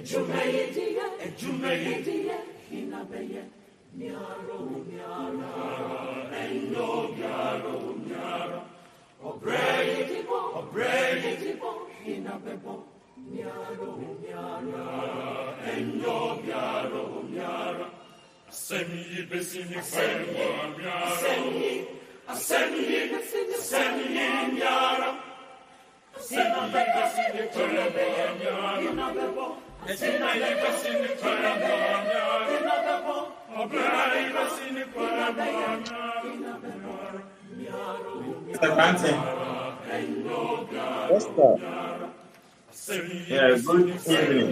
Yes, sir. Yeah, good evening.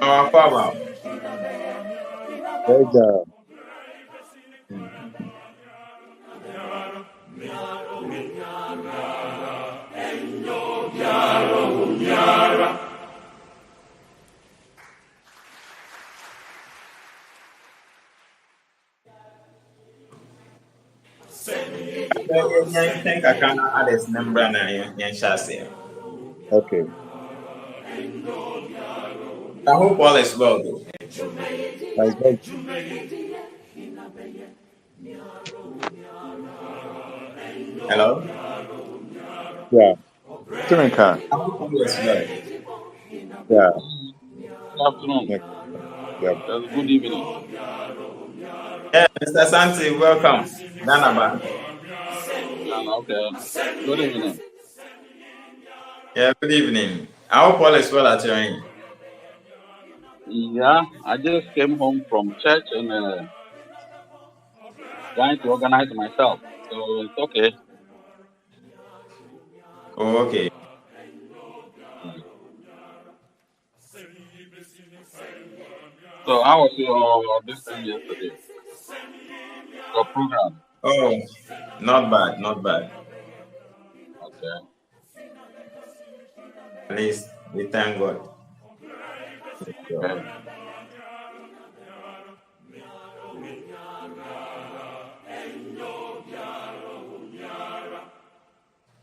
Our father. Very good. I think I can add this number and I Okay. hope all is well though. That's very Hello? yeah. Tuminka. I hope all is well. Yeah. Good afternoon. Yeah. Good evening. Yeah, Mr. Santi, welcome. Nanaba. Okay. Good evening. Yeah, good evening. I hope all is well at your end. Yeah, I just came home from church and trying to organize myself. So it's okay. Oh, okay. So how was your this thing yesterday? Your program? Oh, not bad, not bad. Okay. At least we thank God. Okay.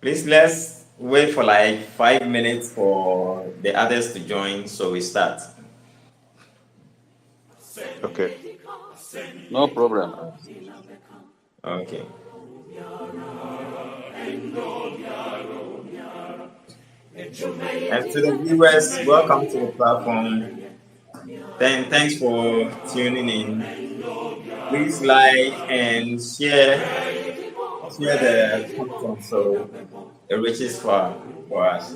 Please let's wait for like 5 minutes for the others to join so we start. Okay. No problem. Okay. And to the viewers, welcome to the platform. Thanks for tuning in. Please like and share the content so it reaches for us.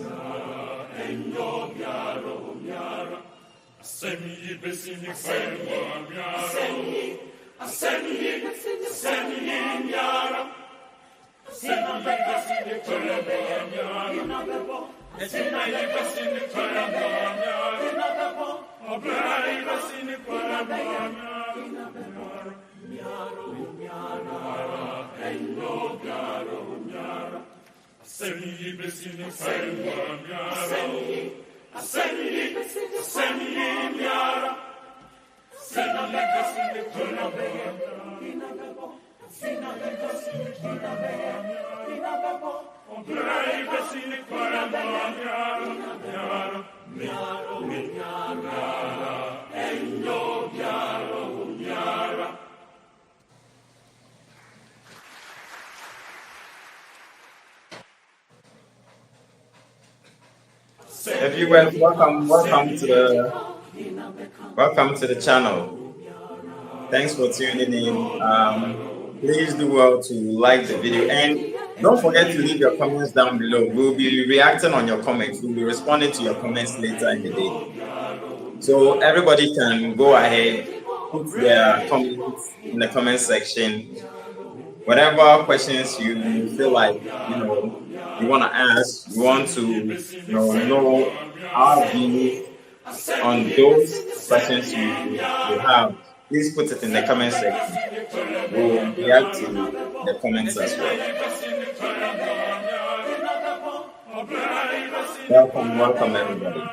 Viewers, welcome to the channel. Thanks for tuning in. Please do well to like the video and don't forget to leave your comments down below. We'll be reacting on your comments. We'll be responding to your comments later in the day. So everybody can go ahead, put their comments in the comment section. Whatever questions you feel like you want to ask, you want to know our view on those questions you have, please put it in the comment section. We'll react to the comments as well. Welcome everybody.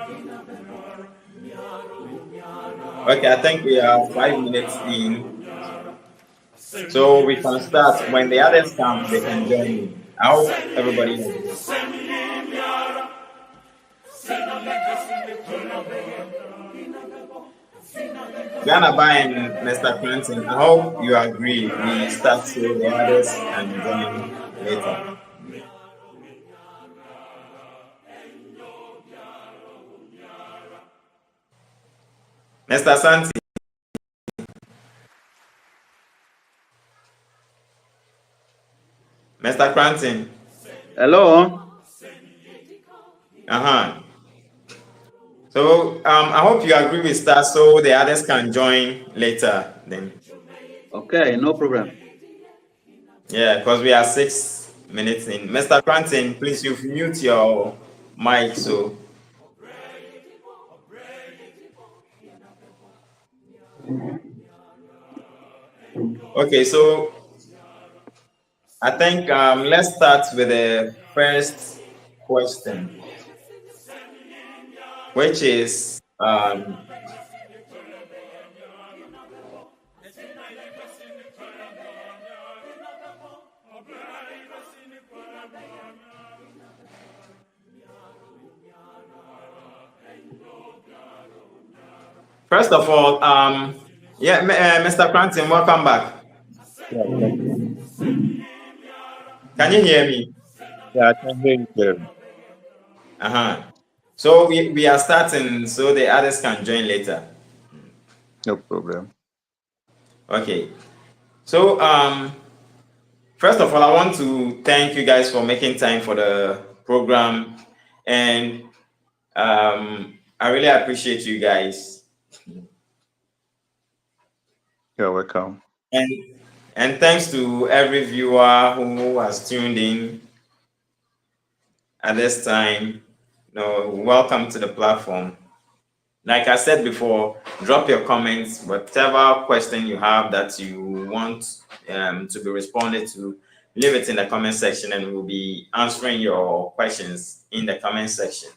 Okay, I think we are 5 minutes in. So we can start. When the others come, they can join me. I hope everybody agrees. Ghana and Mr. Clinton, I hope you agree. We start so the others can join later. Mr. Santi, Mr. Clinton. Hello. Uh-huh. So I hope you agree with that so the others can join later then. Okay, no problem. Yeah, because we are 6 minutes in. Mr. Cranton, please you mute your mic so. Okay, so I think let's start with the first question, which is first of all, Mr. Cranton, welcome back. Yeah, thank you. Can you hear me? Yeah, I can hear you clearly. So we are starting so the others can join later. No problem. Okay. So first of all, I want to thank you guys for making time for the program, and I really appreciate you guys. You're welcome. And thanks to every viewer who has tuned in at this time. Welcome to the platform. Like I said before, drop your comments, whatever question you have that you want to be responded to, leave it in the comment section and we'll be answering your questions in the comment section.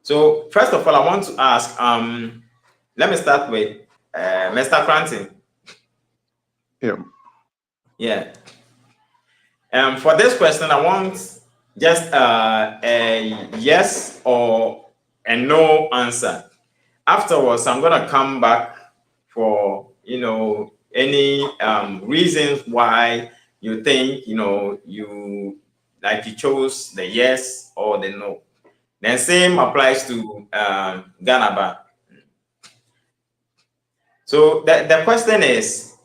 So first of all, I want to ask, let me start with Mr. Cranton. Yeah. Yeah. For this question, I want just a yes or a no answer. Afterwards, I'm gonna come back for any reasons why you think you chose the yes or the no. Then same applies to Ganaba. So the question is,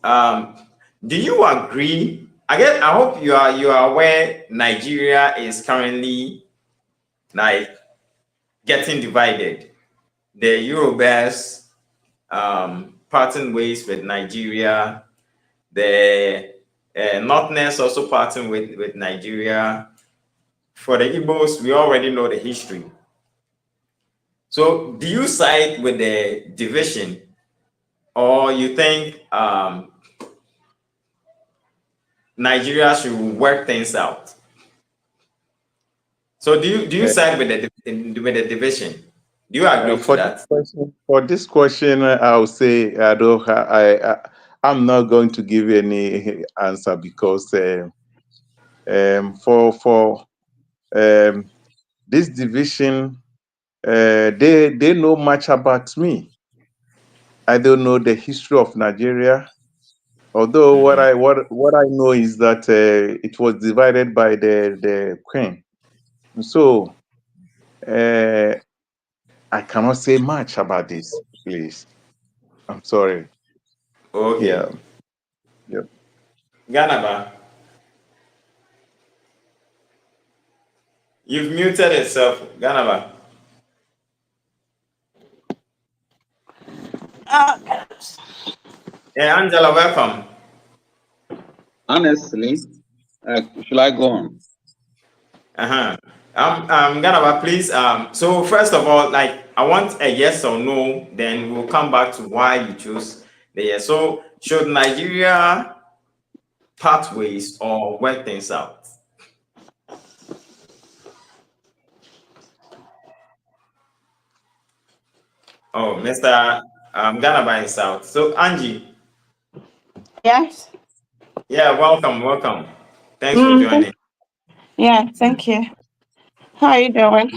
do you agree? Again, I hope you are aware Nigeria is currently like getting divided. The Eurobest parting ways with Nigeria. The Northerners also parting with Nigeria. For the Igbos, we already know the history. So do you side with the division, or you think Nigeria should work things out? So do you side with the division? Do you agree to that? For this question, I will say I don't. I'm not going to give any answer because for this division, they know much about me. I don't know the history of Nigeria. Although what I know is that it was divided by the Queen. So I cannot say much about this, please. I'm sorry. Okay. Yeah. Yep. Ganaba, you've muted yourself. Ganaba. Yeah, Angela, welcome. Honestly, should I go on? Ganaba, please. So first of all, I want a yes or no. Then we'll come back to why you chose the yes. So should Nigeria part ways or work things out? Oh, Mr. Ganaba is out. So Angie. Yes. Yeah, welcome. Thanks for Mm, joining. yeah, thank you. How are you doing?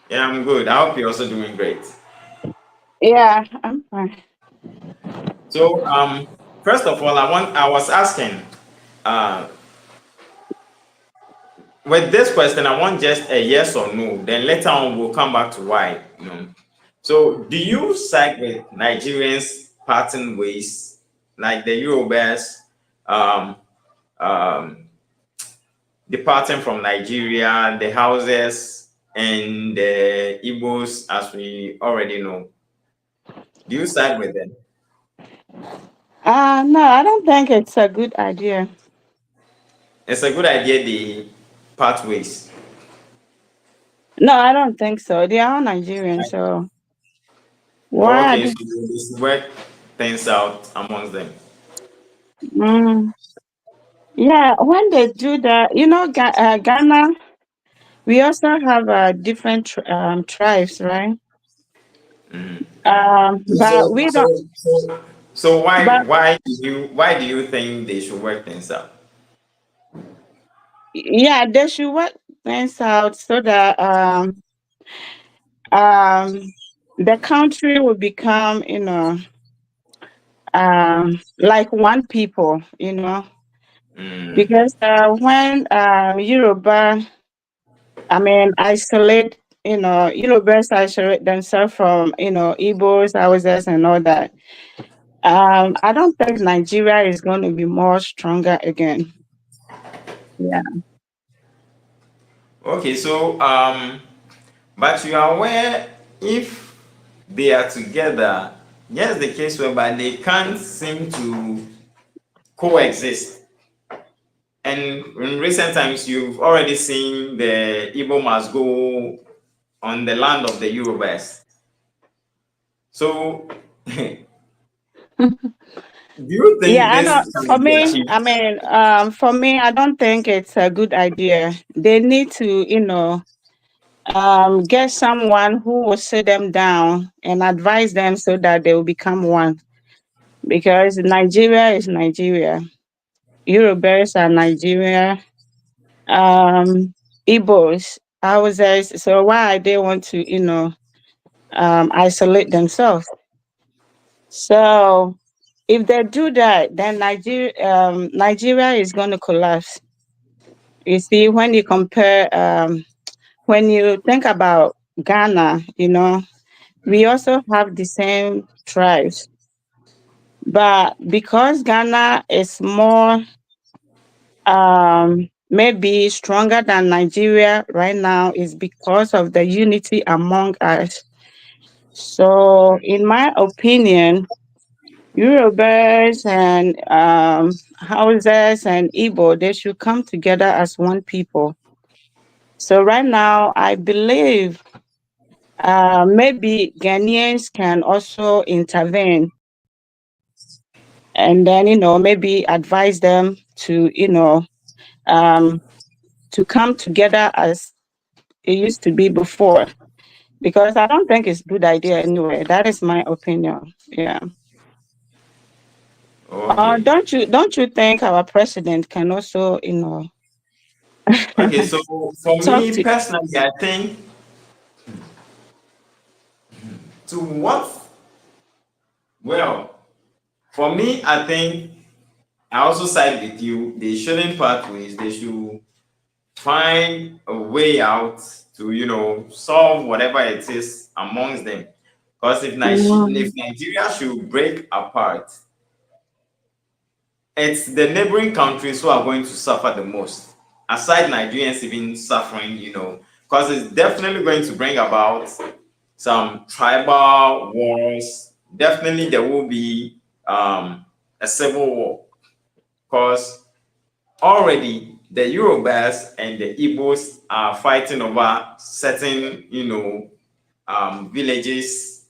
Yeah, I'm good. I hope you're also doing great. Yeah, I'm fine. So, first of all, I was asking, uh, with this question, I want just a yes or no. Then later on, we'll come back to why. So, do you side with Nigerians parting ways, like the Yorubas, um, um, departing from Nigeria, the Hauses, and the Igbos, as we already know? Do you side with them? No, I don't think it's a good idea. It's a good idea the pathways. No, I don't think so. They are all Nigerian, so Oh, why are okay, they? so this work things out amongst them. Mm, yeah, when they do that, Ghana, we also have different tribes, right? But So we so don't. so so why But why do you think they should work things out? yeah, they should work things out so that um the country will become, like one people, Mm, because when Yoruba, I mean, Yorubas isolate themselves from, Igbos, Hausas, and all that. I don't think Nigeria is going to be more stronger again. Yeah. okay, so but you are aware if they are together, yes, the case whereby they can't seem to coexist. And in recent times, you've already seen the Igbo must go on the land of the Yorubas. So, do you Yeah, think I this don't. can For be me, achieved? I mean, I don't think it's a good idea. They need to, get someone who will sit them down and advise them so that they will become one. Because Nigeria is Nigeria, Yorubas are Nigeria, um, Igbos, Hausas. So why they want to, isolate themselves? So if they do that, then Nigeria is going to collapse. You see, when you think about Ghana, we also have the same tribes. But because Ghana is more, maybe stronger than Nigeria right now, is because of the unity among us. So, in my opinion, Yorubas and Hausas and Igbo, they should come together as one people. So right now, I believe maybe Ghanaians can also intervene and then, maybe advise them to, um, to come together as it used to be before. Because I don't think it's a good idea anyway. That is my opinion. Yeah. Okay. Don't you think our president can also, Okay, so for talk me to? personally, I think to what, well, for me, I think I also side with you. They shouldn't part ways. They should find a way out to, solve whatever it is amongst them. Because if Mm, Nigeria should break apart, it's the neighboring countries who are going to suffer the most, aside Nigerians even suffering, because it's definitely going to bring about some tribal wars. Definitely, there will be a civil war because already the Yorubas and the Igbos are fighting over certain, villages.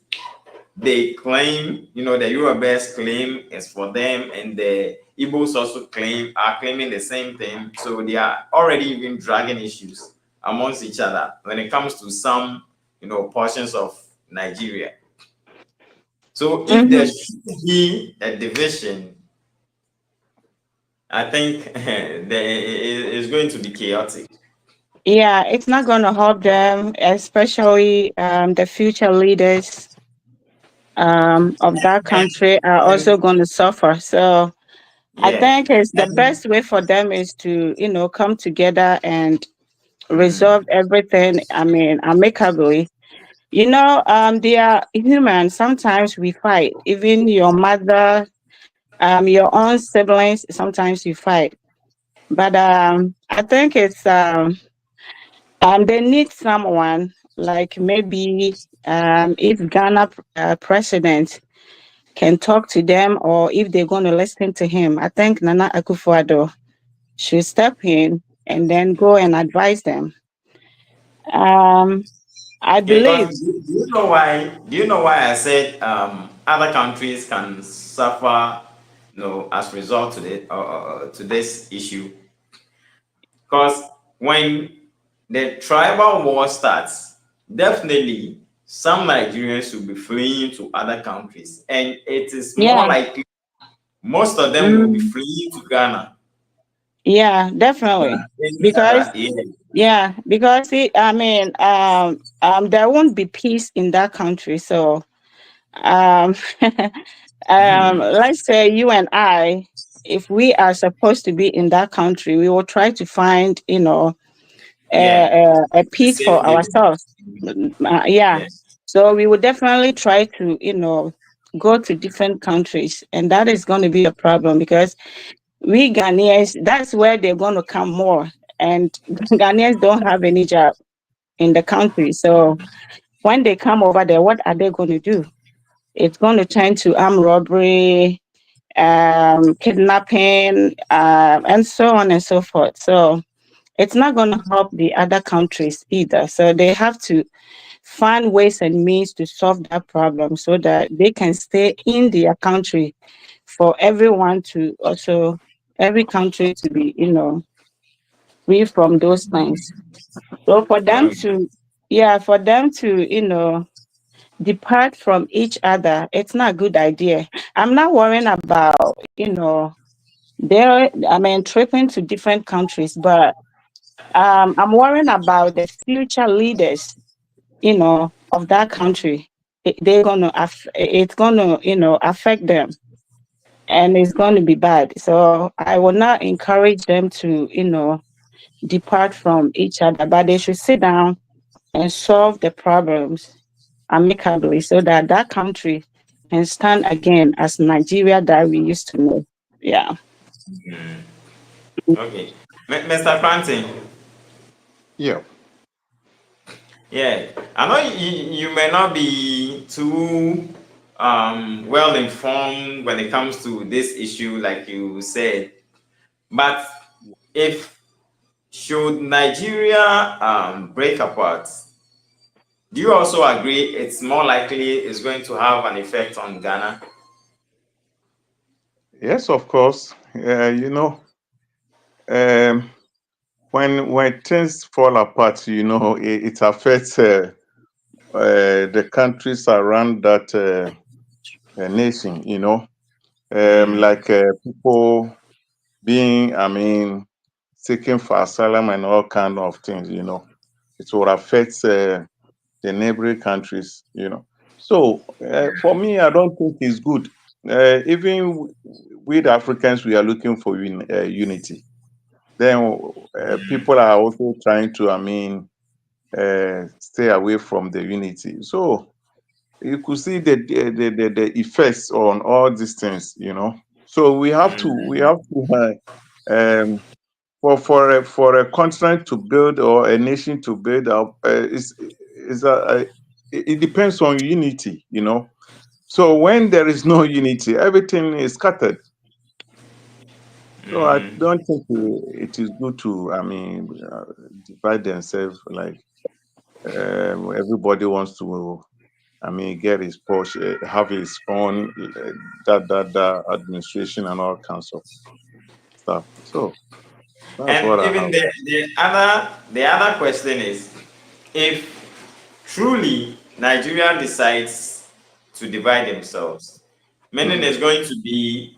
They claim, the Yorubas claim is for them, and the Igbos also are claiming the same thing. So they are already even dragging issues amongst each other when it comes to some, portions of Nigeria. So if there mhm. should be a division, I think it's going to be chaotic. Yeah, it's not going to help them, especially the future leaders of that And, country are also and going to suffer. So I yeah, think it's the and best way for them is to, come together and resolve mm, everything. I mean, amicably. They are human. Sometimes we fight. Even your mother, your own siblings, sometimes you fight. But I think it's they need someone like maybe if Ghana president can talk to them or if they're going to listen to him. I think Nana Akufo-Addo should step in and then go and advise them. Um, I because believe, do you know why? Do you know why I said other countries can suffer, as a result to this issue? Because when the tribal war starts, definitely some Nigerians will be fleeing to other countries, and it is more yeah, likely most of them will be mm, fleeing to Ghana. yeah, definitely. Because Yeah. yeah, because I mean, there won't be peace in that country. So, um, let's say you and I, if we are supposed to be in that country, we will try to find, Yeah, a a peace safe for haven. ourselves. Yeah. Yeah. So we would definitely try to, go to different countries, and that is going to be a problem because we Ghanaians, that's where they're going to come more, and Ghanaians don't have any job in the country. So when they come over there, what are they going to do? It's going to turn to armed robbery, kidnapping, and so on and so forth. So it's not going to help the other countries either. So they have to find ways and means to solve that problem so that they can stay in their country for everyone to also, every country to be, free from those things. So for them Okay. to, yeah, for them to, depart from each other, it's not a good idea. I'm not worrying about, I mean, tripping to different countries, but I'm worrying about the future leaders, of that country. It's gonna, affect them, and it's going to be bad. So I will not encourage them to, depart from each other, but they should sit down and solve the problems amicably so that that country can stand again as Nigeria that we used to know. Yeah. Okay. Mr. Cranton, Yeah. yeah, I know you may not be too well informed when it comes to this issue, like you said, but if should Nigeria break apart, do you also agree it's more likely it's going to have an effect on Ghana? Yes, of course. Um, when things fall apart, it affects the countries around that nation. Mm, Like people being, I mean, seeking for asylum and all kind of things. It will affect the neighboring countries. So for me, I don't think it's good. Even with Africans, we are looking for unity. Then people are also trying to, I mean, stay away from the unity. So you could see the effects on all these things. So we have to for a continent to build or a nation to build up it depends on unity. So when there is no unity, everything is scattered. So I don't think it is good to, I mean, divide themselves like everybody wants to, I mean, get his push, have his own that administration and all kinds of stuff. So that's what and I even have. the other question is, if truly Nigeria decides to divide themselves, meaning Mhm. there's going to be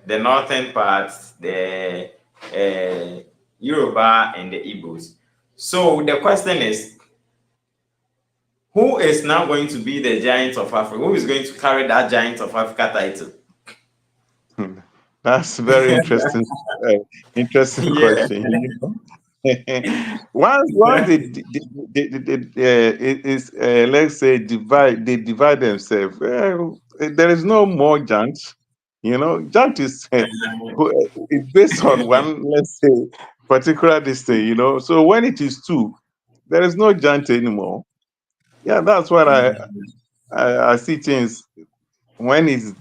the northern parts, the Yoruba and the Igbos. So the question is, who is now going to be the giant of Africa? Who is going to carry that giant of Africa title? That's very interesting. Interesting Yeah. question. Once it is let's say they divide themselves. There is no more giant. Giant is it's based on one, let's say, particular this thing. So when it is two, there is no giant anymore. Yeah, that's what I see things when it's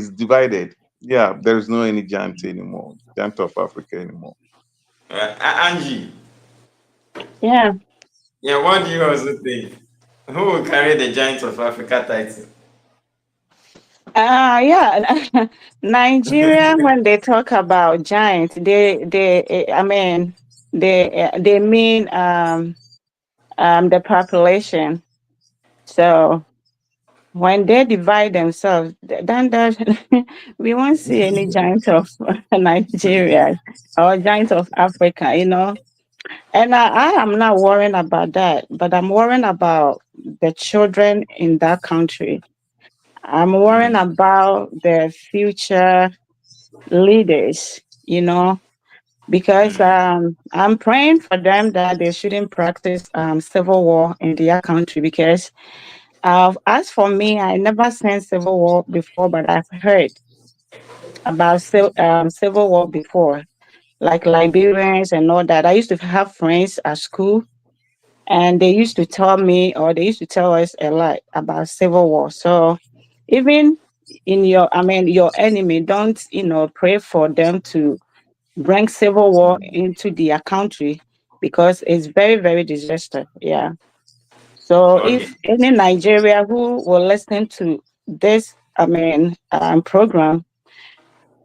divided. Yeah, there is no any giant anymore, giant of Africa anymore. Angie, Yeah. yeah, what do you also think? Who will carry the giant of Africa title? Yeah. Nigeria, when they talk about giants, I mean, they mean the population. So when they divide themselves, then we won't see any giant of Nigeria or giant of Africa. And I am not worrying about that, but I'm worrying about the children in that country. I'm worrying Mm, about the future leaders, because mm, I'm praying for them that they shouldn't practice civil war in their country. Because as for me, I never seen civil war before, but I've heard about civil war before, like Liberians and all that. I used to have friends at school, and they used to tell me, or they used to tell us a lot about civil war. So even your enemy, don't pray for them to bring civil war into their country, because it's very, very disaster. Yeah. So okay, if any Nigeria who will listen to this, program,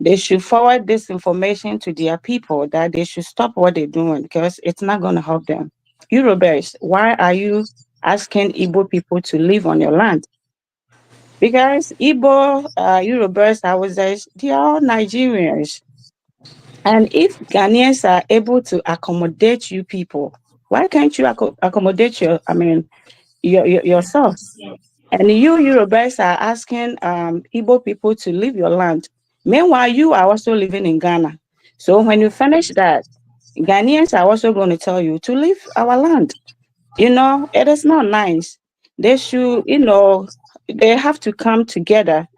they should forward this information to their people that they should stop what they're doing, because it's not going to help them. Eurobase, why are you asking Igbo people to live on your land? Because Igbo, Eurobase, Hausas, they are all Nigerians. And if Ghanaians are able to accommodate you people, why can't you accommodate yourself? And you Yorubas are asking Igbo people to leave your land. Meanwhile, you are also living in Ghana. So when you finish that, Ghanaians are also going to tell you to leave our land. It is not nice. They should, they have to come together.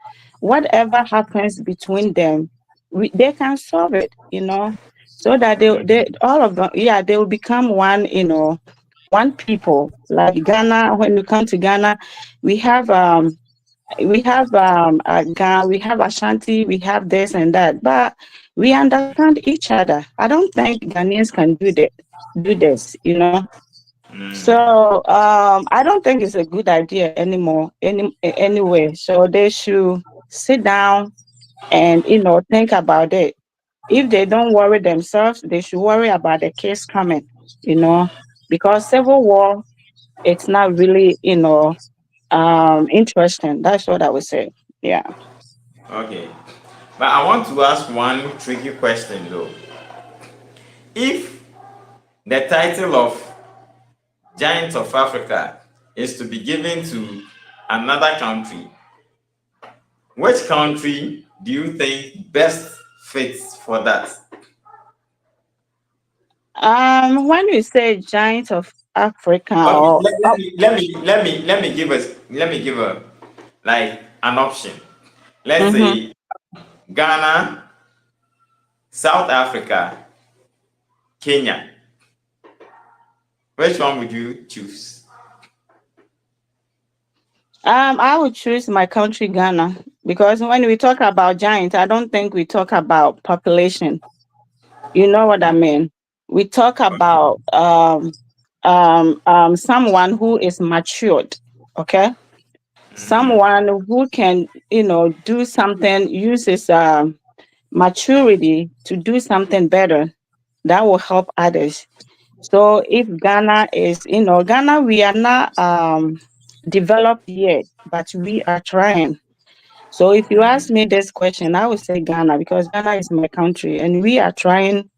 Whatever happens between them, they can solve it, so that they all of them, yeah, they will become one people. Like Ghana, when you come to Ghana, we have Ghana, we have Ashanti, we have this and that, but we understand each other. I don't think Ghanaians can do this. So I don't think it's a good idea anymore, anyway. So they should sit down and think about it. If they don't worry themselves, they should worry about the case coming, because civil war, it's not really interesting. That's what I would say. Yeah. okay. But I want to ask one tricky question though. If the title of Giant of Africa is to be given to another country, which country do you think best fits for that? When we say giant of Africa, Okay, or let me give a like an option. Let's mhm. say Ghana, South Africa, Kenya. Which one would you choose? I would choose my country, Ghana, because when we talk about giant, I don't think we talk about population. You know what I mean? We talk about someone who is matured, okay? Someone who can, do something, use his maturity to do something better that will help others. So if Ghana is, Ghana, we are not developed yet, but we are trying. So if you ask me this question, I would say Ghana, because Ghana is my country and we are trying,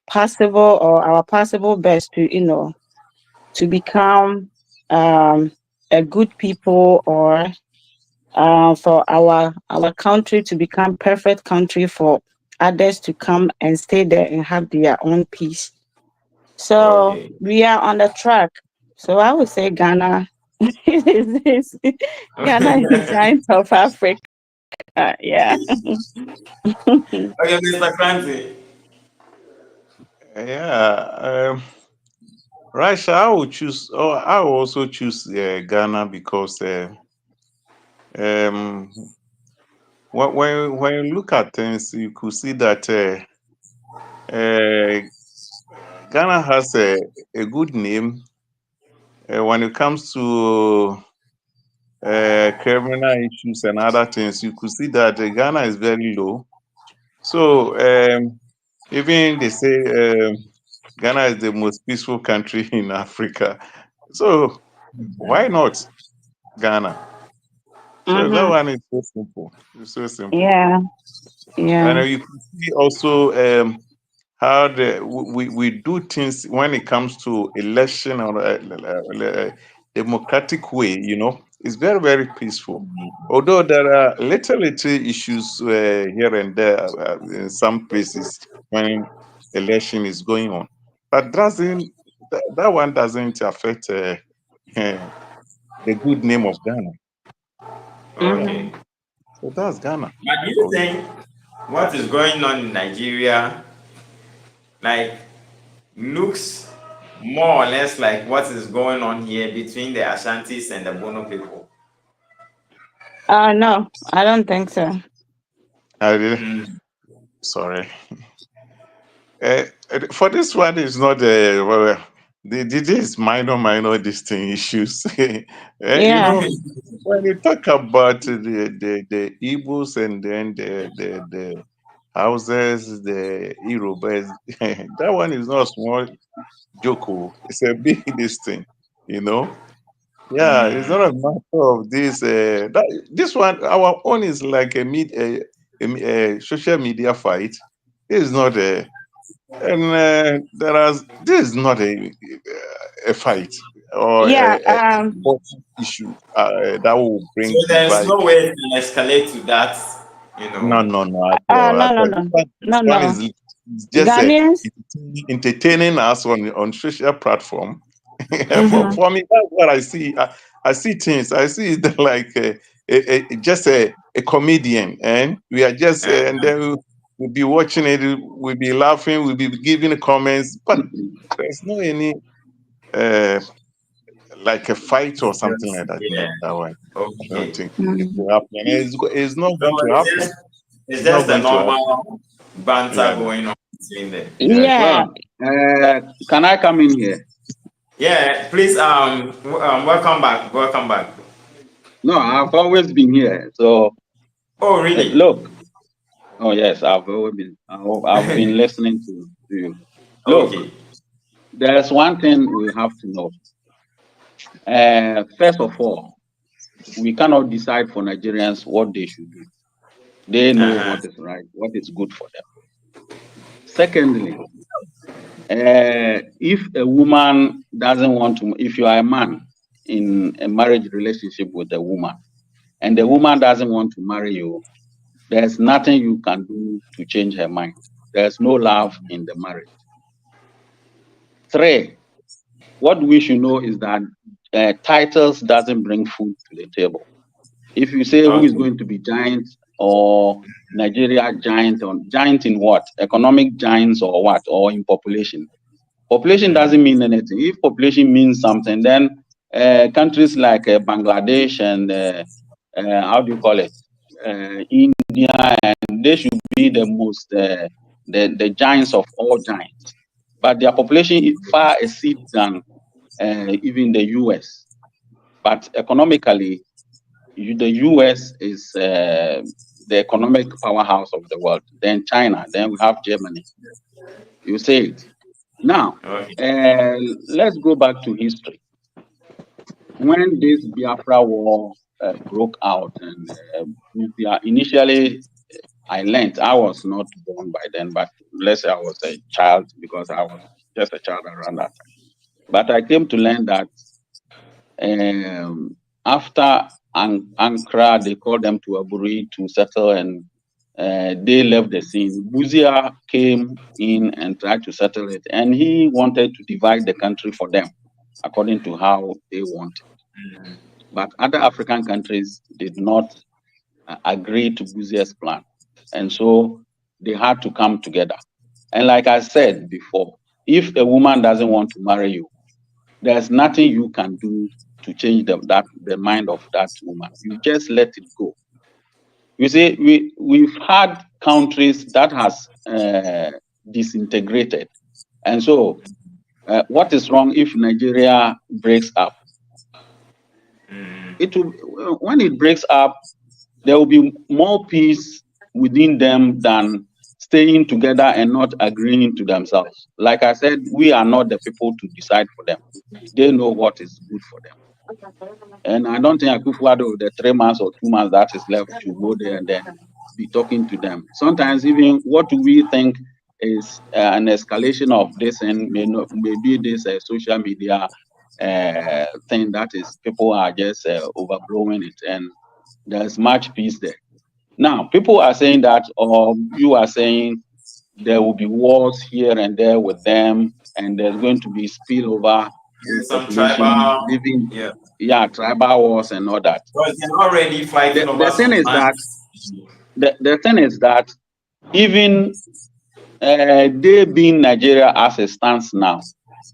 possible or our possible best to, to become a good people, or for our country to become perfect country for others to come and stay there and have their own peace. So Okay. we are on the track. So I would say Ghana Ghana is the giant of Africa. Yeah. Okay, Mr. Clancy. Yeah, Rasha, I would choose. Oh, I will also choose Ghana because um, when you look at things, you could see that Ghana has a good name when it comes to criminal issues and other things. You could see that Ghana is very low. So even they say Ghana is the most peaceful country in Africa. So why not Ghana? So that Mm-hmm. one is so simple. It's so simple. Yeah. Yeah. And you can see also how we do things when it comes to election or democratic way. It's very, very peaceful. Although there are little issues here and there in some places when election is going on, but that one doesn't affect the good name of Ghana. Yeah, Mm-hmm. Okay. so that's Ghana But do you for me. think what is going on in Nigeria, like, looks more or less like what is going on here between the Ashantis and the Bono people? No, I don't think so. I really, Mm. sorry. For this one, it's not this is minor distinct issues. Yeah. When you talk about the Igbos and then the houses, the Yorubas, that one is not a small joke. It's a big this thing, you know. Yeah, it's not a matter of this. This one, our own is like a social media fight. This is not a and this is not a fight or Yeah. a important issue that will So bring there's divide. no way to escalate to that, you No, know. no, no, at all, No, at no, all. no, This no, one no. is just Ghanaians. entertaining us on social platform. Mm-hmm. For me, that's what I see. I see things. I see it like just a comedian, and we are just Uh, and then we'll be watching it. We'll be laughing. We'll be giving comments, but there's no any uh, like a fight or something like that. yeah. No, that one. I don't Okay. think it Mm-hmm. will happen. And it's not So going to happen. it's It's not just a going to happen. normal banter Yeah, going on between them. yeah. Yeah. Well, can I come in here? Yeah, please, welcome back. Welcome back. No, I've always been here. So Oh, really? look. Oh yes, I've always been. I've been listening to you. Look, Okay. there's one thing we have to know. First of all, we cannot decide for Nigerians what they should do. They know Uh-huh. what is right, what is good for them. Secondly, if a woman doesn't want to, if you are a man in a marriage relationship with a woman, and the woman doesn't want to marry you, there's nothing you can do to change her mind. There's no love in the marriage. Three, what we should know is that titles doesn't bring food to the table. If you say who is Okay. going to be giant or Nigeria giant, or giant in what? Economic giants or what? Or in population? Population doesn't mean anything. If population means something, then countries like Bangladesh and how do you call it? India, and they should be the most the giants of all giants. But their population far exceeds than even the US. But economically, the US is the economic powerhouse of the world. Then China, then we have Germany. You say it. Now, Okay. let's go back to history. When this Biafra war broke out, and initially I learned. I was not born by then, but let's say I was a child because I was just a child around that time. But I came to learn that after Ankara, they called them to Aburi to settle, and they left the scene. Buzia came in and tried to settle it, and he wanted to divide the country for them according to how they wanted. But other African countries did not agree to Buzia's plan. And so they had to come together. And like I said before, if a woman doesn't want to marry you, there's nothing you can do to change the mind of that woman. You just let it go. You see, we've had countries that has disintegrated. And so what is wrong if Nigeria breaks up? It will, when it breaks up, there will be more peace within them than staying together and not agreeing to themselves. Like I said, we are not the people to decide for them. They know what is good for them. And I don't think Akufo-Addo, the 3 months or 2 months that is left, to go there and then be talking to them. Sometimes even what we think is an escalation of this, and maybe this social media thing that is people are just overblowing it, and there's much peace there. Now, people are saying that, or you are saying there will be wars here and there with them, and there's going to be spillover with some population tribal, living, tribal wars and all that. Because they're already fighting over The thing is that the thing is that even they being Nigeria as it stands now,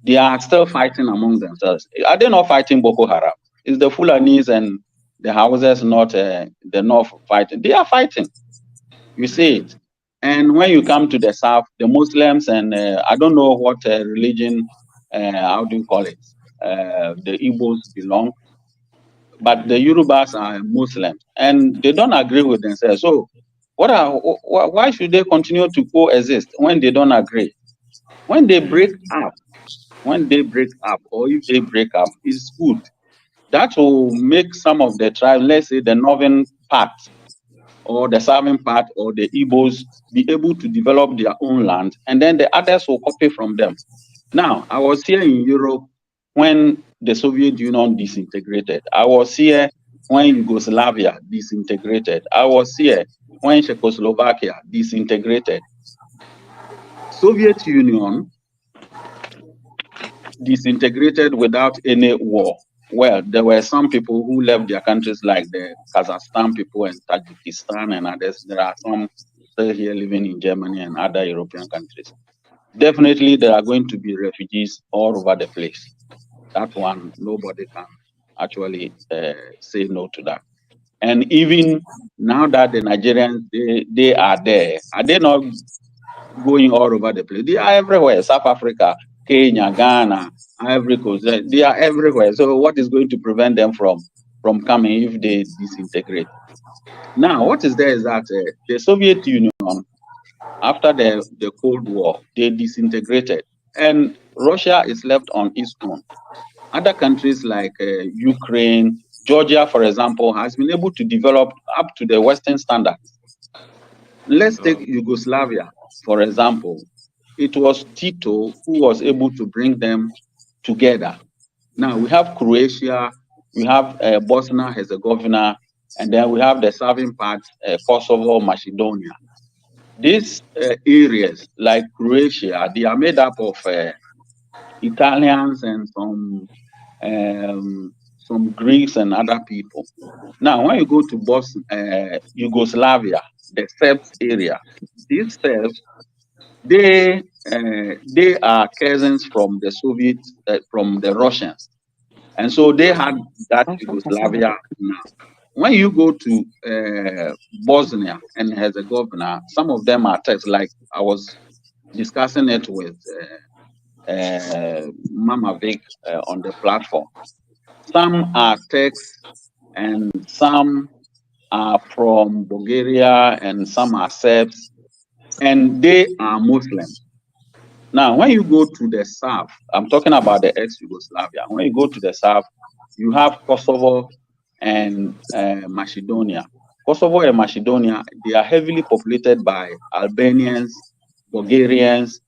they are still fighting among themselves. Are they not fighting Boko Haram? It's the Fulanis and the Hausas, not the North, fighting. They are fighting. You see it. And when you come to the South, the Muslims and I don't know what religion, how do you call it? The Igbos belong, but the Yorubas are Muslims, and they don't agree with themselves. So, why should they continue to coexist when they don't agree? When they break up, or if they break up, it's good. That will make some of the tribes, let's say the northern part, or the southern part, or the Igbos, be able to develop their own land, and then the others will copy from them. Now, I was here in Europe when the Soviet Union disintegrated. I was here when Yugoslavia disintegrated. I was here when Czechoslovakia disintegrated. Soviet Union disintegrated without any war. Well, there were some people who left their countries, like the Kazakhstan people and Tajikistan and others. There are some still here living in Germany and other European countries. Definitely, there are going to be refugees all over the place. That one, nobody can actually say no to that. And even now that the Nigerians, they are there, are they not going all over the place? They are everywhere. South Africa, Kenya, Ghana, Ivory Coast, they are everywhere. So what is going to prevent them from coming if they disintegrate? Now, what is there is that the Soviet Union, after the Cold War, they disintegrated, and Russia is left on its own. Other countries like Ukraine, Georgia, for example, has been able to develop up to the Western standards. Let's take Yugoslavia, for example. It was Tito who was able to bring them together. Now we have Croatia, we have Bosnia-Herzegovina, and then we have the southern part, Kosovo, Macedonia. These areas, like Croatia, they are made up of Italians and some Greeks and other people. Now, when you go to Yugoslavia, the Serbs area, these Serbs, they are cousins from the Soviets, from the Russians, and so they had that Yugoslavia now. When you go to Bosnia and Herzegovina, some of them are Turks. Like I was discussing it with Mama Vic on the platform. Some are Turks and some are from Bulgaria and some are Serbs, and they are Muslims. Now, when you go to the south, I'm talking about the ex-Yugoslavia. When you go to the south, you have Kosovo and Macedonia. Kosovo and Macedonia, they are heavily populated by Albanians, Bulgarians,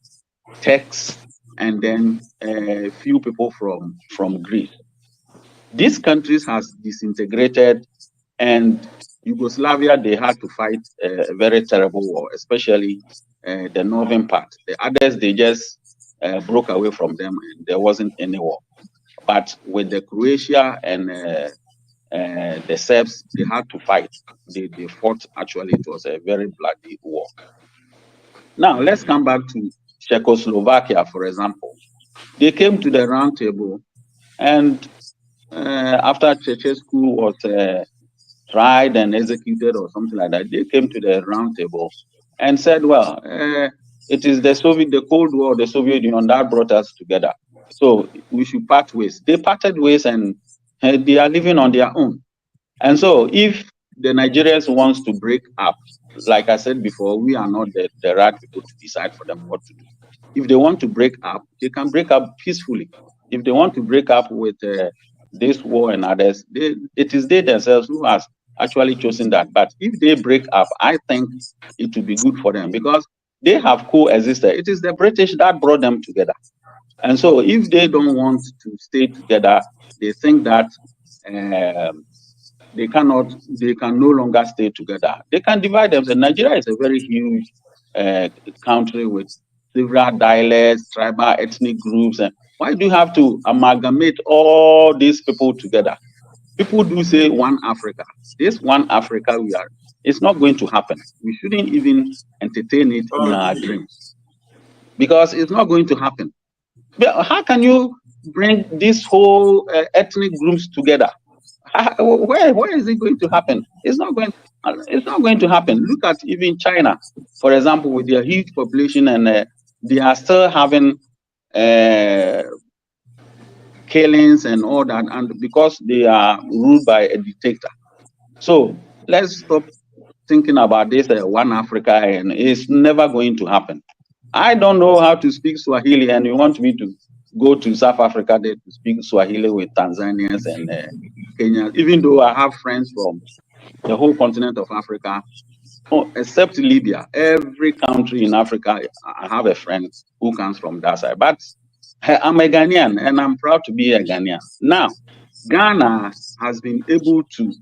Turks, and then a few people from Greece. These countries has disintegrated, and Yugoslavia, they had to fight a very terrible war, especially the northern part. The others, they just broke away from them, and there wasn't any war. But with the Croatia and the Serbs, they had to fight. They fought, actually, it was a very bloody war. Now, let's come back to Czechoslovakia, for example. They came to the round table, and after Ceausescu was tried and executed or something like that, they came to the round table and said, well, it is the Cold War, the Soviet Union that brought us together. So we should part ways. They parted ways, and they are living on their own. And so if the Nigerians wants to break up, like I said before, we are not the right people to decide for them what to do. If they want to break up, they can break up peacefully. If they want to break up with this war and others, it is they themselves who has actually chosen that. But if they break up, I think it will be good for them, because they have coexisted. It is the British that brought them together. And so if they don't want to stay together, they think that they can no longer stay together. They can divide themselves. Nigeria is a very huge country with several dialects, tribal, ethnic groups. And why do you have to amalgamate all these people together? People do say one Africa. This one Africa it's not going to happen. We shouldn't even entertain it in our dreams, because it's not going to happen. But how can you bring these whole ethnic groups together? Where is it going to happen? It's not going to happen. Look at even China, for example, with their huge population, and they are still having killings and all that, and because they are ruled by a dictator. So let's stop thinking about this one Africa, and it's never going to happen. I don't know how to speak Swahili, and you want me to go to South Africa there to speak Swahili with Tanzanians and Kenyans, even though I have friends from the whole continent of Africa, except Libya. Every country in Africa, I have a friend who comes from that side. But I'm a Ghanaian, and I'm proud to be a Ghanaian. Now, Ghana has been able to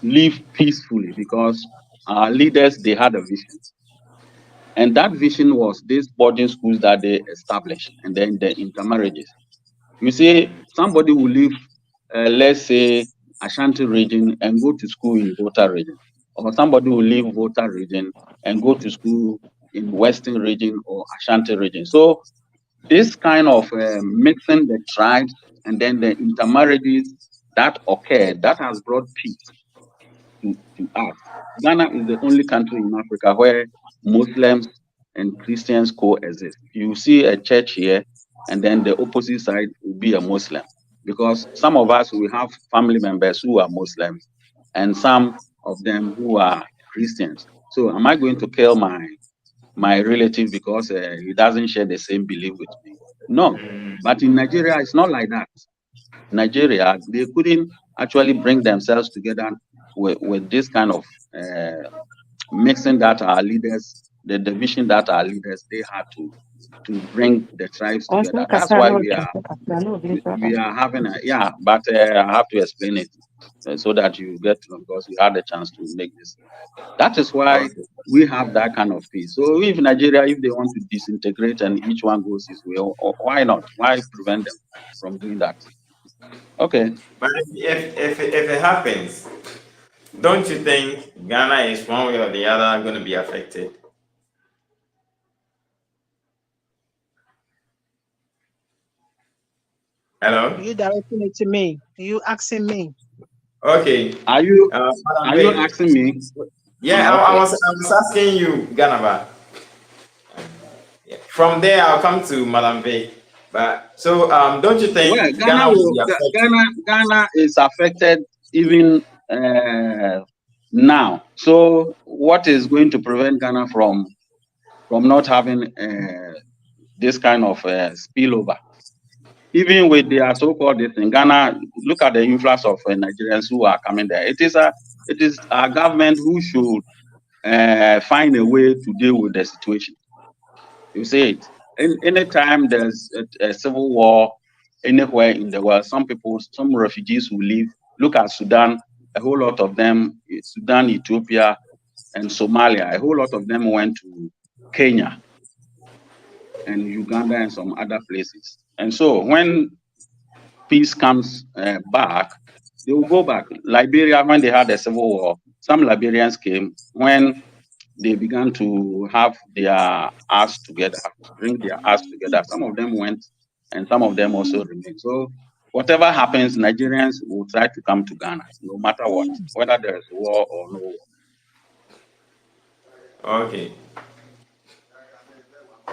live peacefully because our leaders, they had a vision. And that vision was these boarding schools that they established, and then the intermarriages. You see, somebody will leave, let's say, Ashanti region and go to school in Volta region. Or somebody will leave Volta region and go to school in Western region or Ashanti region. So this kind of mixing the tribes and then the intermarriages that occurred, that has brought peace to us. Ghana is the only country in Africa where Muslims and Christians coexist. You see a church here, and then the opposite side will be a Muslim, because some of us, we have family members who are Muslims and some of them who are Christians. So am I going to kill my relative because he doesn't share the same belief with me? No. But in Nigeria, it's not like that. Nigeria, they couldn't actually bring themselves together with this kind of mixing that our leaders, the division that our leaders, they had to bring the tribes together. That's why we are having but I have to explain it so that you get to know, because we had a chance to make this. That is why we have that kind of peace. So if Nigeria, if they want to disintegrate and each one goes his way, why not? Why prevent them from doing that? Okay. But if it happens, don't you think Ghana is one way or the other going to be affected? Hello? You directing it to me. You asking me. Okay. Are you asking me? Yeah, okay. I was asking you, Ganaba. From there, I'll come to Madam Bay. But so, don't you think Ghana is affected even now? So, what is going to prevent Ghana from not having this kind of spillover? even with their so-called this in Ghana, look at the influx of Nigerians who are coming there. It is our government who should find a way to deal with the situation. You see it. Anytime there's a civil war anywhere in the world, some refugees will leave. Look at Sudan, a whole lot of them, Sudan, Ethiopia, and Somalia, a whole lot of them went to Kenya and Uganda and some other places. And so when peace comes back, they will go back. Liberia, when they had a civil war, some Liberians came. When they began to have their ass together, bring their ass together, some of them went and some of them also remained. So whatever happens, Nigerians will try to come to Ghana, no matter what, whether there is war or no war. Okay.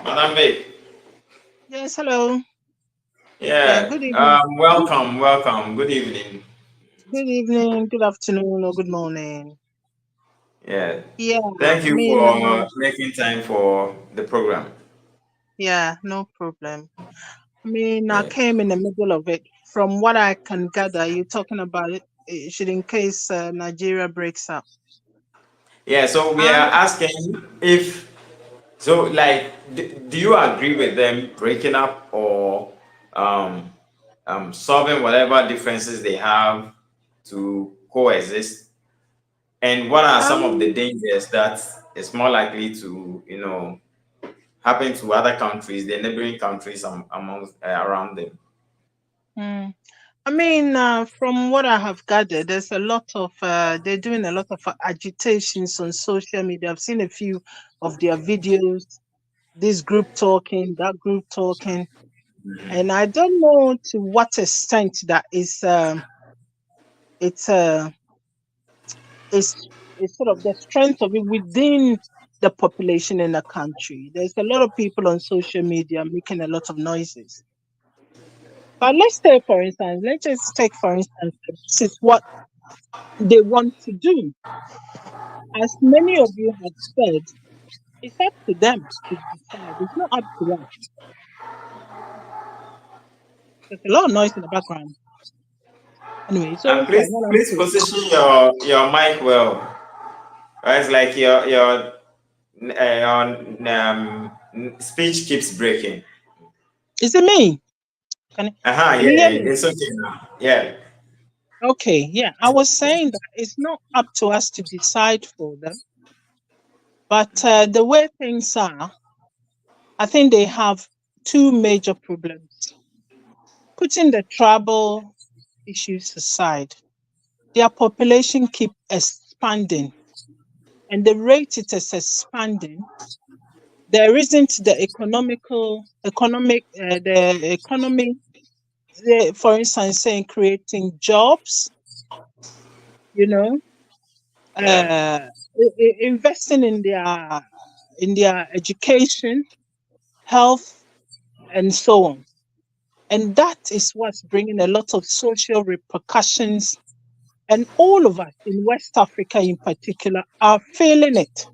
Madam Vic. Yes, hello. Yeah. Good evening. Welcome. Good evening. Good evening, good afternoon, or good morning. Yeah. Yeah, Thank I you mean, for making time for the program. yeah, no problem. I mean, I Yeah. came in the middle of it. From what I can gather, you're talking about it should in case Nigeria breaks up. Yeah. So we I are asking if so. Like, do you agree with them breaking up or um, solving whatever differences they have to coexist? And what are some of the um, dangers that is more likely to happen to other countries, the neighboring countries among around them? hmm. I mean, from what I have gathered, there's a lot of they're doing a lot of agitations on social media. I've seen a few of their videos. This group talking, that group talking. And I don't know to what extent that it's it's sort of the strength of it within the population in the country. There's a lot of people on social media making a lot of noises. But let's say, for instance, let's just take for instance, this is what they want to do. As many of you have said, it's up to them to decide. It's not up to us. There's a lot of noise in the background. Anyway, so And what's that? please, What I'm please saying. position your mic well. It's like speech keeps breaking. Is it me? Can you Yeah, hear me? it's okay now. Yeah. Okay, yeah. I was saying that it's not up to us to decide for them, but the way things are, I think they have two major problems. Putting the tribal issues aside, their population keep expanding, and the rate it is expanding, there isn't the economy, for instance, saying creating jobs, you know, Yeah. investing in their education, health, and so on. And that is what's bringing a lot of social repercussions. And all of us in West Africa in particular are feeling it.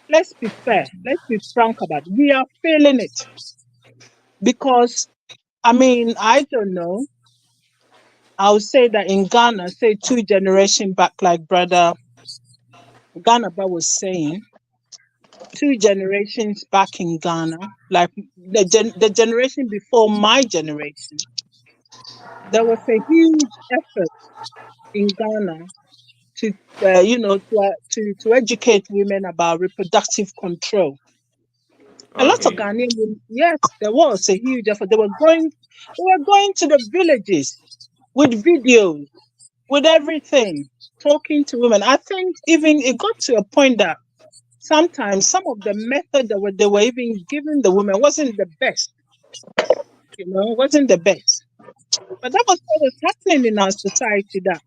Let's be fair. Let's be frank about it. We are feeling it. Because, I mean, I don't know. I would say that in Ghana, say 2 generations back, like Brother Ghana was saying, 2 generations back in Ghana, like the generation before my generation, there was a huge effort in Ghana to, to educate women about reproductive control. A lot of Okay. Ghanaian women, yes, there was a huge effort. They were going to the villages with videos, with everything, talking to women. I think even it got to a point that sometimes some of the method that they were even giving the women wasn't the best, wasn't the best. But that was what was happening in our society, that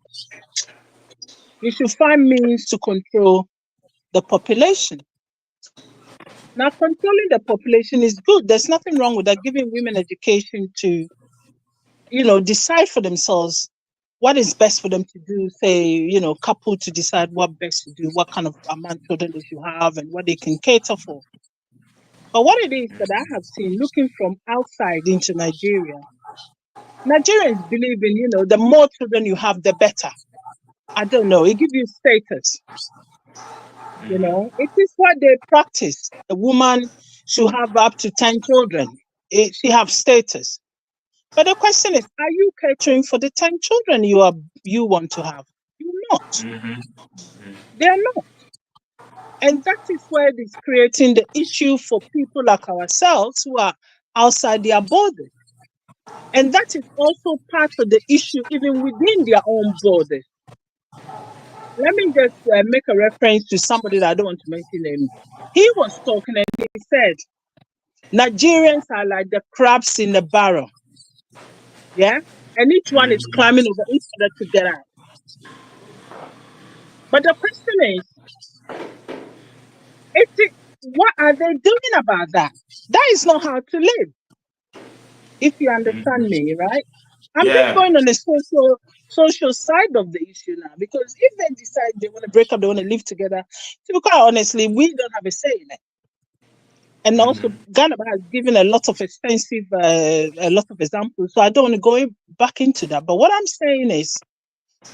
we should find means to control the population. Now, controlling the population is good. There's nothing wrong with that, giving women education to, decide for themselves what is best for them to do, say, couple to decide what best to do, what kind of amount of children they should have and what they can cater for. But what it is that I have seen looking from outside into Nigeria, Nigerians believe in, the more children you have, the better. I don't know. It gives you status. It is what they practice. A woman should have up to 10 children. She have status. But the question is, are you catering for the 10 children you want to have? You're not. They are not. And that is where it is creating the issue for people like ourselves who are outside their borders. And that is also part of the issue even within their own borders. Let me just make a reference to somebody that I don't want to mention him. He was talking and he said, Nigerians are like the crabs in the barrel. Yeah? And each one is climbing over each other to get out. But the question is, what are they doing about that? That is not how to live. If you understand me, right? I'm just going on the social side of the issue now, because if they decide they want to break up, they want to live together, to be quite honestly, we don't have a say in it. And also, Ghana has given a lot of examples, so I don't want to go back into that. But what I'm saying is,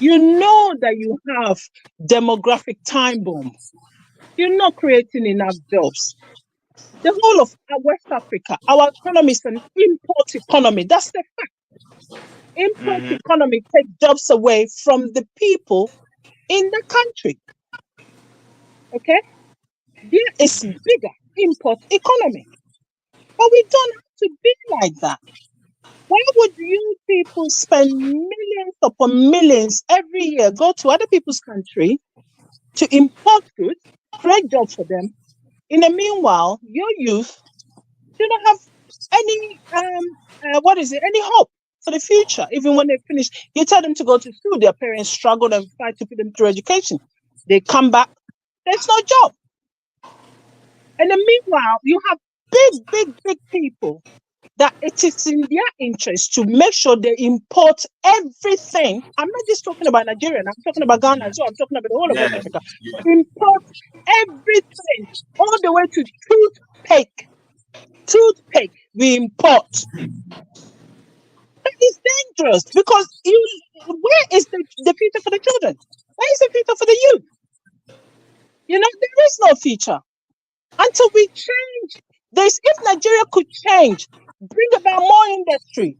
that you have demographic time bomb. You're not creating enough jobs. The whole of West Africa, our economy is an import economy. That's the fact. Import economy takes jobs away from the people in the country. Okay? There is bigger import economy. But we don't have to be like that. Why would you people spend millions upon millions every year, go to other people's country to import goods, create jobs for them? In the meanwhile, your youth do not have any any hope for the future. Even when they finish, you tell them to go to school, their parents struggle and fight to put them through education. They come back, there's no job. And in the meanwhile, you have big people that it is in their interest to make sure they import everything. I'm not just talking about Nigeria, I'm talking about Ghana as well. I'm talking about the whole of West Africa. Import everything, all the way to toothpaste. Toothpaste we import. That is dangerous, because where is the future for the children? Where is the future for the youth? There is no future until we change this. If Nigeria could change, bring about more industry.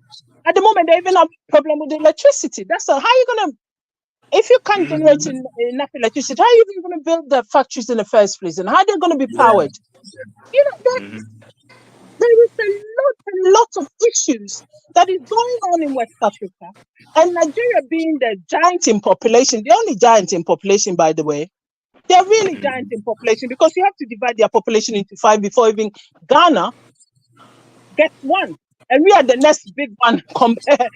At the moment, they even have a problem with electricity. How are you going to, if you can't generate enough electricity, how are you even going to build the factories in the first place? And how are they going to be powered? There is a lot of issues that is going on in West Africa. And Nigeria being the giant in population, the only giant in population, by the way, they're really giant in population, because you have to divide their population into 5 before even Ghana gets 1. And we are the next big one compared,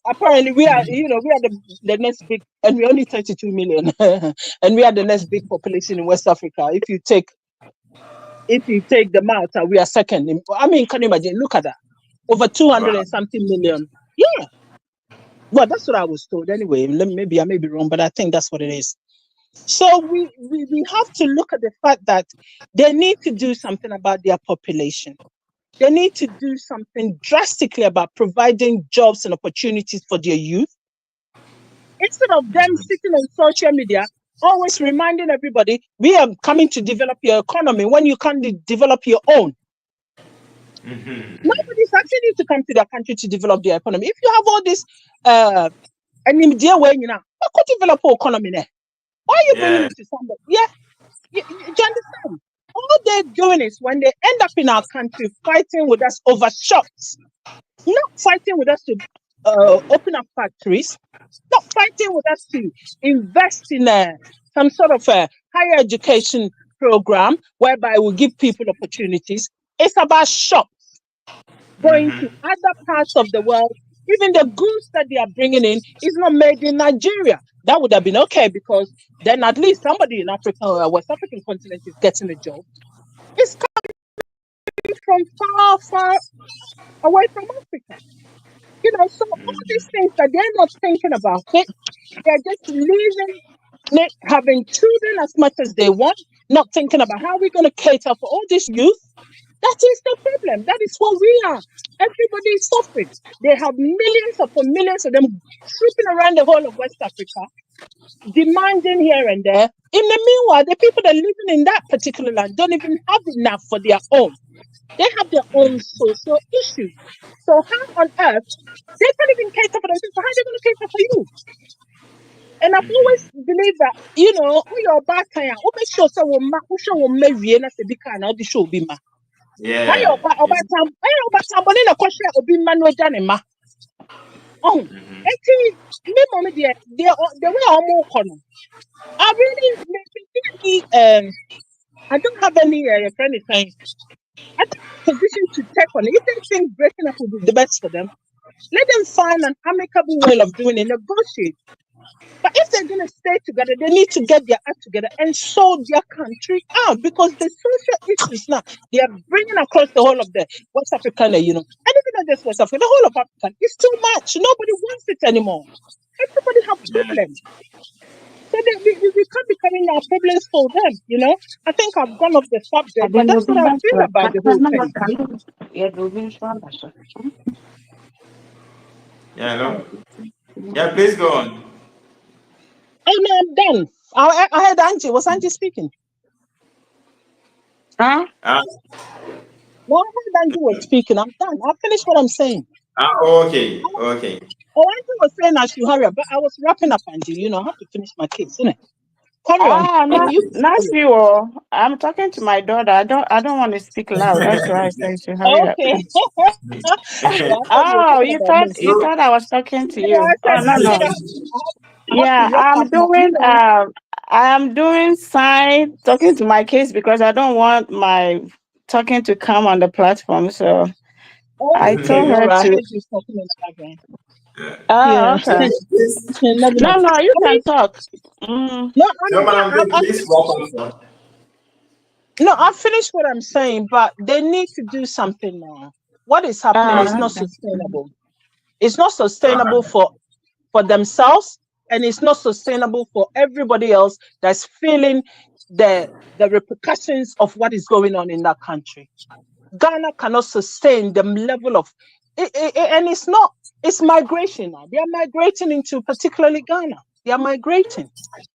apparently we are the next big, and we're only 32 million. And we are the next big population in West Africa. If you take the Malta, we are second. Can you imagine? Look at that. Over 200 and something million. Yeah. Well, that's what I was told anyway. Maybe I may be wrong, but I think that's what it is. So we have to look at the fact that they need to do something about their population. They need to do something drastically about providing jobs and opportunities for their youth. Instead of them sitting on social media, always reminding everybody, we are coming to develop your economy when you can't develop your own. Nobody's asking you to come to their country to develop their economy. If you have all this, and in their way, how could you develop your economy there? Why are you bringing it to somebody? Yeah, you understand? All they're doing is, when they end up in our country, fighting with us over shops, not fighting with us to open up factories, not fighting with us to invest in some sort of a higher education program whereby we give people opportunities. It's about shops going to other parts of the world. Even the goods that they are bringing in is not made in Nigeria. That would have been okay, because then at least somebody in Africa or West African continent is getting a job. It's coming from far away from Africa. So all these things that they're not thinking about it, they're just living, having children as much as they want, not thinking about how we're going to cater for all this youth. That is the problem. That is what we are. Everybody is suffering. They have millions upon millions of them trooping around the whole of West Africa, demanding here and there. In the meanwhile, the people that are living in that particular land don't even have enough for their own. They have their own social issues. So how on earth they can't even cater for themselves? So how are they going to cater for you? And I've always believed that, who your bad time, who make sure someone will marry and that's a big kind of the show be ma. Why Yeah. your bad time, but in a question will be man with Janema. Oh, actually, me mommy the way I'm more corner. I really I don't have any friend is saying I don't have a position to take on it. If they think breaking up will be the best for them, let them find an amicable way of doing it, negotiate. But if they're going to stay together, they need to get their act together and sort their country out, because the social issues now they are bringing across the whole of the West African, and even not just West Africa, the whole of Africa. It's too much. Nobody wants it anymore. Everybody have problems. So we can't be carrying our problems for them. I think I've gone off the subject, but that's what I feel about the whole thing. Yeah, hello. Yeah, please go on. Oh no, I'm done. I heard Angie. Was Angie speaking? Huh? No, I heard Angie was speaking. I'm done. I finished what I'm saying. Okay. Angie was saying I should hurry up, but I was wrapping up, Angie. I have to finish my case, isn't it? Carry on. Not you. Oh. I'm talking to my daughter. I don't want to speak loud. That's why I said to hurry up. Okay. Oh, you thought I was talking to you. Oh no. Yeah, I'm doing side talking to my case because I don't want my talking to come on the platform. So I told her to. Oh, okay. No, you can talk. No, Please welcome. No, I finished what I'm saying, but they need to do something now. What is happening is not sustainable. It's not sustainable for themselves, and it's not sustainable for everybody else that's feeling the repercussions of what is going on in that country. Ghana cannot sustain the level of and it's migration now. They are migrating into particularly Ghana. They are migrating.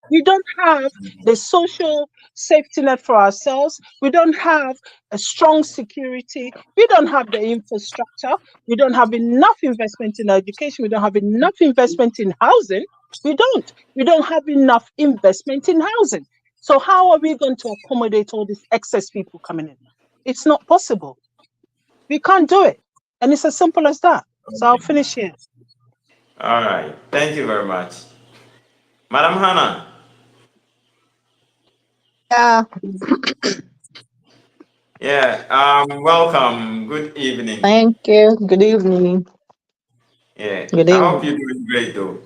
We don't have the social safety net for ourselves. We don't have a strong security. We don't have the infrastructure. We don't have enough investment in education. We don't have enough investment in housing. We don't have enough investment in housing. So how are we going to accommodate all these excess people coming in? It's not possible. We can't do it. And it's as simple as that. So I'll finish here. All right. Thank you very much. Madam Hannah. Yeah. Yeah. Welcome. Good evening. Thank you. Good evening. Yeah. Good I hope evening. you're doing great though.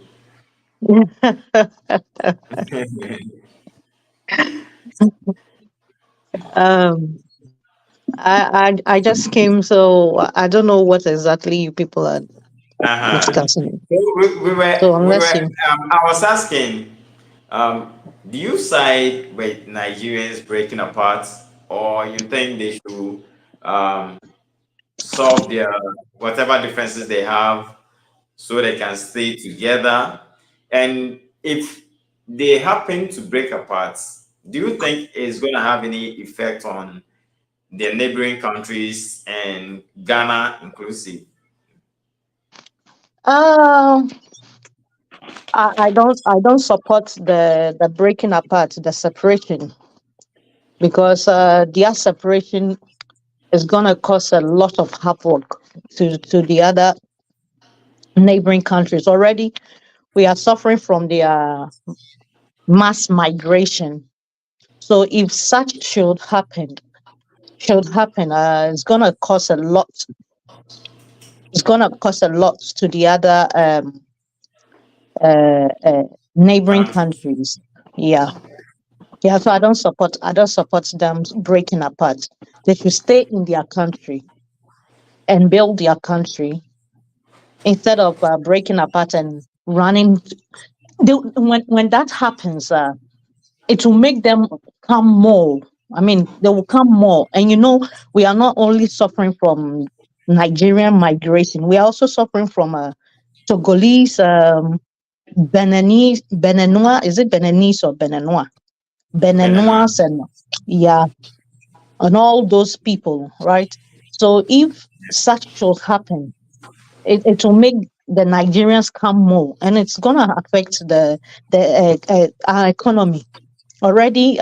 I just came, so I don't know what exactly you people are discussing. So unless you I was asking, do you side with Nigerians breaking apart, or you think they should solve their whatever differences they have so they can stay together? And if they happen to break apart, do you think it's going to have any effect on their neighboring countries and Ghana inclusive? I don't support the breaking apart, the separation, because their separation is gonna cause a lot of havoc to the other neighboring countries. Already we are suffering from their mass migration. So if such should happen, it's gonna cause a lot. It's gonna cause a lot to the other neighboring countries. Yeah. So I don't support them breaking apart. They should stay in their country and build their country instead of breaking apart and running. When that happens, it will make them come more I mean, they will come more. And we are not only suffering from Nigerian migration, we are also suffering from Togolese, Beninois, is it Beninese or Beninois? Benenu. Beninois and yeah, and all those people, right? So if such should happen, it will make the Nigerians come more, and it's gonna affect our economy. Already,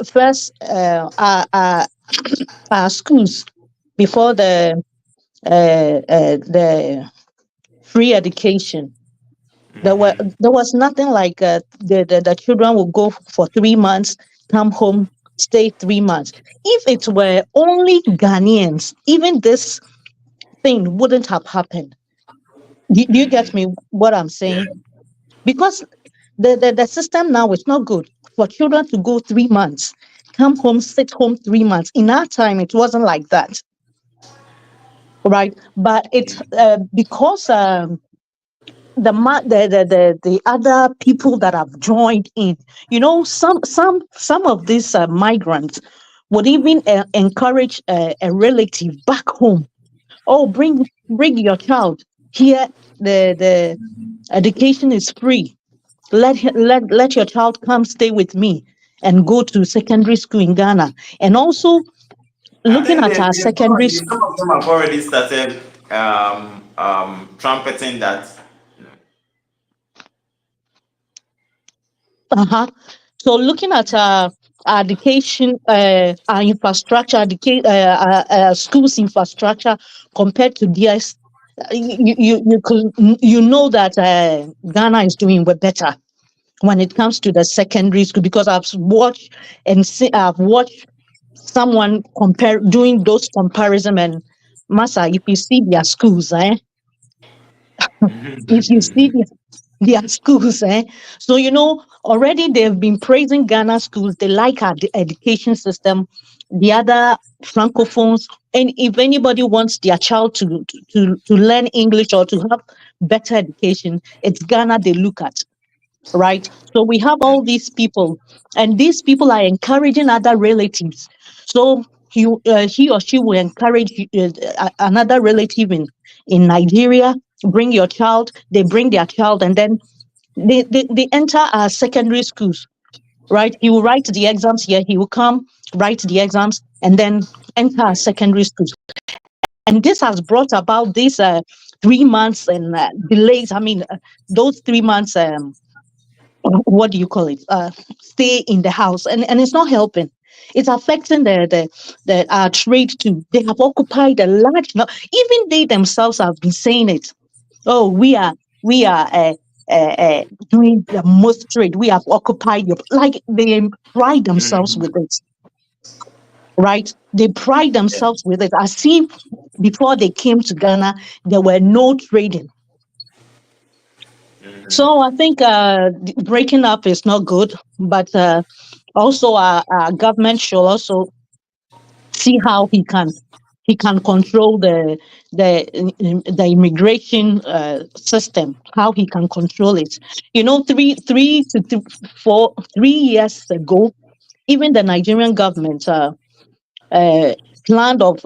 first, our schools before the free education. There was nothing like the children will go for 3 months, come home, stay 3 months. If it were only Ghanaians, even this thing wouldn't have happened. Do you get me what I'm Yeah. saying? Because the system now is not good for children to go 3 months, come home, sit home 3 months. In our time, it wasn't like that, right? But it's because the other people that have joined in, some of these migrants would even encourage a relative back home. Oh, bring your child here. The education is free. Let your child come stay with me and go to secondary school in Ghana. And also I looking think at our secondary school. some of them have already started trumpeting that. Uh-huh. So looking at our education, our infrastructure, schools infrastructure compared to theirs, you know that Ghana is doing better when it comes to the secondary school, because I've watched someone doing those comparison. And Masa, if you see their schools, if you see their schools, so already they've been praising Ghana schools. They like our education system, the other francophones. And if anybody wants their child to learn English or to have better education, it's Ghana they look at, right? So we have all these people, and these people are encouraging other relatives. So he or she will encourage another relative in Nigeria. Bring your child. They bring their child, and then they enter our secondary schools, right? He will write the exams here. He will come write the exams and then enter our secondary schools. And this has brought about these 3 months and delays. I mean, those 3 months. What do you call it? Stay in the house, and it's not helping. It's affecting the trade too. They have occupied a large. Now, even they themselves have been saying it. Oh, we are doing the most trade. We have occupied your, like they pride themselves with it, right? They pride themselves with it as if before they came to Ghana there were no trading. So I think breaking up is not good, but also our government should also see how he can control the immigration system, how he can control it. 3 years ago, even the Nigerian government uh, planned of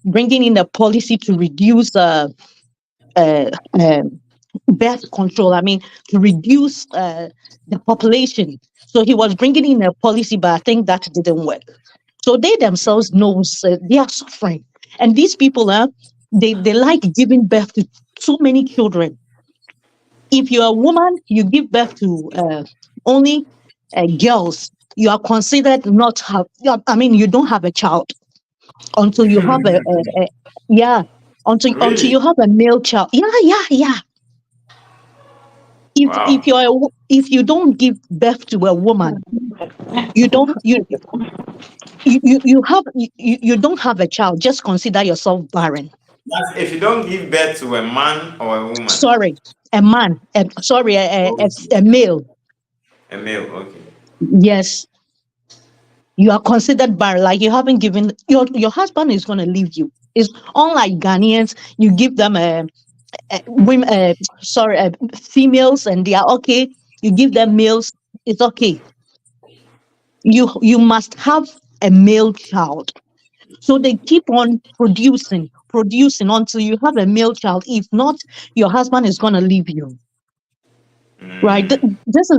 bringing in a policy to reduce uh, um, birth control. I mean, to reduce the population. So he was bringing in a policy, but I think that didn't work. So they themselves knows they are suffering, and these people they like giving birth to so many children. If you're a woman, you give birth to only girls. You are considered not have. I mean, you don't have a child until you have a yeah. Until Really? you have a male child. Yeah, yeah, yeah. If Wow. if you don't give birth to a woman, you don't you don't have a child. Just consider yourself barren. That's if you don't give birth to a man or a woman. Sorry, a man. Sorry, a male. A male, okay. Yes, you are considered barren. Like you haven't given your husband is going to leave you. It's unlike Ghanaians. You give them women. Sorry, females, and they are okay. You give them males. It's okay. You must have a male child. So they keep on producing until you have a male child. If not, your husband is going to leave you. Right? This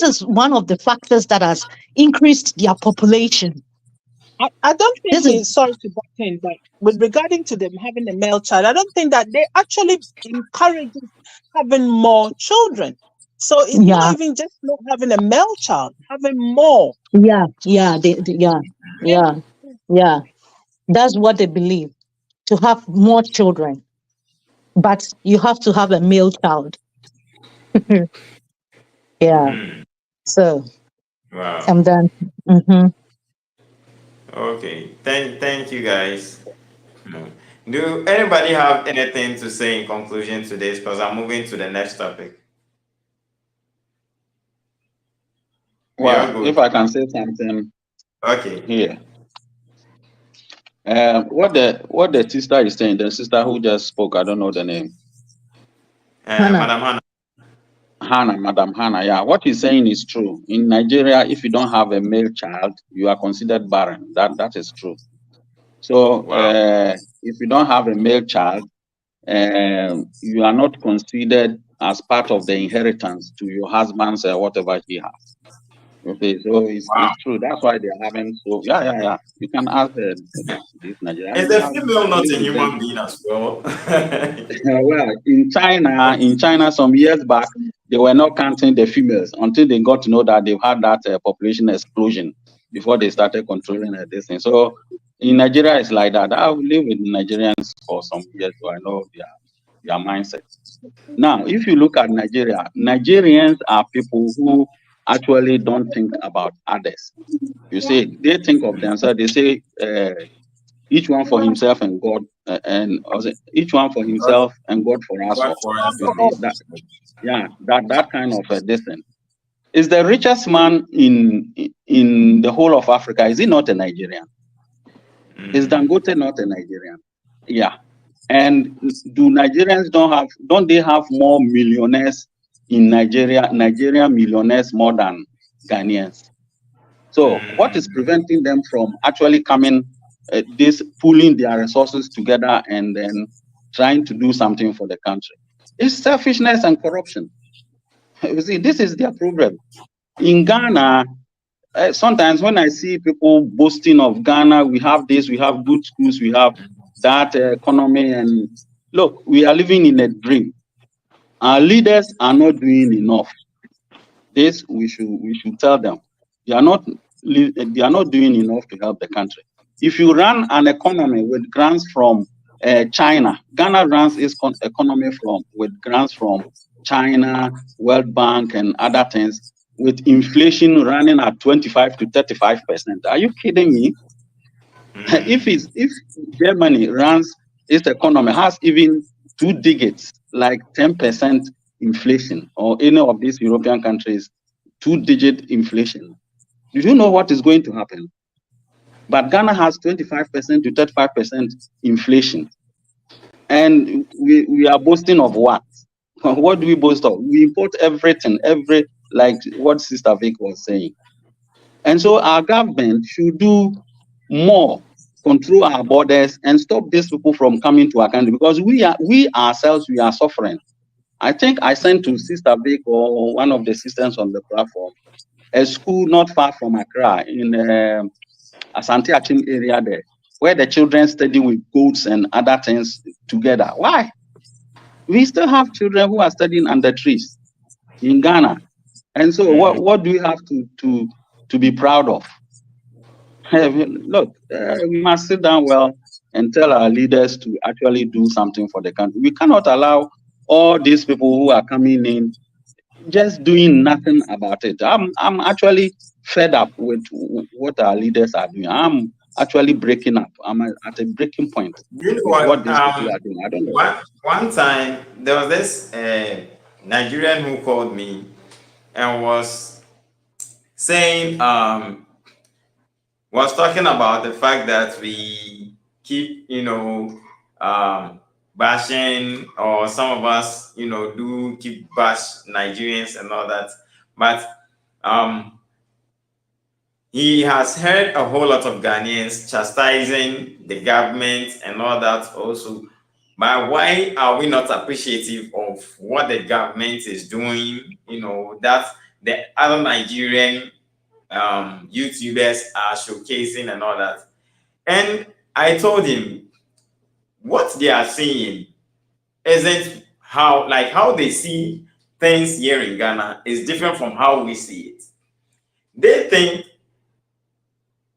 is one of the factors that has increased their population. I don't This think is it's sorry to butt in, but with regarding to them having a male child, I don't think that they actually encourage having more children. So it's not yeah, even just not having a male child, having more. yeah, yeah, Yeah. yeah, yeah. That's what they believe, to have more children. But you have to have a male child. Yeah. So Wow. I'm done. Hmm. Okay. Thank you guys. Mm. Do anybody have anything to say in conclusion to this? Because I'm moving to the next topic. We are Well, if good. I can say something Okay. here, what the sister is saying, the sister who just spoke, I don't know the name, Hannah. Madam Hannah. Hannah, Madam Hannah. Yeah, what he's saying is true. In Nigeria, if you don't have a male child, you are considered barren. That is true. So Wow. if you don't have a male child, you are not considered as part of the inheritance to your husband's whatever he has. Okay, so Wow. it's true. That's why they're having so yeah. You can ask this Nigeria. Is We the have female not lived a with them. human being as well? Well, in China, some years back, they were not counting the females until they got to know that they've had that population explosion before they started controlling this thing. So in Nigeria, it's like that. I've lived with Nigerians for some years, so I know their mindset. Now, if you look at Nigeria, Nigerians are people who actually don't think about others. You see, they think of themselves. They say each one for himself and God, and also each one for God, himself and God for us God all. for us You see all. that, yeah, that kind of a distance. Is the richest man in the whole of Africa? Is he not a Nigerian? Is Dangote not a Nigerian? Yeah. And do Nigerians don't they have more millionaires in Nigeria? Nigerian millionaires more than Ghanaians. So what is preventing them from actually coming, this pooling their resources together and then trying to do something for the country? It's selfishness and corruption. You see, this is their problem. In Ghana, sometimes when I see people boasting of Ghana, we have this, we have good schools, we have that economy, and look, we are living in a dream. Our leaders are not doing enough. This we should tell them. They are not doing enough to help the country. If you run an economy with grants from China, Ghana runs its economy with grants from China, World Bank, and other things, with inflation running at 25 to 35%. Are you kidding me? If Germany runs its economy has even two digits, like 10% inflation, or any of these European countries, two-digit inflation, do you know what is going to happen? But Ghana has 25% to 35% inflation. And we are boasting of what? What do we boast of? We import everything, like what Sister Vic was saying. And so our government should do more, control our borders, and stop these people from coming to our country, because we ourselves, we are suffering. I think I sent to Sister Vic or one of the sisters on the platform a school not far from Accra in Asante Achim area there, where the children study with goats and other things together. Why? We still have children who are studying under trees in Ghana. And so what do we have to be proud of? Look, we must sit down well and tell our leaders to actually do something for the country. We cannot allow all these people who are coming in just doing nothing about it. I'm actually fed up with what our leaders are doing. I'm actually breaking up. I'm at a breaking point You know with what what? these people are doing. I don't know. One time there was this Nigerian who called me and was saying was talking about the fact that we keep, bashing, or some of us, do keep, bash Nigerians and all that. But um, he has heard a whole lot of Ghanaians chastising the government and all that also. But why are we not appreciative of what the government is doing? You know, that the other Nigerian YouTubers are showcasing and all that. And I told him what they are seeing isn't how they see things here in Ghana is different from how we see it. They think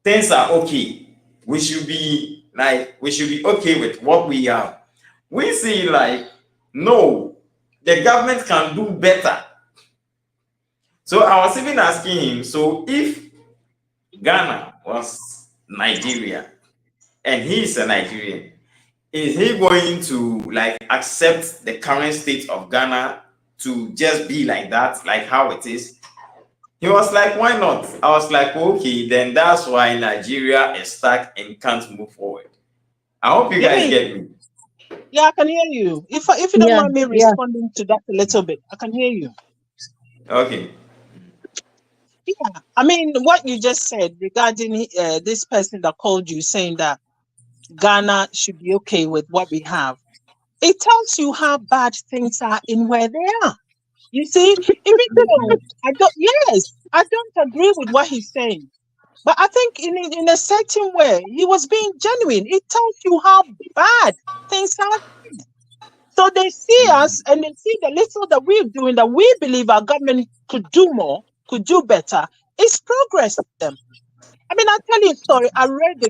things are okay. We should be okay with what we have. We see like, no, the government can do better. So I was even asking him, so if Ghana was Nigeria and he is a Nigerian, is he going to like accept the current state of Ghana to just be like that, like how it is? He was like, why not? I was like, okay, then that's why Nigeria is stuck and can't move forward. I hope you guys get me. Yeah, I can hear you. If you don't mind me responding to that a little bit, I can hear you. Okay. Yeah, I mean, what you just said regarding this person that called you saying that Ghana should be okay with what we have, it tells you how bad things are in where they are. You see, even though I don't agree with what he's saying, but I think in a certain way he was being genuine. It tells you how bad things are. So they see us and they see the little that we're doing, that we believe our government could do more, could do better. It's progress to them. I mean, I'll tell you a story. I read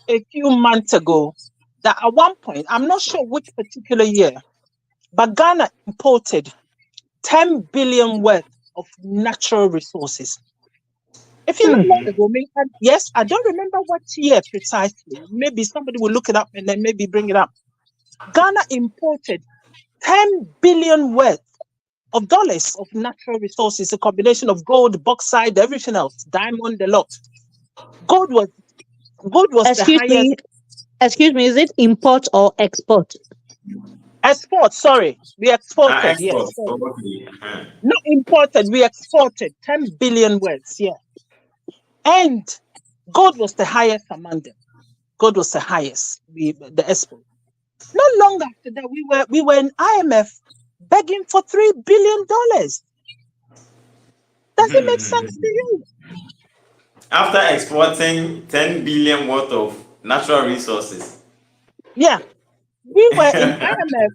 a few months ago that at one point, I'm not sure which particular year, but Ghana imported 10 billion worth of natural resources. If you look long ago, yes, I don't remember what year precisely. Maybe somebody will look it up and then maybe bring it up. Ghana imported 10 billion worth of dollars of natural resources, a combination of gold, bauxite, everything else, diamond, a lot. Gold was Excuse me, is it import or export? Export, sorry. We exported, Export. yes. Not imported, we exported 10 billion words, yeah. And gold was the highest among them. Gold was the highest, the export. Not long after that, we were in IMF begging for $3 billion. Does it make sense to you? After exporting 10 billion worth of natural resources. Yeah. We were in IMF.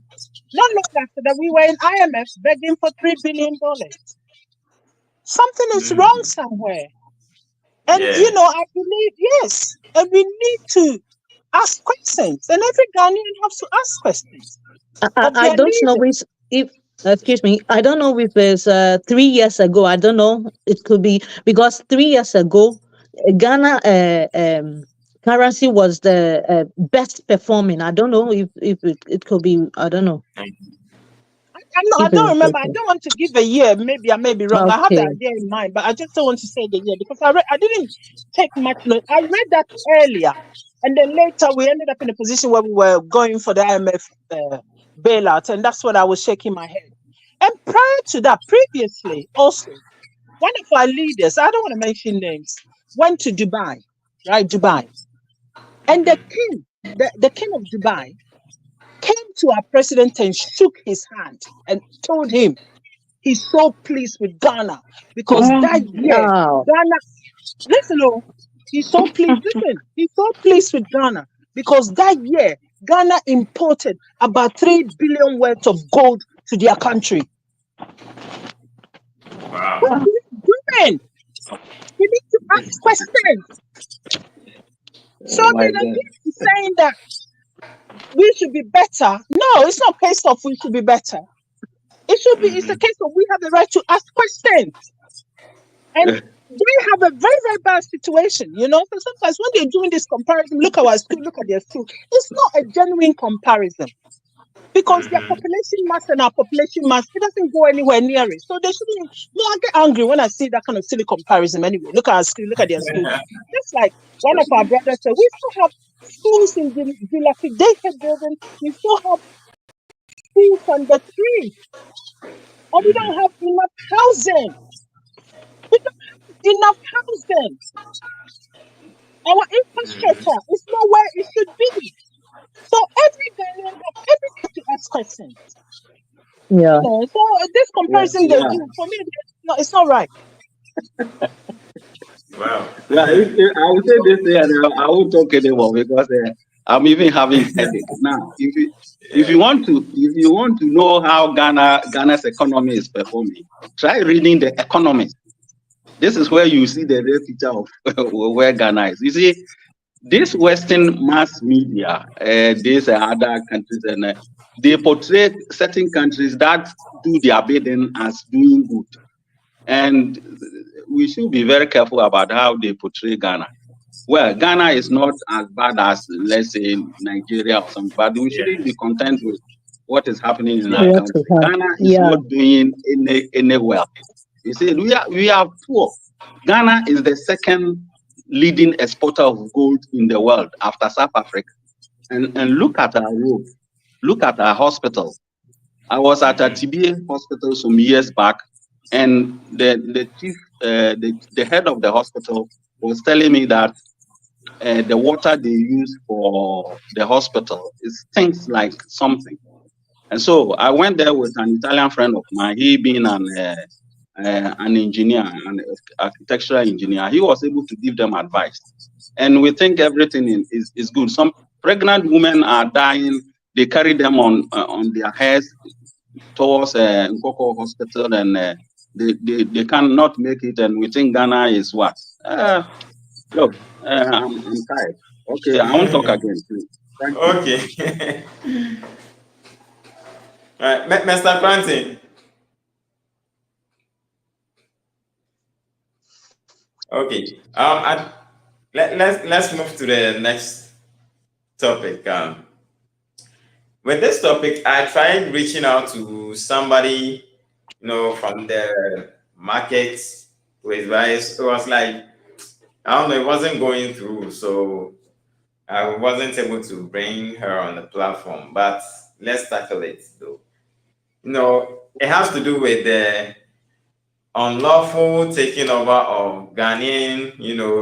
Not long after that, we were in IMF begging for $3 billion. Something is wrong somewhere. And, you know, I believe, yes, and we need to ask questions. And every Ghanaian has to ask questions. I don't know if excuse me, I don't know if it's 3 years ago. I don't know. It could be because 3 years ago, Ghana currency was the best performing. I don't know if it could be. I don't know. I don't remember. I don't want to give a year. Maybe I may be wrong. Okay. I have the idea in mind, but I just don't want to say the year because I didn't take much note. I read that earlier, and then later we ended up in a position where we were going for the IMF bailout, and that's when I was shaking my head. And prior to that, previously, also, one of our leaders, I don't want to mention names, went to Dubai, right? Dubai, and the king of Dubai came to our president and shook his hand and told him he's so pleased with Ghana because that year, Ghana, listen, he's so pleased. Listen, he's so pleased with Ghana because that year, Ghana imported about 3 billion worth of gold to their country. Wow. What are we doing? We need to ask questions. So they're saying that we should be better. No, it's not a case of we should be better. It should be, it's a case of we have the right to ask questions. And they have a very, very bad situation, you know. So sometimes when they're doing this comparison, look at our school, look at their school, it's not a genuine comparison. Because their population mass and our population mass, it doesn't go anywhere near it. So they shouldn't. No, I get angry when I see that kind of silly comparison anyway. Look at our school, look at their school. Just like one of our brothers said, we still have schools in the dilapidated buildings. We still have schools on the street. And we don't have enough housing. enough housing. Our infrastructure is not where it should be. So every Ghanaian have everything to ask questions. Yeah. So this comparison they do, for me, it's not right. Wow. Yeah, I would say this here, and I won't talk anymore because I'm even having headache now. If you want to know how Ghana's economy is performing, try reading The Economist. This is where you see the real picture of where Ghana is. You see, this Western mass media, these other countries, and they portray certain countries that do their bidding as doing good. And we should be very careful about how they portray Ghana. Well, Ghana is not as bad as, let's say, Nigeria or something, but we shouldn't be content with what is happening in our What country. to have? Ghana is Yeah. not doing any well. You see, we are poor. Ghana is the second leading exporter of gold in the world after South Africa. And look at our road. Look at our hospital. I was at a TBA hospital some years back, and the chief, the head of the hospital was telling me that the water they use for the hospital stinks like something. And so I went there with an Italian friend of mine. He being an engineer, an architectural engineer, he was able to give them advice. And we think everything is good. Some pregnant women are dying. They carry them on their heads towards Nkoko Hospital, and they cannot make it. And we think Ghana is what? Look, I'm tired. Okay, I won't talk again, please. Thank you. Okay. All right, Mr. Quentin. Okay. Let's move to the next topic. With this topic, I tried reaching out to somebody, from the market with advice. It was like, I don't know, it wasn't going through, so I wasn't able to bring her on the platform. But let's tackle it, though. It has to do with the unlawful taking over of Ghanaian,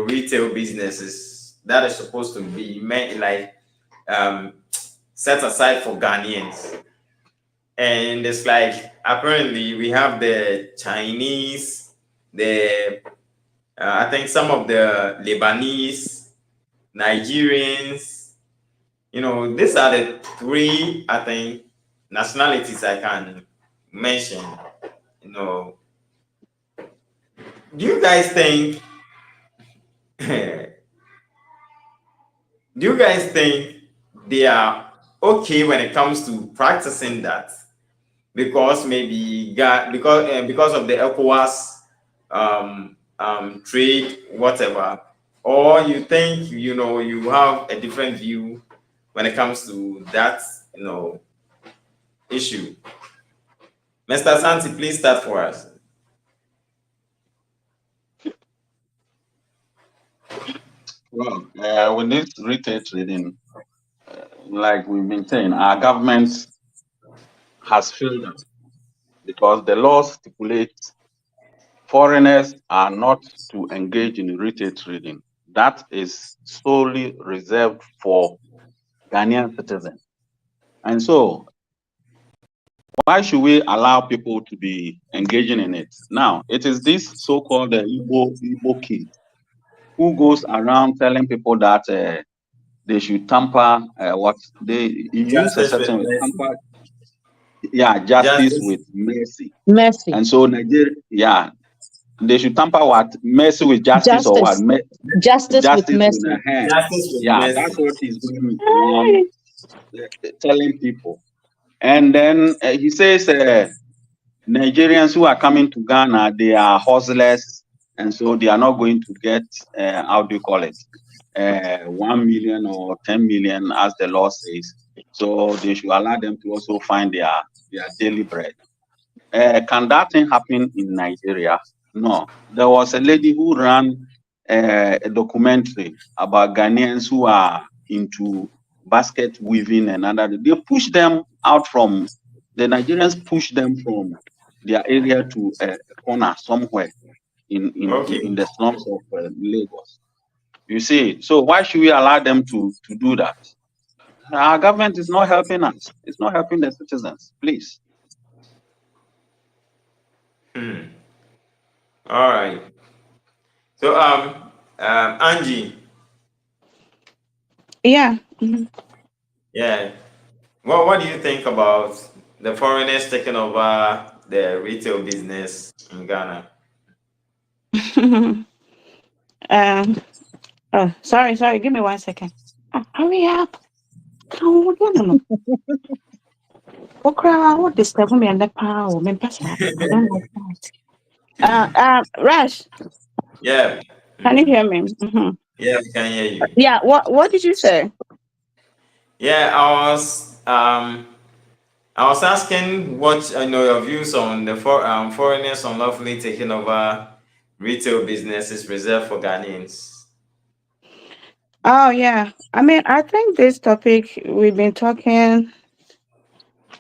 retail businesses that is supposed to be meant set aside for Ghanaians. And it's like, apparently we have the Chinese, I think some of the Lebanese, Nigerians, these are the three, I think, nationalities I can mention. Do you guys think they are okay when it comes to practicing that? Because maybe because of the ECOWAS trade, whatever, or you think you have a different view when it comes to that issue? Mr. Santi, please start for us. Well, with this retail trading, like we've been saying, our government has failed us because the law stipulates foreigners are not to engage in retail trading. That is solely reserved for Ghanaian citizens. And so, why should we allow people to be engaging in it? Now, it is this so-called Igbo kid who goes around telling people that they should tamper use a certain tamper. Yeah, justice with mercy. Mercy. And so Nigeria, they should tamper what? Mercy with justice. Or what? Justice with mercy. That's what he's doing on telling people. And then he says Nigerians who are coming to Ghana, they are hustlers, and so they are not going to get, how do you call it, 1 million or 10 million, as the law says. So they should allow them to also find their daily bread. Can that thing happen in Nigeria? No. There was a lady who ran a documentary about Ghanaians who are into basket weaving and other. They push them out from, the Nigerians push them from their area to a corner somewhere. Okay. in the slums of Lagos. You see, so why should we allow them to do that? Our government is not helping us. It's not helping the citizens. Please. All right. So Angie, Yeah. yeah. What do you think about the foreigners taking over the retail business in Ghana? um. Oh, sorry. Give me 1 second. Hurry up. Come on. What disturb me and the power? I don't like that. Rash, Yeah. can you hear me? Yeah, we can hear you. Yeah. What did you say? Yeah, I was asking what your views on the foreigners unlawfully taking over retail businesses reserved for Ghanaians. Oh yeah. I mean, I think this topic we've been talking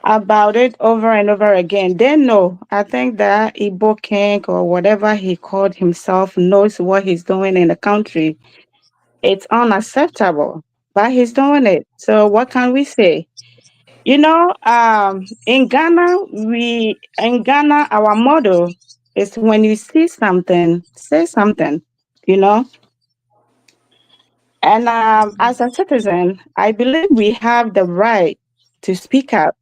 about it over and over again. They know. I think that Igbo King or whatever he called himself knows what he's doing in the country. It's unacceptable, but he's doing it. So what can we say? In Ghana, our motto is when you see something, say something. You know, and as a citizen, I believe we have the right to speak up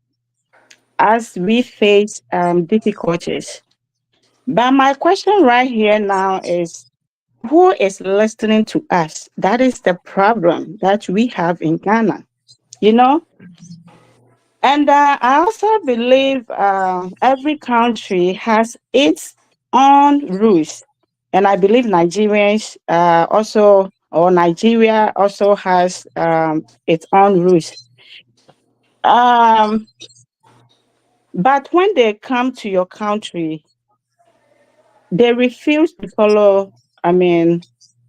as we face difficulties. But my question right here now is, who is listening to us? That is the problem that we have in Ghana, you know? And I also believe every country has its own rules. And I believe Nigeria also has its own rules. Um, but when they come to your country, they refuse to follow, I mean,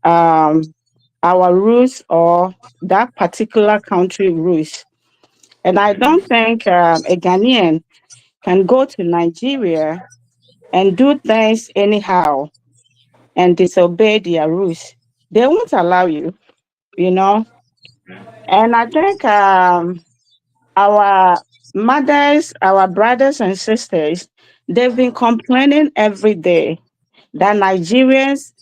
um, our rules or that particular country rules. And I don't think a Ghanaian can go to Nigeria and do things anyhow and disobey their rules. They won't allow you, you know. And I think our mothers, our brothers and sisters, they've been complaining every day that Nigerians,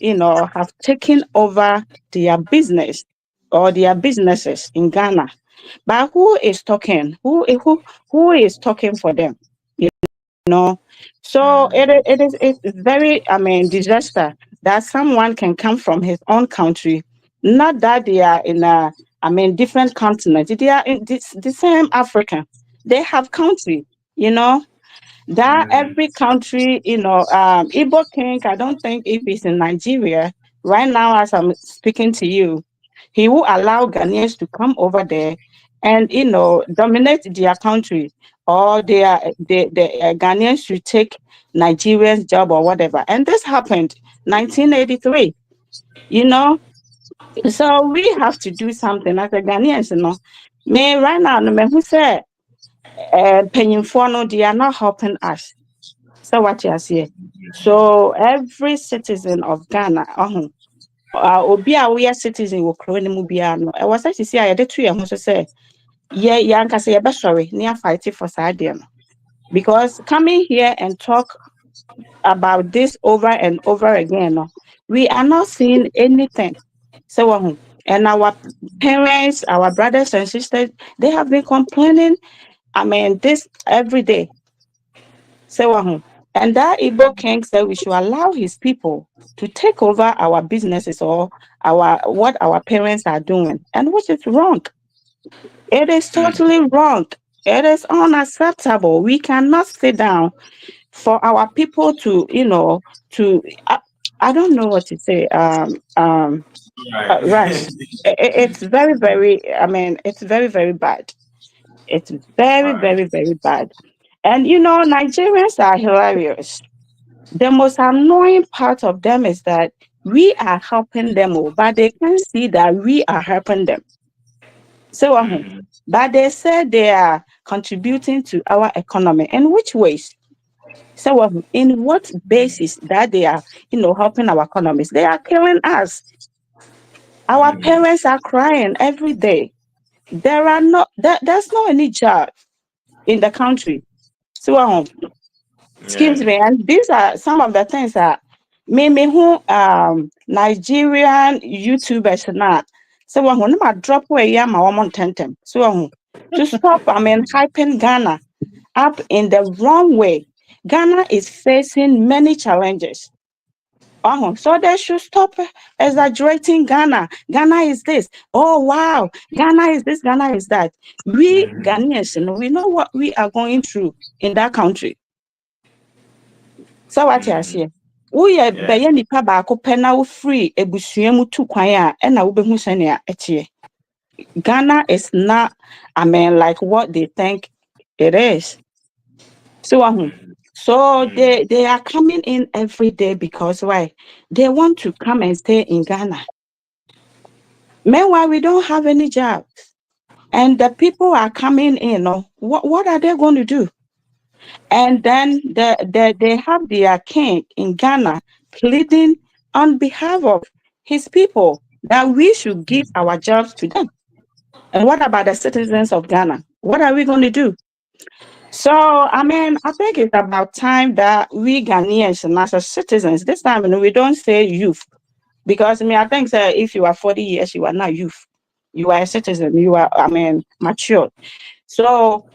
have taken over their business or their businesses in Ghana. But who is talking? Who is talking for them? know. So it's very, I mean, disaster that someone can come from his own country, not that they are in a, I mean, different continent. They are in the same Africa. They have country, you know, that every country, Igbo King, I don't think if he's in Nigeria, right now as I'm speaking to you, he will allow Ghanaians to come over there and, dominate their country, or the Ghanaians should take Nigerians' job or whatever. And this happened 1983, you know. So we have to do something as a Ghanaians, Me right now, no me who say, no, they are not helping us. So what you say? So every citizen of Ghana, obi a we are citizen wɔ kuro no mu biara no, ɛwɔ sɛ sisi a yɛde to yɛn ho so sɛ yɛ ankasa yɛbɛsɔre na yɛafight for saa adeɛ no. Because coming here and talk about this over and over again, no, we are not seeing anything. So and our parents, our brothers and sisters, they have been complaining, I mean, this every day. So and that Igbo King said we should allow his people to take over our businesses or what our parents are doing, and which is wrong. It is totally wrong. It is unacceptable. We cannot sit down for our people to, I don't know what to say. Rush. It's very, very. I mean, it's very, very bad. It's very, very, very bad. And Nigerians are hilarious. The most annoying part of them is that we are helping them, but they can't see that we are helping them. So, but they say they are contributing to our economy. In which ways? So in what basis that they are, helping our economies? They are killing us. Our parents are crying every day. There's no any job in the country. So excuse Yeah. me, and these are some of the things that me who Nigerian YouTubers not. So when I drop away yeah my woman tentem. So to stop, hyping Ghana up in the wrong way. Ghana is facing many challenges. So they should stop exaggerating Ghana. Ghana is this. Oh wow, Ghana is this, Ghana is that. We Ghanaians, we know what we are going through in that country. So what you say? Woyɛ Yeah. bɛyɛ nipa baako pɛ na wo free ebusua mu tu kwan a ɛna wobɛhu sɛnea ɛteɛ. Ghana is not, like what they think it is. So they are coming in every day because why? They want to come and stay in Ghana. Meanwhile, we don't have any jobs. And the people are coming in, what are they going to do? And then they have their king in Ghana pleading on behalf of his people that we should give our jobs to them. And what about the citizens of Ghana? What are we going to do? So, I think it's about time that we Ghanaians and as citizens, this time, we don't say youth. Because, I think that if you are 40 years, you are not youth. You are a citizen. You are, mature. So,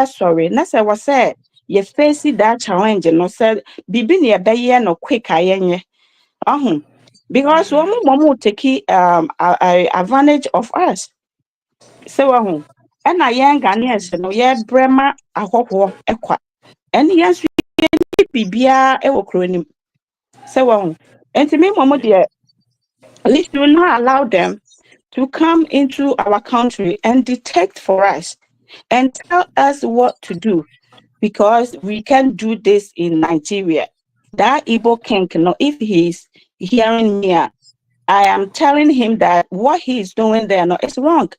sorry. That's what I said. You face that challenge, said, bibi ne ebe no quick ayenye. Because one take advantage of us. So, and I young Ghanaians, brema ahoho ekwa. And yes, we bibia ewo kronim. So, and to me, mama dear, at least we will not allow them to come into our country and detect for us and tell us what to do, because we can do this in Nigeria. That Igbo king, if he's hearing me, I am telling him that what he is doing there is wrong.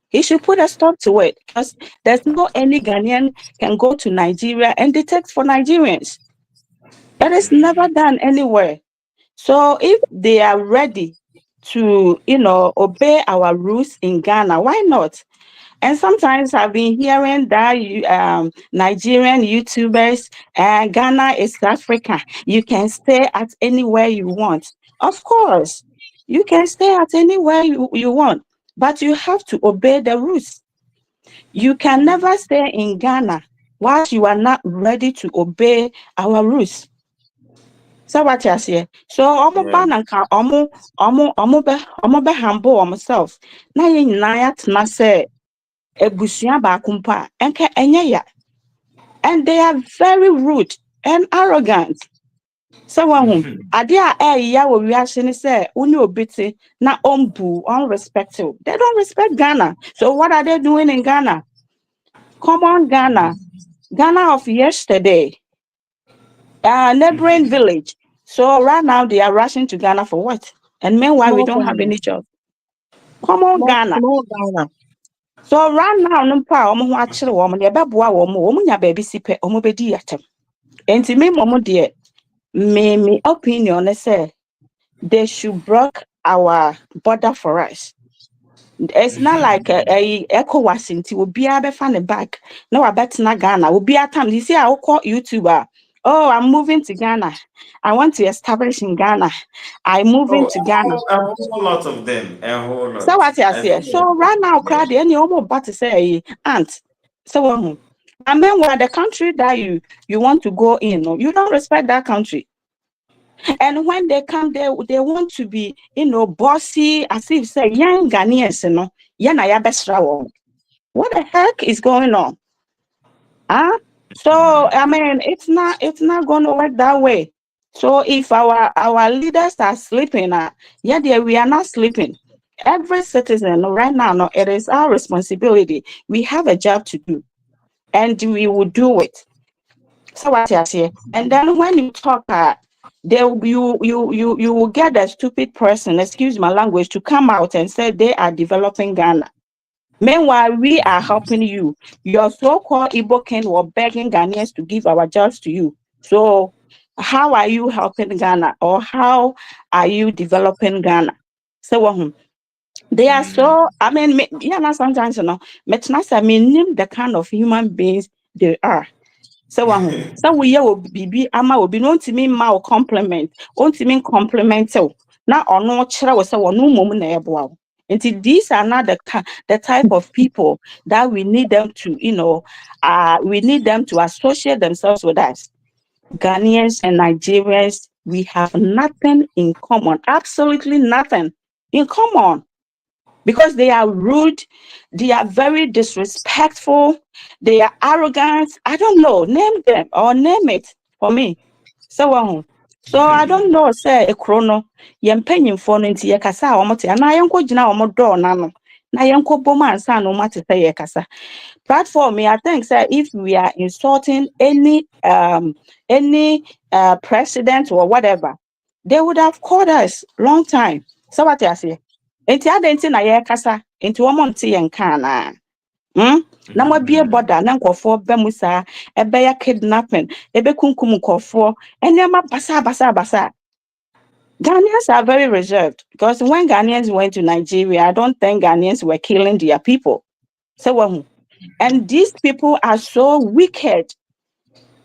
He should put a stop to it, because there's no any Ghanaian can go to Nigeria and detect for Nigerians. That is never done anywhere. So if they are ready to, obey our rules in Ghana, why not? And sometimes I've been hearing that Nigerian YouTubers, Ghana is Africa. You can stay at anywhere you want. Of course, you can stay at anywhere you want, but you have to obey the rules. You can never stay in Ghana whilst you are not ready to obey our rules. So what you say? So omo be humble themselves. Na ye nyina atena say ebusua baako mpo a enke enye ya. And they are very rude and arrogant. So ade a ya wo wiase ni say uni obiti na ombu unrespectful. They don't respect Ghana. So what are they doing in Ghana? Come on, Ghana. Ghana of yesterday. Neighboring village. So right now they are rushing to Ghana for what? And meanwhile we Small don't have Ghana. any job. Come on, Ghana. Small Ghana. So right now numpa omo ho akere wo mo de beboa wo mo nya baabi sipe omo bedi yatem. Enti me momo de me opinion say they should block our border for us. It's not like a ECOWAS nti obi a be fa ne back na wa betena Ghana obi atam you see I call YouTuber. Oh, I'm moving to Ghana. I want to establish in Ghana. I'm moving Oh, to Ghana. a whole lot of them. A whole So lot. what I I say? think. So right now, crowd, any almost about to say aunt. So and then when the country that you want to go in, you don't respect that country. And when they come there, they want to be, bossy, as if say young Ghanaians, yana ya best. What the heck is going on? Huh? So it's not gonna work that way. So if our leaders are sleeping, we are not sleeping. Every citizen right now, no, it is our responsibility. We have a job to do, and we will do it. So what I say, and then when you talk, you will get a stupid person, excuse my language, to come out and say they are developing Ghana. Meanwhile, we are helping you. Your so-called Igbo king were begging Ghanaians to give our jobs to you. So how are you helping Ghana, or how are you developing Ghana? So they are so, I mean, yeah, sometimes, I mean, the kind of human beings they are. So we will be ama will be no to me ma compliment, won't mean compliment. Now or no chira was no mum na eboa. And these are not the type of people that we need them to, we need them to associate themselves with us. Ghanaians and Nigerians, we have nothing in common, absolutely nothing in common, because they are rude, they are very disrespectful, they are arrogant. I don't know, name them or name it for me. So I don't know, say a chrono, yem penny for into yakasa or moti, and I am going now more door nano. Na yanko boma and san no matter say yakasa. Platform me, I think, sir, if we are insulting any president or whatever, they would have called us long time. So what I say? Enti adenti na ye kasa, enti wo monte ye nka na. Na mo bie border na nkofo be musa, ebe ya kidnapping, ebe kunkum nkofo, enema basa. Ghanaians are very reserved, because when Ghanaians went to Nigeria, I don't think Ghanaians were killing their people. So and these people are so wicked.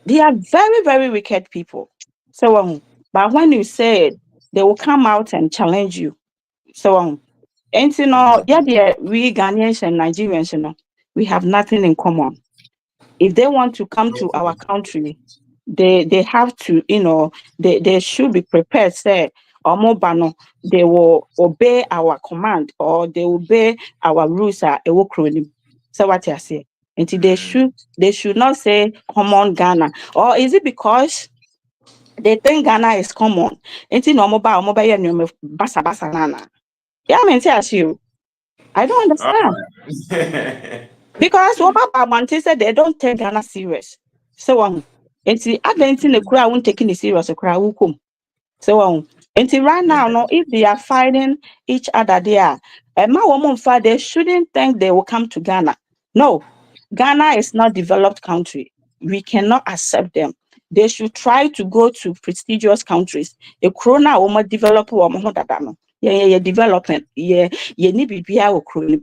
They are very, very wicked people. So but when you say it, they will come out and challenge you. So and we Ghanaians and Nigerians, we have nothing in common. If they want to come to our country, they have to, they should be prepared, say, or mobano, they will obey our command, or they obey our rules. So what I say? And they should not say common Ghana. Or is it because they think Ghana is common? And basa nana. Yeah, I mean, you. I don't understand. Because what said they don't take Ghana serious. So it's the adventing the crowd won't taking it serious a crowd will come. So until right now, no, if they are fighting each other there, and my woman they shouldn't think they will come to Ghana. No, Ghana is not developed country. We cannot accept them. They should try to go to prestigious countries. A corona woman develop yeah, development. Yeah, need to be our crony.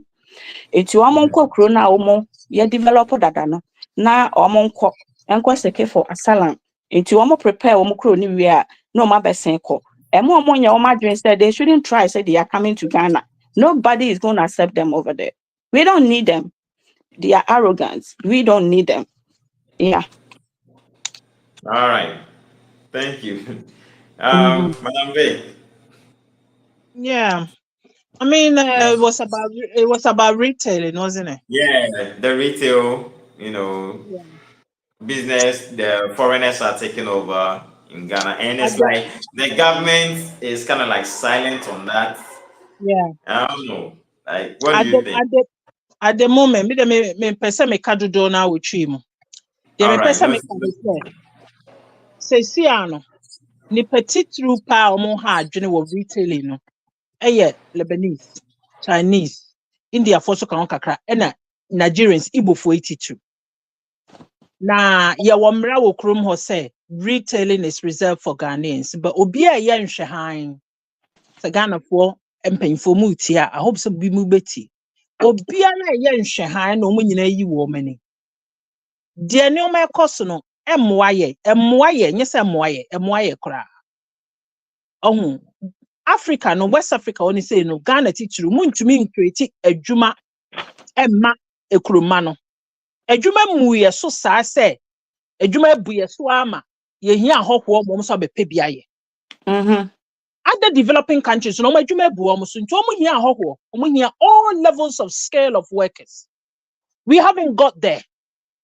Enti omonko kro na omo ye develop dada no na omonko enko seke for asylum. Enti omo prepare omo kro ni wi a no ma besen ko. Emo omo nya omo adwen say they shouldn't try, say they are coming to Ghana. Nobody is going to accept them over there. We don't need them. They are arrogant. We don't need them. Yeah. All right. Thank you. Madam V. Yeah. I mean, it was about retailing, wasn't it? Yeah, the retail, Yeah. business, the foreigners are taking over in Ghana, and At it's the, like the government is kind of like silent on that. yeah. I don't know. Like, what do At you the think? at the at the moment, me pese me kadodo na wotwi mu. Ye All me right, pese me kadodo. Se si ano. Ni titru pa omo ha adwene wo retailing no. Eye Lebanese, Chinese, India for so kan kakra, na Nigerians, Igbo for 82. Na ye womra wo krom ho say retailing is reserved for Ghanaians, but obi a ye nhwe han. Se Ghana for empanyfo mu tie I hope so bi mu beti. Obi a na ye nhwe han na omo nyina yi wo mani. De ne o ma ekoso no emmoa ye nye se emmoa ye kra. Ohun Africa no West Africa oni say no Ghana tituru muntumi nkreti adwuma emma ekuroma no adwuma mu ye so saa say adwuma bu ye so ama ye hia ahoho mo so bepe bia ye other developing countries no adwuma bu mo so nti omo hia ahoho omo hia all levels of scale of workers. We haven't got there.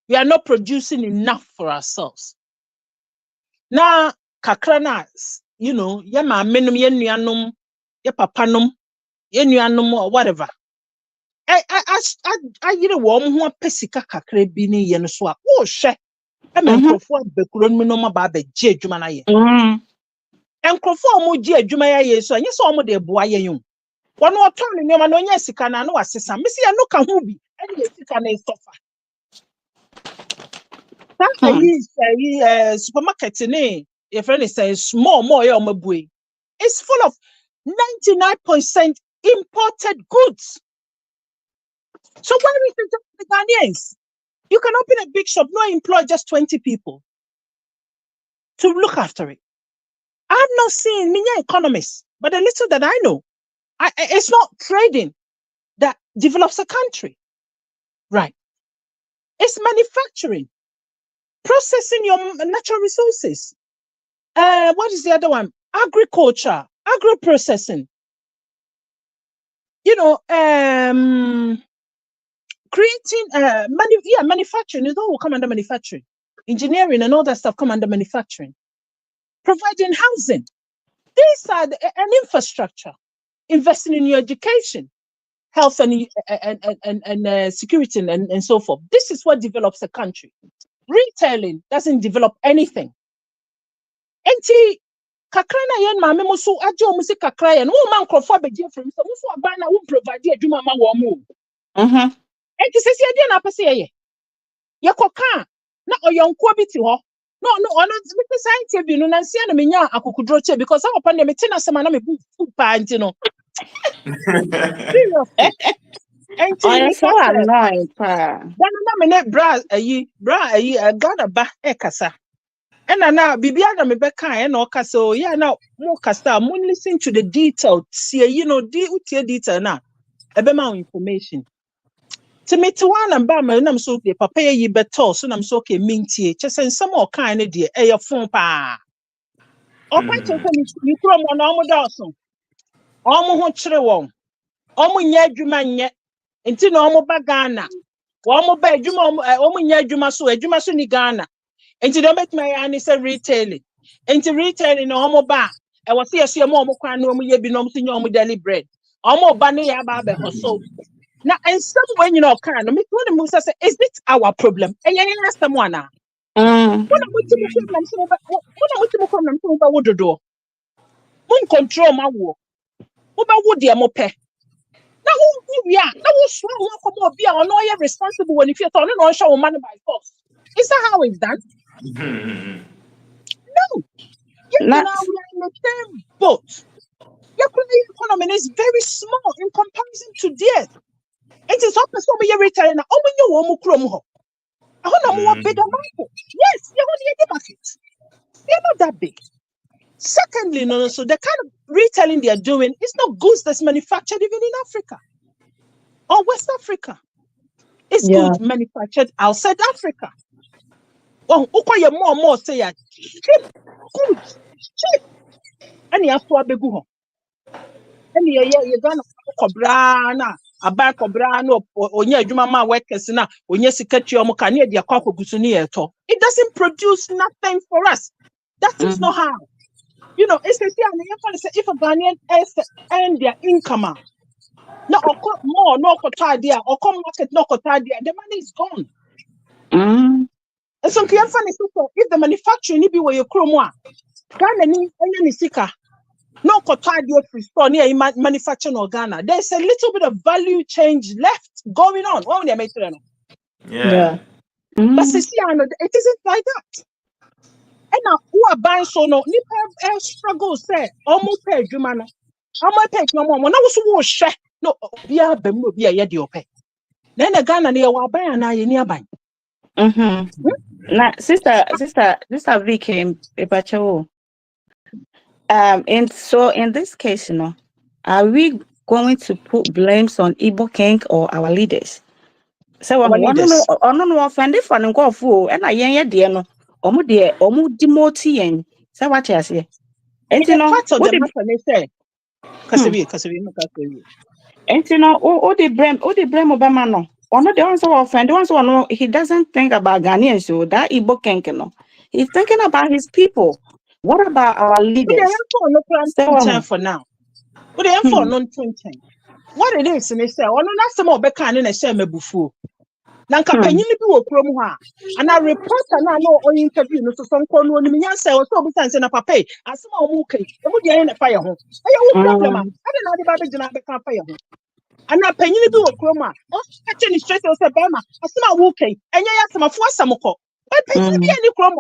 We are not producing enough for ourselves. Na kakra na ye ma menum ye nuanom ye papanom ye nuanom or whatever. I wo mo ho apesika kakra bi ni ye no so a wo hwe e me nkrofo abekuro no no ma ba ba gye adwuma na ye enkrofo mo gye adwuma ya ye so anye so mo de boa ye yun One more turn in your no sika na no asesa. Me see I no can who be any sika na suffer. That supermarket your friend says small more it's full of 99% imported goods. So why we think the Ghanaians? You can open a big shop, no employ just 20 people to look after it. I'm not saying me economists, but the little that I know, it's not trading that develops a country, right? It's manufacturing, processing your natural resources. What is the other one? Agriculture, agro-processing. Creating manufacturing. It all will come under manufacturing. Engineering and all that stuff come under manufacturing. Providing housing. These are an infrastructure. Investing in your education, health and security and so forth. This is what develops a country. Retailing doesn't develop anything. Enti kakrana yen ma me so ajo mu se kakra yen wo man krofo be je from so wo so aba na wo provide adwuma ma wo mu. Enti sesi ade na pese ye. Ye koka na oyonko bi ti ho. No ono me science bi no na nsia na menya akokudro che because how upon me tina sema na me bu pa nti no. Seriously. I'm so annoyed. Bra Ghana ba kasa. And now Bibia na me beka and so yeah now more kasa mo listen to the detail see detail na ebema information. To me to one and ba me na so the papa yi beto so na so okay mintie chesen some o kan ne de e fon pa. O pa chese ni kuro mo na omo da so. Omo ho kire won. Omo nya adwuma nye. Enti na omo ba Ghana. Omo ba adwuma omo nya adwuma so ni Ghana. Enti don't make my ani say retailing. Enti retailing na omo ba. E wo se yeso mo omo kwan na omo ye bi no omo se nya omo daily bread. Omo ba ne ya ba be hustle. Now and some when you know kind me when the say is it our problem? And you ask someone now. When I'm problem so ba wododo. Mun control my work. Wo ba wo de mo pe. Na who we are. Na wo so who come obi a no you responsible when if you turn no show money by force. Is that how it's done? No. We are in the same boat. Your economy is very small in comparison to theirs. It is up to some of your retail now. Oh, when you want to chrome ho. I want more bigger market. Yes, you're on the market. They're not that big. Secondly, so the kind of retailing they are doing is not goods that's manufactured even in Africa or West Africa. It's goods manufactured outside Africa. Well, you more say cheap goods, cheap. And you have to be good. And you're gonna cobrana. Aba kobra no onye adwuma ma workers na onye sikati omo ka na dia kwakogusu ni eto. It doesn't produce nothing for us. That is not how. It's if a Ghanaian earn their income, no more no idea or come market no idea, the money is gone. And so if the manufacturing ni be where you chrome Ghana ni any sika. No free store near manufacturing or Ghana. There's a little bit of value change left going on. Yeah. But it isn't like that. And now who are buying so no struggle say almost pay Jumana. Almost pay no more. Now was share. No, be a bemu be a yedi ope. Then the Ghana near wa buy and I nearby. Now, sister V came and so in this case, are we going to put blames on Igbo King or our leaders? So I don't know offended for and go for and I dear no omu demote yen. So what you say? And you know part of the matter they say Kasevi. And you know the blame Obama no. One of the ones who offend, the ones who know he doesn't think about Ghanaians, so that Igbo King no. He's thinking about his people. What about our leaders? For now. What they for non 20? What it is, and they say, oh no, that's some more back and share me before. Nanka penyin bi wo krom ho a ana reporter na no o interview no so sonko no ni nya say o so obi san say na papa asema o mu kai e mu dia na fa ye ho aye wo problem a ade na ade ba be gina be ka fa ye ho ana penyin bi wo krom a o ka che ni straight o say be ma asema wo kai enye ya asema fo asamko but penyin bi ani krom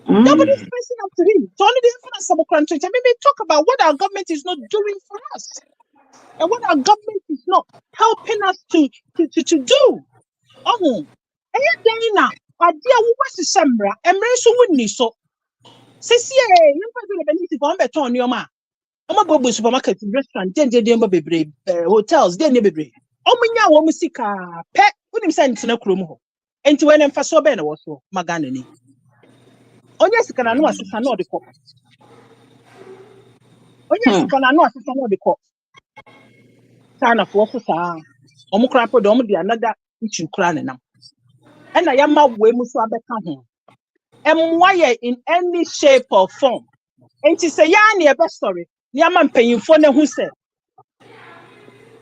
nobody's facing up to him. So only the influence of country. Maybe talk about what our government is not doing for us. And what our government is not helping us to do. Oh, and yet now, our dear was Sambra, and Marisol Whitney. So, says, yeah, you can't benefit from better on your man. I'm going to supermarket, restaurant, then they hotels, then they be. Oh, my now, woman, pet, put him sent to no crumo. And to an emphasis, Ben was so, Maganini. Oh, yes, can I know as I know the cop. Oh, yes, can I know as I know the cop. Sana for sa omukra po do di another issue kra ne nam and I am we muso abeka ho emwaye in any shape or form enti say ya na ebe sorry ni ama mpanyimfo ne hu se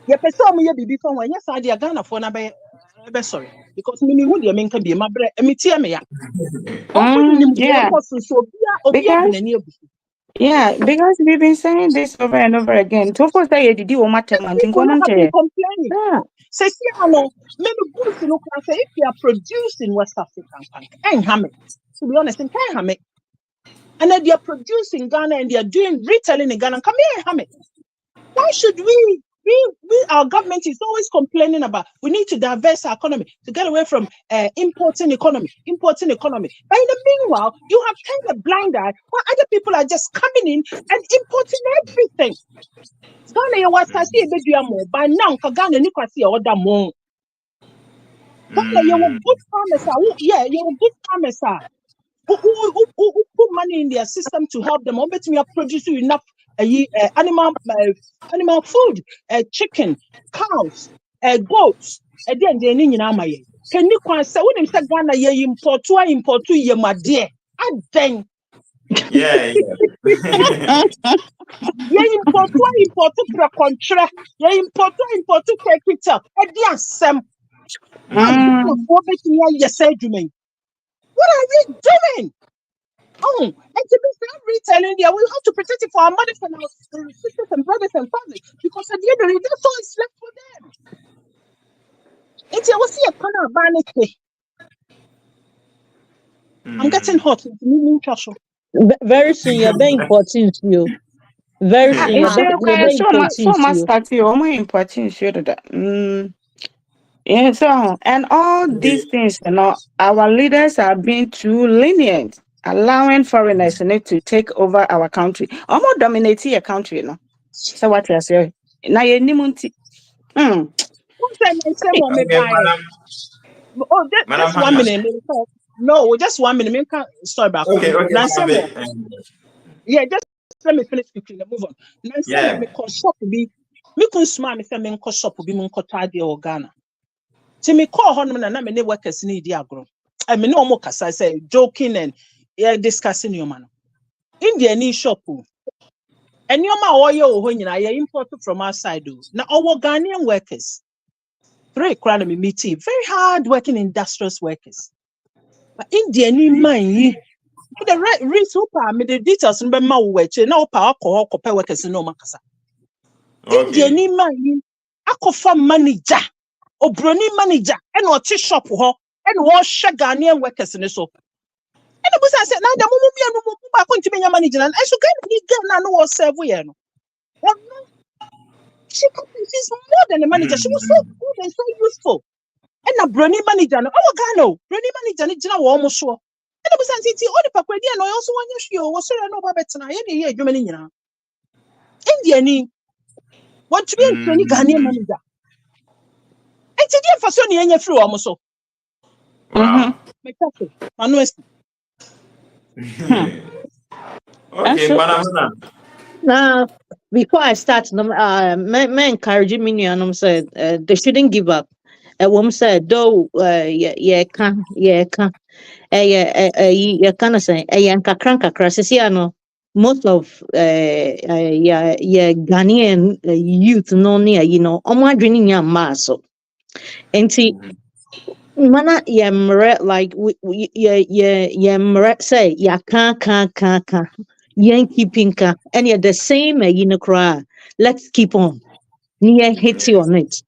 ye pese omo ye bibi fo wan yes ade Ghana fo na be sorry because me hu de me nka bi ma bre emitie me ya omo nim de person so obia binani ebusu. Yeah, because we've been saying this over and over again. To for say did you matter man People have been complaining. Say, see, I know, many goods look like if they are produced in West African country, and hammer, to be honest, and can't hammer. And then they are producing Ghana and they are doing retailing in Ghana. Come here, hammer. Why should we, our government is always complaining about we need to diverse our economy to get away from importing economy. But in the meanwhile, you have turned a blind eye while other people are just coming in and importing everything. Ghana you was kasi ebedua mo by now Ghana ni kwasi e order mo. Ghana you were good farmers you were good farmers who put money in their system to help them. Bet me produce enough animal food, chicken, cows, goats. Then they ni nyina amaye. Can you say when them say Ghana ye import ye my dear. And then Yeah. ye import pra contra. Ye import take it up. Asem. What are we doing? Oh, and to be fair, retailing there, we have to protect it for our mothers and our sisters and brothers and fathers because at the end of the day, that's all is left for them. It's a see a corner of vanity. I'm getting hot. Very soon, you're being important to you. Very soon, you're being important to you. Yeah, so and all these things, our leaders are being too lenient, allowing foreigners to take over our country, almost dominating a country, So what you say? Now you need Oh, just 1 minute. No, just 1 minute. Sorry about Okay. Yeah, just let me finish quickly and move on. Now, me shop be me kun smart me say me shop be me tade o Ghana. Ti me call hono na me ne workers ni di agro. I me no mo kasa say joking and discussing your man. India ni shop o. And your ma oye o ho nyina ye import from outside o. Na our Ghanaian workers. Very crowd me meeting, very hard working industrious workers. But India ni man the read super me the details in ma weche na opa alcohol pay workers no makasa. India ni man akofa manager obroni manager and o ti shop ho and wo hwe Ghanaian workers ni so. And the person said na da mumu bia no mu ba ko ntimi nya manager na so Ghana no wo serve ye no. She's more than a manager. She was so good and so useful. And a brony manager no Ghana brony manager ni gina wo mo so. And the person said all the pakwedi and also want you was so no ba betina ye ye adwuma ni nyina. India ni want to be a Ghanaian manager. And ti dey for so ni enya free wo mo so. Make up. Manuesi. Okay, now, before I start, me encouraging me said they shouldn't give up. A woman said, though, can say, most of Ghanaian youth no near, I'm wondering your muscle. And see, Mana yemre like yemre say ya can yen keeping ka and yeah the same you know cry. Let's keep on. Near hit you on it.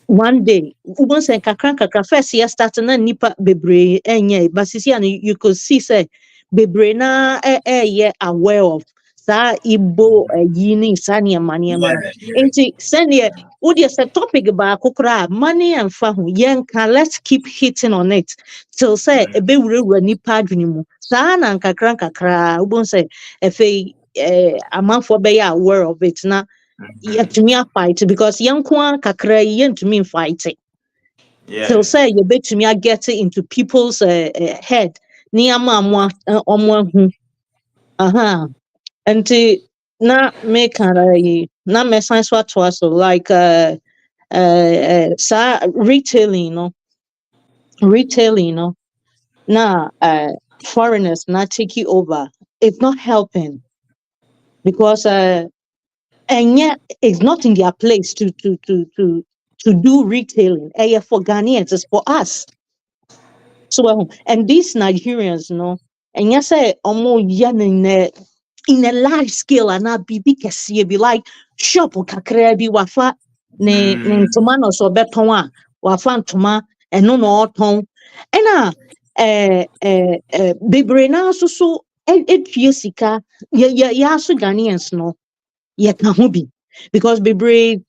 One day, ubon say kakra first year start na nipa bebre enye but sisi and you could see say bebre na yeah aware of sa ibo yini sani mani Yeah, no yeah. enti send would you say topic ba kokra money and fa ho yen can let's keep hitting on it till say ebe wura nipa adwene mu sa na kakra ubon say efe amanfo be ya aware of it na yɛtumi fight because yɛnko a kakra yi yɛntumi fight till Yeah. say yɛbɛtumi get into people's head ne ama ɔmo ahu aha nti na meka yi na mɛsan so atoa so like saa retailing no na foreigners na take it over. It's not helping because and yet it's not in their place to do retailing. For Ghanaians, it's for us. So and these Nigerians, and yes, in a large scale and not be big as be like shop or kakra bi wafa ne toma no so beton a wafa ntoma eno no oton ena bebre na so etue sika ya so Ghanaians no yet na ho bi because bebre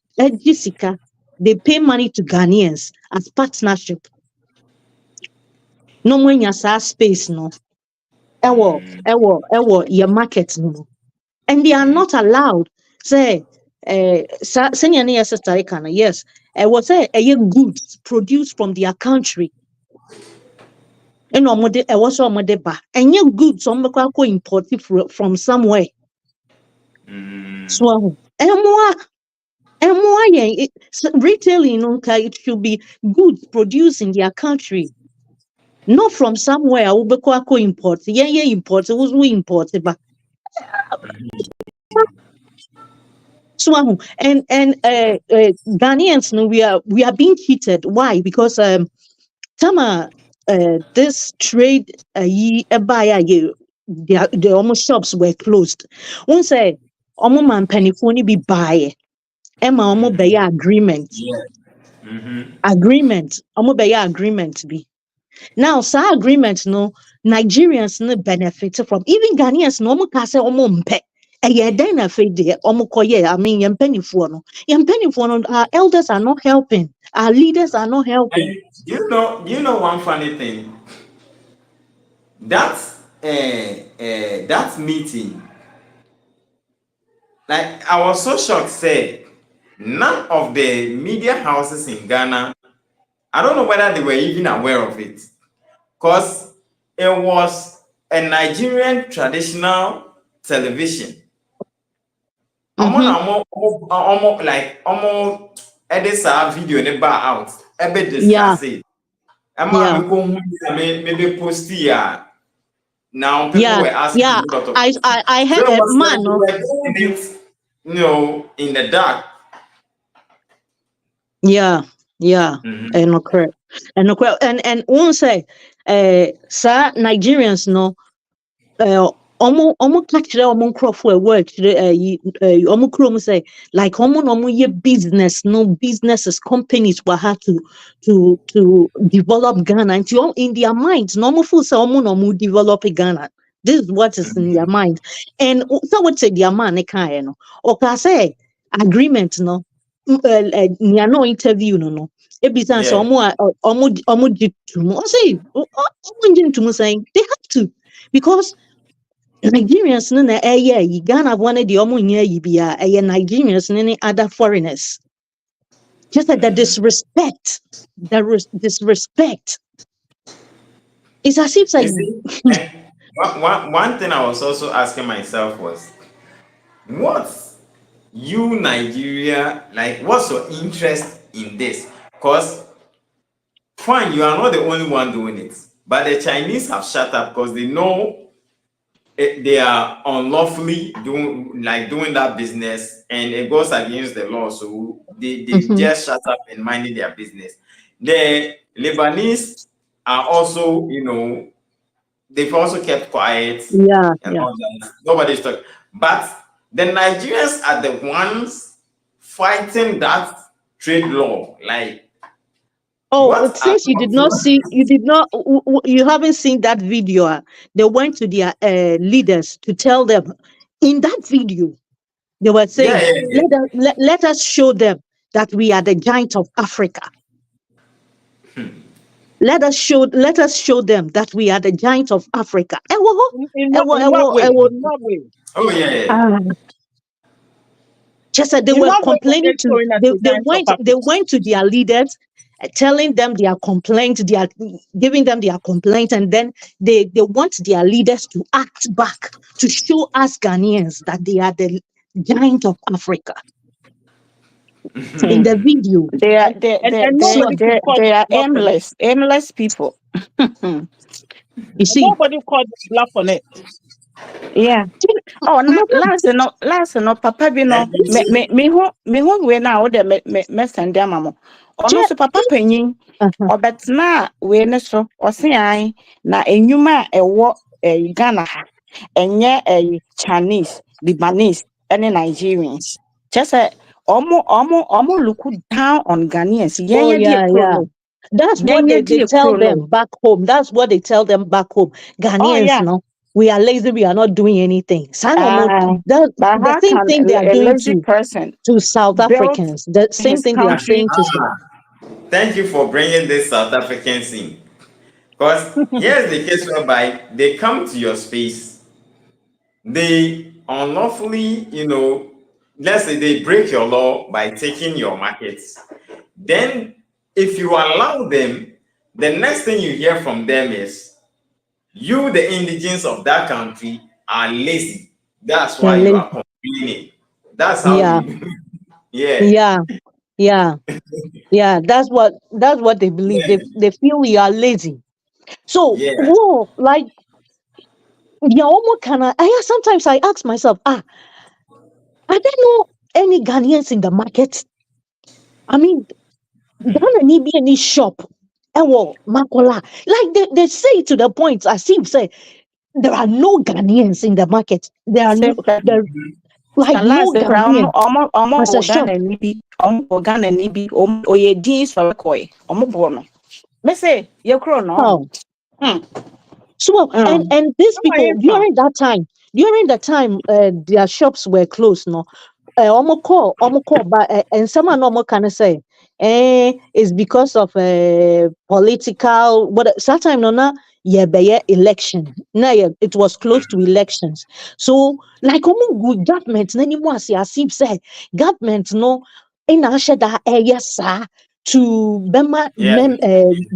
Jessica they pay money to Ghanaians as partnership no when ya space no ewo your market no and they are not allowed say senior near sister kana yes was say goods produced from their country and omode e was omode ba and goods ombekwa import from somewhere so and why retailing it should be goods produced in their country, not from somewhere. Ubeko import. Yeah, import. We import, but so and Ghanaians, no, we are being cheated. Why? Because Tama this trade buyer the almost shops were closed. One say omo man penny phone be buy. Emma omo be agreement. Yeah. Agreement. Omo be agreement be. Now, sa agreement no Nigerians no benefit from even Ghanaians no omo ka say omo mpe. Eye den na fe de omo koye I mean yempanyfo no. Yempanyfo no our elders are not helping. Our leaders are not helping. And you know one funny thing? That meeting, like I was so shocked. Say none of the media houses in Ghana, I don't know whether they were even aware of it, because it was a Nigerian traditional television. Like edit our video ne bar out. Ebe Yeah, discuss it. Emma yeah. me ko maybe post here. Now people Yeah, were asking yeah. a lot of questions. I So heard it a was like man, we no? were doing it, in the dark. Yeah, yeah. Mm-hmm. And no correct. And one say sir Nigerians no omo ka kyerɛ omo nkrɔfo a ɛwɔ akyire omo kurom say like omo no omo yɛ business no businesses companies were had to develop Ghana and in their minds no omo feel say omo no omo develop Ghana. This is what is in their mind. And so what say their man kind no or ka say agreement no nia no interview no ebisan say Yeah. omo gye to mo say omo gye to mo saying they have to because Nigerians no na yi Ghana one the omo nya yi bia Nigerians no ni other foreigners. Just that the disrespect, disrespect. It's as if like You see, and one thing I was also asking myself was, what's you Nigeria like? What's your interest in this? Because fine, you are not the only one doing it, but the Chinese have shut up because they know they are unlawfully doing that business, and it goes against the law. So they mhm, just shut up and minding their business. The Lebanese are also, they've also kept quiet Yeah, and yeah. all that. Nobody's talking. But the Nigerians are the ones fighting that trade law. Like, Oh, what are since you did not see, you haven't seen that video. They went to their leaders to tell them. In that video, they were yeah, saying, yeah, yeah. let us show them that we are the giant of Africa. Let us show them that we are the giant of Africa. In what way? In what way? Oh, yeah, yeah. Just they In were what way were complaining they to showing us the giants of they Africa? went to their leaders, telling them their complaint, they are giving them their complaint, and then they want their leaders to act back to show us Ghanaians that they are the giant of Africa in the video. They are And So nobody could they are bluff on it. aimless people. you And see, nobody called bluff on it. Yeah. Oh, na last no papa bi no And you see, me ho we na wo de me send am mo. Ono so papa panyin uh-huh. obetna we ne so ose an na enwuma ewo Ghana ha enye Chinese, Lebanese and Nigerians. Just omo look down on Ghanaians. Oh Yenye di yeah, ekro yeah. no. That's what Yenye they di tell ekro them no. back home. That's what they tell them back home. Oh Ghanaians, yeah. no, we are lazy. We are not doing anything. But The how same can thing they are a doing lazy person to South build Africans. The same his thing they are country? saying to. thank you for bringing this South African scene. Because here's the case whereby they come to your space, they unlawfully, let's say they break your law by taking your markets. Then, if you allow them, the next thing you hear from them is, you, the indigents of that country, are lazy. That's They are why you lazy. are complaining. That's how Yeah, you, yeah, yeah, yeah, yeah. That's what they believe. yeah, They feel we are lazy. So, yeah. whoa, like, yeah, almost kind of. Sometimes I ask myself, are there no any Ghanaians in the market? I mean, Ghana need be any shop. Makola. Like they say to the point, as if say there are no Ghanaians in the market. Same There like no last Ghanaian as a shop. Ghana ni bi oye din so koi bo no. Me say ye kro no. Oh, Hmm. so and these Where are people you from? during the time their shops were closed, no. Almost call, but and someone normal kind of say, it's because of political. But that time no na yeah, be election. Now yeah, it was close to elections. So like good government, na ni mo as if say government no in a that yes sir to Bema Yeah.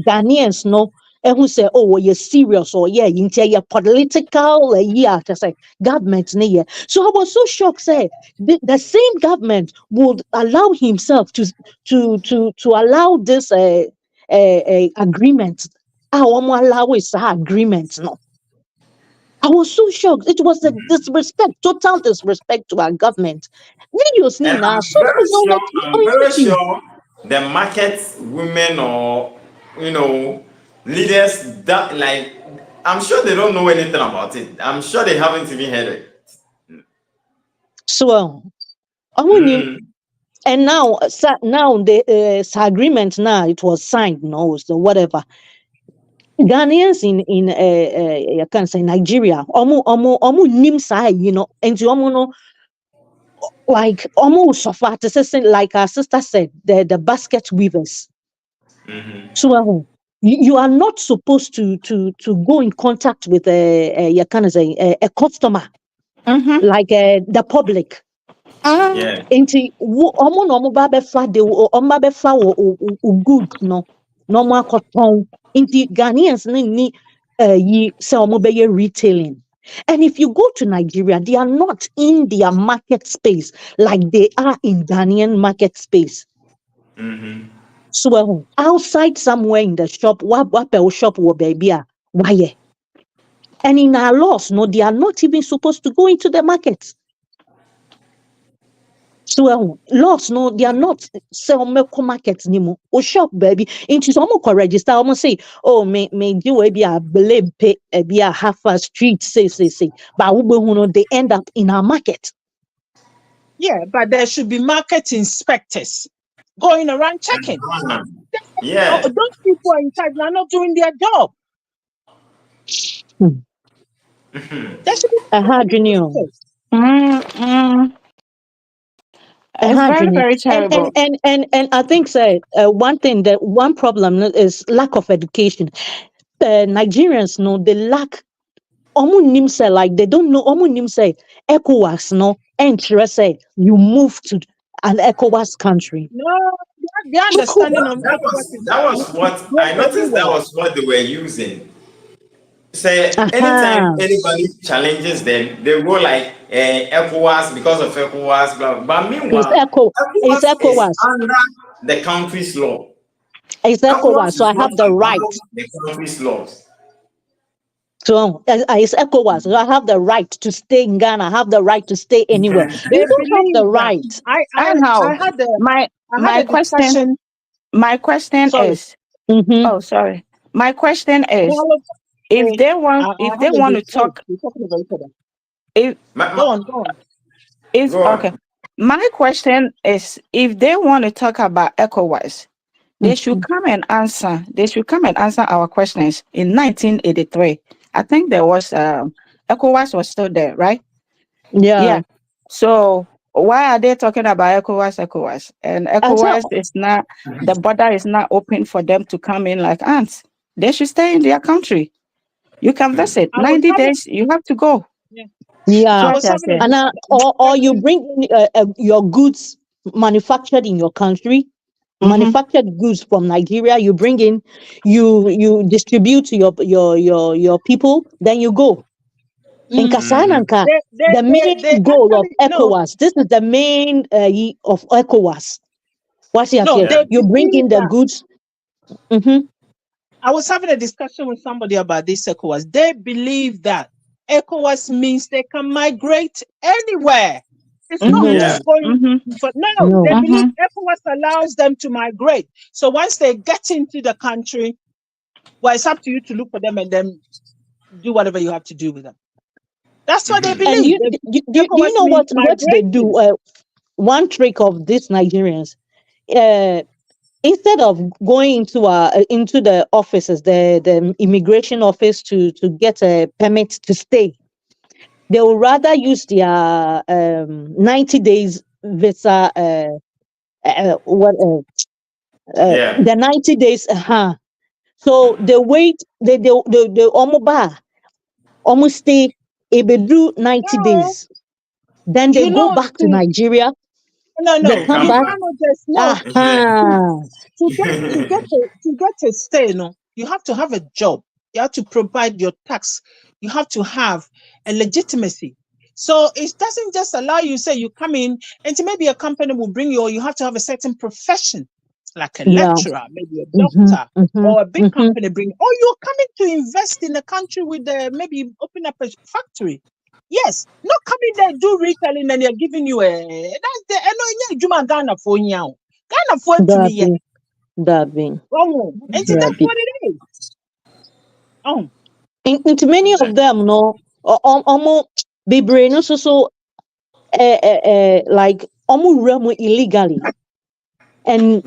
Ghanaians no. And who say, oh, well, you're serious, or yeah, you your political, yeah, just like government, yeah. So I was so shocked, say the same government would allow himself to allow this agreement. I want allow is agreement, no. I was so shocked. It was a disrespect, total disrespect to our government. Videos And now, so it's on I'm on very YouTube. sure the market women or leaders that like I'm sure they don't know anything about it. I'm sure they haven't even heard it. So, I want him. Mm, And now, now the agreement now it was signed, no, so whatever. Ghanaians in I can say Nigeria, omu nim sai, and you no like almost suffer to say like our sister said, the basket weavers. So you are not supposed to go in contact with you can say a customer like the public. yeah. Nti ọmụ na ọmụ ba abɛfa de ọmụ abɛfa wɔ good no na ọmụ akɔtɔn nti Ghanaians ne ni yi sɛ ọmụ bɛyɛ retailing. And if you go to Nigeria, they are not in their market space like they are in Ghanaian market space. So outside somewhere in the shop, wapɛ shop wɔ baabi a wayɛ. And in our laws, no, they are not even supposed to go into the market. So laws no, they are not sell meko markets anymore. Or shop baby. Into some register, almost say, oh, may do be a blame pay be a half a street, say. But they end up in our market. Yeah, but there should be market inspectors going around checking. Yeah. Those people in charge are not doing their job. There should be market Junior. inspectors. It's very, Junior. very terrible. And I think one problem is lack of education. Nigerians know they lack like they don't know ECOWAS no interest say you move to an ECOWAS country. No, the understanding of That was what I noticed. That was what they were using. Say anytime Aha. anybody challenges them, they go like ECOWAS because of ECOWAS, blah, blah. But meanwhile, It's ECOWAS is ECOWAS. under the country's law. It's ECOWAS ECOWAS, so is I not have the right. above the country's laws. So it's ECOWAS, so I have the right to stay in Ghana. I have the right to stay anywhere. they You don't have believe the that. right. Anyhow, I had my a discussion. question Sorry. is, Mm-hmm. oh sorry, my question is, if they want to talk, You're talking about each other. if Go on. if Go on. okay, my question is, if they want to talk about ECOWAS, they should come and answer. They should come and answer our questions. In 1983, I think there was ECOWAS was still there, right? Yeah. So why are they talking about ECOWAS? And ECOWAS is not, the border is not open for them to come in like ants. They should stay in their country. You can visit 90 days. You have to go. Yeah. I was having a And or you bring in, your goods manufactured in your country, manufactured goods from Nigeria. You bring in, you distribute to your people. Then you go. In Kasananka, the main goal of ECOWAS. This is the main of ECOWAS. What's your they You bring in believe the that. goods. Mm-hmm. I was having a discussion with somebody about this ECOWAS. They believe that ECOWAS means they can migrate anywhere. It's not just going for no. They believe ECOWAS allows them to migrate. So once they get into the country, well, it's up to you to look for them and then do whatever you have to do with them. That's what they believe. And do you know what they do? One trick of these Nigerians, instead of going into the offices, the immigration office to get a permit to stay, they will rather use their 90 days visa. The 90 days. So they wait. They almost stay. If they do 90 days, then they go back to Nigeria. No. They come back. To get a stay, no, you have to have a job. You have to provide your tax. You have to have a legitimacy. So it doesn't just allow you say you come in and maybe a company will bring you, or you have to have a certain profession, like a lecturer, maybe a doctor, or a big company bring. Or you're coming to invest in a country with maybe open up a factory. Yes, not coming there do retailing and they're giving you that's the Ghana for now. Ghana for that being. That's what it is. Into many of them, no, almost be brain so like almost illegally, and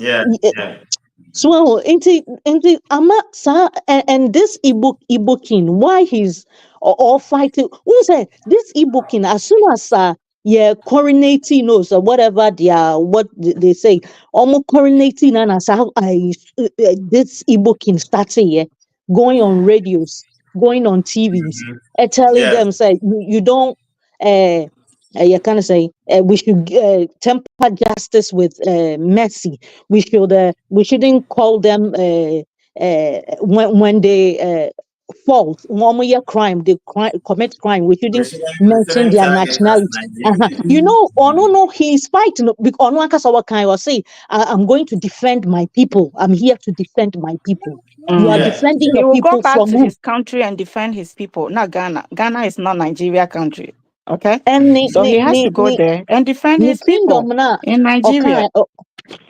so into and this e-booking, why he's all fighting? Who said this e-booking? As soon as coronating knows or whatever what they say, almost coronating and as how this e-booking started here, going on radios, going on TVs, telling them say you don't you kind of say we should temper justice with mercy. We shouldn't call them when they fault, crime, they commit crime. We shouldn't mention their nationality. You know, or no, he's fighting because our kind will say, I'm going to defend my people. I'm here to defend my people. You are defending he your will people go back from to who? his country and defend his people, not Ghana. Ghana is not Nigeria country. Okay, And so he has to go there and defend his people kingdom na in Nigeria.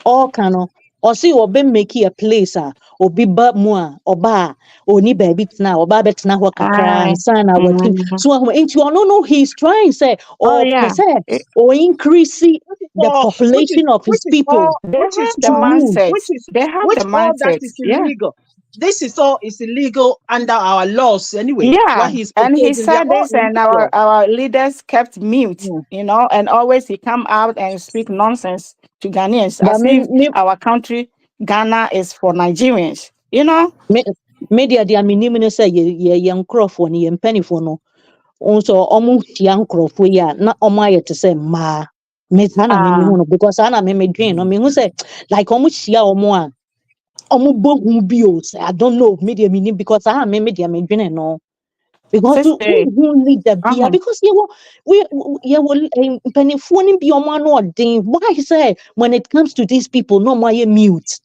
all kind or see or be make a place or be but more or bar or ni baby na or babet na wakakra and son our team. So into no he's trying say Oh or yeah, percent or increase the population of which his is people all, they which is have the to all, rule. mindset. which is They have which the all that mindset. is Yeah. illegal. This is all is illegal under our laws anyway. Yeah, What he's and he proposing, they are said all this, and illegal. our leaders kept mute, Mm. and always he come out and speak nonsense to Ghanaians But as if our country, Ghana, is for Nigerians. media the minimum say ye young crofo ni ye penny for no. Also almost young crofo ya na omaya to say ma. Miss Hannah me because Hannah me dream. I mean who say like almost ya or I don't know media meaning because I am media me dream no. Because Sister, who lead the beer because we penny phone be on one or ding. Why say when it comes to these people no more you mute.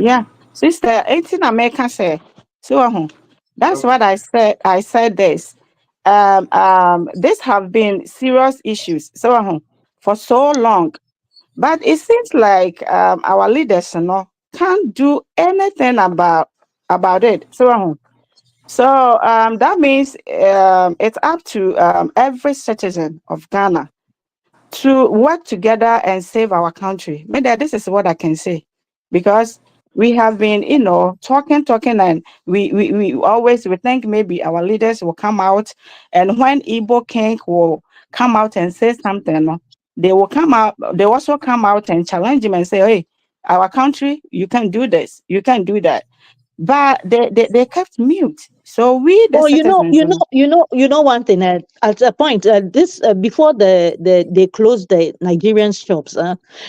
yeah, sister, 18 American say so. That's what I said. I said this. This have been serious issues for so long, but it seems like our leaders, can't do anything about it. So that means it's up to every citizen of Ghana to work together and save our country. Maybe this is what I can say, because we have been, talking, and we always we think maybe our leaders will come out, and when Igbo King will come out and say something, they will come out. They also come out and challenge him and say, "Hey, our country, you can do this, you can do that." But they kept mute. So we, the Oh, citizens, one thing. At a point, this before they closed the Nigerian shops.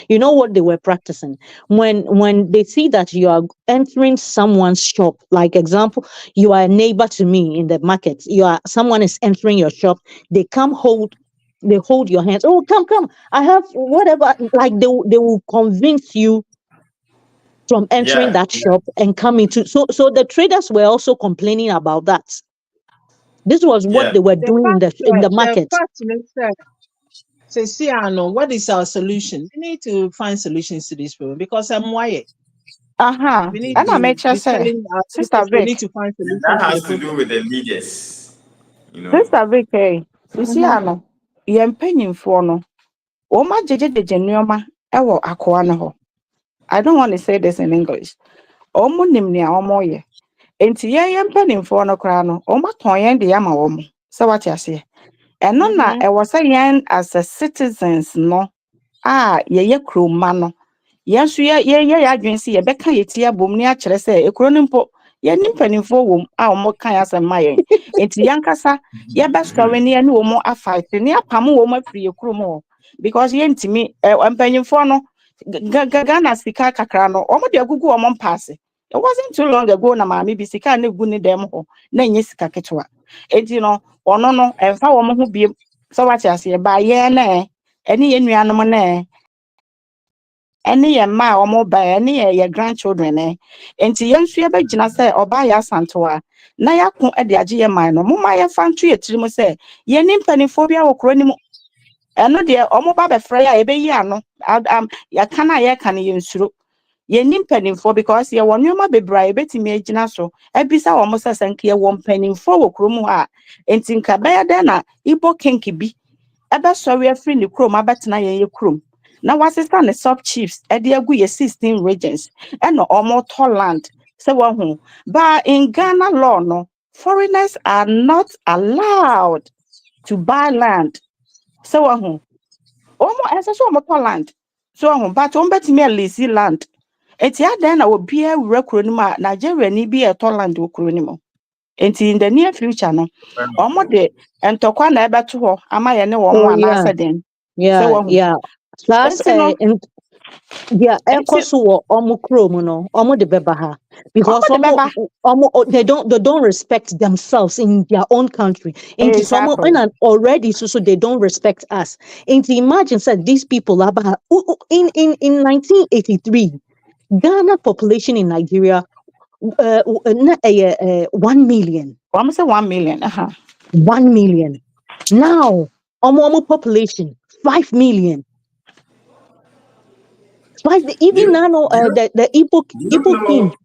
You know what they were practicing when they see that you are entering someone's shop. Like example, you are a neighbor to me in the market. Someone is entering your shop. They they hold your hands. Oh, come! I have whatever. Like they will convince you from entering Yeah. that shop and coming to. So the traders were also complaining about that. This was what Yeah. they were doing in the The market. fact makes sense. Say, see, I know what is our solution. We need to find solutions to this problem because I'm wired. We need and I make to sure be say, telling our Sister leaders we need Vic, to find And that solutions to the has to do problem. with the leaders, you know. Sister Vic, you see, Mm-hmm. I know, yɛn mpanyinfoɔ no, wɔn agyegyegyegye nneɛma ɛwɔ akoa no hɔ. I don't want to say this in English. Wɔn nim nea wɔn yɛ. Enti yɛn mpanyinfoɔ no koraa no, wɔn atɔn yɛn de ama wɔn. Sɛ wate aseɛ. Ɛno na Mm-hmm. ɛwɔ sɛ yɛn as a citizens no, yɛyɛ kuroma no. Yɛn nso yɛyɛ adwene sɛ yɛbɛka yɛ ti abom ne akyerɛ sɛ ekuro no mpo yɛne mpanimfoɔ wɔ mu a wɔn ka yɛ asɛm ma yɛn. Enti yɛnkasa yɛbɛsɔre ne yɛne wɔn afight ne apam wɔn afiri yɛ kurom hɔ, because yɛntumi mpanimfoɔ no Ghana sika kakra no wɔn de agugu wɔn mpaase. It wasn't too long ago na maame bi sika ne gu ne dɛm hɔ na nyɛ sika ketewa. Enti no ɔno no ɛmfa wɔn ho biem sɛ wate aseɛ ba yɛn nɛ ɛne yɛn nuanom nɛ ɛne yɛ mma a wɔn ba ɛne yɛ grandchildren nti yɛn nso yɛbɛgyina sɛ ɔbaa yɛ asantewa na yɛako de agye yɛ man no moma yɛfa nto yɛ tirim sɛ yɛne mpanimfoɔ bi wɔ kuro no mu ɛno deɛ wɔn ba bɛfrɛ yɛ a yɛbɛyi ano yɛka no a yɛka no yɛnsuro yɛne mpanimfoɔ because yɛwɔ nneɛma bebree a yɛbɛtumi agyina so abisa wɔn sɛ sɛ nka yɛwɔ mpanimfoɔ wɔ kurom hɔ a nti nka bɛyɛ dɛn na Igbo King bi ɛbɛsɔre afiri ne kurom abɛtena yɛn kurom na wasesa ne sub chiefs ɛde agu yɛ 16 regions ɛna ɔmo land sɛ wɔho but in Ghana law no foreigners are not allowed to buy land sɛ wɔho ɔmo ɛsɛ sɛ ɔmo tɔ land so wɔho but ɔmo bɛtumi lease land eti adan na obiara wura kuro no mu a Nigeria ni bi ɛtɔ land wɔ kuro no mu enti in the near future no ɔmo de ntɔkwa na ɛbɛto hɔ ama yɛ ne Oh wɔn yeah, anaasɛ den sɛ yeah, wɔho yeah. Plus, enti no yeah, enti ekoso omo chrome no, omo de bebaha because ɔmo de bɛba they don't respect themselves in their own country. Into some exactly. and already so they don't respect us. Into imagine said these people about in 1983, Ghana population in Nigeria 1 million. Ɔmo say 1 million. 1 million. Now, population 5 million. Do Even you, now, do you, the do you Igbo king. know?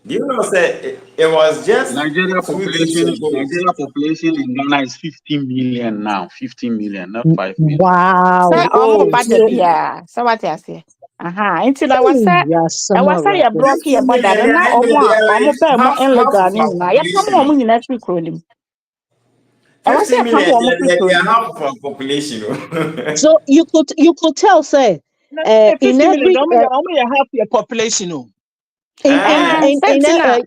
Do you know? Say it was just Nigeria 2 days ago. population in Ghana is 50 million now. 50 million, not 5 million. Say Wow. omo Oh, bada so bia. So what you say? Aha. Until I was say yeah, I was say Samara. ya This broke your 2 border. million, Then now they are like omo be mo half illegal of ni our na. Ya pam population. omo nyina free kronim. I was say 50 pam million, omo free they are kronim. half of our population. So you could tell, say, Now, say in 50 million, every only half your population. Oh. Eh, Sentina.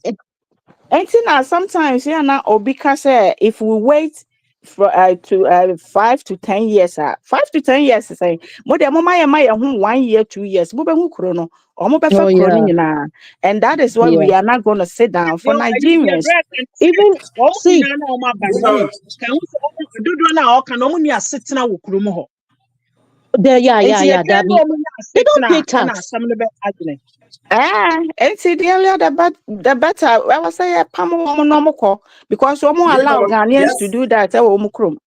Entina sometimes yeah na obi ka say if we wait for to 5 to 10 years 5 to 10 years say mo de mo my 1 year 2 years mo be hu kro no omo be fa oh kro ni yeah, nyina, and that is why yeah. we are not going to sit down for Your Nigerians. bread and Even oh, see, you know, can we do now? Can only sit now with Krumo? yeah. They don't pay And tax. some of the best. And see the better I was say pam omo no mo ko because omo you allow know, Ghanaians to do that omo krom.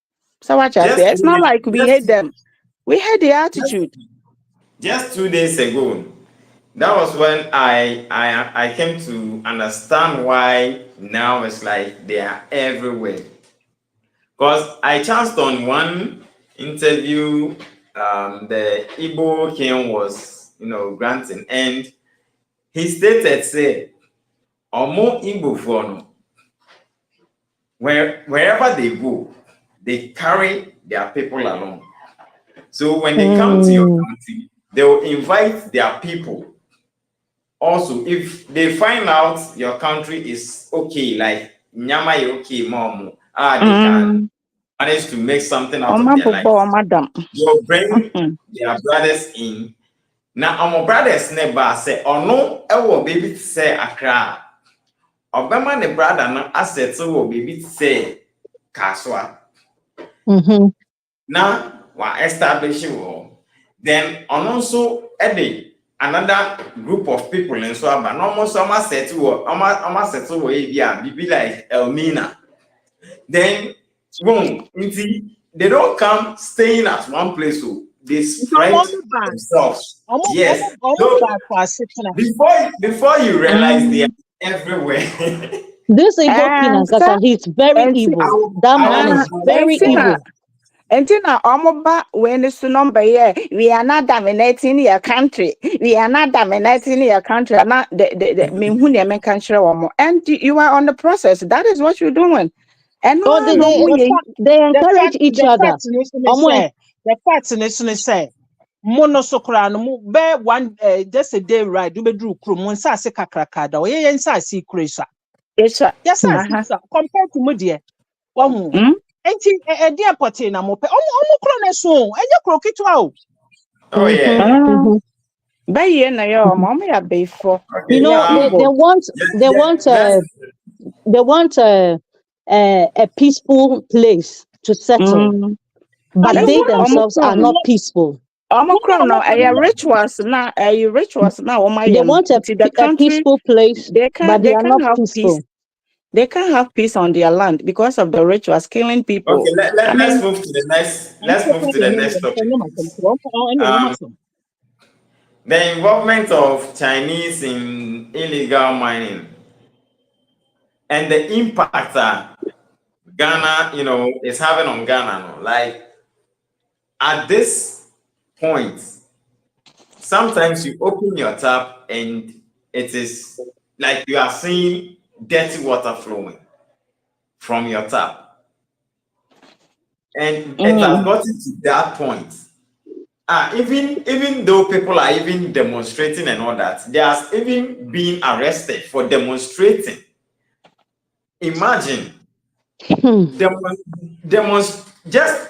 So what I say, just it's not like we hate them, we hate the just attitude. just 2 days ago, that was when I came to understand why now it's like they are everywhere. Because I chanced on one interview, the Igbo king was, granting, and he stated, say, Omo Igbo for wherever they go, they carry their people along. So when they come to your Mm, country, they will invite their people. Also, if they find out your country is okay, like Nyama okay, mom, they can Mm. manage to make something out of Oma their bobo lives. madam. You'll bring Mhm. their brothers in. Now, our brothers never say, oh no, I will baby say Accra. Obama the brother no asset will baby say Kaswa. mm-hmm. Now, we're establishing war. Then, on also, another group of people in so but almost almost settle be like Elmina. Then, boom, they don't come staying at one place, so they spread themselves. Yes. So before you realize they are Mm. everywhere. This Igbo king and So Kasa, he's very and evil. That man is very evil. Entina omoba when is number yeah, we are not dominating your country. We are not dominating your country. Not the me country and you are on the process. That is what you're doing. And Oh, no no they encourage each The other. fact say mono sokra no mu be one just a day ride we do krum mo nsa ase kakraka da o ye nsa ase kresa it's yes uh-huh. compared to me there wahu Mm? enti e dey pote na mo pe omo kro na so enye kro kitwa o Oh Mm-hmm, yeah. Mm. mm-hmm, By ye na yo mm-hmm. mama ya before. You Okay. We are know, they Igbo. want Yes, they yes, want let's they want a peaceful place to settle, Mm. but That's they why themselves are Omicron. not peaceful. Omicron now a rituals now my They want to the a country peaceful place, but they they are can't not have peace. peaceful. They can't have peace on their land because of the rituals killing okay, people. I let's mean, move to the next topic. Um, the involvement of Chinese in illegal mining and the impact that Ghana, is having on Ghana. No? Like at this point, sometimes you open your tap and it is like you are seeing dirty water flowing from your tap, and it has mm, gotten to that point. Even though people are even demonstrating and all that, they are even being arrested for demonstrating. Imagine Hmm. just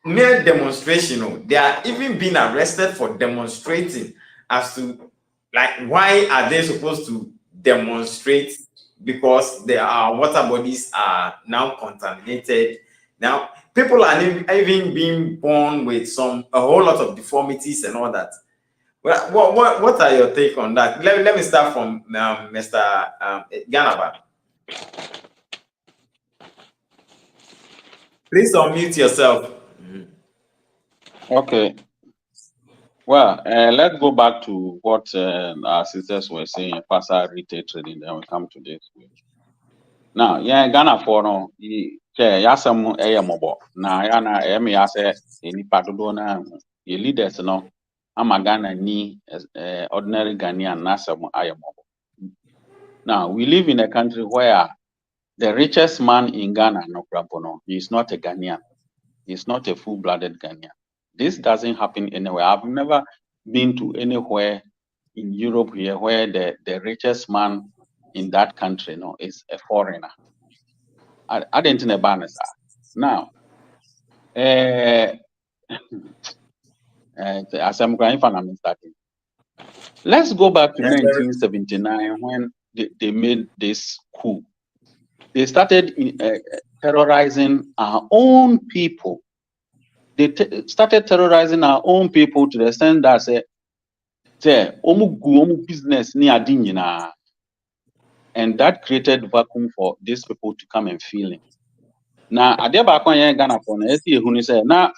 mere demonstration. They are even being arrested for demonstrating as to like why are they supposed to demonstrate because our water bodies are now contaminated. Now people are even being born with a whole lot of deformities and all that. Well, what are your take on that? Let me start from Mr. Ganaba. Please unmute yourself. Okay. Well, let's go back to what our sisters were saying, Pastor retail trading, then we come to this. Now, yeah, Ghana for no, yasam mobo. Na yana me yase any do na ye leaders no. Ama Ghana ni ordinary Ghanaian nasam mobo. Now, we live in a country where the richest man in Ghana, no, he is not a Ghanaian. He's not a full-blooded Ghanaian. This doesn't happen anywhere. I've never been to anywhere in Europe here where the richest man in that country is a foreigner. I didn't know about that. Now, as I'm going to starting. Let's go back to 1979 when they made this coup. They started terrorizing our own people. They started terrorizing our own people to the extent that say business ni adinina, and that created vacuum for these people to come and feel it. Now, ade ba kwa yen Ghana for na esi ehunu say na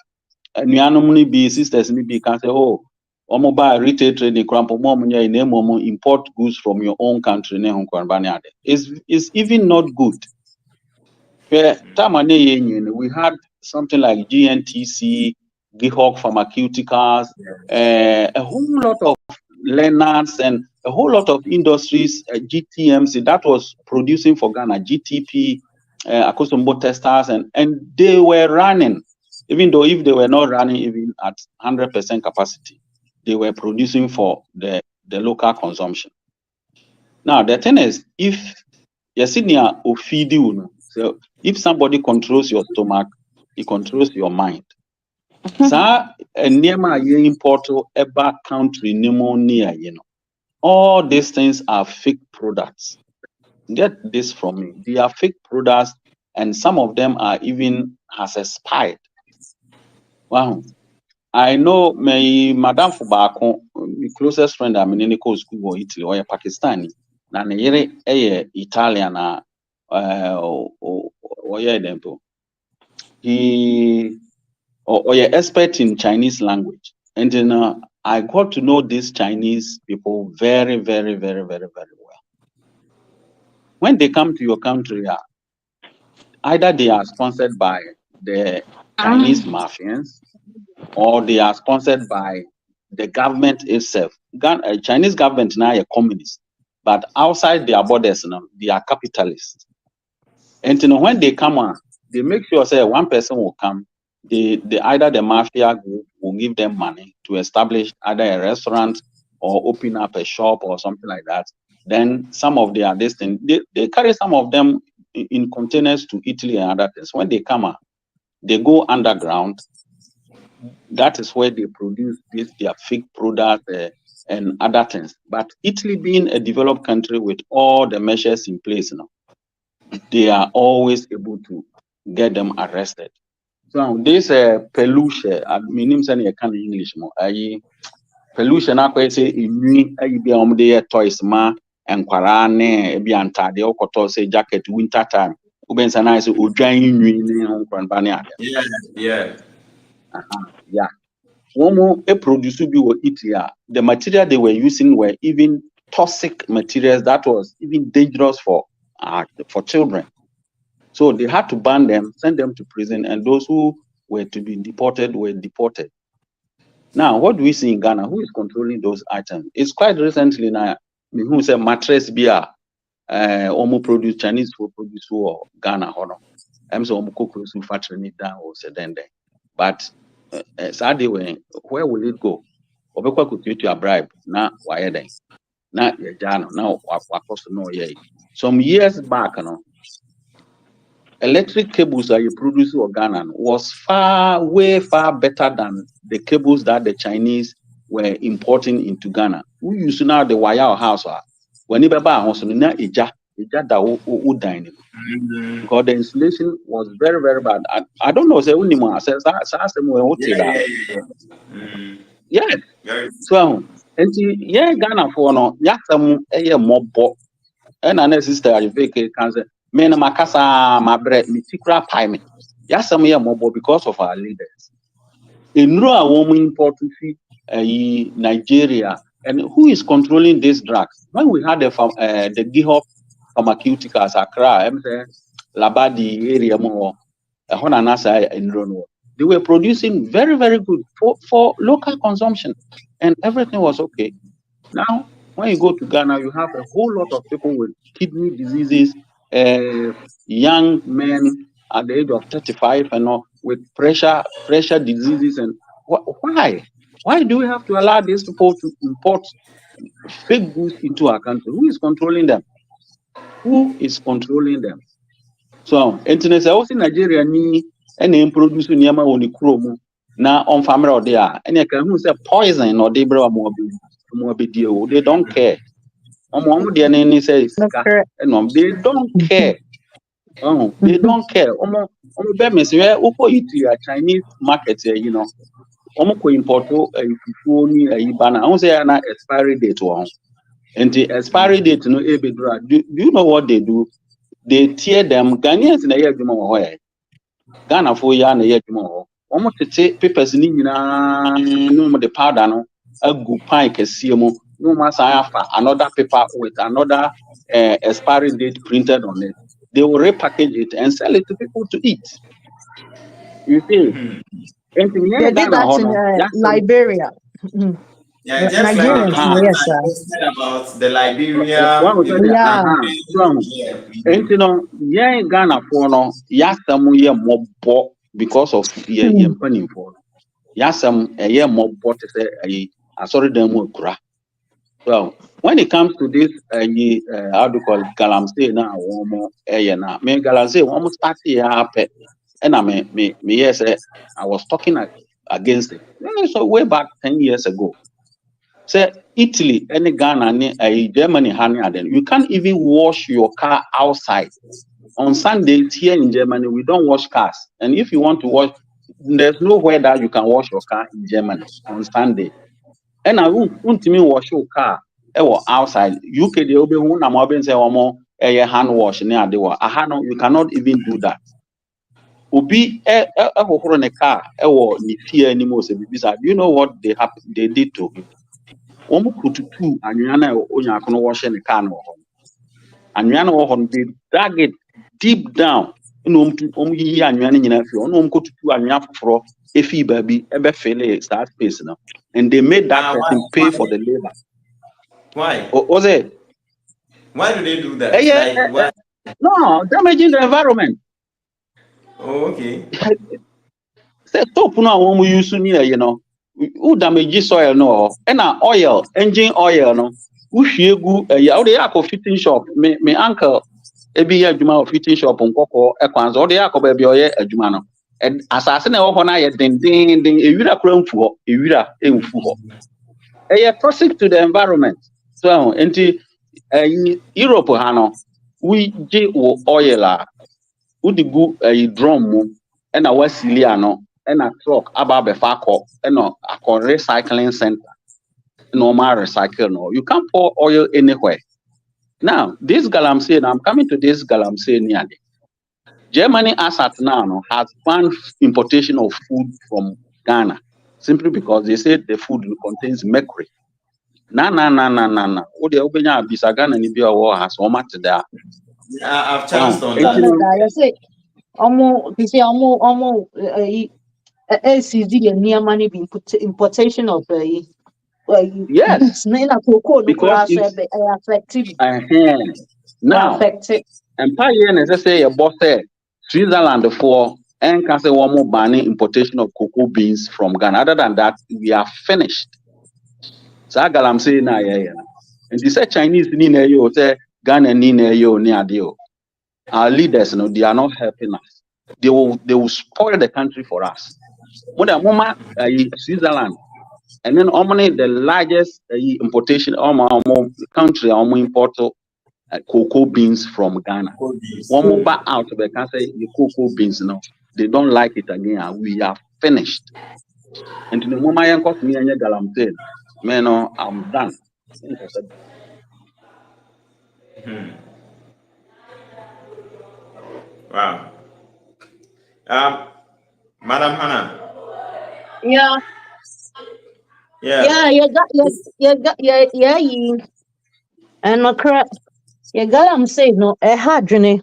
nuanom ni bi sisters ni bi can say oh omo buy retail trading crampo mo nya ina mo import goods from your own country na hu kwan ba ni ade is even not good. We had something like GNTC, Gihawk Pharmaceuticals, a whole lot of learners and a whole lot of industries, GTMC that was producing for Ghana, GTP, Akosombo testers, and they were running, even though if they were not running even at 100% capacity, they were producing for the local consumption. Now, the thing is, if you're sitting here, so if somebody controls your stomach, he controls your mind. So, you import ever country pneumonia, all these things are fake products. Get this from me. They are fake products, and some of them are even has expired. Wow. I know my Madam Fubako, my closest friend, I'm in school in Italy or Pakistani. Na yere Italian he or expert in Chinese language, and then I got to know these Chinese people very, very, very, very, very well. When they come to your country, either they are sponsored by the Chinese mafians or they are sponsored by the government itself. Chinese government now are communist, but outside their borders, they are capitalists. And when they come on, they make sure say one person will come. Either the mafia group will give them money to establish either a restaurant or open up a shop or something like that. Then some of their thing, they carry some of them in containers to Italy and other things. When they come on, they go underground. That is where they produce their fake products and other things. But Italy being a developed country with all the measures in place now, they are always able to get them arrested. So this peluche, I mean, I can English more. Peluche na kwa say inwi ayi bia omde toys ma enkwara ne bia ntade okoto say jacket winter time. Ubensa na say odwan inwi ne honkwan ba ne ade. Yeah. Yeah. One a produce bi wo Italy. The material they were using were even toxic materials that was even dangerous for children. So they had to ban them, send them to prison, and those who were to be deported were deported. Now, what do we see in Ghana? Who is controlling those items? It's quite recently now, who said mattress beer, produce Chinese food produce or Ghana, I'm so produce factory down or sedende. But sadly, where will it go? Obekwa could you a bribe? Now, why then? Now, now, some years back, electric cables that you produce in Ghana was way far better than the cables that the Chinese were importing into Ghana. We used to now the wire house. When you buy a house, because the insulation was very, very bad. I don't know. Say anymore. Yeah. So, and Ghana for no, more. And another sister, you can say. Me na makasa mabre mitikura pie me Yasam ya mobo because of our leaders. In a woman import to Nigeria, and who is controlling these drugs? When we had the GIHOP pharmaceuticals, Accra, Labadi area more, they were producing very, very good for local consumption, and everything was okay. Now, when you go to Ghana, you have a whole lot of people with kidney diseases, young men at the age of 35 and all with pressure diseases. And why? Why do we have to allow these people to import fake goods into our country? Who is controlling them? Who is controlling them? So, internet also Nigeria ni and produce niyama on the chrome na on family or there. And you can say poison or they deal. They don't care. Correct. They don't care. Oh, they don't care. Chinese market, import banana. I say na expiry date one. And the expiry date no do you know what they do? They tear them. Ghanaians na year Ghana for ya na year papers ni no the powder no agu pan kese mu no another paper with another expiry date printed on it. They will repackage it and sell it to people to eat. You see, They did that in Liberia. Yeah, just like the Nigerians, content yes, I sir. posted about the Liberia. Yeah. And you know, Ghana for no, yasam ye mobo because of ye penny for yasam a year mobo to say a sorry demo kura. Well, when it comes to this, how do you call it? Galamsey now, one more na. Me Galamsey, one more start here happen. And I yes, I was talking against it. So way back 10 years ago. Say Italy, any Ghana, Germany, you can't even wash your car outside. On Sundays here in Germany, we don't wash cars. And if you want to wash, there's nowhere that you can wash your car in Germany on Sunday. And I won't mean wash your car outside. UK they will say hand wash near the wall. You cannot even do that. Obi a car ni fear anymore. Do you know what they did to him? Kututu anyana onya kono wash the car no. Anyana they drag it deep down. Yi anyana nyina fi. Kututu anyana fro efi baby ebe fele start space now. And they made that person pay for the labor. Why? Was it? Why do they do that? Why? No, damaging the environment. Oh, okay. Say soap no one use who damage soil no and oil, engine oil no. Who gu ya fitting shop. Me uncle ebi ya adwuma of fitting shop nkoko ekwanzo o de yakọ be oye adwuma no. Asase na ho na ye den ewira kura mfu ho. Toxic to the environment. So enti Europe ha we je oil udigu drum mu na wasili ano na truck aba be fa akọ recycling center normal recycle no. You can't pour oil anywhere. Now this galamsey, I'm coming to this galamsey near Germany as at now has banned importation of food from Ghana simply because they said the food contains mercury. Na. Ode obenya bisa Ghana ni bi owo has o mat there. I've chanced on that. I say LCD and near money be importation of yes, because it's affected. Now, Affected. Empire necessary a boss Switzerland for and can say one more banning importation of cocoa beans from Ghana. Other than that, we are finished. So I'm saying na and they say Chinese ni yo say Ghana ni yo ni adio. Our leaders, they are not helping us. They will spoil the country for us. When the moment Switzerland, and then only the largest importation country import cocoa beans from Ghana. One more back out of the country, the cocoa beans they don't like it again. We are finished. And to the moment I got me and Galamsey, man, I'm done. Wow. Madam Hannah. Yeah, Yeah. yeah, you and my crap. You got I'm saying no, a hard journey.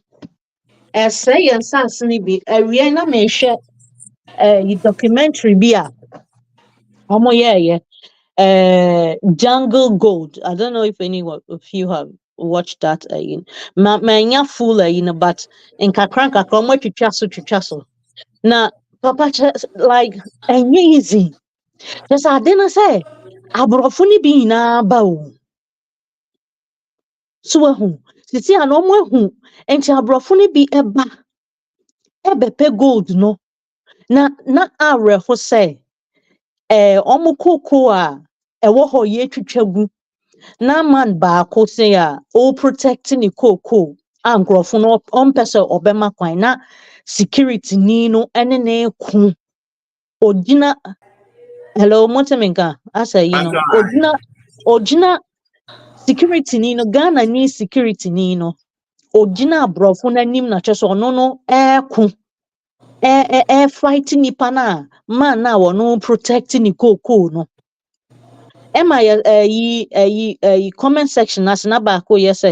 Say and sassy be a Rihanna may share a documentary beer. Yeah. Jungle Gold. I don't know if anyone if you have watched that in my full but in kakranka kromo chichaso. Now papa like easy. Just I didn't say abrofuni be na ba so ahu. Sisi ano mo ahu. Enti abrofuni bi eba ebepe gold no. Na awre ho say omo koko a ewo ho ye twitwagu. Na man baako say o protecting the cocoa ankrofo no on person obema kwan na security ni no ene na ku ogina hello moteminka asa ogina security ni no Ghana ni security ni no ogina abrofo na nim na cheso no no ku fight nipa na man na wo no protecting the cocoa no Emma comment section as na baako yes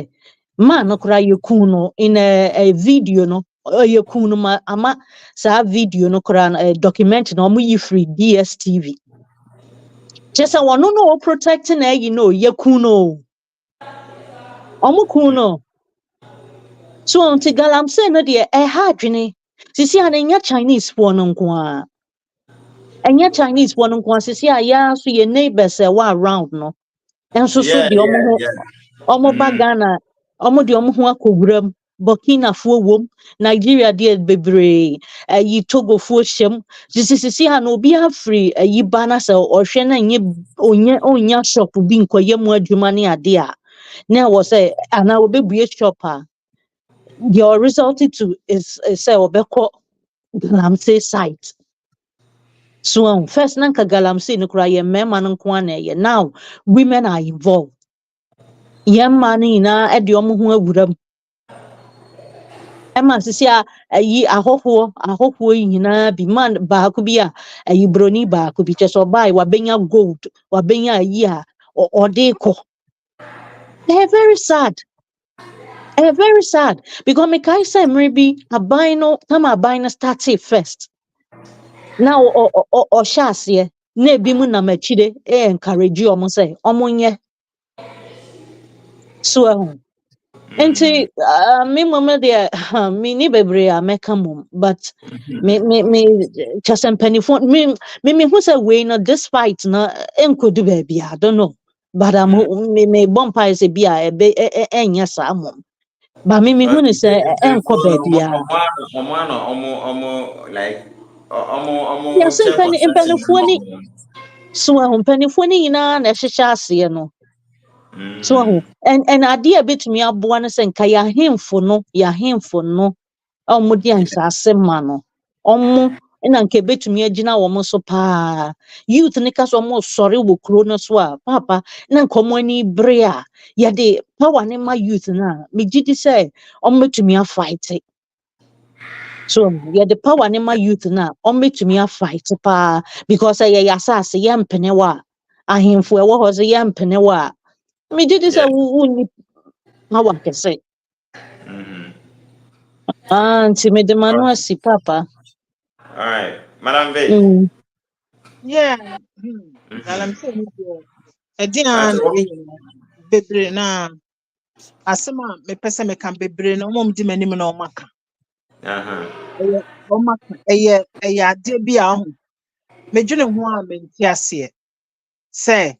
man no kura yekuno in a video no yekuno ma ama sa video no kura document no mu yi free DSTV just one no protecting yekuno omukuno so unti galam say no de ha dwene sisi anenya Chinese for no nko enya Chinese for no nko sisi aya so ye neighbors wa around no enso so Yeah, de yeah, omo ba Ghana omo de omo ho akowuram Burkina fo wom Nigeria de bebre yi Togo fo hyem sisi ha no obi afri yi bana se ohwe na nye onya shop bi nkoye mu adwuma ne ade a na wo say ana obebue shop a your resulted to is say obekọ Galamsey site so first nanka Galamsey no kra ye mema no nko na ye now women are involved yemma na e de omo ho awuram Emma sisia ayi ahoho nyina bi man baako bi a ayi broni baako bi cheso bai wabenya gold wabenya ayi a odeko they're very sad because me kai say maybe aban no tam aban no started first now o shase na ebi mu na machide encourage omo say omo nye so Enti me mama de me ni bebre a meka mum but me just penifon me who say we no this fight na enkodu baby I don't know but me bompa is be a enya sa mum but me who ni say enko baby a like ya say check construction. penifon ni so penifon ni na ehyehyɛ ase no so and idea bit me aboa no say nka ya hemfo no omudi ansase ma no omo na nke betumi agina wo mo so pa youth ne ka so mo sori wo kro no so a papa na nka mo ani bre a ya de power ne ma youth na me gidi say omo betumi a fight so ya de power ne ma youth na omo betumi a fight pa because ya asase ya mpene wa ahemfo e wo ho so ya mpene wa me gidi say Yeah. wo ni power kese nti me de manu asi papa All right, Madam V. mm. Yeah. I'm saying Edian That's all. bebre na asema me pese me kan bebre na omom di manim na omaka. Omaka eye ade bi a ho. Medwene ho a menti ase. Say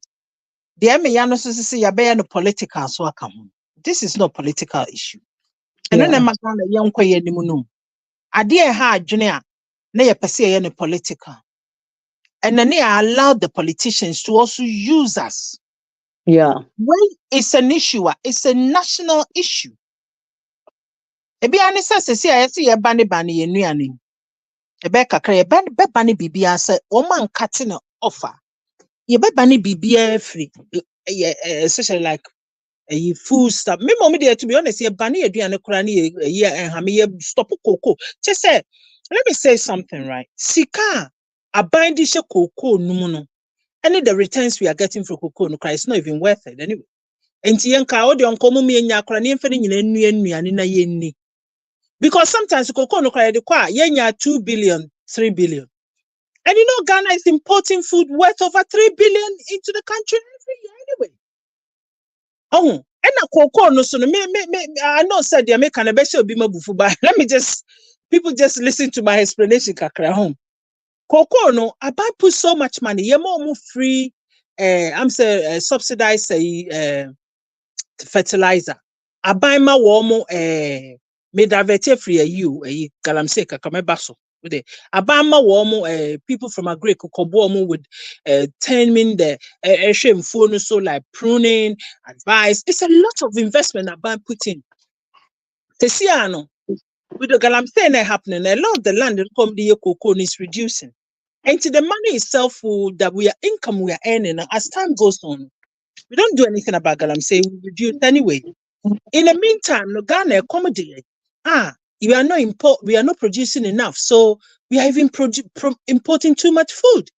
the me ya no so se ya be ya no political so aka ho. This is not political issue. Eno na Yeah. maka na ye nkwaye nim no. Ade e ha adwene a na ye pese ye no political. And then they allow the politicians to also use us. Yeah. When it's an issue, it's a national issue. Ebi ani se se a yesi ye bani ye nuane. Ebe kakra ye bani bibia se oman nkate na offer. Ye bani bibia free. Especially like food stuff. Me mom dey to be honest ye bani ye duane kura ni ye ha me ye stop koko. Che say let me say something, right? Sika, a bindisha cocoa numuno. Any the returns we are getting from cocoa no it's not even worth it anyway. And Tianka, all the uncommon me and Yakrani and yenni. Because sometimes cocoa no cry the qua yenya 2 billion, 3 billion. And you know, Ghana is importing food worth over 3 billion into the country every year anyway. Oh, and a cocoa no so me I know said they make an abesha be mabufu, but let me just people just listen to my explanation kakra home. Cocoa no, I buy put so much money. You're more free. I'm say subsidized fertilizer. I buy my warm made divert free you galamse kakame baso. I buy my warm people from a Greek kobomo with 10 min the phone so like pruning, advice. It's a lot of investment I buy putting. Tesiano with the galamse happening, a lot of the land that come the cocoa is reducing. And to the money itself that we are income we are earning as time goes on, we don't do anything about galamsey, we reduce anyway. In the meantime, no Ghana accommodate. We are not producing enough, so we are even importing too much food.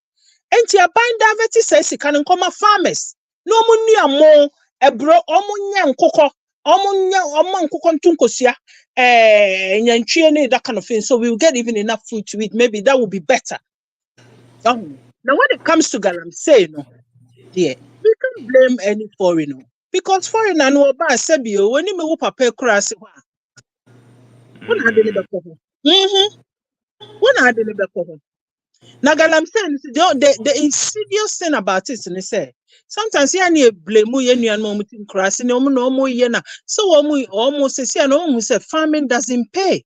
And to buying diversity says it can come farmers. No money more a bro omunya nkoko omunya nkoko ntunkosia nyanchie that kind of thing, so we will get even enough food to eat. Maybe that will be better. Now, when it comes to galamsey, no, dear, we can't blame any foreigner because foreigner no ba sebio when you me papa cross when had any beko. When had any beko. Now galamsey, the insidious thing about it is say sometimes you need blame you and mom in cross no more yena. So almost say no say farming doesn't pay.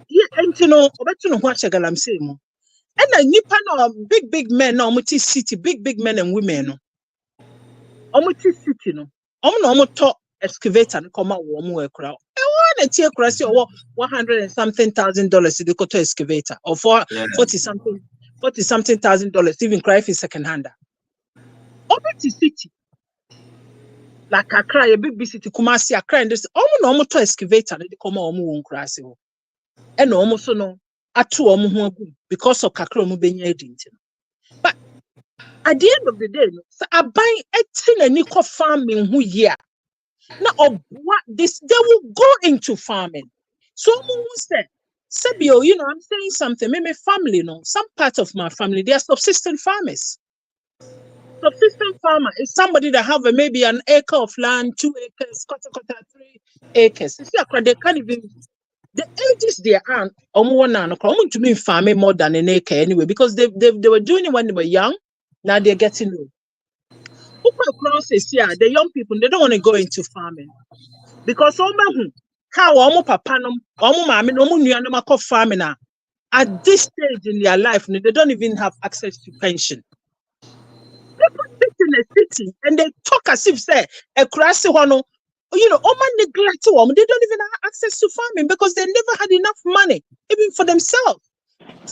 Yeah, and you know, what galamsey mo. And then nipa no big men no muti city, big men and women no. Omuti city no. No top excavator no come out wo crowd. E one tie krasi or 100 and something $1,000 to go to excavator or for 40 something $40,000 even cry for second hander. Omuti city. Like Accra, a big city, Kumasi, Accra, and this no to excavator they come out wo krasi ho. And almost no atu because of kakra omu benya edinti. But at the end of the day, so I buy a nickel farming who year. Now, what this they will go into farming. So said, Sebio, you know, I'm saying something. Maybe family, some part of my family, they are subsistent farmers. Subsistent farmer is somebody that have maybe an acre of land, 2 acres, 3 acres. You see, they can't even. The ages they are to me farming more than an acre anyway, because they were doing it when they were young. Now they're getting old. The young people, they don't want to go into farming because how papa farming at this stage in their life, they don't even have access to pension. People sit in a city and they talk as if say a crassy one. You know, neglect to them. They don't even have access to farming because they never had enough money, even for themselves.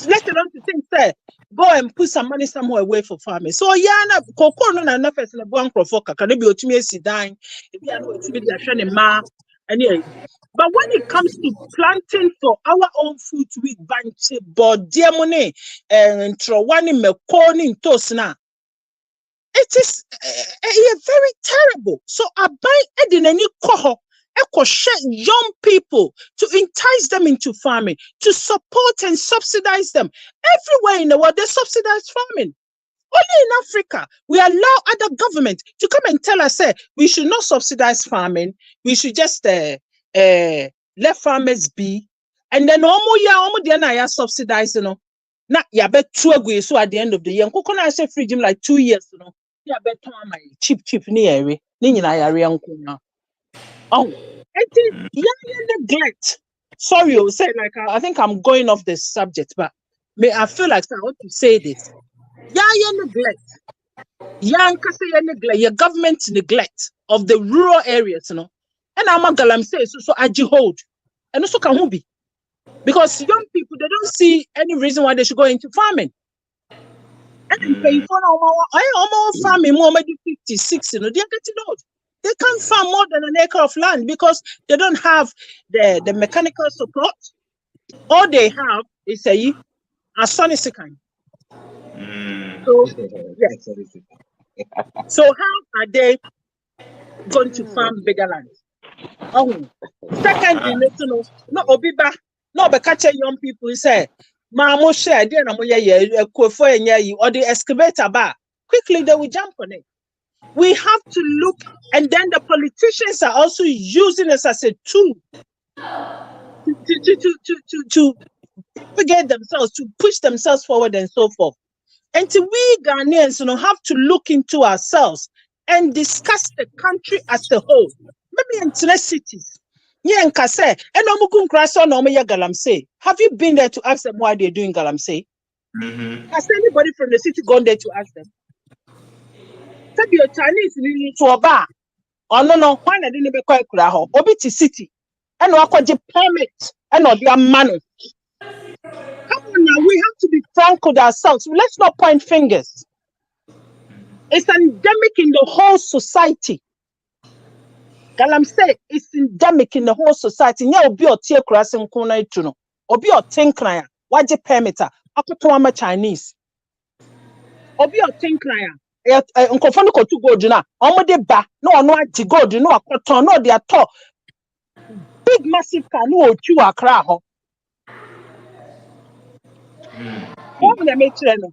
Let alone to think, say, go and put some money somewhere away for farming. So, yeah, cocoa no na first na buang provoke. Can be otimi si dying? If you are otimi di ashane ma. But when it comes to planting for our own food to eat, banche, but dear money, and trowani me corning toast na. It is very terrible. So I buy any coho, young people to entice them into farming, to support and subsidize them. Everywhere in the world, they subsidize farming. Only in Africa, we allow other government to come and tell us, say, we should not subsidize farming. We should just let farmers be. And then almost subsidize, Now, you bet 2 so at the end of the year, I say free gym like 2 years, Yeah, better my cheap near Oh, I think neglect. Sorry, I say like I think I'm going off the subject, but I feel like I want to say this. Neglect. Neglect. Your government neglect of the rural areas, And I'm a galam say so I hold. And also can be. Because young people they don't see any reason why they should go into farming. And pay for almost farming more maybe 56, they're getting old. They can't farm more than an acre of land because they don't have the mechanical support. All they have is a Sonic kind. So yes. So how are they going to farm bigger lands? Oh, secondly, no obiba, no be catch young people say, "Mamo share there na mo ye kwefo enye or the excavator bar." Quickly they will jump on it. We have to look, and then the politicians are also using us as a tool to propagate themselves, to push themselves forward and so forth. And we Ghanaians have to look into ourselves and discuss the country as a whole. Maybe in cities. Yeah, and Kase, and Omukun Kraso no Galamsey. Have you been there to ask them why they're doing Galamsey? Has anybody from the city gone there to ask them? Said your Chinese to a bar. Oh no, why not didn't be quite Kraho? Obiti city. And Wakaji permit and not their money. Come on now, we have to be frank with ourselves. Let's not point fingers. It's endemic in the whole society. Galamsey is endemic in the whole society. Nya obi otie kurase nkuna itu no. Obi otenkran ya, waje permitter, akoto ama Chinese. Obi otenkran ya, nkofo no kotu gold na, omo de ba, no ono agi gold no akoto no de ato. Big massive car no otu akra ho. What will make sure no?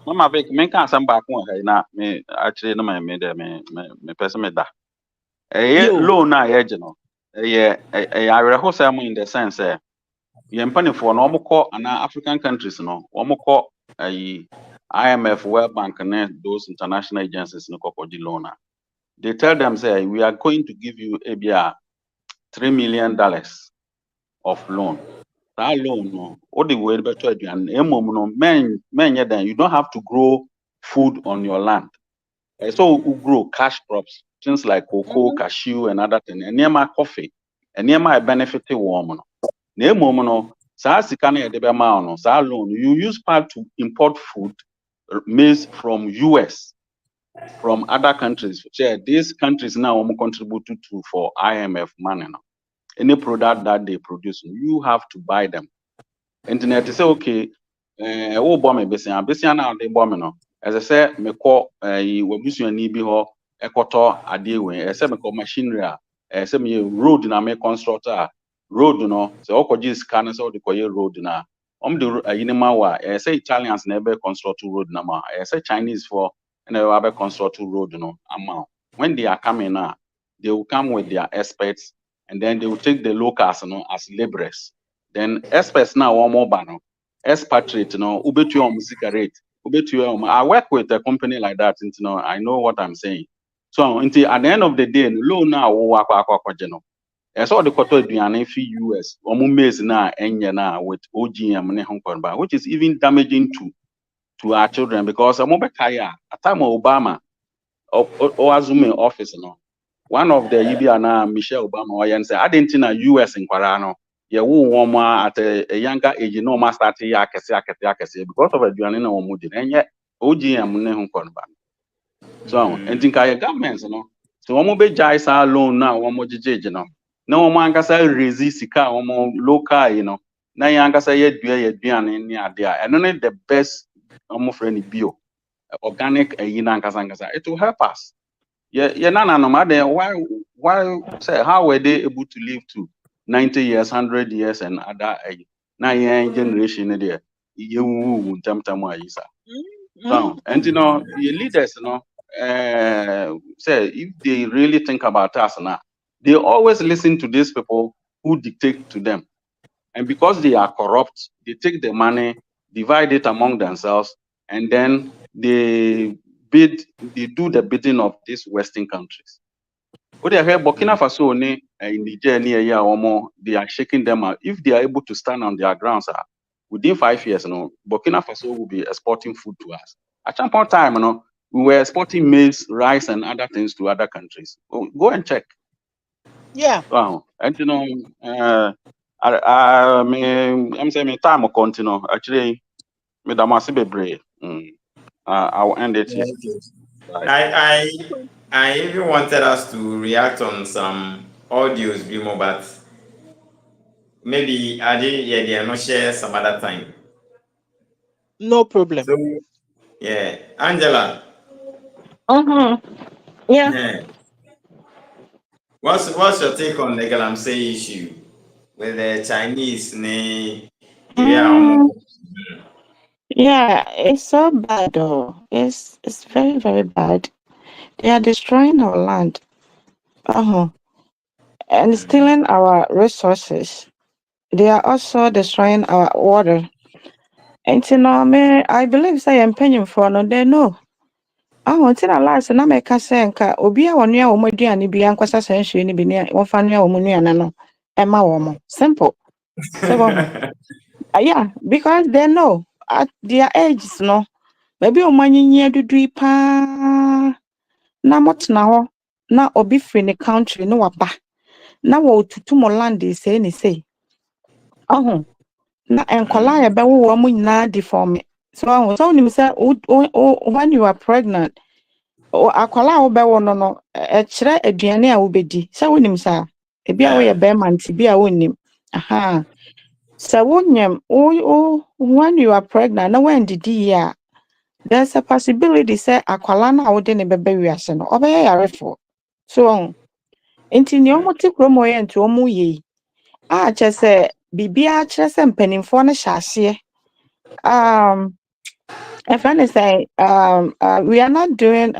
Mama Vic, me can't some back one. Na me actually no me person me da. Low na you know. I rehearse in the sense yɛmpane for no omukọ ana African countries no omukọ IMF, World Bank and those international agencies no kokodi loan. They tell them say we are going to give you $3 million of loan. That loan no all the way better and no men you don't have to grow food on your land. So we grow cash crops, things like cocoa, cashew, and other things. And near my coffee, and near my benefit woman. Near moment, loan. You use part to import food maize from US, from other countries. These countries now contribute to for IMF money now. Any product that they produce, you have to buy them. Internet say okay, bomb now they bomb no. As I said, me call wabusuani bi ho ekoto ade we say me call machinery say me road na me constructor road no say okoji scan say the koye road na the yinima wa say Italians na be construct road na ma say Chinese for na be construct road no amount. When they are coming now, they will come with their experts and then they will take the locals as laborers. Then experts now one more banner expatriate ubetu music rate. I work with a company like that, I know what I'm saying. So at the end of the day, low now work. So the quarter US maize na with OGM which is even damaging to our children because at time of Obama or Azumi office one of the Ibiana Michelle Obama said I didn't know US in Quarano. At a younger age, no master because of a Duanina or Moody, and yet OGM Nehun Korban. So, and think I governments, so one be Jais alone now, one more judge, no man can say resist one more local, na younger say yet Duan in the idea, and only the best almost friendly bio organic Yinankasangasa. It will help us. Yeah, no matter why say how were they able to live to 90 years, 100 years, and other now generation there. You so, and your leaders, say if they really think about us now, they always listen to these people who dictate to them. And because they are corrupt, they take the money, divide it among themselves, and then they do the bidding of these Western countries. What they have Burkina Faso in Niger, they are shaking them out. If they are able to stand on their grounds, within 5 years, Burkina Faso will be exporting food to us. At some point in time, we were exporting maize, rice, and other things to other countries. Go and check. Yeah. Wow. And I'm saying time will continue. Actually, I'll end it here. I even wanted us to react on some audios, Bimo, but maybe I did, yeah, they are not share some other time. No problem. So, yeah, Angela, Yeah. what's your take on the Galamsey issue with the Chinese? Mm, yeah, it's so bad though. It's very, very bad. They are destroying our land. And stealing our resources. They are also destroying our water. And you know, me, I believe say I'm paying for no, they know. Until na last na meka say nka obi a wɔnoa wɔn aduane bi ankwasa sɛ nsuo no bi ne wɔfa noa wɔn nuane no ɛma wɔn. Simple. So yeah, because they know at their ages no, maybe wɔn anyinyi adudu yi paa na motena hɔ na obi firi ne country no waba na wɔtutu mo land sei ne sei. Na nkɔlaa a yɛbɛwo wɔn mo nyinaa deform. So wonim sɛ when you are pregnant, akɔlaa a wobɛwo no ɛkyerɛ aduane a wobɛdi. Sɛ wonim saa, ebi a woyɛ bɛrima nti bi a wonnim. Sɛ wonyam when you are pregnant na wandidi yie a, there's a possibility sɛ akɔlaa no a wode ne bɛbɛ wiase no ɔbɛyɛ yarefoɔ. So nti nea ɔmo te kurom hɔ yɛ nti ɔmo yɛ yi. Kyerɛ sɛ biribiara kyerɛ sɛ mpanimfoɔ no hyɛ aseɛ. A friend is saying, we are not doing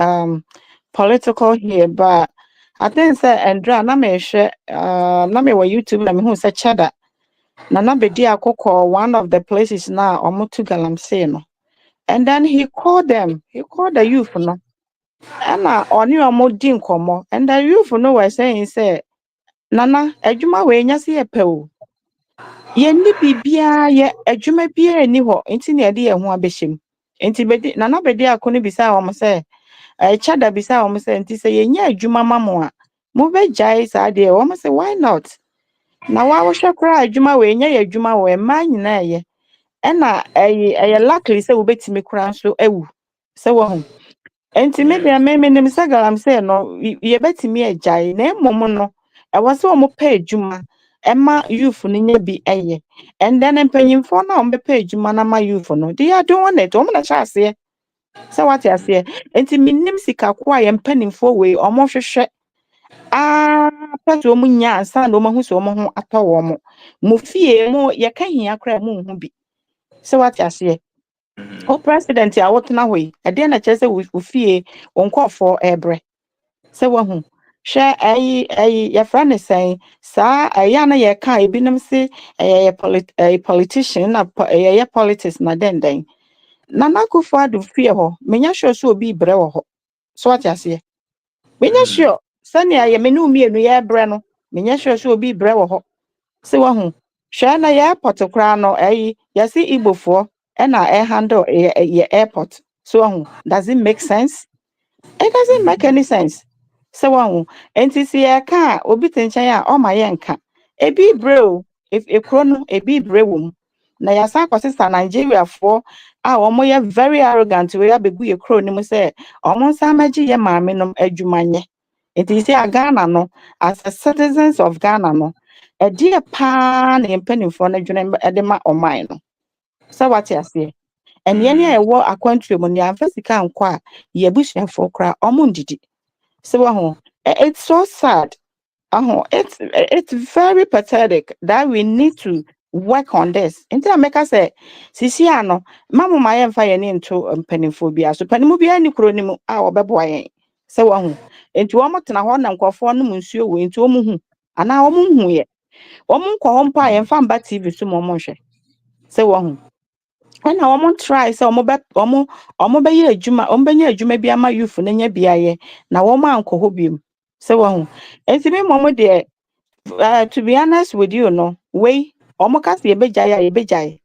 political here, but I think say Andrea na me share na me wa YouTube na me hu say chada na be di akoko one of the places now omo to Galamsey no, and then he called the youth no, and oni omo di nkomo, and the youth no were saying say nana adwuma we nya se yepe o ye ni bibia ye adwuma bia ni ho enti na de ye ho abehiem. Enti bedi nana bedi akono bisa wo say chada bisa wo say enti say yenya adwuma mamo a mo be jai sa de wo say why not na wa wo hwe kra adwuma we nya adwuma wo ma nyina ye na eye luckily say wo betimi kra so awu say wo ho enti me de me nim say Galamsey no ye betimi ajai na emom no e wo say wo mo pa adwuma Emma youth no nya bi eye and then empanyimfo na wo be pa adwuma na ma youth no they are doing it wo na chase. So what you say? Enti minim sika ko a yempanimfo we omo hwehwe pɛsɛ ɔmo nya ansa na ɔmo hu sɛ ɔmo ho atɔ wɔn mo fie mo yɛka hia kora mo hu bi. So what you say? O president a wotena hɔ yi ɛdeɛ na kyerɛ sɛ wo fie nkɔfo ɛbrɛ sɛ wahu hwɛ ayi yɛfrɛ ne sɛn saa ɛyɛ na yɛka ebinom se ɛyɛ politician na ɛyɛ politics na dɛndɛn. Nana Akufo-Addo fie hɔ menya sure so obi brɛ wɔ hɔ. So what you say? Menya sure sɛnea yɛ me ne umienu yɛ brɛ no menya sure so obi brɛ wɔ hɔ. Se wahu hwɛ na yɛ airport kra no yɛse Igbofoɔ ɛna handle yɛ airport. So wahu does it make sense? It doesn't make any sense. Se wahu enti si yɛka obi te nkyɛn a ɔma yɛnka ebi brɛ o if ekro no ebi brɛ wɔ mu na yɛasa akɔsesa Nigeriafoɔ a wɔn yɛ very arrogant we abegu yɛ kro ne mu sɛ wɔn nsa amagye yɛ maame nom adwuma nyɛ. Enti sɛ Ghana no as a citizens of Ghana no ɛdeɛ paa na mpanimfoɔ no adwene ɛde ma ɔman no. Sɛ wate aseɛ ɛneɛ ne a ɛwɔ akwantuo mu ne amfa sika nkɔ a yɛ abusuafoɔ kora ɔmo ndidi. Sɛ wahu it's so sad. It's very pathetic that we need to work on this. Nti America say sisi ano mamu ma yɛmfa yɛ ne nto mpanimfo bia so panimu bia ni kuro ni mu a wɔbɛboa yɛn. Sɛ wahu enti wɔn tena hɔ na nkɔfoɔ no mu nsuo wɔ enti wɔn hu ana wɔn hu yɛ wɔn nkɔ hɔ mpa yɛmfa mba TV so mo hwɛ. Sɛ wahu ɛna wɔn try sɛ wɔn bɛyɛ adwuma wɔn bɛnyɛ adwuma bi ama youth no nya biayɛ na wɔn ankɔ hɔ biom. Sɛ wahu enti me mom deɛ to be honest with you no we omo ka se yebejai.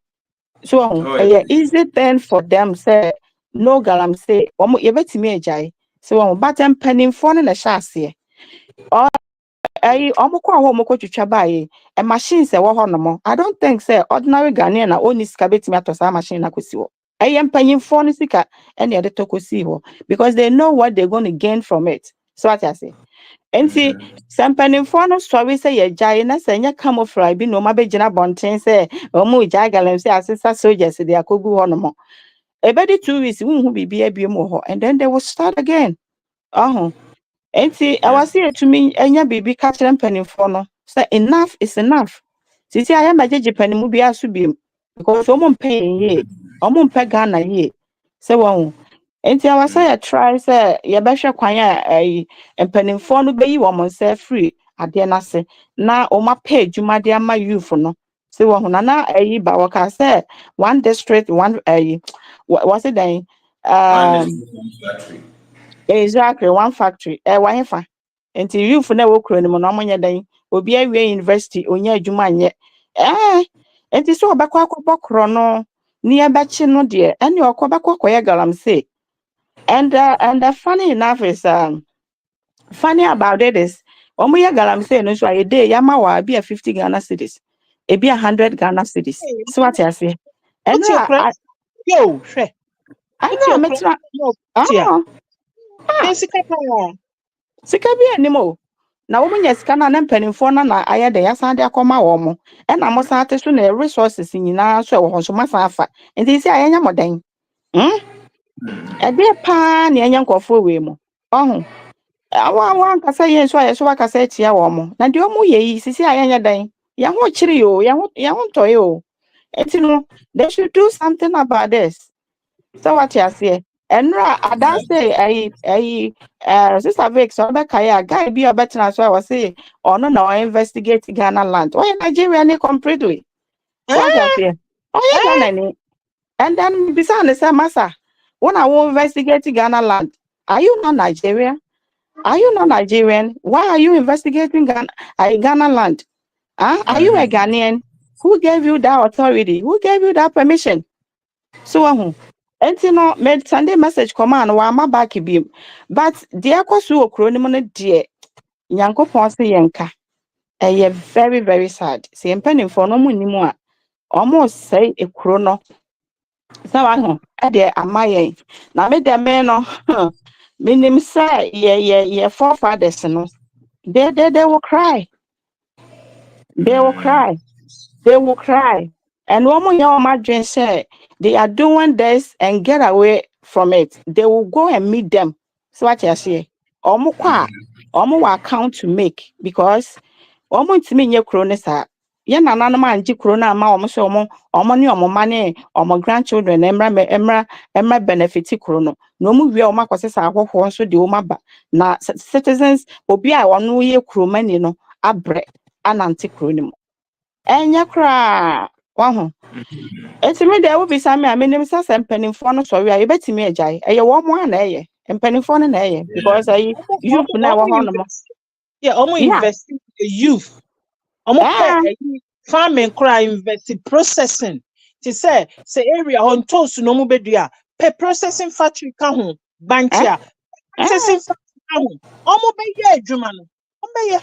So easy thing for them say no Galamsey omo yebetimi ejai. So but mpanimfo no na hye ase or omo kwa ho omo twetwa bae a machine se wo ho no mo I don't think say ordinary Ghanaian na oni sika betimi atosa machine na kosi wo mpanimfo no sika ene de tokosi ho because they know what they're going to gain from it. So what I say Enti sɛ mpanimfoɔ no sɔre sɛ yɛgyae na sɛ nyɛ camouflage bi na ɔma bɛgyina abɔnten sɛ ɔmo gyae galamsey asesa soldiers de akɔgu hɔ nom. Ebedi 2 weeks wonhu biribi abiem wɔ hɔ, and then they will start again. Enti ɛwɔ sɛ yɛtumi anya biribi ka kyerɛ mpanimfoɔ no sɛ enough is enough. Sisi ayɛ magyegye panimu bi aso biem because ɔmo mpɛ yɛn yie, ɔmo mpɛ Ghana yie. Sɛ wɔn enti ɛwɔ sɛ yɛtry sɛ yɛbɛhwɛ kwan a mpanimfoɔ no bɛyi wɔn nsa free adeɛ n'ase na ɔmo apɛ adwuma de ama youth no. Sɛ wɔn na ba wɔka sɛ one district one what's it then exactly one factory wahefa nti youth na wo kuro no mo na mo nyɛ dan obi awie university onya adwuma nyɛ nti so obekɔ akɔbɔ kro no ni ɛbɛkye no de ɛne ɔkɔbɛkɔ kɔyɛ galamsey and the funny enough is funny about it is omo yɛ galamsey no so a day yama wa bi a 50 Ghana cedis ebi 100 Ghana cedis so what you say and yo hwɛ metra sika bi animo na wo nya sika na mpanimfo na ayɛ de yasan de akɔma wo mo ɛna mo san te so na resources nyinaa so ɛwɔ hɔ so masa afa nti si ayɛnya modan ɛde pa na ɛnya nkɔfo we mu awa nkasa yɛn so ayɛ so wakasa atia wo mo na de ɔmo yɛ yi sisi ayɛnya dan yɛ ho kyiri yo yɛ ho ntɔye o enti no they should do something about this. So what you say? Enra adanse Sister Vic so be kaya guy be a better so I was say or no investigate Ghana land. Why Nigeria ni completely? So what you say? Oh yeah Ghana ni. And then beside the same massa when I will investigate Ghana land. Are you not Nigerian? Are you not Nigerian? Why are you investigating Ghana land? Are you a Ghanaian? Who gave you that authority? Who gave you that permission? So enti no me Sunday message command wa ma back bi but deɛ akɔso okro nim no deɛ nyankopɔn se yɛnka ɛyɛ very very sad se mpanimfo no mo nim a ɔmo sɛe ekro no sɛ wa ho ɛde ama yɛn na me de me no minim sɛ yɛ forefathers no they will cry they will cry and one more imagine say they are doing this and get away from it. They will go and meet them. So what you say? Omo account to make because omo ntimi nye kro ne sa. Ye nana ma nji kro na ma omo so omo ni omo mane omo grandchildren emra benefit kro no. No mu wie omo akosesa ahọhọ nso de omo ba. Na citizens obi a ono ye kro mani no abre anante kro ni mo. Enya kra waho etimi de wo bisa me amenim sa mpanimfo no sɔre a yebetimi agyae ɛyɛ wo mo ana ɛyɛ mpanimfo no na ɛyɛ because youth na wo ho no mo invest in the youth farming cry invest processing to say area on toast no mo bedua pe processing factory ka ho bankia processing factory ka ho omo beye adwuma no omo beye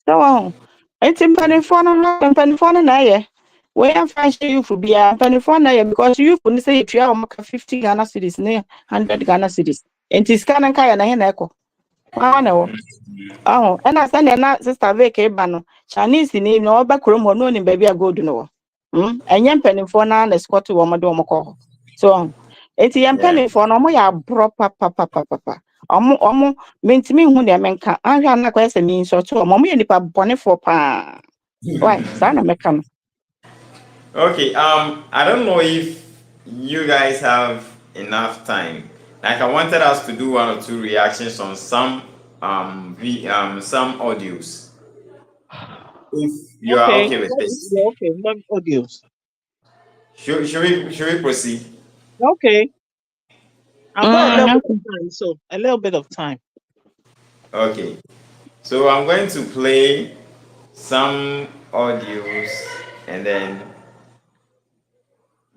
so eti mpanimfo no na ɛyɛ we am fashion youth be mpanimfo na ɛyɛ because youth no say etua o maka 50 Ghana cedis ne 100 Ghana cedis enti sika na nka ya na he na ɛkɔ wa na wo ɛna sɛ na sister Vic eba no Chinese ni na ɔba krom no ni baby a gold no ɛnyɛ mpanimfo na escort wo mo de wo kɔ so enti yɛ mpanimfo no mo ya abro papa omo mentimi hu de menka ahwa na kwese mi nso to omo yɛ nipa bɔnefo pa why sa na meka no. Okay, I don't know if you guys have enough time. Like I wanted us to do 1 or 2 reactions on some some audios. If you are okay with this. Okay, what audios? Should we proceed? Okay. I've got a little bit of time, so a little bit of time. Okay. So I'm going to play some audios and then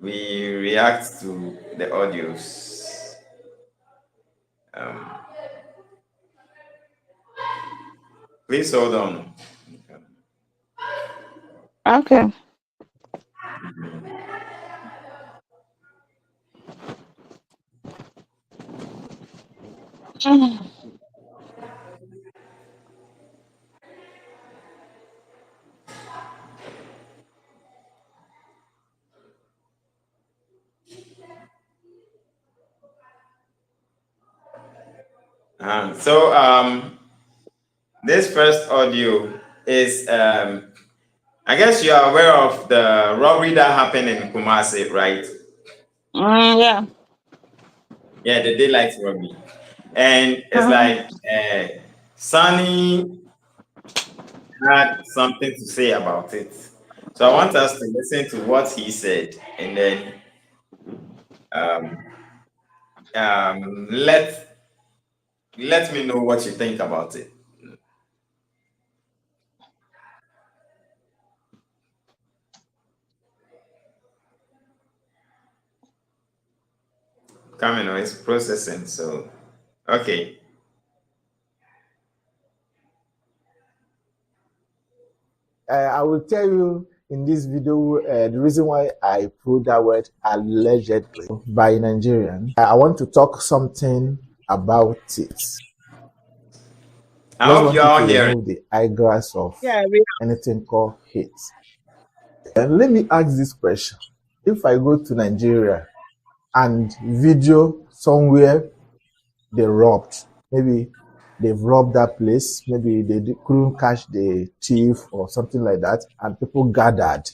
we react to the audios. Please hold on. Okay. This first audio is I guess you are aware of the robbery that happened in Kumasi, right? Yeah. Yeah, the daylight robbery. And it's like Sunny had something to say about it. So I want us to listen to what he said and then um, let me know what you think about it. Coming on, it's processing. So, okay. I will tell you in this video the reason why I put that word allegedly by Nigerian. I want to talk something about it. I Just hope want you you are to all hearing. remove the eyeglass of Yeah, anything called hate. And let me ask this question. If I go to Nigeria and video somewhere they robbed, maybe they've robbed that place, maybe they couldn't catch the thief or something like that, and people gathered,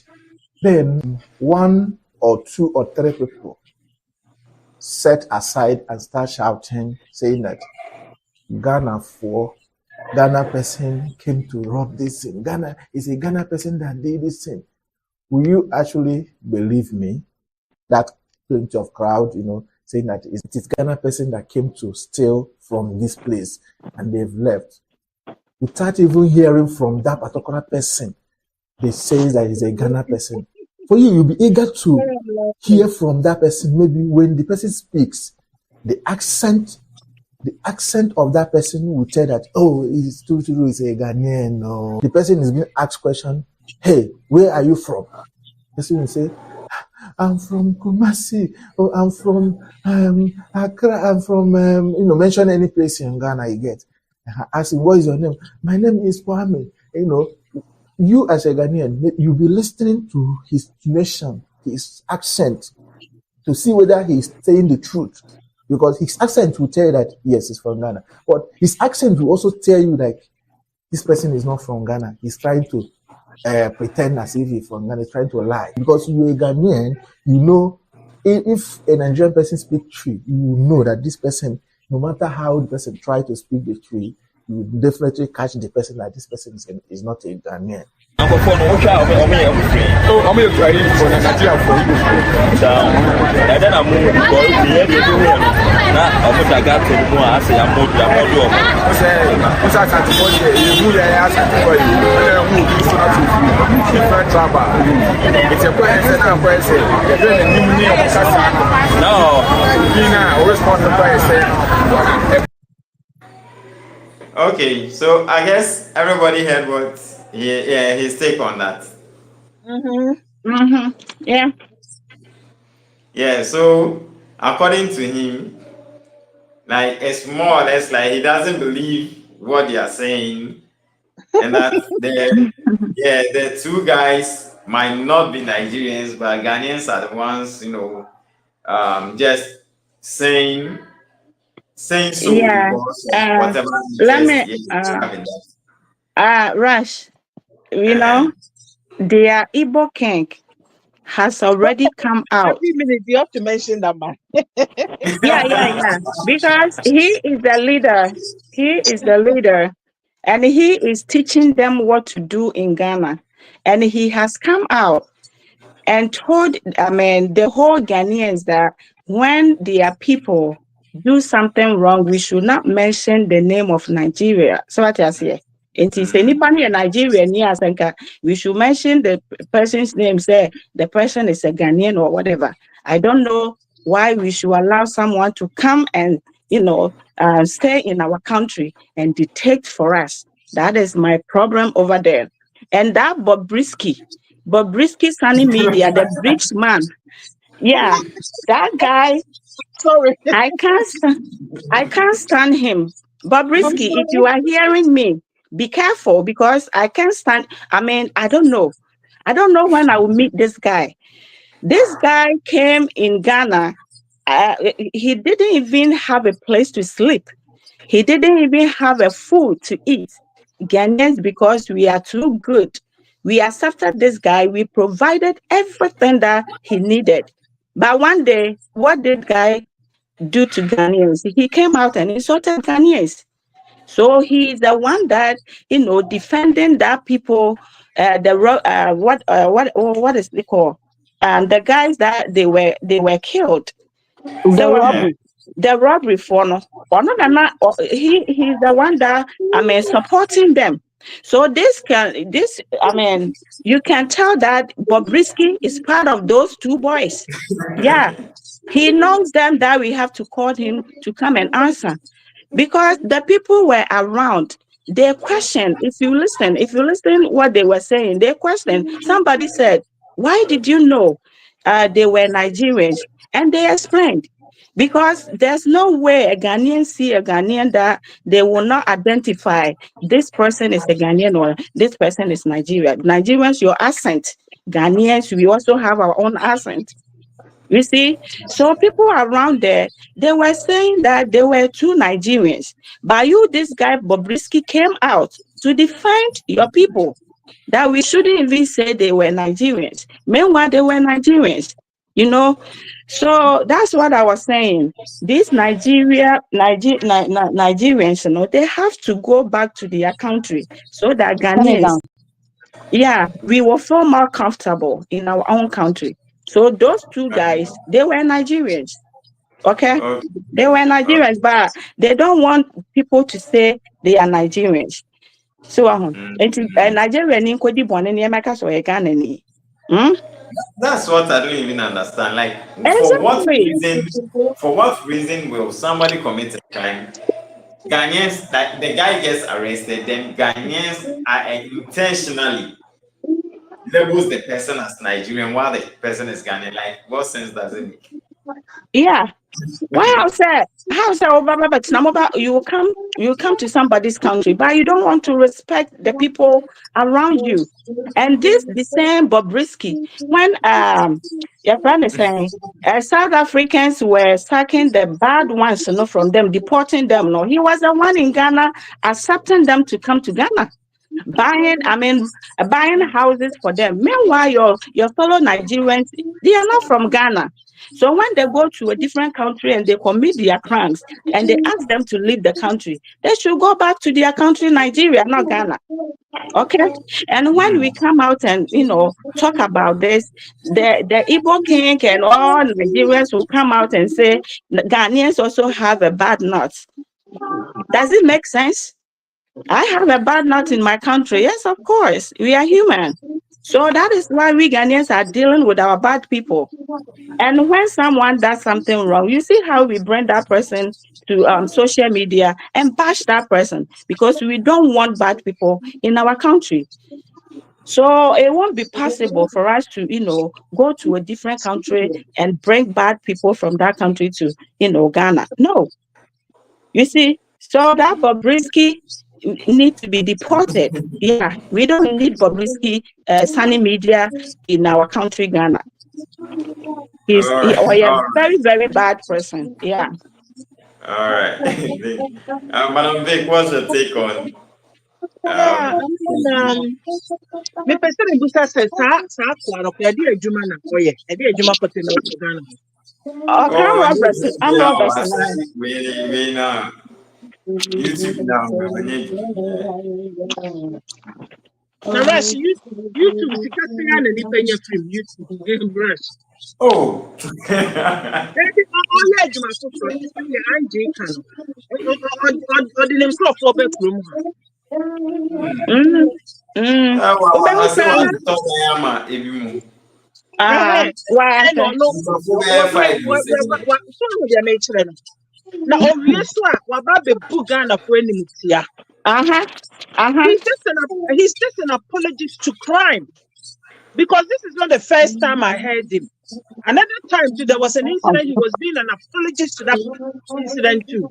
then one or two or three people set aside and start shouting, saying that Ghana person came to rob this thing. Ghana is a Ghana person that did this thing. Will you actually believe me? That plenty of crowd, saying that it is Ghana person that came to steal from this place and they've left. Without even hearing from that particular person, they say that it's a Ghana person. For you, you'll be eager to hear from that person. Maybe when the person speaks, the accent of that person will tell that, oh, it's true, it's a Ghanaian. No. The person is being asked question, hey, where are you from? The person will say, I'm from Kumasi, or I'm from Accra, I'm from, mention any place in Ghana you get. Ask him, what is your name? My name is Kwame. You as a Ghanaian, you'll be listening to his nation, his accent, to see whether he's saying the truth. Because his accent will tell you that, yes, he's from Ghana. But his accent will also tell you that this person is not from Ghana. He's trying to pretend as if he's from Ghana, he's trying to lie. Because you're a Ghanaian, you know, if a Nigerian person speaks tree, you know that this person, no matter how the person tries to speak the tree, you definitely catch the person that this person is not a Ghanaian. Okay, so I guess everybody heard what his take on that. Yeah. Yeah, so according to him, like it's more or less like he doesn't believe what they are saying, and that the two guys might not be Nigerians, but Ghanaians are the ones, just saying so Yeah. because of whatever Let interest me, they have in that. Rush, their Igbo king has already come out. every minute you have to mention that man. Yeah. Because he is the leader. He is the leader. And he is teaching them what to do in Ghana. And he has come out and told, the whole Ghanaians that when their people do something wrong, we should not mention the name of Nigeria. So what I say? It is anybody in Nigeria near Asanka, we should mention the person's name, say the person is a Ghanaian or whatever. I don't know why we should allow someone to come and, stay in our country and dictate for us. That is my problem over there. And that Bobrisky Sunny Media, the bridge man. Yeah, that guy, Sorry. I can't stand him. I'm Bobrisky, if sorry. you are hearing me, be careful because I can't stand. I don't know. I don't know when I will meet this guy. This guy came in Ghana. He didn't even have a place to sleep. He didn't even have a food to eat. Ghanaians, because we are too good, we accepted this guy. We provided everything that he needed. But one day, what did guy do to Ghanaians? He came out and insulted Ghanaians. So he's the one that, defending that people, what is it called? The guys that they were killed. The So robbery. the robbery for no, or not, he's the one that supporting them. So you can tell that Bobrisky is part of those two boys. Yeah, he knows them that we have to call him to come and answer. Because the people were around, they questioned. If you listen what they were saying, they questioned. Somebody said, why did you know they were Nigerians? And they explained. Because there's no way a Ghanaian see a Ghanaian that they will not identify this person is a Ghanaian or this person is Nigerian. Nigerians, your accent. Ghanaians, we also have our own accent. You see, so people around there, they were saying that they were two Nigerians. But this guy Bobrisky came out to defend your people, that we shouldn't even say they were Nigerians. Meanwhile, they were Nigerians, So that's what I was saying. These Nigerians, they have to go back to their country so that Ghanaians, we will feel more comfortable in our own country. So those two guys, they were Nigerians. Okay? They were Nigerians, but they don't want people to say they are Nigerians. So Nigerian in Kodi born in Yamaka so Ghanaian. That's what I don't even understand. Like, Exactly. for what reason will somebody commit a crime? Ghanaians, like the guy gets arrested, then Ghanaians are intentionally labels the person as Nigerian while the person is Ghanaian. Like, what sense does it make? Yeah. Wow, sir. How you come to somebody's country, but you don't want to respect the people around you. And the same Bobrisky, when your friend is saying South Africans were sacking the bad ones, from them, deporting them. No, he was the one in Ghana accepting them to come to Ghana. Buying houses for them. Meanwhile, your fellow Nigerians, they are not from Ghana. So when they go to a different country and they commit their crimes and they ask them to leave the country, they should go back to their country, Nigeria, not Ghana. Okay. And when we come out and talk about this, the Igbo king and all Nigerians will come out and say Ghanaians also have a bad nut. Does it make sense? I have a bad nut in my country. Yes, of course. We are human. So that is why we Ghanaians are dealing with our bad people. And when someone does something wrong, you see how we bring that person to social media and bash that person because we don't want bad people in our country. So it won't be possible for us to, go to a different country and bring bad people from that country to, Ghana. No. You see, so that Bobrisky need to be deported. Yeah, we don't need Bobrisky sunny media in our country, Ghana. He's a very, very bad person. Yeah. All right. Madam Vic, what's your take on? Me person in Busa says, "Sa kwaro kwa di adwuma na oye, e di adwuma kote na Ghana." Okay, Robert. I'm Robert. We now YouTube now. Rush, YouTube sikasi ya na nipa nya film YouTube brush. Oh. Maybe all adwuma so so ya anje kan. Ordinary crop for be from. Why? Now, obviously, Ghana for he's just an apologist to crime, because this is not the first time I heard him. Another time too, there was an incident. He was being an apologist to that incident too.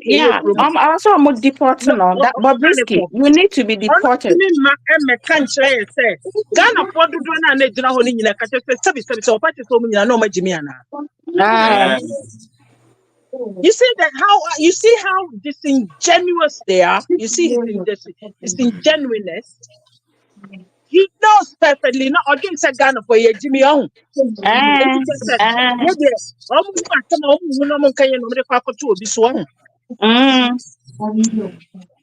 Yeah, I'm also deporting on that Bobrisky. You need to be deported. Uh, You see that how disingenuous they are. You see his disingenuousness. He knows perfectly. Not again said Ghana for ye Jimmy on. Ah, ah,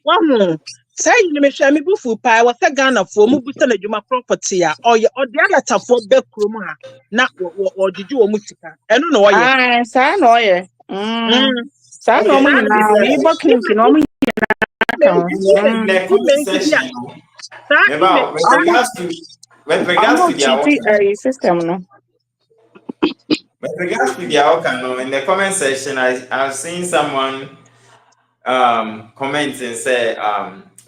Yeah, say you me share me bufu pie was a Ghana for Mubutan Juma property or the other for Bekruma. Not or did you mutika? I don't know why. ah, saa na ɔyɛ. Saa na okay, ɔmo let me nyinaa say, ɔmo Clinton na ɔmo nyinaa ka ho. in the comment section, about Ɔmo with regards to their cheat work, system no. with regards to their work, in the comment section, I've seen someone comment and say,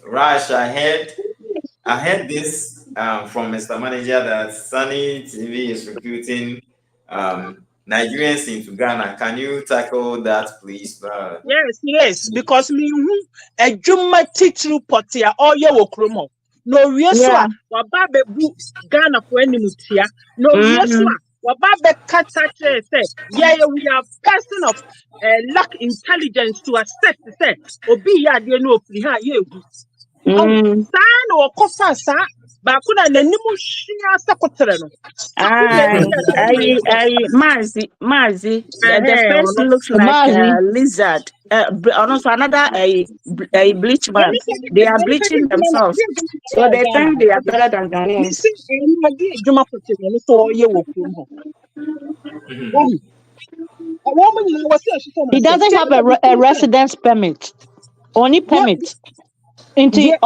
Rash, I heard this from Mr. Manager that Sunny TV is recruiting Nigerians into Ghana. Can you tackle that, please? Yes, because me a Juma titru potia or your kromo. No Yeah. rieswa, wababe bu Ghana for any mutia. No rieswa, wababe katache say, yeah, we are person of lack intelligence to assess say, obi ya de no priha ye. Oh, san or kofa sa, bakuna nenimu shia sakotre no. Mazi. The face looks like a lizard. Also another a bleach man. They are bleaching themselves, so they think they are better than Ghanaians. He doesn't have a residence permit. Only permit. Into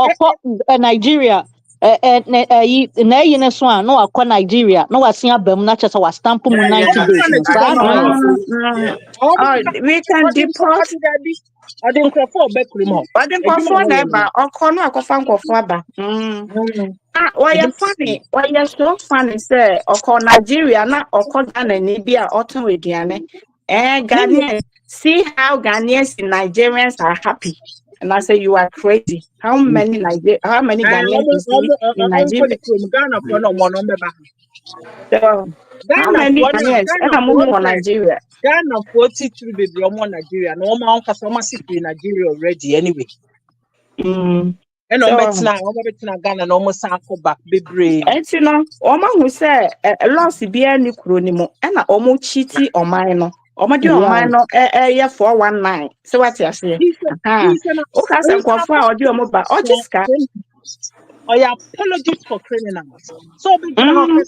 Nigeria. Na yine so no akọ Nigeria no wasen abam na chese wa stamp mu 90 days no sa we can deport why you so funny say oko Nigeria na oko Ghana ni bi a oton aduane Ghanaians see how Ghanaians and Nigerians are happy. And I say you are crazy. How many Ghanaians you see in Nigeria? So, how many Ghanaians in Nigeria? Ghana 43 baby Nigeria. No one has Nigeria already anyway. And no betina Ghana no mo sa back bebre. And you know, who say a loss be any cronimo and a almost cheaty or minor. Omadi o minor 419. So what you say? Okay, some confirm audio mobile or just or your apologies for criminals. So be Ghana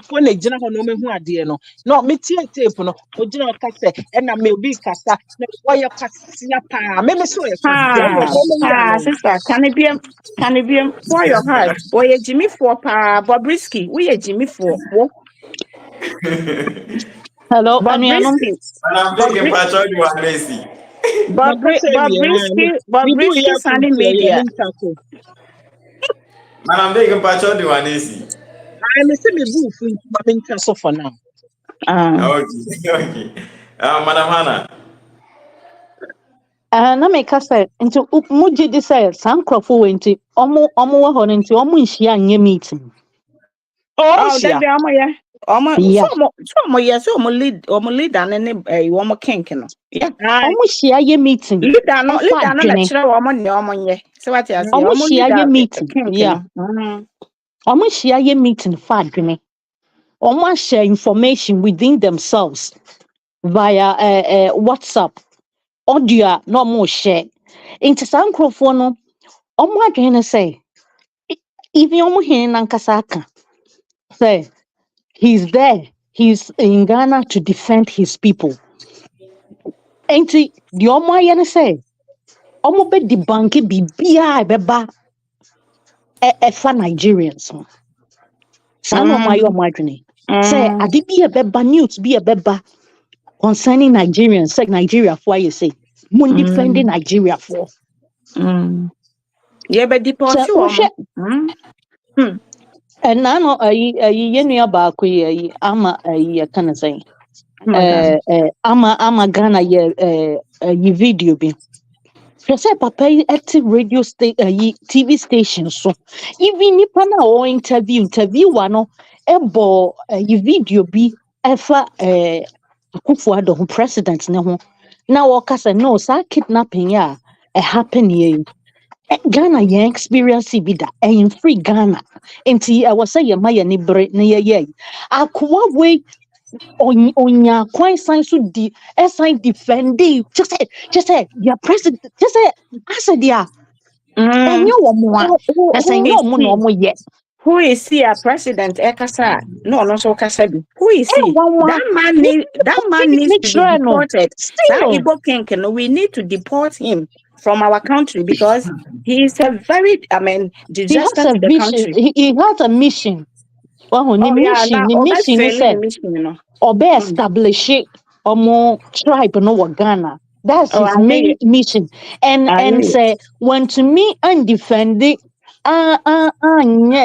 for na gina no me hu ade no. No me tie tape no. O gina kase and na me obi kasa. Na why your kasia pa. Me so e sister, can it be for your heart? Boy, Jimmy for pa Bobrisky. We are Jimmy for. Hello, Bobrisky. Bobrisky Sunny Media. Madam Big and Pacho do an easy. I'm a semi-booth for now. Okay. Madam Hannah. Na me ka say into muji di say sankrofo we nti omo wo ho nti omo nhia anye meeting. That be omo lead and any omo kink no. Yeah. Omo hia ye meeting. Lead no na chira omo ne omo ye. So what you say? Omo hia ye meeting. Yeah. Omo hia ye meeting fa adwene. Omo share information within themselves via WhatsApp. Audio no more share. Into sankrofo no omo adwene say even omo hin nankasaka say he's there. He's in Ghana to defend his people. Enti the omo ayene say omo be di banki bibia beba for Nigerians. Sana omo ayo omo adwene say ade bi beba news bi beba concerning Nigerians. Say Nigeria for you say mun defending Nigeria for. Yeah, but deport And now yenu ba ko yi ama kana say ama Ghana ye video bi. Say papa active radio TV station so even nipa na o interview no ebo ye video bi efa Akufo-Addo ho president ne ho na wɔka sɛ no saa kidnapping a happen here Ghana yɛn experience bi da free Ghana nti ɛwɔ sɛ yɛma yɛne bere na yɛyɛ akoa wei onya kwan san so di ɛsan defendi just say your president just say asɛ dia ɛnyɛ wɔn a ɛsɛ ɛnyɛ wɔn na wɔn yɛ. Who is he a president? Ekasa. No, no, so Kasabi. Who is he? That man needs to be deported. That Igbo king, we need to deport him from our country because he is a very, disaster to the country. He has a mission. Well, mission is obe establish omo tribe no Ghana. That's his main mission. And say when to me and defend it. Yeah,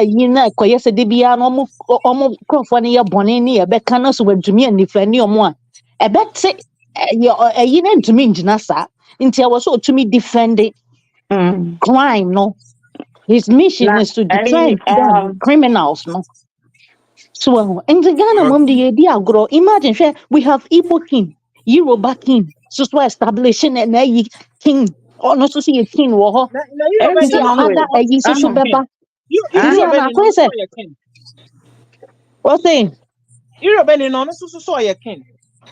you know, koye se debia no omo krofo ne ye bone ne ye beka no so wadumi anifani omo a ebete you know to me ngina sa nti I was so to me defend crime no. His mission is to defend criminals no. So in the Ghana mom the idea agro imagine we have Igbo king, Yoruba king, so establishing an king. Oh, no, so see a king war. What's saying? You're a no, so saw your king.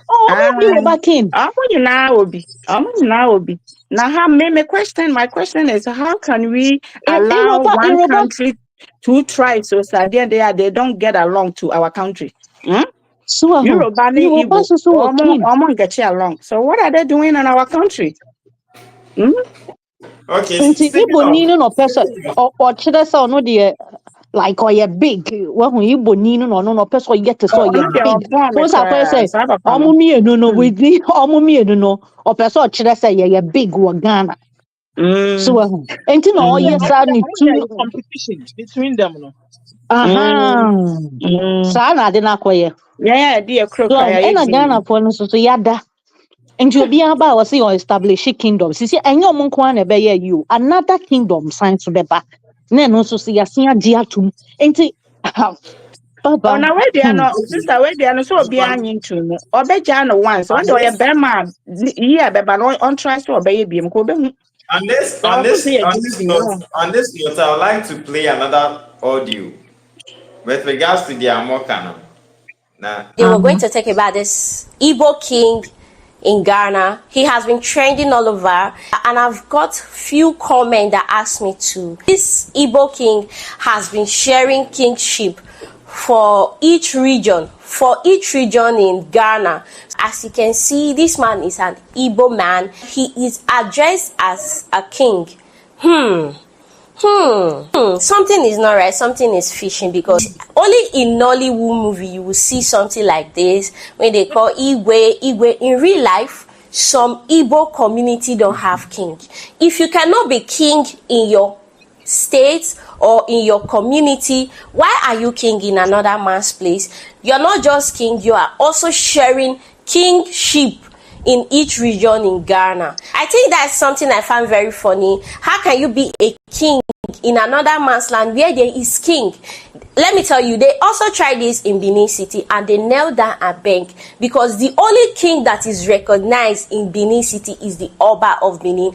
Oh, Yoruba king. Now will be. Now, my question is, how can we allow one country, two tribes, so they don't get along to our country? So Yoruba get you along. So what are they doing in our country? Okay. Igbo nino no person or chede say no dey like or you big when Igbo nino no person get to so you big. Once I say omo mienu no we dey omo mienu no or person chede say you big wo Ghana. So enti no yes are ni two competition between them no. Sa na de na koye. Yeah, dear crook. And Ghana for no so yada. And you'll be about to see or establish kingdoms. You see, and your monkwan ebe you another kingdom sign to the back. Then also see a senior diatum. Ain't it? Oh, now where they are not, sister, where they are not so behind into or be Jano once. One day a bear man, yeah, but on tries to obey him. On this note, I would like to play another audio with regards to the Amokano. They were going to talk about this Igbo king in Ghana. He has been trending all over, and I've got few comments that ask me to. This Igbo king has been sharing kingship for each region in Ghana. As you can see, this man is an Igbo man. He is addressed as a king. Something is not right, something is fishing, because only in Nollywood movie you will see something like this when they call Igwe. In real life, some Igbo community don't have king. If you cannot be king in your state or in your community, why are you king in another man's place? You're not just king, you are also sharing kingship in each region in Ghana. I think that's something I find very funny. How can you be a king in another man's land where there is king? Let me tell you, they also tried this in Benin City and they knelt down and begged, because the only king that is recognized in Benin City is the Oba of Benin.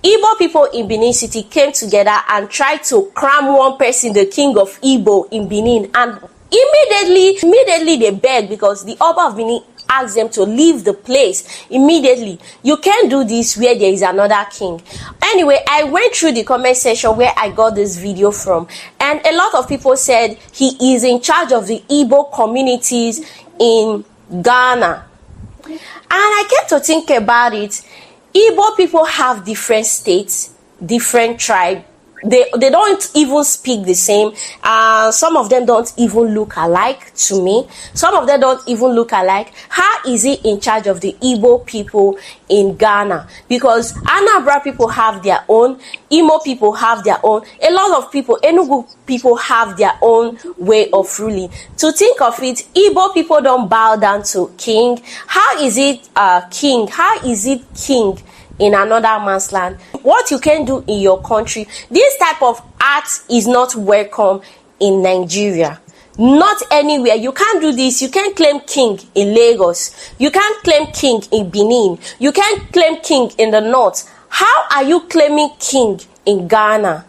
Igbo people in Benin City came together and tried to crown one person the king of Igbo in Benin, and immediately they begged, because the Oba of Benin asked them to leave the place immediately. You can't do this where there is another king. Anyway, I went through the comment section where I got this video from, and a lot of people said he is in charge of the Igbo communities in Ghana. And I came to think about it. Igbo people have different states, different tribes. They don't even speak the same. Some of them don't even look alike to me. Some of them don't even look alike. How is he in charge of the Igbo people in Ghana? Because Anambra people have their own, Imo people have their own, a lot of people, Enugu people have their own way of ruling. To think of it, Igbo people don't bow down to king. How is it king? How is it king in another man's land? What you can do in your country, this type of art is not welcome in Nigeria. Not anywhere. You can't do this. You can't claim king in Lagos. You can't claim king in Benin. You can't claim king in the north. How are you claiming king in Ghana?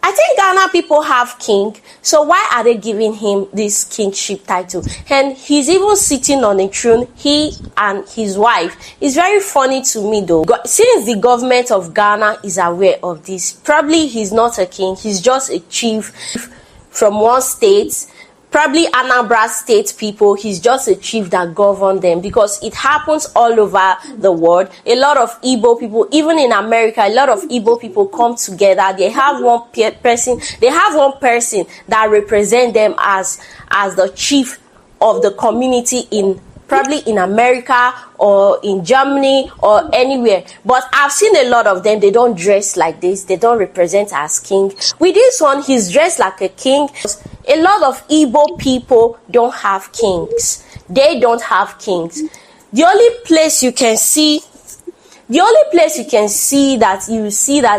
I think Ghana people have king, so why are they giving him this kingship title? And he's even sitting on a throne, he and his wife. It's very funny to me though. Since the government of Ghana is aware of this, probably he's not a king, he's just a chief from one state, probably Anambra state people. He's just a chief that govern them, because it happens all over the world. A lot of Igbo people, even in America, a lot of Igbo people come together. They have one person. They have one person that represent them as the chief of the community in probably in America or in Germany or anywhere. But I've seen a lot of them, they don't dress like this. They don't represent as king. With this one, he's dressed like a king. A lot of Igbo people don't have kings. They don't have kings. The only place you can see that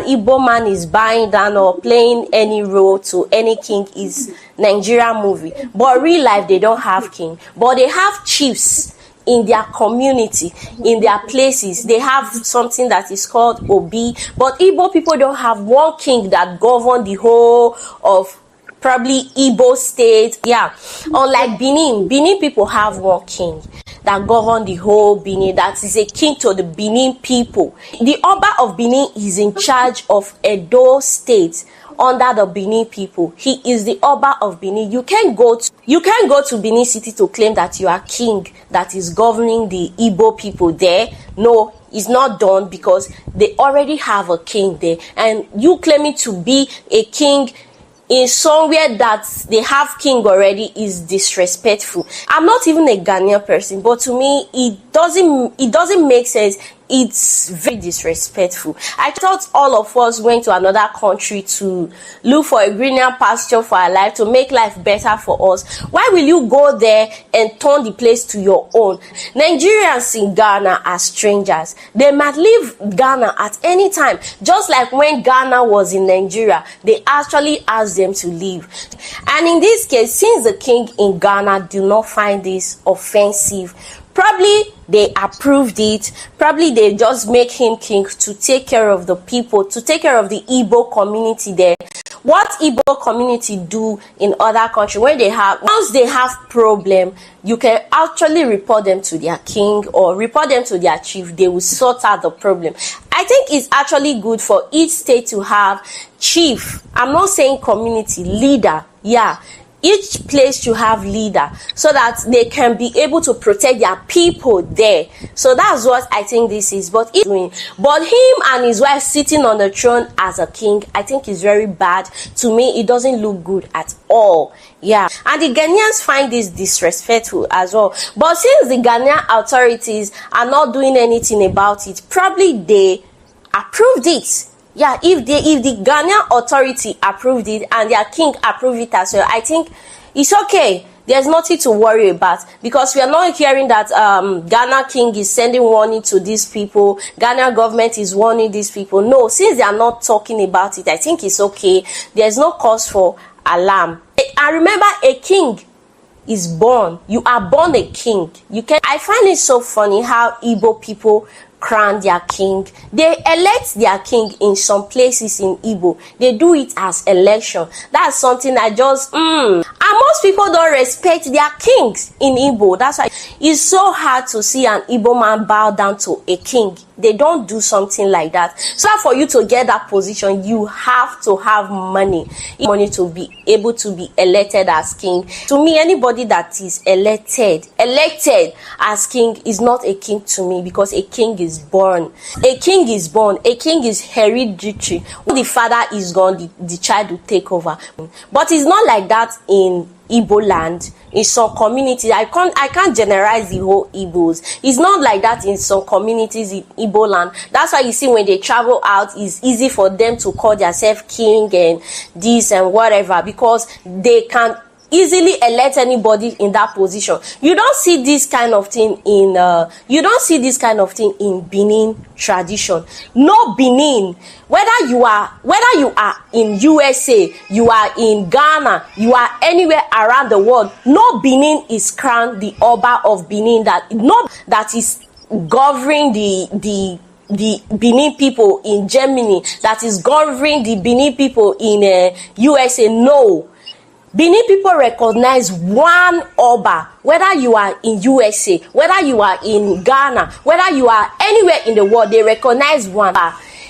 Igbo man is buying down or playing any role to any king is Nigerian movie. But real life, they don't have king. But they have chiefs in their community, in their places. They have something that is called Obi. But Igbo people don't have one king that govern the whole of probably Igbo state. Yeah. Unlike Benin people have one king that govern the whole Benin, that is a king to the Benin people. The Oba of Benin is in charge of Edo state under the Benin people. He is the Oba of Benin. You can't go to Benin City to claim that you are king that is governing the Igbo people there. No, it's not done, because they already have a king there, and you claiming to be a king in somewhere that they have king already is disrespectful. I'm not even a Ghanaian person, but to me it doesn't make sense. It's very disrespectful. I thought all of us went to another country to look for a greener pasture for our life, to make life better for us. Why will you go there and turn the place to your own? Nigerians in Ghana are strangers. They might leave Ghana at any time. Just like when Ghana was in Nigeria, they actually asked them to leave. And in this case, since the king in Ghana do not find this offensive, probably they approved it. Probably they just make him king to take care of the people, to take care of the Igbo community there. What Igbo community do in other countries, once they have problem, you can actually report them to their king or report them to their chief. They will sort out the problem. I think it's actually good for each state to have chief. I'm not saying community leader. Yeah. Each place to have leader so that they can be able to protect their people there. So that's what I think this is. But him and his wife sitting on the throne as a king, I think is very bad. To me, it doesn't look good at all. Yeah. And the Ghanaians find this disrespectful as well. But since the Ghanaian authorities are not doing anything about it, probably they approved it. Yeah, if the Ghanaian authority approved it and their king approved it as well, I think it's okay. There's nothing to worry about, because we are not hearing that Ghana king is sending warning to these people. Ghana government is warning these people. No, since they are not talking about it, I think it's okay. There's no cause for alarm. And remember, a king is born. You are born a king. I find it so funny how Igbo people crown their king. They elect their king in some places in Igbo. They do it as election. That's something I just And most people don't respect their kings in Igbo. That's why it's so hard to see an Igbo man bow down to a king. They don't do something like that. So for you to get that position, you have to have money to be able to be elected as king. To me, anybody that is elected as king is not a king to me, because a king is born. A king is born. A king is hereditary. When the father is gone, the child will take over. But it's not like that in Igbo land. In some communities, I can't generalize the whole Igbos. It's not like that in some communities in Igbo land. That's why you see when they travel out, it's easy for them to call themselves king and this and whatever, because they can easily elect anybody in that position. You don't see this kind of thing in Benin tradition. No Benin, whether you are in USA, you are in Ghana, you are anywhere around the world, no Benin is crowned the Oba of Benin, that is governing the Benin people in Germany, that is governing the Benin people in USA. No. Benin people recognize one Oba, whether you are in USA, whether you are in Ghana, whether you are anywhere in the world, they recognize one.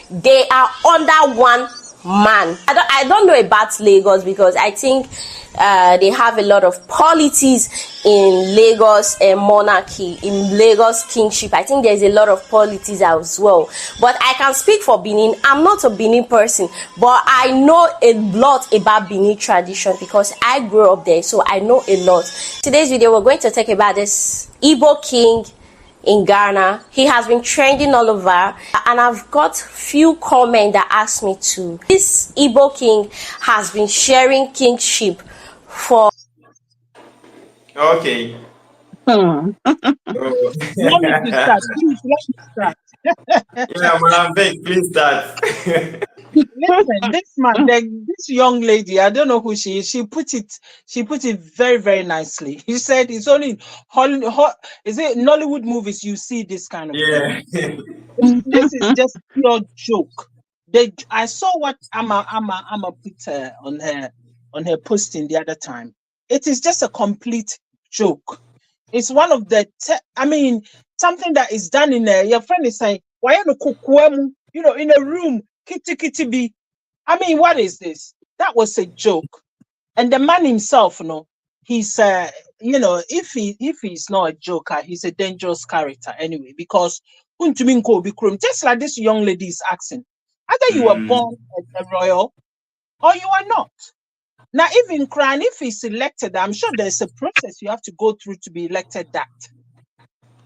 They are under one man. I don't know about Lagos, because I think they have a lot of politics in Lagos monarchy, in Lagos kingship. I think there's a lot of politics as well. But I can speak for Benin. I'm not a Benin person, but I know a lot about Benin tradition because I grew up there, so I know a lot. Today's video, we're going to talk about this Igbo king in Ghana. He has been trending all over, and I've got few comments that asked me to. This Igbo king has been sharing kingship for. Okay. Let me start. Please, let me start. Yeah, Madam Vic, please start. Listen, this man, this young lady, I don't know who she is. She put it very, very nicely. He said it's only in is it Nollywood movies you see this kind of Yeah. thing. This is just pure joke. I saw what Amma put on her posting the other time. It is just a complete joke. It's one of the something that is done in there. Your friend is saying, why no kukwemu, in a room, kitty be. I mean, what is this? That was a joke. And the man himself, he's if he's not a joker, he's a dangerous character anyway, because just like this young lady is asking, either you were born as a royal or you are not. Now, even crying, if he's elected, I'm sure there's a process you have to go through to be elected that.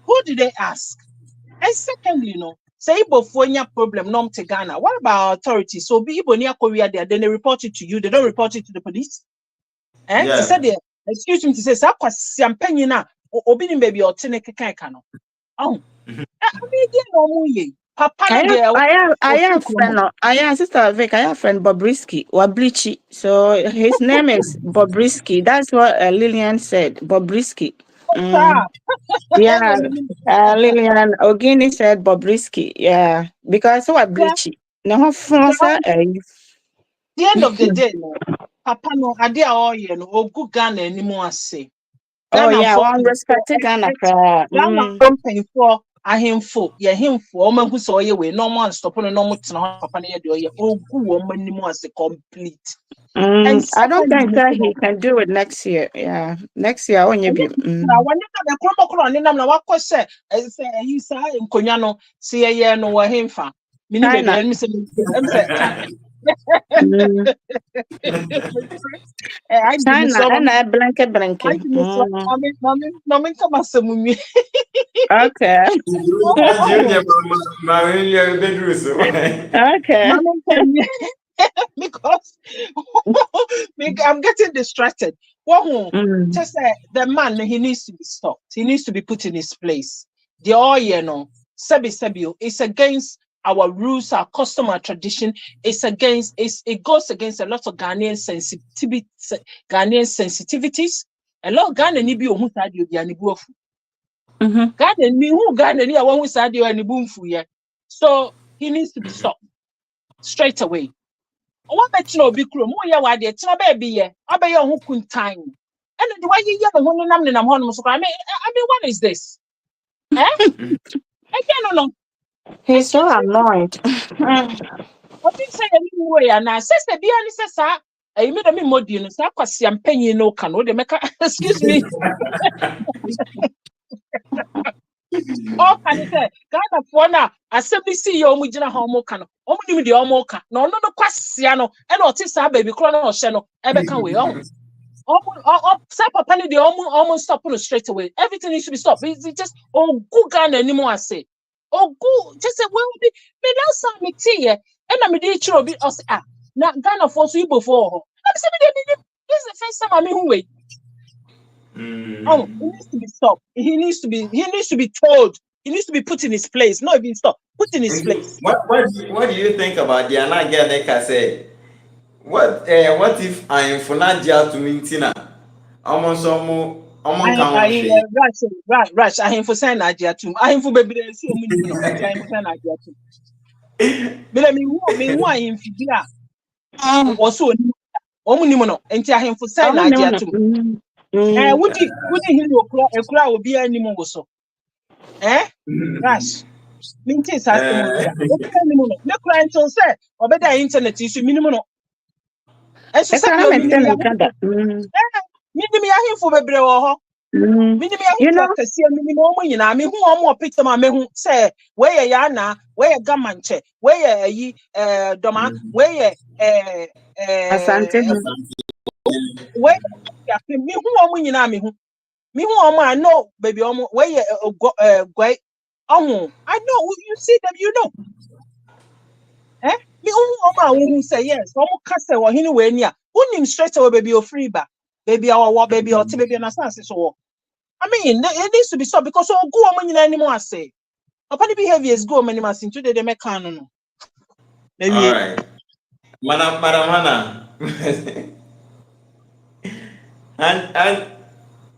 Who did they ask? And secondly, say before your problem, nom to Ghana. What about authorities? So be near Korea there, then they report it to you, they don't report it to the police. Yeah. They said, excuse me, to say, champagne na obini baby or tenekekano. Oh, I have Sister Vic, I have friend Bobrisky, Wablichi. So his name is Bobrisky. That's what Lillian said. Bobrisky. Yeah. Lillian Ogini said Bobrisky. Yeah. Because Wablichi. No, the end of the day, Papa no ade all year no ogu Ghana anymore say. Oh yeah, one respect Ghana. Ghana paying for ahemfo, ye hemfo, oman who saw ye way, no man stop on no much papa near the ogu woman anymore as a complete. And I don't think that he can do it next year. Yeah, next year when you be. Now, when you the chromocron in them, what was said, you say in Conyano, see a year no hemfa. China. China and I blanket. Okay. Okay. Because I'm getting distracted. Just the man, he needs to be stopped. He needs to be put in his place. The oil, Sebi, it's against our rules, our custom, our tradition. It goes against a lot of Ghanaian sensitivities. A lot of Ghanaian ni bi ohu sadio bi anibu ofu. Ghanaian ni who Ghanaian ni awu sadio anibu mfu ye. So he needs to be stopped straight away. What bet no be kro mo ye wa de tena ba bi ye. Obey your kuntan. And the way you ye the ho nam nam ho so I mean what is this? No. He's so annoyed. What did say anyway? And I says the dear says, I made a modi, so I was champagne no can. Excuse me. Oh, can you say, God of Wana, assembly CEO Mujina Homokano, only the Omoka, no, Quasiano, and what is our baby chrono or channel, Ebeka way on. Sapa Penny, the almost stop on straight away. Everything needs to be stopped. It's just, good gun anymore, I say. Oh, good, just say, well, me now, some tea, and I'm a day children, now Ghana for you before. This is the first time I'm in way. Oh, he needs to be stopped. He needs to be told. He needs to be put in his place. Not even stopped. Put in his place. What do you think about the Anagya Neka say? What if I am for Nadia to Mintina? Almost Rush. I am for sign Nadia too. I am for baby. See a minimum. I am for sign Nadia too. But I mean, why in Fibia? Also, Omunimono, and I am for sign Nadia too. Would he know a crowd will be any more so? Rush. Minty is asking me. No crime to say, or better internet is minimum. And so, Minimi are for baby or You know, I mean, who are more picture my men say, where yana, where gamanche, where ye, Doma, where Asante. where me who are winning army who me who am I know, baby, where great. Oh, I know you see them, you know. Me who say yes, castle or anywhere near. Who name straight away, baby, or free back, baby, our baby, or baby, and assassin. So, I mean, it needs to be stopped because go on anymore. I say, upon behaviors go many months into the mechanic. All right, Madam Hannah,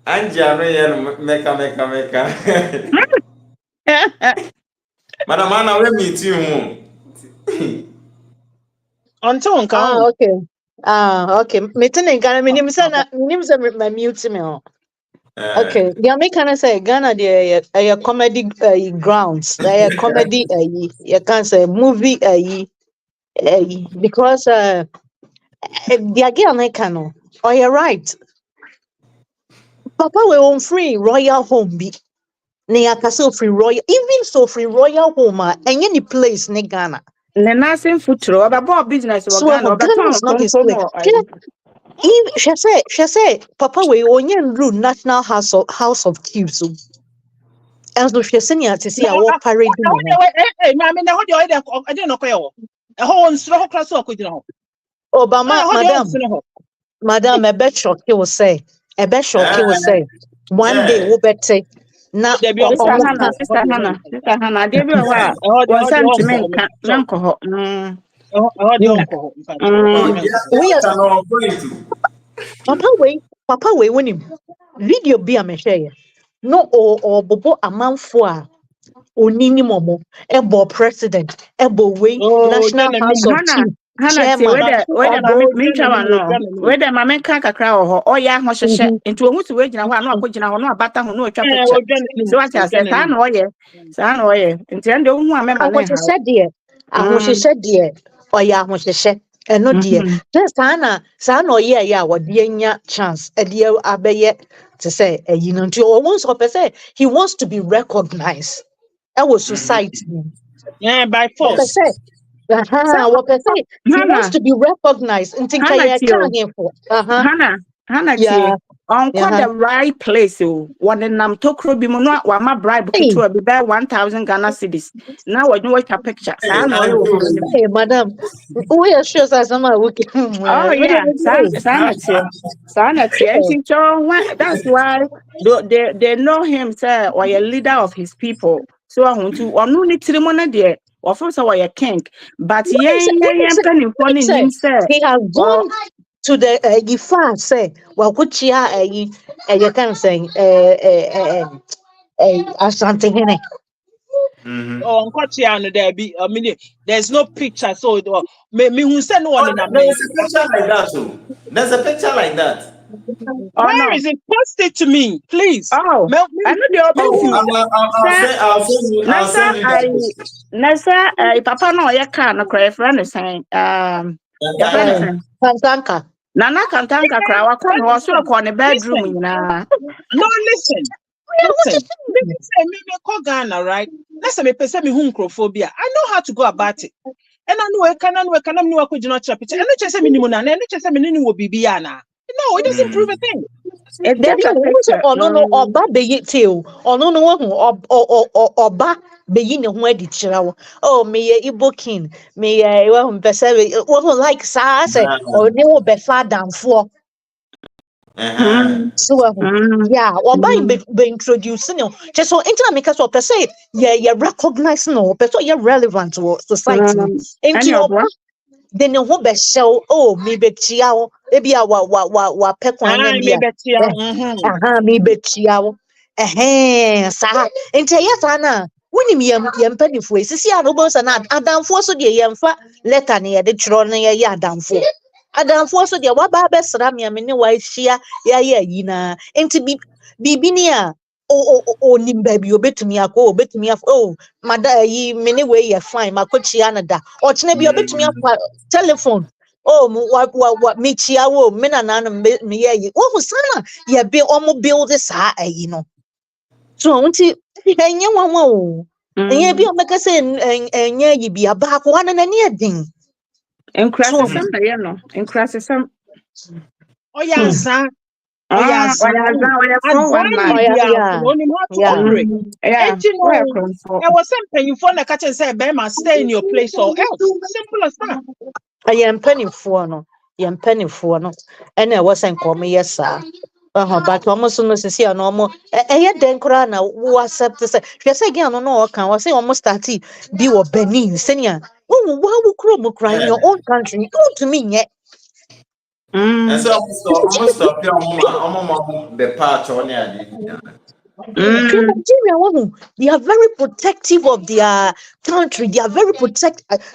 and Jaro meka. Madam Hannah, let me meet you. Until okay. Meeting in Ghana, names my mute me. Okay, the American say Ghana, the comedy grounds, they comedy, you can say movie, because the American, oh, you're right. Papa, we on free royal home be. Near castle free royal, even so free royal home, and any place in Ghana. The nursing futuro about business or So Ghana Ghana is not his place. She said, Papa, we only rule National House of Cubes. And so she said, to see our parade. I mean, I didn't know. A whole straw class or could you know? Obama, Madam, a bet shock he will say. One day we'll bet say. Now, Sister Hannah, there be a while. Was sent to men, Nanko. We are Papa, we win him. Video be a share. No, or Bobo a man for Onini Momo, Ebo President, Ebo Way, National House of Chief. Hannah, whether my men can't cry or ya must share into a mood to wait in a while, not putting on a batter who know a picture. So I said, I know ye, and then the one member said, dear, I said, dear, or ya must share. And no dear, just Anna, son or yeah, what dear chance, a dear abbey to say, you know, to once or per se, he wants to be recognized. That was society. Yeah, by force. What I say, he wants to be recognized. Hannah, yeah. On the right place, one and I'm talking about what my bribe to be there 1,000 Ghana cedis. Now I know what a picture. Hey, madam, we are sure that some are working. Oh, yeah, that's why they know him, sir, or a leader of his people. So I want to, or no need ceremony there. Or first of all, a king, but he has gone to the Ifa say, well, which you can say, something in it. Oh, there be a minute. There's no picture, so me who send one in a There's a picture like that, too. There's a picture like that. Where is it? Post it to me, please. Oh, I know the Nessa, Papa, no, you can't cry friend is saying, Kantanka. Nana Kantanka cry, I call also on a bedroom. No, listen. Me call Ghana, right? Let's say me person me hunchrophobia. I know how to go about it. And I know I can know I could not chop it. And not just say minimum, and not just say minimum will be Biana. No, it doesn't prove a thing. No, Oba be too. Or no, Oba be in where the child. Oh, me Igbo king, me wasn't like Sasa or no be far down for. So yeah, or by be introducing you. Just so internet make us up say yeah, you recognize no, but you're relevant to society. Into Any your of what? then you hope show oh me be chiao maybe wa pekwan me bia bet you. me be chiao sa into yes ana wonim yam panifo sisi anobo sa na adamfo so de yemfa letter na ye de tro na ye adamfo adamfo so de wa ba be sra me ne wa hia ya yi na enti bibi ni a o nim ba bi obetumi akọ obetumi oh mada yi me ne we ye fine makochia na da o chene bi obetumi akọ telephone oh wa me chia wo me na na me ye yi wo sana ye be omo build sa ayi no so unti enye nwanwa o enye bi o meka say enye yi bi aba ko wana na ne din so Encrasism, no. Encrasism. Oh yeah, sir. Oh yeah, Ah, sir. why are As from one Brian oh man? yeah media, yeah you know how to yeah operate. Yeah, And you where know, from for? I was saying you phone the catch and say, Bema, stay in your place or else. Simple as that. aye mpanifo no ye mpanifo no ene wo sen kom yes sir but almost no sisi no mo eye den kra na wo accept say hwe say gian no o kan wo say almost start bi wo Benin senior wo kro mo kra in your own country you to me yet And Mm, so almost stop your mom the patch on mm, Nigeria, they are very protective of their country. They are very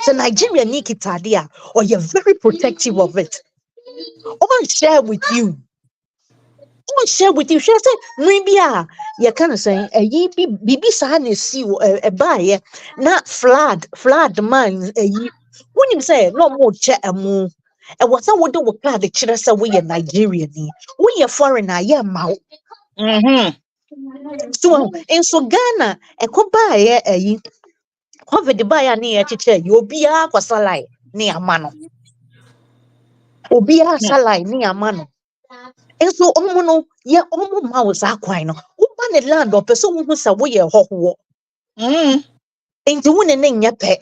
So Nigeria, Nikitadia, or you're very protective of it. I share with you. I share with you. She said, maybe you kind of saying, ye be sana see a buy, not flood mines. When you say no more chat a moo. And what's I would do with the children we are Nigerian. We are foreigner, yeah, mouth. So in so Ghana, a could COVID ba ya ne ye chiche yi obia kwasalai ne amano obia salai ne amano enso omo no ye omo ma wo sa kwan no wo ba ne land o person wo sa wo ye hoho enti wo ne nya pe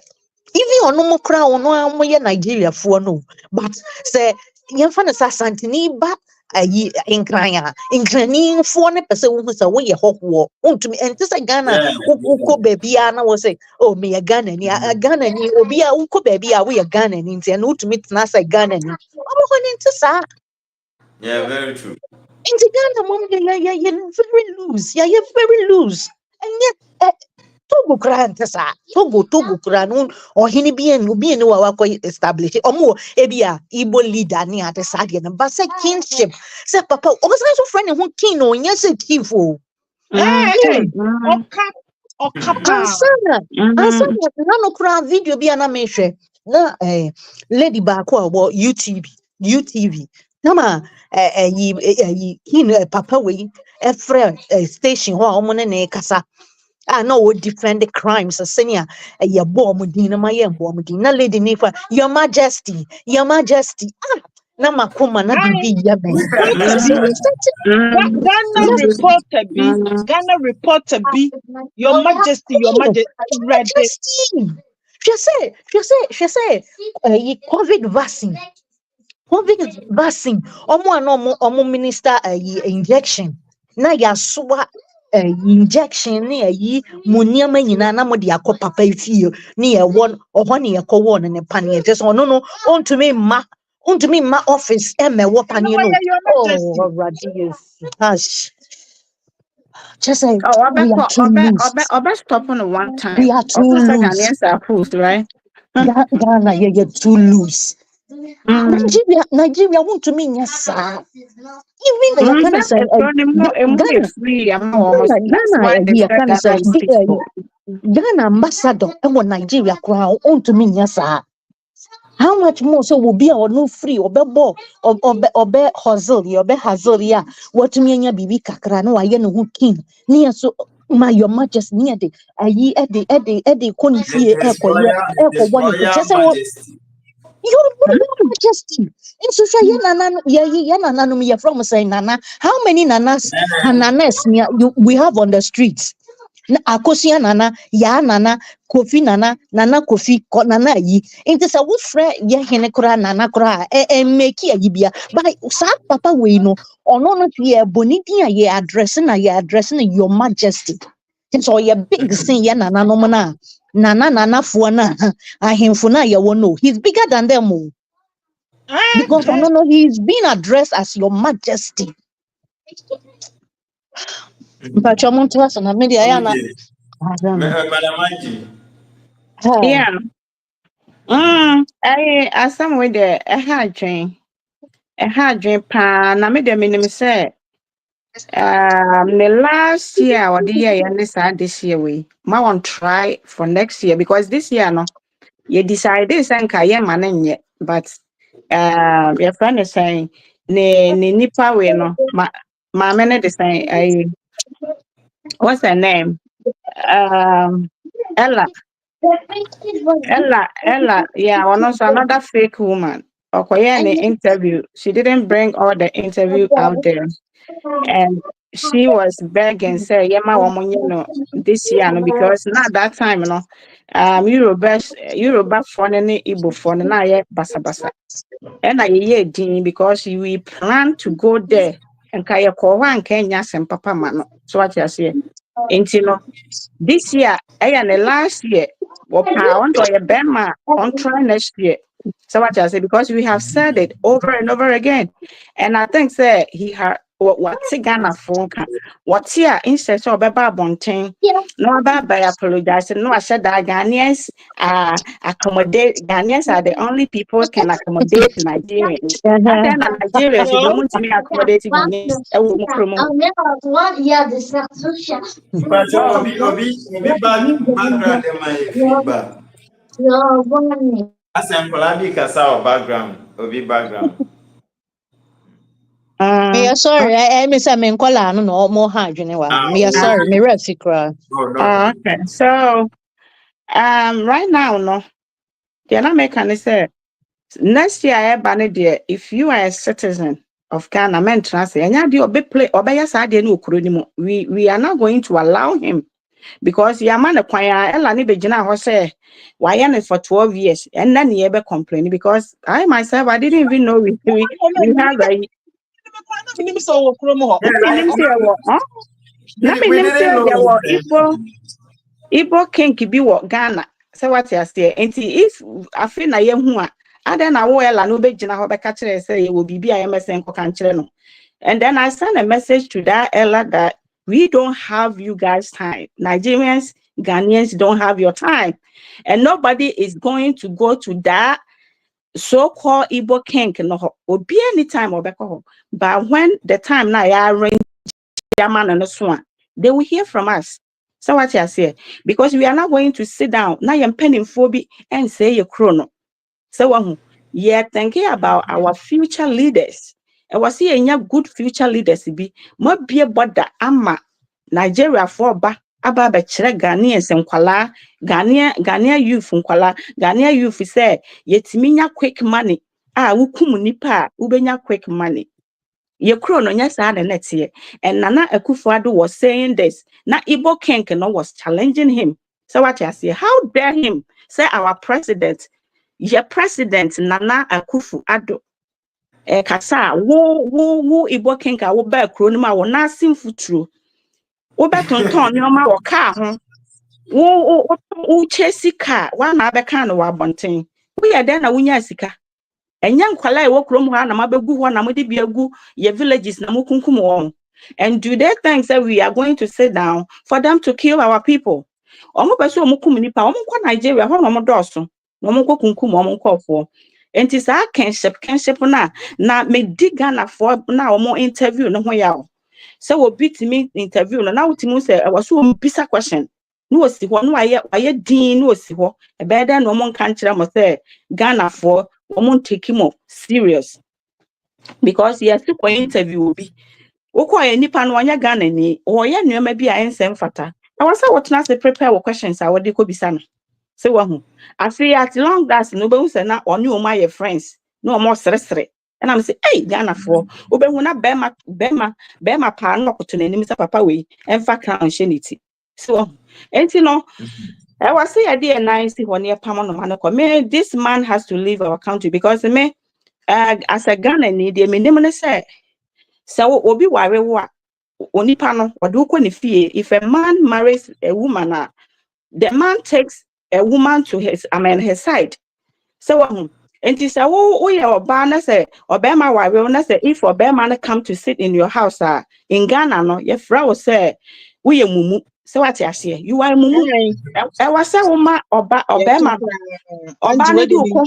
even ono mo kra ono amo ye Nigeria fo no but say ye fa na sa santini ba ayi inkrani fo ne pese wo sa wo ye hoho ontumi enti say Ghana Yeah. wo bebia na wo say oh me ye Ghana ni Ghana ni obi a wo bebia wo ye Ghana ni enti na utumi tena say Ghana ni omo ho ni enti sa Yeah, very true. enti Ghana mom ye very loose ye very loose and yet Togo grant sa Togo kura no ohini bi en wa wakọ establish omo ebia Igbo leader ni ade sa de no but say kinship say papa o say so friend who kin no nya say chief o Hey, mm, Okapa. ansana mm, na no kura video bi na me hwe na lady ba ko wo UTV na ma yi kin papa we e frɛ station ho a omo ne kasa no would defend the crimes senior a bomb dina my bomb dina lady nifa your majesty na makuma na Hi, bibi yabe reporter sisi B. sisi Ghana reporter B. Ghana reporter B. Your Majesty, Your Majesty. Ready. majesty she say COVID vaccine omo minister injection na ya soa injection ne ayi mu nneɛma nyinaa na mo de akɔ papa fie ne yɛ wɔ ɔhɔ ne yɛkɔ wɔ no ne paneɛ kyɛ sɛ ɔno no ɔntumi mma office ɛmɛ wɔ And paneɛ why no are Your oh Majesty? Awurade Yesu gosh kyɛ sɛ oh, we are too loose stop on one we time. are too Also, say loose Ghanaians are fools, right? Ghana yɛyɛ too loose Mm. Nigeria wontumi nyɛ saa even yɛka ne That sɛ is running more Ghana free. I'm almost. That's Ghana why they yɛ said ka ne sɛ Ghana is peaceful. Ghana ambassador ɛwɔ Nigeria koraa ɔntumi nyɛ saa how much more so will be or no free or be hustle ya watumi anya bibi kakra na waye no ho king ne so my your majesty ne de ayi e de koni fie His ekɔ ne Royal kyese wo Majesty. your majesty nso hwɛ ye nana no ye nana no ye from say nana how many nanas can nanas we have on the streets Akosia nana, ya nana, kofi nana, nana kofi, nana yi. Inte sa wo frɛ ye hene kora nana kora make ya yibia. But sa papa we no ono no ye bonidi a ye address na your majesty. So ye big sin ye nana no na. Nana fo na ahemfo na ye no. He's bigger than them all. Because no, he's being addressed as your majesty. But your mom tells us, media, Okay. Madam Angie. Yeah. Asam with the a hard drink pan. Na me de minim say the last year or the year and this year we ma want try for next year because this year no you decide this and kaye man yet but your friend is saying ne nipa we no ma mene de saying what's her name Ella yeah, one also another fake woman. Okay, an interview. She didn't bring all the interview out there. And she was begging, say, Yama woman, this year, no, because not that time, Yoruba phone and Igbo phone, and I basa basa. And I dean because we plan to go there and kaya kowa and Kenya and papa man. So what you say? Ain't you know? This year, and the last year, on to a Bema on try next year. So what I say, because we have said it over and over again. And I think say he had what's Ghana for what's here instead of Baba Bonting. No about by apologizing. No, I said that Ghanaians accommodate Ghanaians are the only people can accommodate Nigerians. And then Nigerians, if you want to me accommodate Ghanaians, I will promote. But Obi background in my feedback. As I'm Polabi Kasa background, Obi background. Me sorry, I miss a men call no more hard, me sorry, me red secret. Okay, so right now, no, they're not making say next year, if you are a citizen of Ghana, men trans, and you be play or by your side, we are not going to allow him because your man acquire Elani Bejina Jose, why it for 12 years, and then he ever complain because I myself I didn't even know we have a We didn't know. Igbo king be what Ghana. So what you say? And if I feel na yehu a then I will no be jina ho be catch say you will be IMSN ko kan no. And then I sent a message to that Ella that we don't have you guys time. Nigerians, Ghanaians don't have your time. And nobody is going to go to that so-called Igbo king no or be any time or back home. But when the time now ya arrange man and so on, they will hear from us. So what you say? Because we are not going to sit down now you're penning phobia and say your chrono. So yeah, thinking about our future leaders. I was here in your good future leaders be more be about the ama Nigeria for ba aba chere Ghanaians and kwala Ghanaian youth nkwala Ghanaian youth say yetiminya quick money wukum nipa ubenya quick money. Ye chrono nya sa the next year. And Nana Akufo-Addo was saying this. Na Igbo King was challenging him. So what you say? How dare him say our president, your president Nana Akufo-Addo, kasa wo Igbo King wo ba kro no ma wo na simfutru. Wo betonton nyoma wo car ho. Wo chase car, wa na be kan no wa bonten. Wo ye den na wunya sika. Enya nkwala e wokrom ha na mabegu ho na mode bi agu ye villages na mokunkum won. And do they think that we are going to sit down for them to kill our people? Omo pese omukum nipa omo kwa Nigeria ho no mo doso no mo kunkum omo nkofo. Enti sa kinship na me Ghana for na omo interview no ho ya o. So we beat me interview no na wutimu say e was so bisa question. No osi ho no aye din no osi ho. E be da no omo nka nkira mo say Ghana for omo take him serious because yes to interview will be okay nipa no anya Ghana ni o ye nneema bi a ensem fata I was say what na say prepare your questions I would go bisa no say wahu I say at long as no be say na oni o my friends no more sere and I'm say hey Ghana for obehu na bema pa no koto nanim say papa we emfa crown shenity So, and you know, I was say a dear nice one year permanent. This man has to leave our country because me, as a Ghanaian, the minimum say, so obi ware wa onipa no oduko ne fie. If a man marries a woman, the man takes a woman to his side. So and you say, oh yeah, Obama say, Obama ware na say, if Obama come to sit in your house, in Ghana, no, your friend will say, we are mumu. So what you say? You are mumu. I was a woman Obama. Anti Obama do ko.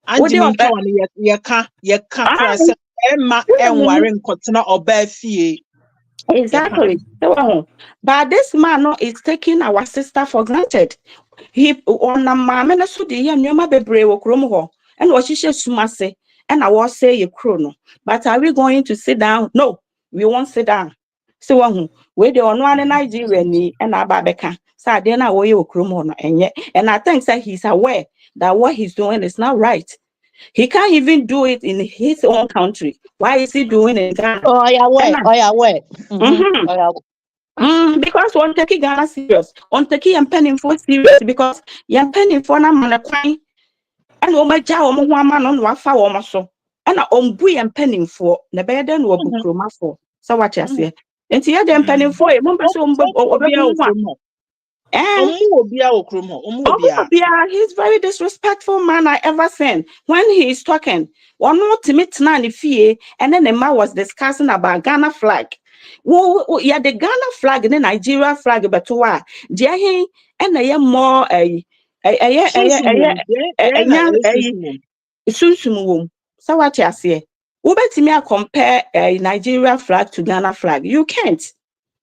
Anti minka on ye ka krasa Emma enware nkotena oba fie. Exactly. So, but this man no is taking our sister for granted. He on a mama na so de nyoma bebre wo krom ho. And what she sumase and I was say ye chrono. But are we going to sit down? No, we won't sit down. So we the on one Nigeria ni and ababeka. So then I wo krom ho no enye. And I think that he's aware that what he's doing is not right. He can't even do it in his own country. Why is he doing it in Ghana? Oh, yeah, wait. Oh, yeah, wait. Because one take Ghana serious, one take and penning for serious because you're penning for na man kwine and o maja o mo man on wafa wo so and ombu and penning for na be den wo bukroma for so what you say enti ye dem penning for e mo be so he's very disrespectful man I ever seen. When he is talking, one more timid fee, and then the man was discussing about Ghana flag. Well, yeah, the Ghana flag and the Nigeria flag, but what? Dear, and I am more a sunsum. So what you say? Ubetimi compare a Nigeria flag to Ghana flag. You can't.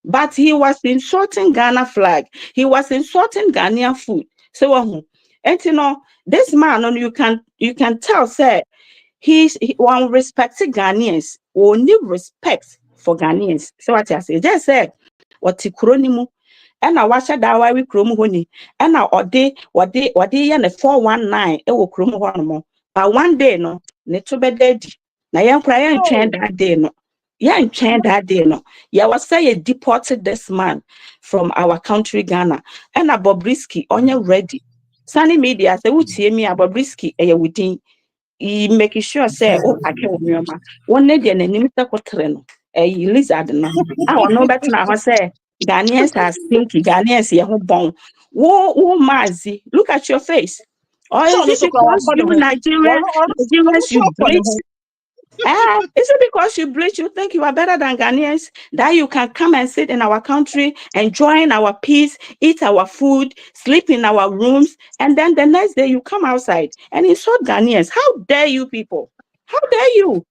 But he was insulting Ghana flag. He was insulting Ghanaian food. So, and you know, this man, you can tell, say, he one respected Ghanaians, only respect for Ghanaians. So what I say, just say, what he kronimu, and I watch that why we kromu honey, and now or day, and the 419, it will kromu honomo. But one day, no, neto be dead. Now, young crying train that day, no. Yeah, in China that day, no. Yeah, was say deported this man from our country, Ghana. And a Bobrisky, on your ready. Sunny media say, would see me a Bobrisky, a within. He making sure say, oh, I can't remember. One lady and a nimita cotreno, a lizard, no. I will know better now. I say, Ghanaians are stinky, Ghanaians, yeah, who bone. Whoa, Mazi, look at your face. Or is it because you Nigerians, you bleach? Is it because you bleach, you think you are better than Ghanaians, that you can come and sit in our country, enjoy our peace, eat our food, sleep in our rooms, and then the next day you come outside and insult Ghanaians? How dare you people? How dare you?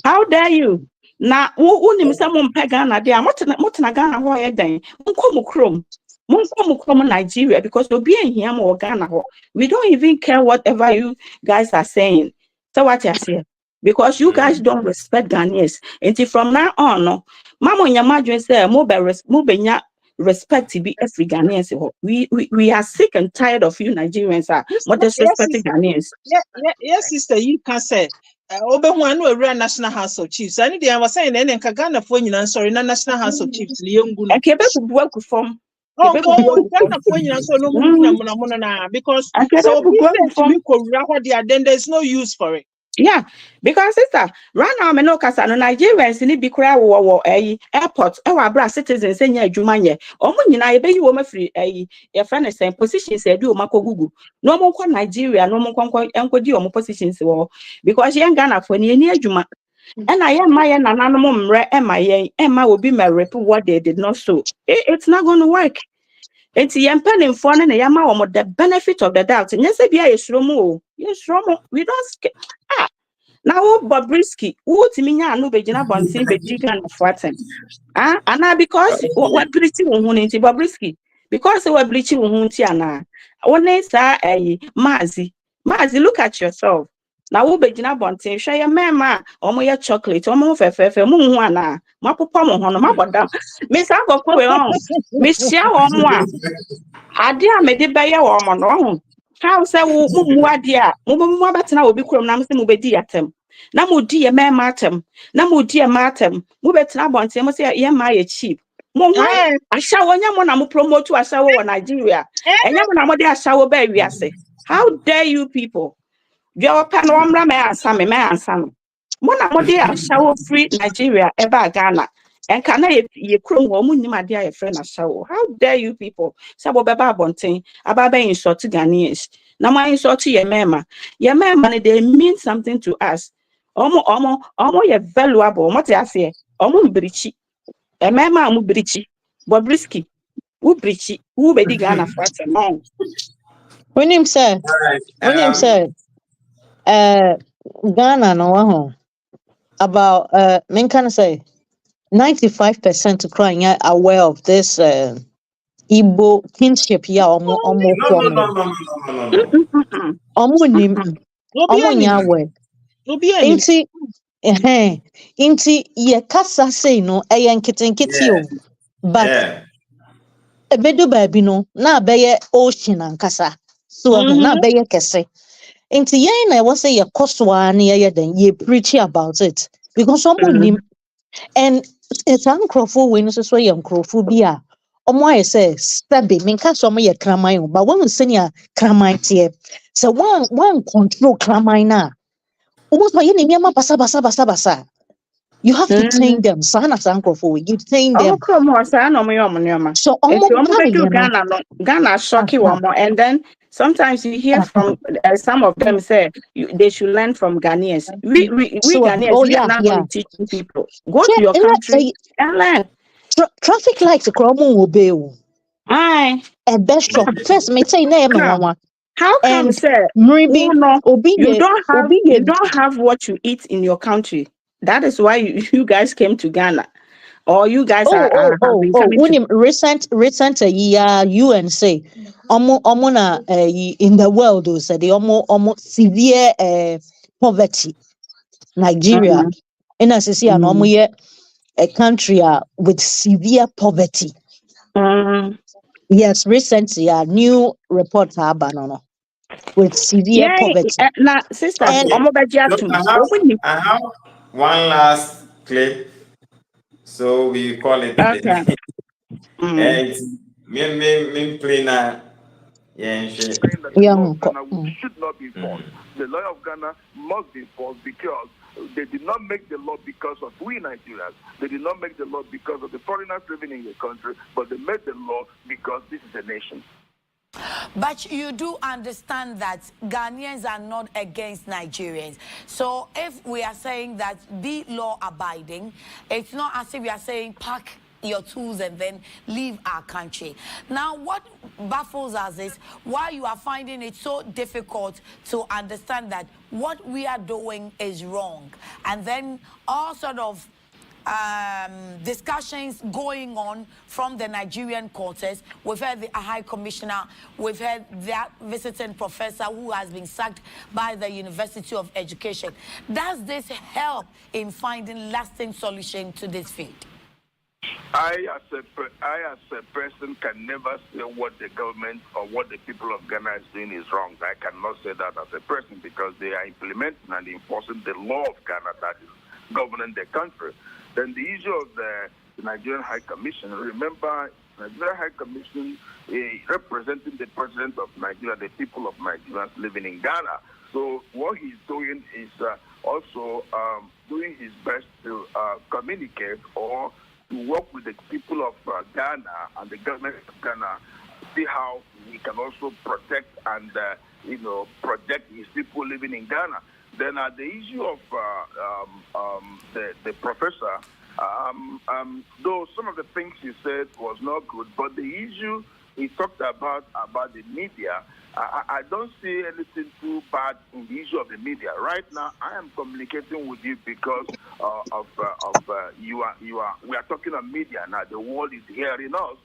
How dare you? Now, who someone Ghana there? What Ghana why then? Nigeria because you'll be in here more Ghana. We don't even care whatever you guys are saying. So what you say? Because you guys don't respect Ghanaians. Until from now on, no, Mama Yamajun say mobenya respect to be every Ghanaians. We are sick and tired of you Nigerians are more disrespecting Ghanaians. Yes, sister, you can say Obehuan will run National House of Chiefs. I need I was saying and Kagana for you sorry, National House of Chiefs, young and Quebec work from because so then there's no use for it. Yeah, because sister, right now I know because Nigerians in be cry airport, our citizens in your Jumanye, or when you know, you were free a friend is saying positions say do Mako Gugu. No more Nigeria, no more Uncle positions because young Ghana for near Juma. And I am my anonymous Emma will be my rep what they did not so. It's not going to work. It's penning for and Yama the benefit of the doubt. And yes, yes, Romo. Yes, Romo. We don't now Bobrisky, who to me no begina bontin be digan of watem. And now because we're bleaching into Bobrisky, because we're bleaching Huntiana. One is a Mazi. Mazi, look at yourself. Now who begina bontin, share your mama, or more chocolate, or more fefe, Muana, Mapopomo, Mabodam. Miss Uncle on, Miss Shao moi. Adia me de baya woman no. How say mu adia, mu batina obi krom na mse mu bedi atem. Na mu di e me matem, na mu di e matem. Mu betina bonte mo say ye ma ye cheap. Mo why ashawo nya mo na mo promote ashawo in Nigeria. Enya mo na mo de ashawo ba wiase. How dare you people? Your pen omra me answer me. Mo na mo de ashawo free Nigeria eba Ghana. And can I ye krom wo mu nyima de friend ashawo. How dare you people? Sabo beba abonten aba insult Ghanaians. Na mo insult ye mema. Ye mema they mean something to us. Omo ye valuable. Mo te ase. Omo mbrichi. E mema mu brichi. Bobrisky. Who brichi? Who be di Ghana for it long? When him said, Ghana no about men can say 95% crying are aware of this Igbo kinship ya omo No, no, no, no, no, no, no, no. omo nim omo nyawe inti inti ye kasa say no eye nkete Yeah, o but yeah. ebedu baabi no na abeye ocean ankasa so na abeye kese inti ye na we say ye koswa na ye den ye preach about it because omo nim and it's uncrifo we no so ye nkrofo bi a omo aye say sabi menka so omo ye kraman o but when senior kraman tie so one control kraman na almost by any basa. You have to train them. Sana sankrofo, you train Omo them. krom ho sa na omo nyoma. So If almost you omo carry bedu you know. Ghana no, Ghana shocky omo, and then sometimes you hear from some of them say they should learn from Ghanaians. We So Ghanaians, oh we are yeah, not yeah. only teaching people. Go Yeah, to your and country and learn. traffic lights kromo obey o. Aye. A best shop. First me say na me Come. wanwa. How come And say maybe no, obi you ye don't have what you eat in your country. That is why you guys came to Ghana. Or you guys have been coming to Unim recent year UN say omo na in the world o say the omo severe poverty Nigeria. And as you see an omo ye a country with severe poverty. Yes, recently a new report happened with severe yeah, poverty. now sisters, And Okay. omo beji So atum. Omo I have one last clip. So we call it the okay. and me play na yeah shit. Saying that the law of young Ghana should not be enforced. The law of Ghana must be enforced because they did not make the law because of we Nigerians. They did not make the law because of the foreigners living in the country, but they made the law because this is a nation. But you do understand that Ghanaians are not against Nigerians. So if we are saying that be law abiding, it's not as if we are saying pack your tools and then leave our country. Now, what baffles us is why you are finding it so difficult to understand that what we are doing is wrong. And then all sort of discussions going on from the Nigerian quarters. We've heard the High Commissioner, we've heard that visiting professor who has been sacked by the University of Education. Does this help in finding lasting solution to this field? I, as a person, can never say what the government or what the people of Ghana is doing is wrong. I cannot say that as a person because they are implementing and enforcing the law of Ghana that is governing the country. Then the issue of the Nigerian High Commission, remember, Nigerian High Commission representing the president of Nigeria, the people of Nigeria living in Ghana. So what he's doing is also doing his best to communicate or to work with the people of Ghana and the government of Ghana, see how we can also protect and project his people living in Ghana. Then the issue of the professor, though some of the things he said was not good, but the issue he talked about the media, I don't see anything too bad in the issue of the media. Right now, I am communicating with you because we are talking on media now. The world is hearing us.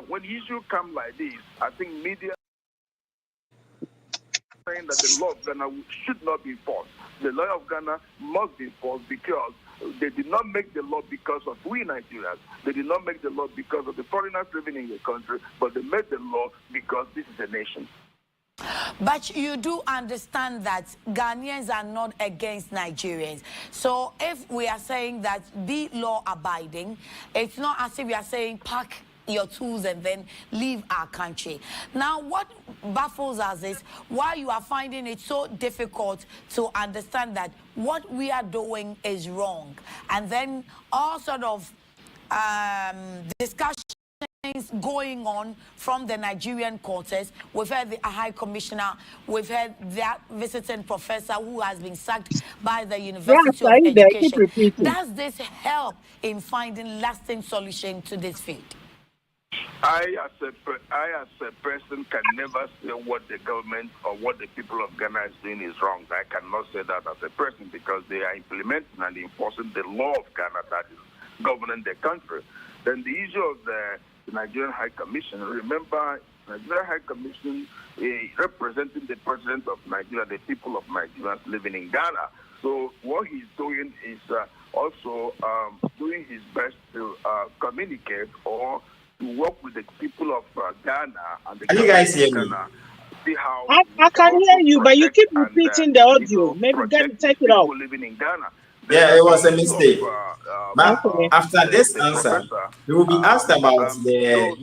When issues come like this, I think media saying that the law of Ghana should not be enforced. The law of Ghana must be enforced because they did not make the law because of we Nigerians. They did not make the law because of the foreigners living in the country, but they made the law because this is a nation. But you do understand that Ghanaians are not against Nigerians. So if we are saying that be law abiding, it's not as if we are saying pack your tools and then leave our country. Now, what baffles us is why you are finding it so difficult to understand that what we are doing is wrong. And then all sort of discussions going on from the Nigerian quarters. We've heard the High Commissioner, we've heard that visiting professor who has been sacked by the University of Saeed, I keep Education. repeating. Does this help in finding lasting solution to this field? I, as a person, can never say what the government or what the people of Ghana is doing is wrong. I cannot say that as a person because they are implementing and enforcing the law of Ghana that is governing the country. Then the issue of the Nigerian High Commission, remember, Nigerian High Commission representing the president of Nigeria, the people of Nigeria living in Ghana. So what he's doing is also doing his best to communicate or to work with the people of Ghana and the Can you guys hear me? Ghana. See how I can hear you, but you keep and, repeating the audio. Maybe protect take it people off. living in Ghana. Yeah, it was a mistake. But Okay. after this answer, we will be asked about the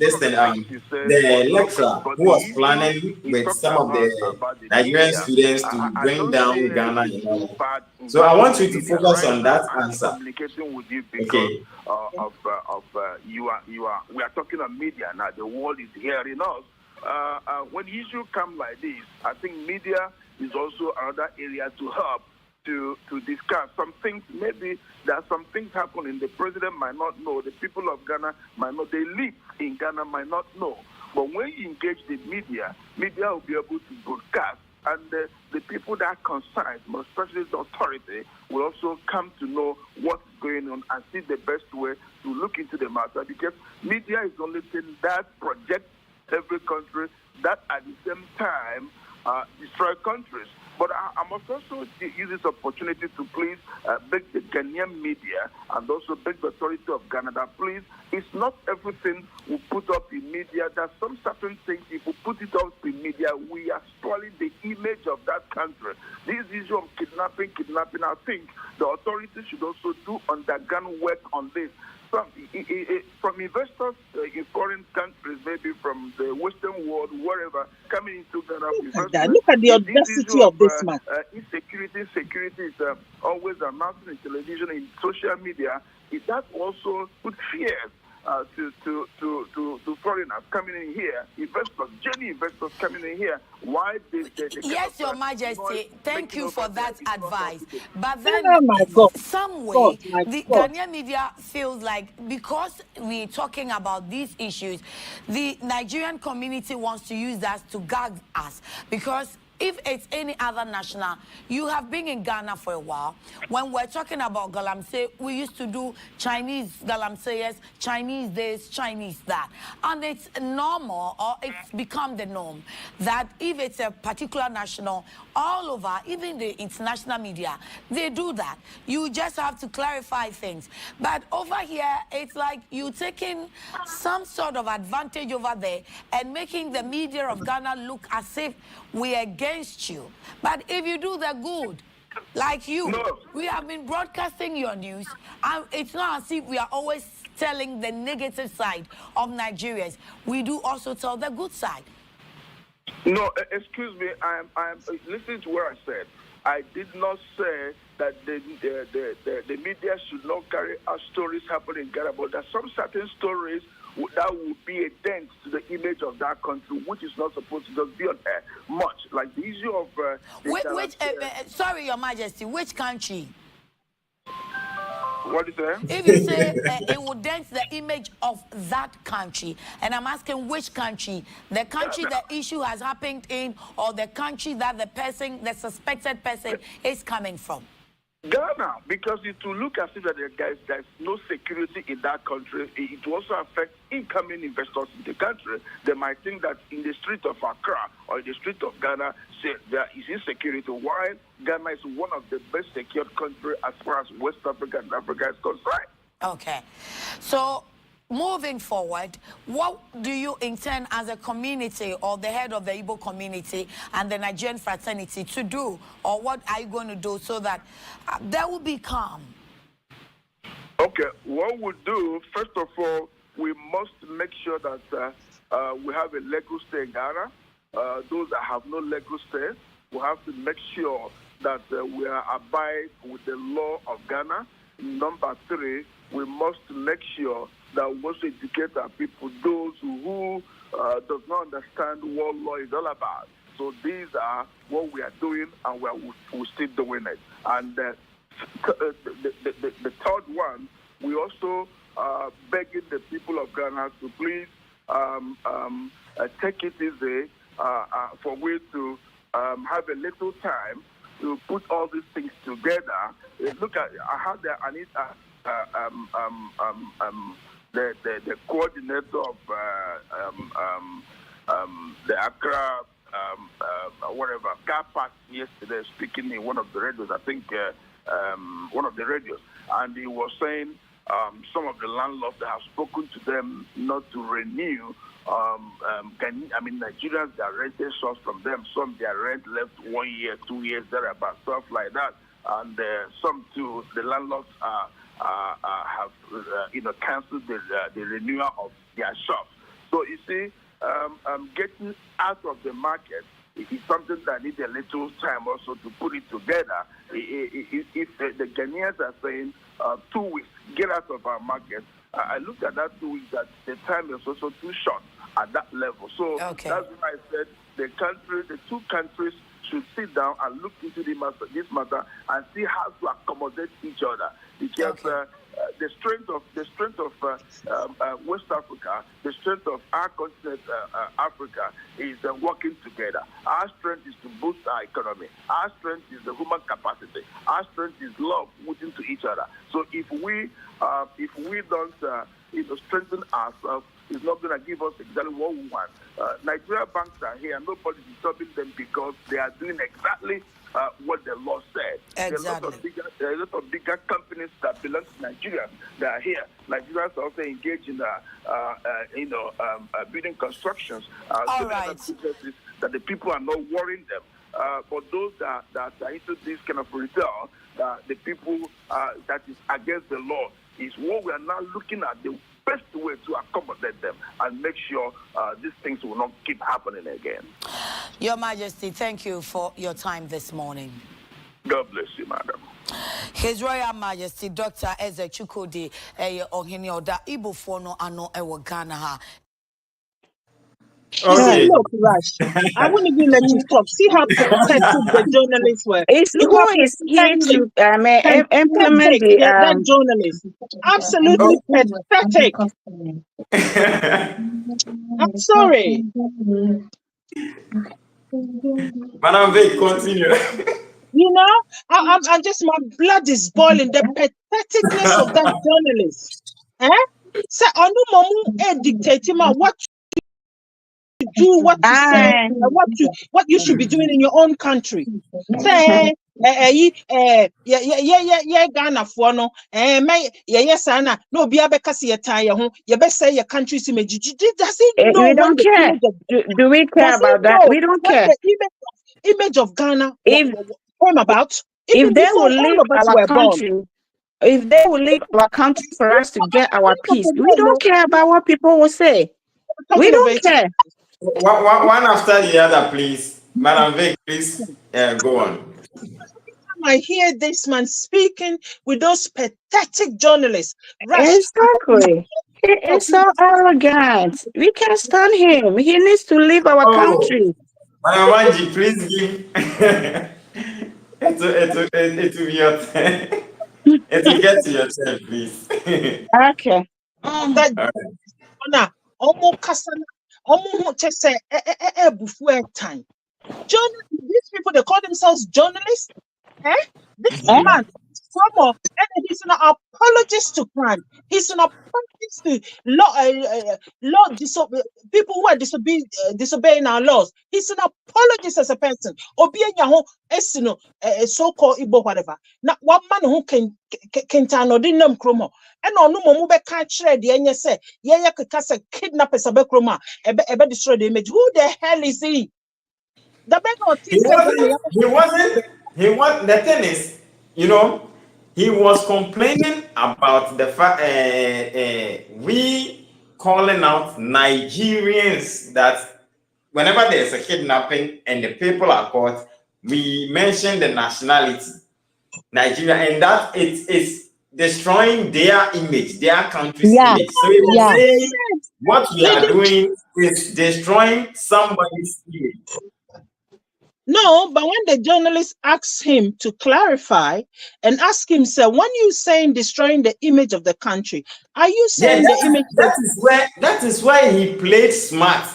lecturer who was planning with some of the Nigerian students to bring down Ghana and all that. So I want you to focus on that answer. Communicating with you because Okay. we are talking on media now. The world is hearing us. When issues come like this, I think media is also another area to help to discuss some things. Maybe there are some things happening the president might not know, the people of Ghana might not, the elite in Ghana might not know. But when you engage the media will be able to broadcast, and the people that are concerned, especially the authority, will also come to know what's going on and see the best way to look into the matter, because media is the only thing that projects every country that at the same time destroy countries. But I must also use this opportunity to please beg the Ghanaian media and also beg the authority of Ghana that please, it's not everything we put up in media. There's some certain things, if we put it up in media, we are spoiling the image of that country. This issue of kidnapping, I think the authorities should also do underground work on this. From investors in foreign countries, maybe from the Western world, wherever, coming into Ghana. Look at the audacity of this man. Insecurity, security is always announced in television, in social media. That also put fears to foreigners coming in here, investors, genuine investors coming in here. Why they Yes, Your Majesty, thank you for that advice. But then, Oh my God. some way, my the God. Ghanaian media feels like because we're talking about these issues, the Nigerian community wants to use that to gag us. Because if it's any other national, you have been in Ghana for a while. When we're talking about galamsey, we used to do Chinese galamseyers, Chinese this, Chinese that. And it's normal, or it's become the norm, that if it's a particular national, all over, even the international media, they do that. You just have to clarify things. But over here, it's like you taking some sort of advantage over there and making the media of Ghana look as if we're against you. But if you do the good, like you, we have been broadcasting your news, and it's not as if we are always telling the negative side of Nigerians. We do also tell the good side. No, excuse me. I'm listening to what I said. I did not say that the media should not carry out stories happening in Ghana, but there are some certain stories that will be a dent to the image of that country, which is not supposed to just be on air much. Like the issue of sorry, Your Majesty, which country? What is that? If you say it would dent the image of that country, and I'm asking which country, the country the issue has happened in, or the country that the suspected person is coming from? Ghana, because it will look as if that there's no security in that country. It will also affect incoming investors in the country. They might think that in the street of Accra or in the street of Ghana, there is insecurity. While Ghana is one of the best secured countries as far as West Africa and Africa is concerned. Okay. So moving forward, what do you intend as a community or the head of the Igbo community and the Nigerian fraternity to do, or what are you going to do so that there will be calm? Okay, what we do, first of all, we must make sure that we have a legal stay in Ghana. Those that have no legal stay, we have to make sure that we are abide with the law of Ghana. Number 3, we must make sure that we also educate our people, those who does not understand what law is all about. So these are what we are doing, and we're still doing it. And the third one, we also begging the people of Ghana to please take it easy for we to have a little time to put all these things together. Look at, I have the Anita, the coordinator of the Accra, whatever, car park yesterday, speaking in one of the radios, I think one of the radios, and he was saying some of the landlords that have spoken to them not to renew. Nigerians that rented shops from them, some their rent left 1 year, 2 years, thereabout, stuff like that, and some too, the landlords have canceled the renewal of their shops. So you see, getting out of the market is something that needs a little time also to put it together. If the Ghanaians are saying 2 weeks, get out of our market, I looked at that 2 weeks, that the time is also too short at that level. So that's why I said the two countries should sit down and look into this matter and see how to accommodate each other. Because the strength of West Africa, the strength of our continent, Africa, is working together. Our strength is to boost our economy. Our strength is the human capacity. Our strength is love putting to each other. So if we don't strengthen ourselves, it's not going to give us exactly what we want. Nigeria banks are here. Nobody is disturbing them because they are doing exactly what the law said. Exactly. There are a lot of bigger companies that belong to Nigeria that are here. Nigerians are also engaged in building constructions. All right. Businesses that the people are not worrying them. For those that are into this kind of retail, the people that is against the law is what we are now looking at, the best way to accommodate them and make sure these things will not keep happening again. Your Majesty, thank you for your time this morning. God bless you, madam. His Royal Majesty, Dr. Eze Chukwudi, Ohini Oda, Igbo Fono Ano Ewo Ghana ha. Okay. Look, Rush, I wouldn't even let you talk. See how pathetic the journalists were. Look Who is here to implement that journalist. Absolutely pathetic. I'm sorry. Madam Vic, continue. You know, I'm just, my blood is boiling. The patheticness of that journalist. Say, Anu dictate what to do, what to say, what you should be doing in your own country. Say, Ghana for no, sana no be abekasi yetaya you best say your country's image. Does he know? We don't care. Do we care about that? We don't care. The image of Ghana came about. If they will leave our country, if they will leave our country for us to get our peace, we don't care about what people will say. We don't care. One after the other, please. Madam Vic, please go on. I hear this man speaking with those pathetic journalists. Exactly. He is so arrogant. We can't stand him. He needs to leave our country. Madam Wanji, please give. It will be your turn. It will get to your turn, please. Okay. These people, they call themselves journalists. This man Promo, and he's an apologist to crime. He's an apologist to people who are disobeying our laws. He's an apologist as a person. So-called Igbo whatever. Now, one man who can turn or didn't know chromo. And on no more catch ready and you say, yeah, you kidnap a sabacroma, ebe destroy the image. Who the hell is he? The The thing is, you know, he was complaining about the fact we calling out Nigerians that whenever there's a kidnapping and the people are caught, we mention the nationality, Nigeria, and that it is destroying their image, their country's image. So he was saying what we are doing is destroying somebody's image. No, but when the journalist asks him to clarify and ask him, sir, when you saying destroying the image of the country, are you saying the image? That is why he played smart.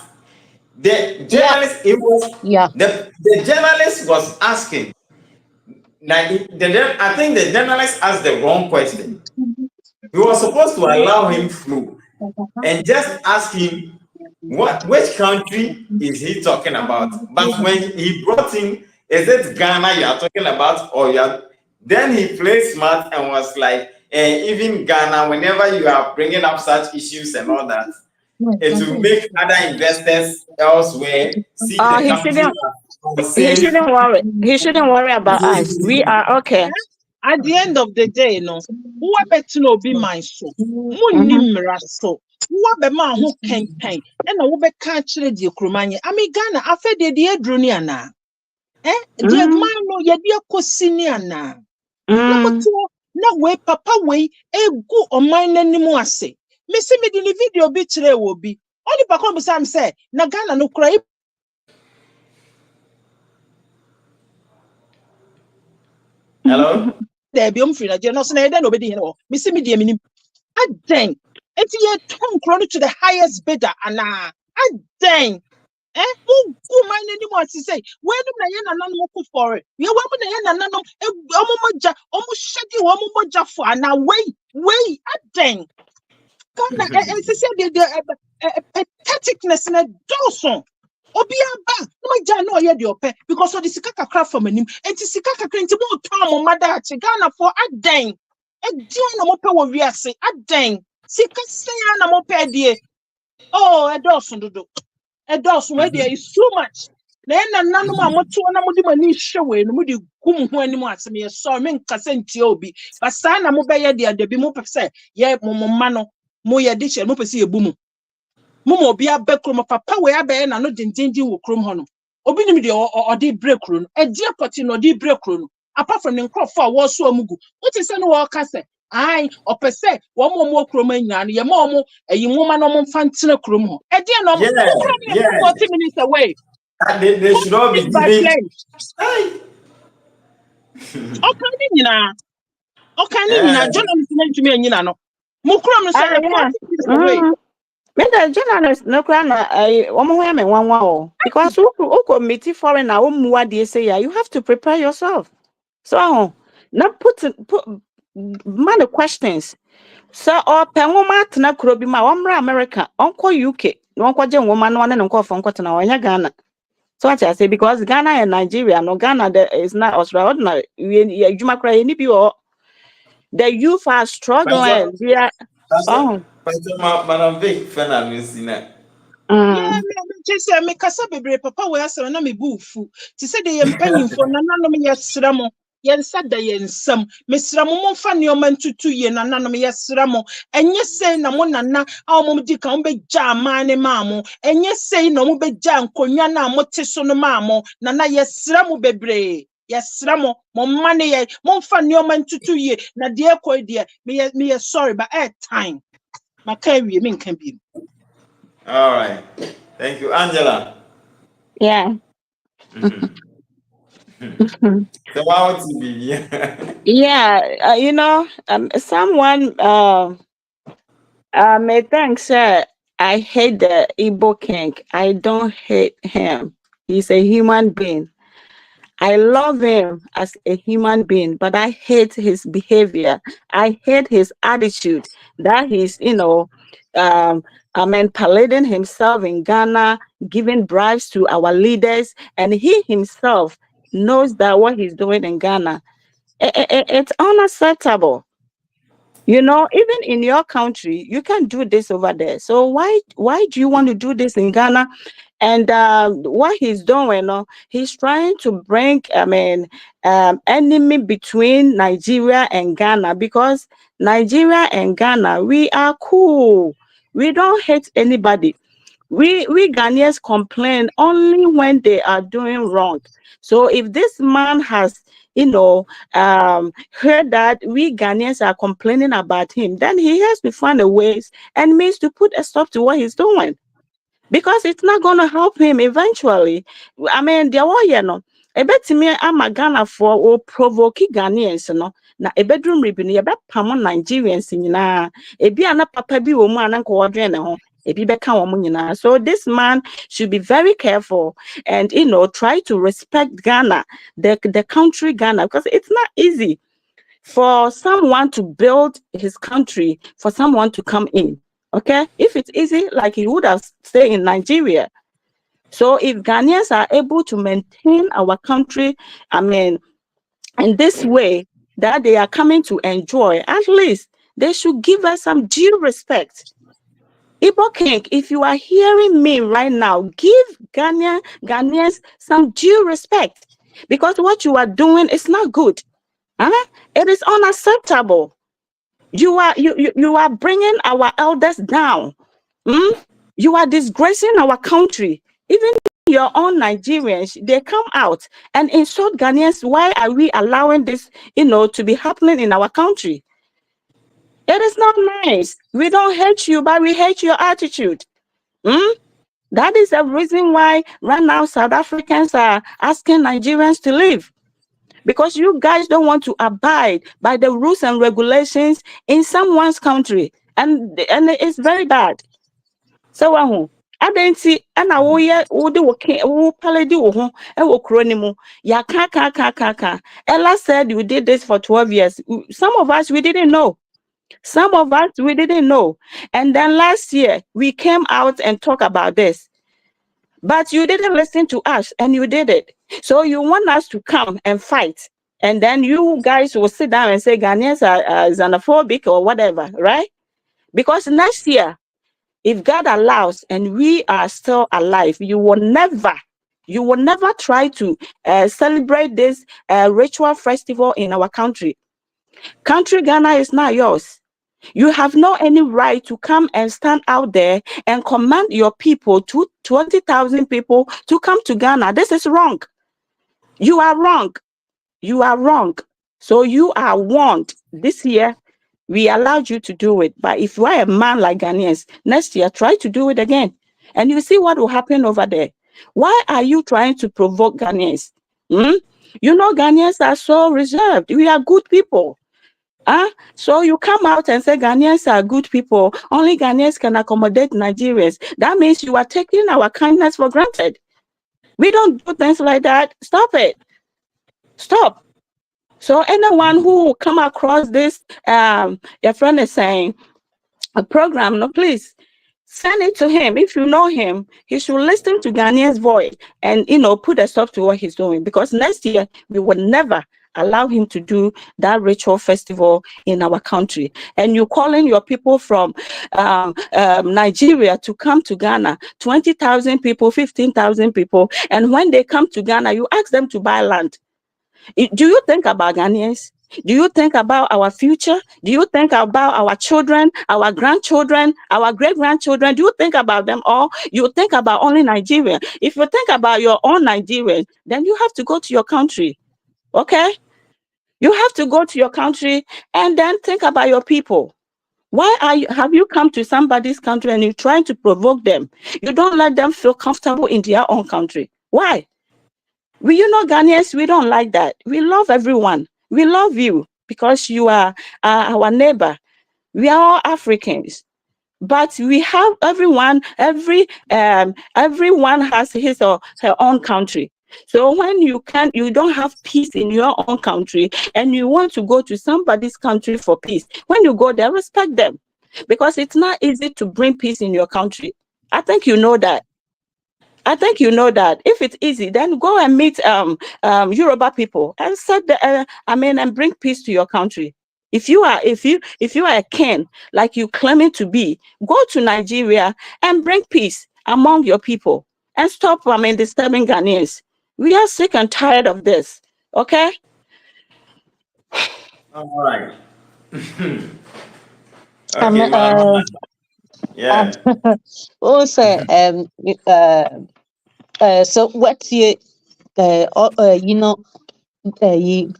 The journalist, the journalist was asking. I think the journalist asked the wrong question. He was supposed to allow him through and just ask him which country is he talking about. But when he brought in, is it Ghana you are talking about, or then he played smart and was like, even Ghana, whenever you are bringing up such issues and all that, it will make other investors elsewhere see the country. He shouldn't worry. He shouldn't worry about us. We are okay. At the end of the day, you know, who I bet to know be my so. So. What man who can and I will be catching the Kromanya. I mean, Ghana, I fed the dear Druniana. The man no, ya dear Cosiniana. No way, papa way, go on mine anymore. Say, Missy me in the video be today will be. Only Pacom Sam say, Nagana no cry. Hello? There be free, no, so I don't know, Missy me, dear minim. I dang. It's yet Tom Chrono to the highest bidder, and I dang. Who mind anymore to say, when I am not for it? You want to almost shut you one more for and now wait, I dang. And she said the patheticness in a Dawson. Obiaba, no ja no ye de ope because of the sikaka craft from him. And the sikaka krenti mo tom mother Ghana for a dang. E di na mo pe wo wiase a dang. Sika say na mo pe die. Oh, a Dawson do. A Dawson where there is so much. Na nanu ma mo to na mo di mani hwe no mo di gum ho anim asem ye so me nkase ntie obi. But sa na mo be ye de bi mo pe say ye mo ma no mo ye di che mo pe say ebu mu. Momo be a backroom papa we abe na no dindindi wo krom ho no obi nim de o de break ro no e die poti no de break ro no apart from the crop for wo so amugu what is no wo ka se ai opese wo mo krom anya no ye mo eyi nwoma no mo mfantene krom ho e die no mo 40 minutes away they should all be giving okay nyina journalist na ntumi anyina no mo krom no so 40 minutes away. The journalist no because who committee foreign what they say you have to prepare yourself. So now put man questions. So or pengoma tna krobi ma America, Uncle UK, Uncle Jen woman one and Uncle from Cotton Ghana. So what I say because Ghana and Nigeria, no Ghana there is not Australia. The youth are struggling. They are Madam Vic Fernandez. Yeah, just say me kasa bebre papa we asem na me buufu. Ti say de yempanyin fo na nanom yesramo. Yensa da yensam. Mesramo mo fa neoma ntutu ye na nanom yesramo. Enye sei na mo nana a mo di kan be gya amane maamo. Enye sei na mo be gya nkonwa na mo te so no maamo. Na yesramo bebre. Yesramo mo mane ye mo fa neoma ntutu ye na de ekoi de me sorry but at time. Maka wie me nkan bi. All right. Thank you, Angela. Yeah. So how to be? Yeah, you know, someone may think, sir, I hate the Igbo king. I don't hate him. He's a human being. I love him as a human being, but I hate his behavior. I hate his attitude that he's, parading himself in Ghana, giving bribes to our leaders, and he himself knows that what he's doing in Ghana, it's unacceptable. Even in your country, you can do this over there. So why do you want to do this in Ghana? And what he's doing, he's trying to bring, enemy between Nigeria and Ghana, because Nigeria and Ghana, we are cool. We don't hate anybody. We Ghanaians complain only when they are doing wrong. So if this man has, heard that we Ghanaians are complaining about him, then he has to find a ways and means to put a stop to what he's doing, because it's not going to help him eventually. I mean, there were, a bit me, I'm a Ghana for or provoke Ghanaians, na a bedroom ribbon, a bit pamon Nigerians in na a be an papa be woman and coordinate. So this man should be very careful and try to respect Ghana, the country Ghana, because it's not easy for someone to build his country, for someone to come in. Okay, if it's easy, like he would have stayed in Nigeria. So if Ghanaians are able to maintain our country, in this way that they are coming to enjoy, at least they should give us some due respect. Igbo King, if you are hearing me right now, give Ghanaians some due respect, because what you are doing is not good. It is unacceptable. You are bringing our elders down. You are disgracing our country. Even your own Nigerians, they come out and insult Ghanaians. Why are we allowing this, to be happening in our country? It is not nice. We don't hate you, but we hate your attitude. That is the reason why right now South Africans are asking Nigerians to leave, because you guys don't want to abide by the rules and regulations in someone's country, and it's very bad. So adanti ana wo ye wo de wo paledi wo ho e wo kro ni mu ya ka. Ella said you did this for 12 years. Some of us, we didn't know. And then last year we came out and talk about this, but you didn't listen to us and you did it. So you want us to come and fight, and then you guys will sit down and say Ghanaians are xenophobic or whatever, right? Because next year, if God allows and we are still alive, you will never try to celebrate this ritual festival in our country. Country Ghana is not yours. You have no any right to come and stand out there and command your people, 20,000 people, to come to Ghana. This is wrong. You are wrong. So you are warned. This year, we allowed you to do it. But if you are a man like Ghanaians, next year, try to do it again. And you see what will happen over there. Why are you trying to provoke Ghanaians? Ghanaians are so reserved. We are good people. So you come out and say Ghanaians are good people. Only Ghanaians can accommodate Nigerians. That means you are taking our kindness for granted. We don't do things like that. Stop it. Stop. So anyone who come across this, your friend is saying, a program, no, please send it to him. If you know him, he should listen to Ghanaian's voice and, put a stop to what he's doing. Because next year, we will never allow him to do that ritual festival in our country. And you're calling your people from Nigeria to come to Ghana, 20,000 people, 15,000 people. And when they come to Ghana, you ask them to buy land. Do you think about Ghanaians? Do you think about our future? Do you think about our children, our grandchildren, our great-grandchildren? Do you think about them all? You think about only Nigeria. If you think about your own Nigerian, then you have to go to your country. Okay? You have to go to your country and then think about your people. Why have you come to somebody's country and you're trying to provoke them? You don't let them feel comfortable in their own country. Why? Ghanaians, we don't like that. We love everyone. We love you because you are our neighbor. We are all Africans, but we have everyone has his or her own country. So when you don't have peace in your own country and you want to go to somebody's country for peace, when you go there, respect them, because it's not easy to bring peace in your country. I think you know that. If it's easy, then go and meet Yoruba people and and bring peace to your country. If you are a king like you claiming to be, go to Nigeria and bring peace among your people and stop disturbing Ghanaians. We are sick and tired of this. Okay? All right. Um, Okay, uh, Mama. Yeah. also, so what's your, you know, you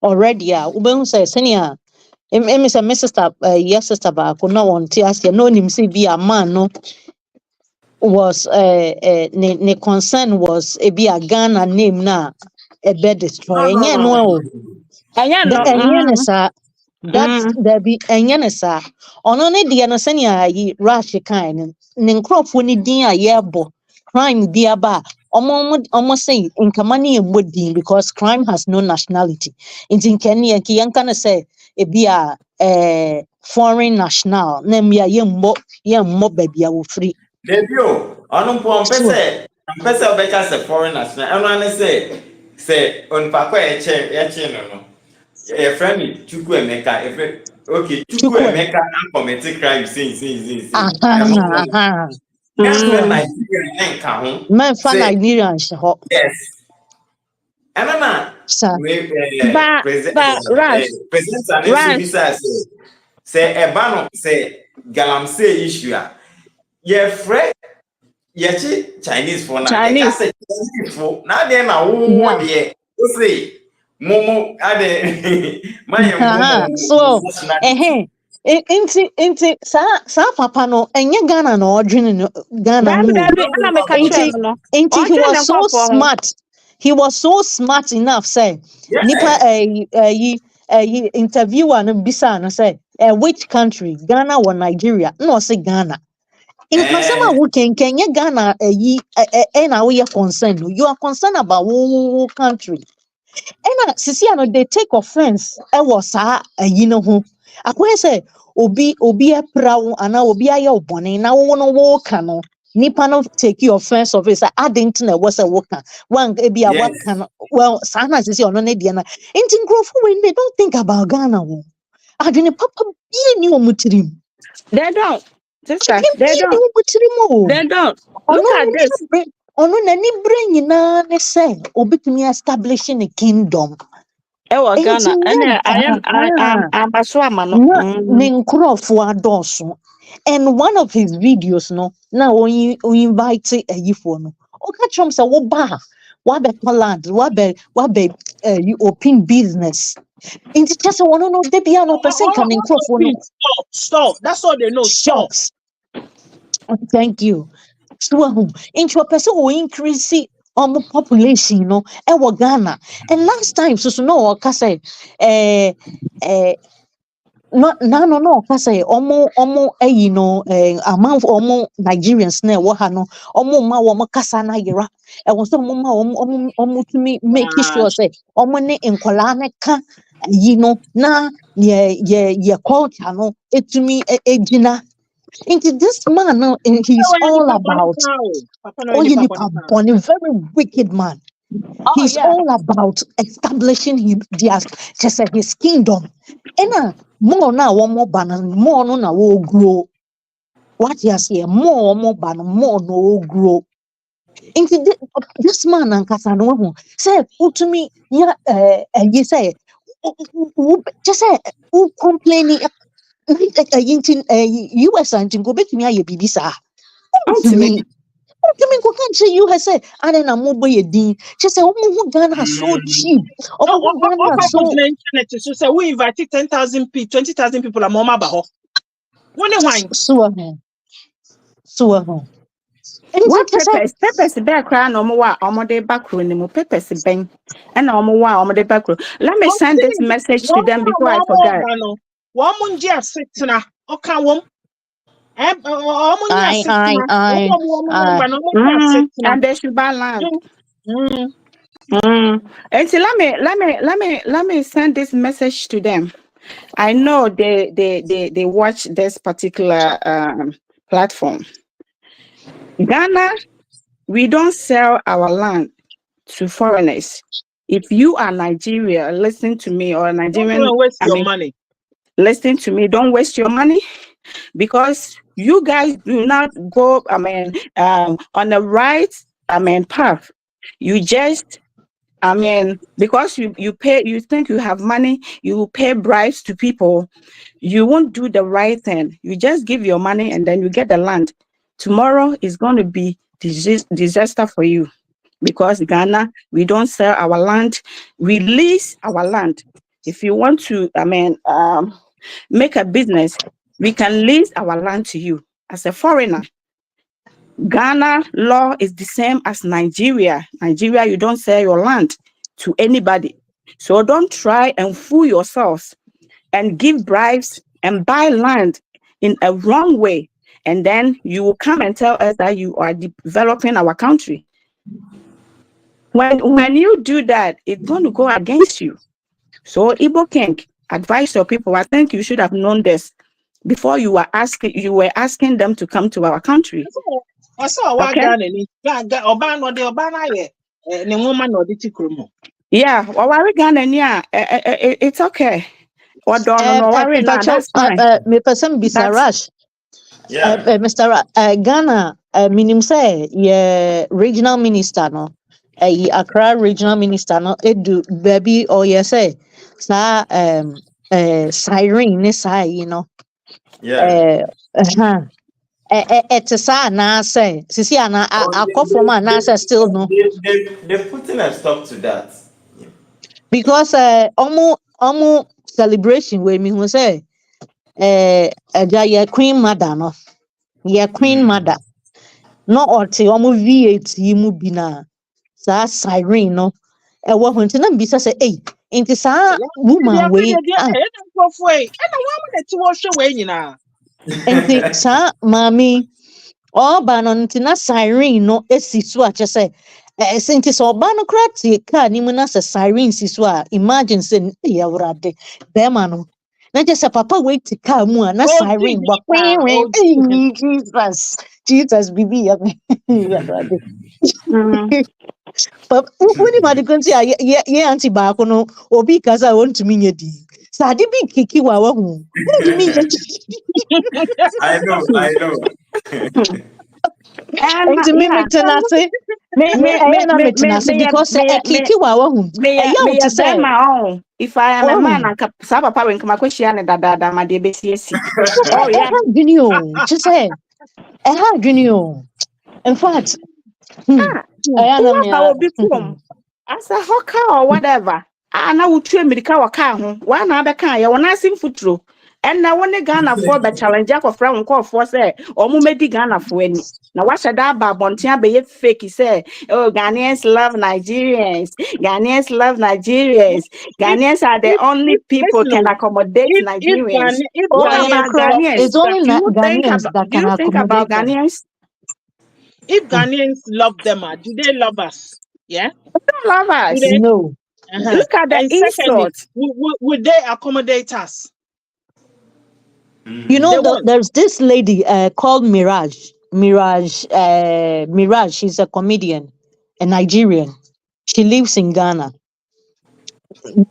already, Uben says, Senior, Mr. My sister, yes, sister, but could not want to ask you, no, him see be a man, no, was, ne concern was, be a Ghana name na, a bed destroy, and No, yeah, no, no, no, And yeah, the no. enyanesa. That's there be enyanesa. Ono ne dia no senia yi rush kind ne nkrofo ni din a yebo crime bi aba omo say nkama ne yemodin because crime has no nationality. Nti nkene yanki yanka na say e bi a foreign national na me yemmo baby a wo free. Debio, on So pese obeka se foreign national. Eno ne se on pa kwa eche no. A friend Chukwu Emeka, okay, Chukwu chukwe. Emeka and commit crime since. And Aha aha. So Ghana Nigeria and Kahun man fa say Nigerian ho. yes. And then Sir. we But Rush, president and Subisa say a ban say galamsey issue. Ye fre ye Chinese for now. They can Chinese. say Chinese for now. Then I Yeah. won't say Momo ade my So nationality. inti sa papa no enye Ghana na odwene no Ghana mu o. Baby, and I make a inti chain, no. inti Or he chain was and so call for smart, he was so smart enough say nipa Yeah. interviewer no bisa no say which country, Ghana or Nigeria, no say Ghana. In kasama Eh, wo kenye Ghana na we concerned, you are concerned about wo country. And sisi ano they take offense ɛwɔ saa ayi no ho. Akɔyɛ sɛ obi ɛpra wo ana obi ayɛ wo bɔne na wo no wo ka no nipa no take offense of it sɛ ade nti na ɛwɔ sɛ wo ka wan ebi a yes. waka no well saa na sisi ɔno ne deɛ na nti nkurɔfo wei they don't think about Ghana wo. Adwene papa bie ni wɔn tirim. They don't. Sister, Adwene they bie ni don't. wɔn tirim o. They don't. Ɔno Look at this. n'ani bere nyinaa ne sɛ obetumi establishing a kingdom. Enti Ghana. And I'm a swammer. na ne nkurɔfo adɔɔso. And one of his videos no na only invite ayifoɔ no ɔka kyerɛ m sɛ woba a wabɛtɔ land you open business nti kyerɛ sɛ wɔno no da bia no ɔpɛ sɛ nka ne nkurɔfoɔ no Stop. That's all they know. Stop. shops. Thank you. So nti ɔpɛ sɛ wɔ increase population no ɛwɔ Ghana. And last time so no ɔka sɛ no ɔka sɛ ɔmo ayi no amanfo ɔmo Nigerians na ɛwɔ ha no ɔmo ma wɔn kasa na yera ɛwɔ sɛ ɔmo ma ɔmo tumi make sure sɛ ɔmo ne nkɔlaa ne ka ayi no na yɛ culture no etumi egyina. Nti this man no he's all about nipa bɔne, very wicked man. Oh, He's yeah. all about establishing his kingdom. And more now one more banner, more no na will grow. What you say, more banner, more no grow. Into this man and Casano say, who to me, yeah, you say, just say, who complaining. US and go back to me, a BBC. To me. Go can't say you have said, I don't know more a dean. She said, oh, Ghana so cheap. Oh, Ghana so. So we invited 10,000 people, 20,000 people. I'm on my baho. When they wine. So. What peppers? Peppers bear cry no more. Omode backroom, no peppers bang. And omode backroom. Let me send this message to them before I forget. One munja sitna. Okay, one. I. And they should balance. And so let me send this message to them. I know they watch this particular platform. Ghana, we don't sell our land to foreigners. If you are Nigeria, listen to me, or Nigerian, Don't waste your money. listen to me. Don't waste your money, because you guys do not go. On the right, path. You just, because you pay, you think you have money, you pay bribes to people, you won't do the right thing. You just give your money and then you get the land. Tomorrow is going to be disaster for you, because Ghana, we don't sell our land, we lease our land. If you want to, make a business, we can lease our land to you as a foreigner. Ghana law is the same as Nigeria. Nigeria, you don't sell your land to anybody. So don't try and fool yourselves and give bribes and buy land in a wrong way. And then you will come and tell us that you are developing our country. When you do that, it's going to go against you. So Igbo King, advise your people. I think you should have known this before you were asking them to come to our country. Okay? Yeah, it's okay. Or don't know, worry, that's fine. Mr. Ghana, minim say regional minister no, Accra regional minister no, edu baby or say sa siren ni sa you know. It's sa na say sisi ana akofo ma na say still no. They're putting a stop to that. Because almost celebration we me who say Queen Mother no. Yeah, Queen Mother. No orte omo VAT mu bi na sa siren no. E wo ho nti na mbisa say nti sa woman we nti sa mami oba no nti na siren no esi so a che say nti so oba no kra tie ka ni mu na say siren si so a imagine say ya wurade be ma no na je say papa wait to car mu a na siren bo Jesus bibi ya wurade but when you mad kunti ye anti ba ko no obi kasa want to mean di sa de bi kiki wa wa hu I know. And to me tenase because kiki wa wa hu to say if I am a man and sa papa when come kweshia ne dada ma de besiesi. Oh yeah, just say in fact as a hawker or whatever. Na wutue mirika waka ho wa na abeka ya wona sim futuro and na wone Ghana for the challenge for from call for say omo medi Ghana for ani na wa shada ba bonten abeye fake say oh Ghanaians love Nigerians Ghanaians are the only people can accommodate Nigerians. It's only Ghanaians that can accommodate Ghanaians. If Ghanaians love them, do they love us? Yeah, they don't love us. No. Look at the insult. Would they accommodate us? You know, there's this lady called Mirage. Mirage. She's a comedian, a Nigerian. She lives in Ghana.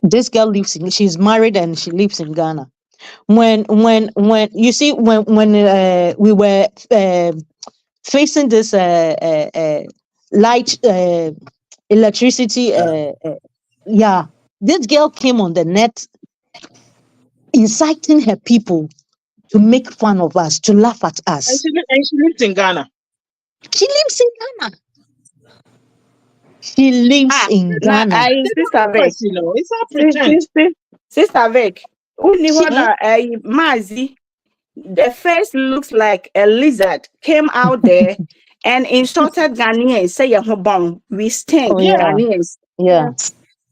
This girl she's married and she lives in Ghana. When you see when we were facing this light electricity this girl came on the net inciting her people to make fun of us, to laugh at us. And she lives in Ghana. She lives in Ghana. She lives in Ghana. It's our pretend. Sister Vic, Mazi, the face looks like a lizard, came out there and insulted Ghanaians, say we stink Ghanaians. Yeah.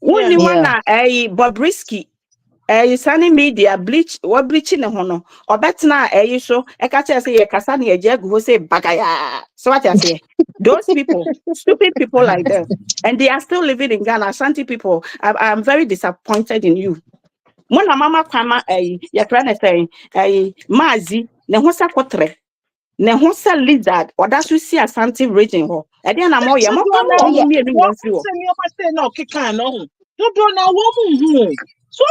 Bobrisky, Sunny media bleach what bleaching the hono or betna so I catch us a casani a jag who say bagaya. So what I say? Those people, stupid people like that, and they are still living in Ghana. Ashanti people, I'm very disappointed in you. Mona mama kwama you're trying to say mazi ne hosa kotre ne hosa lizard or that's we see Ashanti region ho. And then I'm all ya mo What me me say no kikan no. You don't know woman. So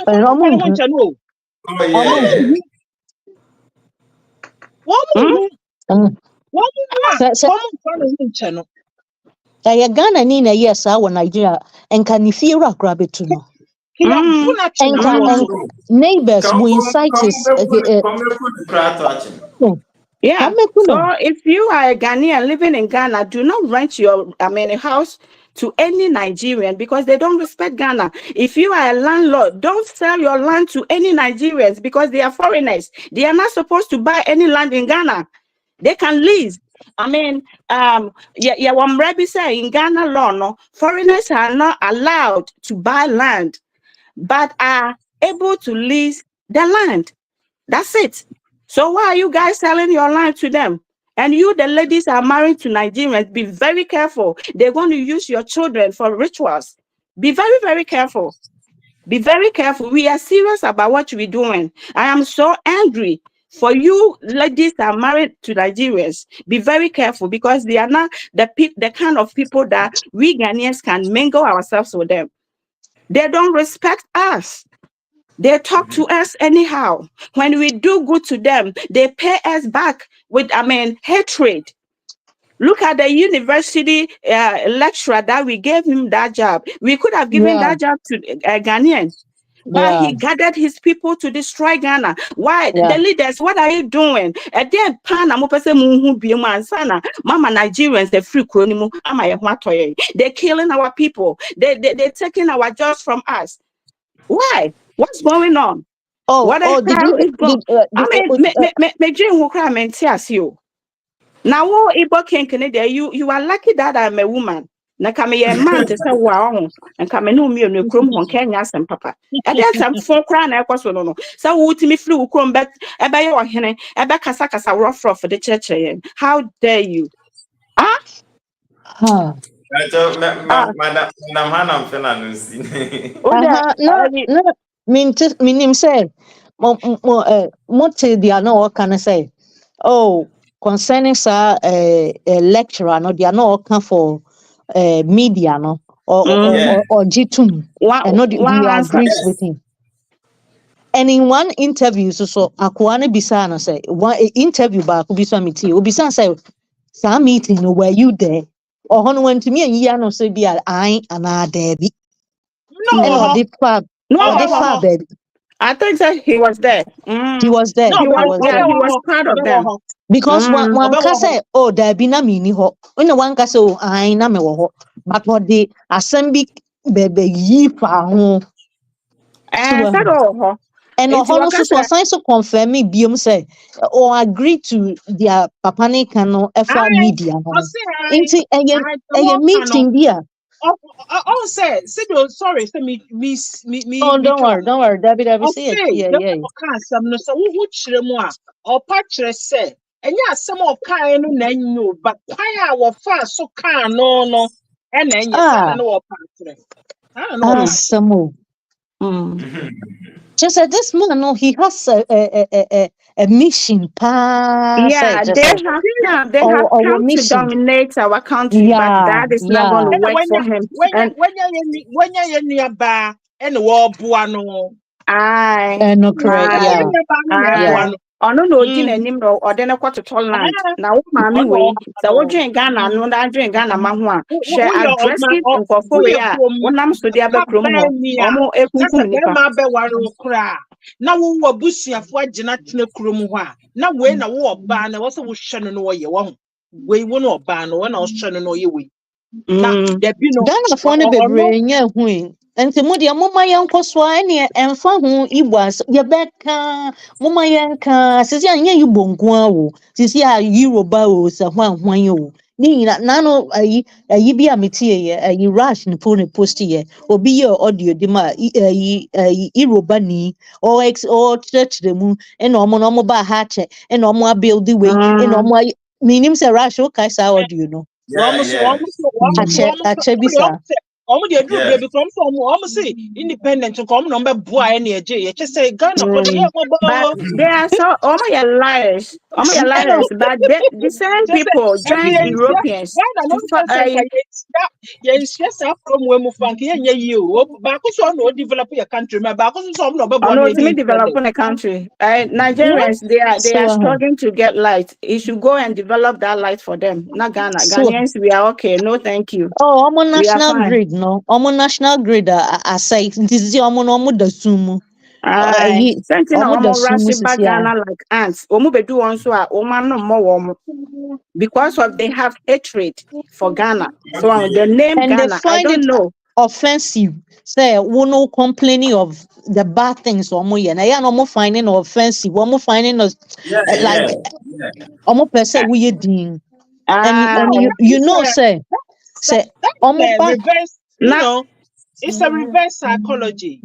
Omo no. Oh yeah. Woman. se Channel. ya Ghana ni na yes wa Nigeria enka ni fie ra kra betu no. Enka neighbors will incite his yeah. So if you are a Ghanaian living in Ghana, do not rent your a house to any Nigerian because they don't respect Ghana. If you are a landlord, don't sell your land to any Nigerians because they are foreigners. They are not supposed to buy any land in Ghana. They can lease. Wamrebi say in Ghana law, no, foreigners are not allowed to buy land, but are able to lease the land. That's it. So why are you guys selling your land to them? And you, the ladies, are married to Nigerians. Be very careful. They're going to use your children for rituals. Be very, very careful. Be very careful. We are serious about what we're doing. I am so angry for you ladies that are married to Nigerians. Be very careful because they are not the kind of people that we Ghanaians can mingle ourselves with them. They don't respect us. They talk to us anyhow. When we do good to them, they pay us back with, hatred. Look at the university lecturer that we gave him that job. We could have given that job to Ghanaian, but he gathered his people to destroy Ghana. Why? The leaders, what are you doing? And then Mama Nigerians, the free they're killing our people. They're taking our jobs from us. Why? What's going on? What the hell is going on? Me dream who cry and tears you. Now, Igbo King Canada, you are lucky that I'm a woman. Na kame ye man to say wow, and come no me no chrome on Kenya and papa. And then some 4 crown I was no. So would me flew chrome bet eba your hene, eba casacasa rough for the church. How dare you? Madam Hannah Fernandez. no minim say mo te dia no can say concerning lecturer no dia no can for media no or G2 and not we agrees with him. And in one interview so akwa na bisa na say one interview ba ko bisa meeting obisa say some meeting no were you there or hono went to me and ya no say be I and there be no baby. I think that he was there. He was there. He was part of them. Because one can say, there be na mini ho. When one can say, I na me wo. But what the assembly baby yi fa ho. And no so sign so confirm me biom say or agree to their papani cano efa media no. Inti eye meeting dia. Oh, say, sorry, say me. Oh, don't worry, Debbie, see it. Yeah. No, so who chire mo a or patchere say, and yeah, some of kind no nanu, but why our fast so can no, and then you know patchere. I don't know. Some just this man, no, he has a mission. Yeah, they have come to dominate our country, but that is not going to work for him. When you're nearby and the war buano. No correct. No, dinner or then a quarter to land. Now, mommy, way. So, what drink Ghana, no, that drink Ghana, Mahua. Share address it and for Korea. When I'm to the other promo, almost a na wo abusuafo agina tena kurom ho a na we na wo oba na wo se wo hwe no ye wo we wo no oba no na wo hwe no ye we na da bi no Ghana fo ne bebre nya hu enti mo de mo ma yenko so ene emfa hu ibwas ye beka mo ma yenka sisi anya yibonku awo sisi a Yoruba o se hwan hwan o Nano ayi bi amiti ye rush ni post ye obi ye audio di ma irobani or church dem and omo ba ha che and omo build the way and omo minim say rush o kai sa audio no Yeah, yeah, ache bisa yeah. independent come number boy any you just say Ghana for the But they are so liars. Liars. But the same just people say join Europeans Ghana no to sense yes from where mu frank you back so no develop your country but back so no be born ultimately developing a country. Nigerians, they are so struggling to get light. You should go and develop that light for them. Not Ghana. so Ghanaians, we are okay. No, thank you. oh omo We are national fine. grid no omo national grid aside this omo da sumu Aye, something omo da almost sumu rushing back sisi ya Ghana like ants. Omu be do one so no more because of they have hatred for Ghana. So the name and they Ghana, I find don't it know. offensive. Say we no complaining of the bad things omo ye. Na ya no mo finding offensive. Omo finding us Yeah, like yeah, yeah. omo person we ye din. And Ah, you know say omo that's ba reverse na it's a reverse psychology.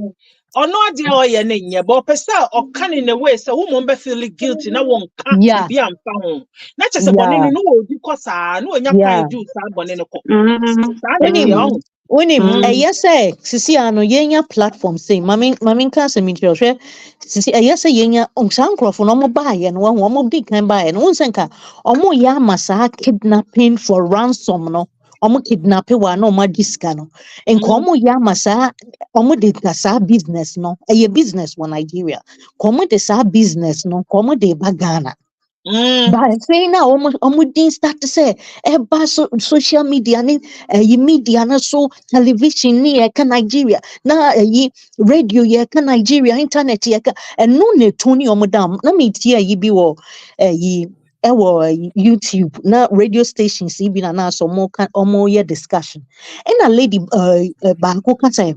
Or not the oil name, but person or can in a way so woman be feeling guilty. No one can't yeah be am found. Not just a yeah bonnet no because I know when you yeah. find do some bonnet. mm, Unim mm, yes sisi ano yenya platform say mami nka se mi hwe sisi yes yenya onsankrofo no mo baaye no ho mo big kan baaye no unsenka omo ya masa kidnapping for ransom no omo kidnap wa no ma diska no enko omo ya masa omo de kasa business no business for Nigeria komo de sa business no komo de bagana. But saying now, almost start to say, social media, media, na so television, ni Nigeria, na radio, Nigeria, internet, and no ne Tony Omodam. Na me tia be wo, YouTube, na radio stations, even na so more discussion. And a lady, banko can say.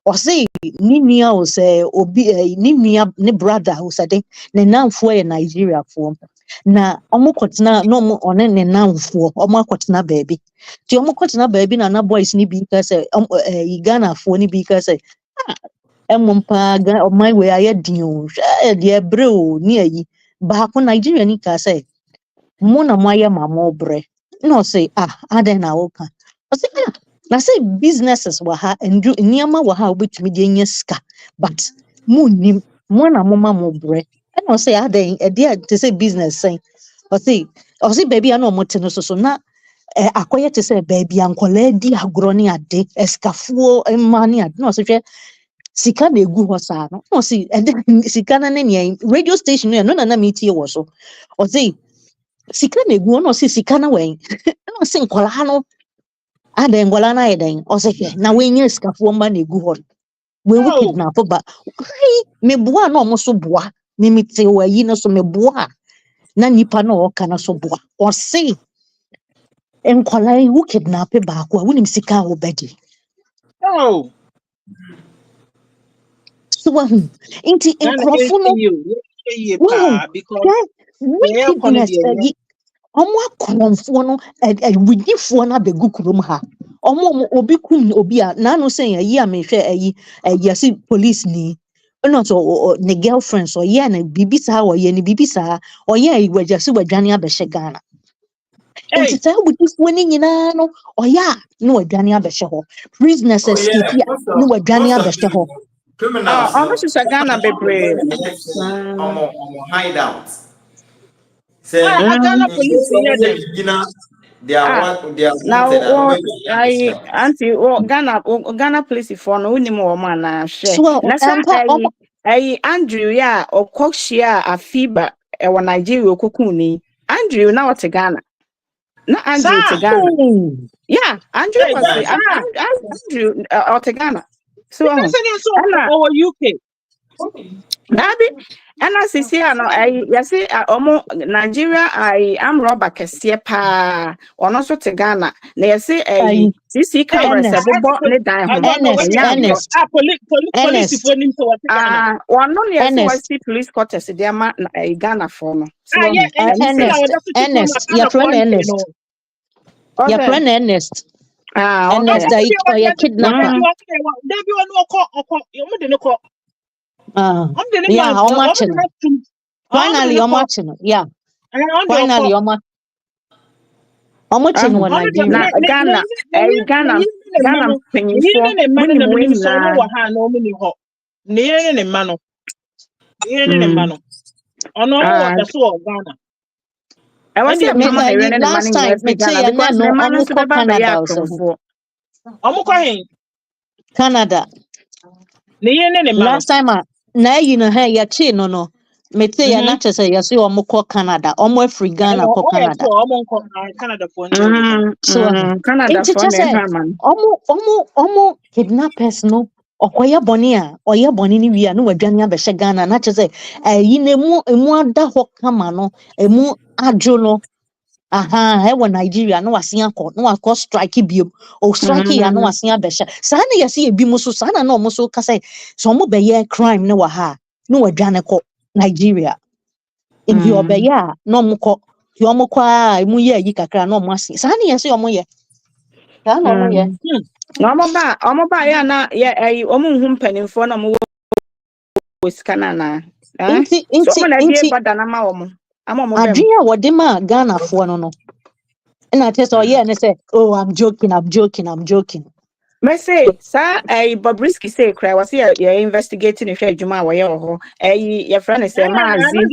Or say Ninia or say obi Ninia ne brother who said ne namfo e Nigeria for na omo kwotena no mo one ne namfo omo akwotena baby ti omo kwotena baby na boys ni bi ka say Ghana fo ni bi ka say emompa ga my way aye din o de bre o ni ayi ba ko Nigeria ni ka say mo na mo aye mama obre no say aden na wo ka o say na say businesses were ha and niyama were ha obetumi de nya sika but munnim mo na mo ma mo bre and I say aden e dey to say business say o say baby ana mo te no so na akoye te say baby ankola di agro ni ade eskafuo ma ni ade no say hwe sika na egu ho sa no say sika na ne radio station no na metie wo so o say sika na egu no say sika na wen no say nkola no ada ngwala na yeden osehwe na wenye skafuo mba na egu hɔ we wo kidnap ba me boa na omo so boa me mete wa yi no so me boa na nipa na oka na so boa ɔse nkwala yi wo kidnap ba ko a wonim sika wo bedi so inti nkrofo no because wickedness omo akromfo no wigifoɔ na begu kurom ha omo obi kum obi a na no say ayi a me hwɛ ayi asi police ni no so ne girlfriend so ye na bibisa o ye ni bibisa o ye wajasi wadwane abɛhyɛ Ghana enti say wigifoɔ ni nyina no o ya no wadwane abɛhyɛ hɔ prisoners Oh yeah, escape no wadwane abɛhyɛ hɔ criminals, no. almost is a Ghana bebre. Hideout. Say, Ghana police they are what they are Now, wanted. I auntie, Ghana police for no anymore man. Share. so Nasa, Andrew, yeah, or Coxia, a fever, or Nigeria, Kokuni. Andrew, now at Ghana. Not Andrew to Ghana. Yeah, Andrew was Andrew or to Ghana. So, or UK. Nabi, and as you see, I say, Nigeria, I am Robert Kesiepa, or also to Ghana. They say, CC cameras, a bought the diamond. Police for him to Ghana. One only as police quarters, they are Ghana form. Ernest, your friend Ernest. Your Okay. friend Ernest. Ah, Ernest, okay. your kidnapper. Yeah, how much? Finally, how much? Yeah, finally, how much? How much in one Nigeria? Na Ghana, Ghana mpanyinfoɔ munim wɔn nyinaa. Ah, ɛwɔ sɛ yɛpam ahwɛ ne ma no Last nyinaa time, fi Ghana because ne ma no nso bɛba bɛyɛ Canada akrɔmfoɔ. Canada. Last time, na you know hey, ya chi no. Me say ya na say ya see omo ko Canada, omo free Ghana ko Canada. So Canada inti for just ne say man. omo kidnappers no okoye boni a oye boni ni wi a no wadwane abehye Ghana na say yi na emu ada ho kama no emu adwo no aha he wo Nigeria no wase akọ no akọ strike biom o strike ya no wase abehye sa na yesi ebi mu so sa na omo so ka say so omo be ye crime no wa ha no wadwane ko Nigeria ndi obeye a no omo ko ti omo kwa emu ye yi kakra no omo ase sa na yesi omo ye sa na omo ye Na ɔmo ba ya na yɛ ɔmo nhu mpanimfoɔ na ɔmo wɔ sika na na. So ɔmo na die bada na ma ɔmo. Ama ɔmo bɛm. adwene a wode ma Ghana fo no na te so ye ne say oh I'm joking Me say sa Bobrisky say cry was here investigating if adwuma a wɔyɛ wɔ hɔ. Your friend say maazi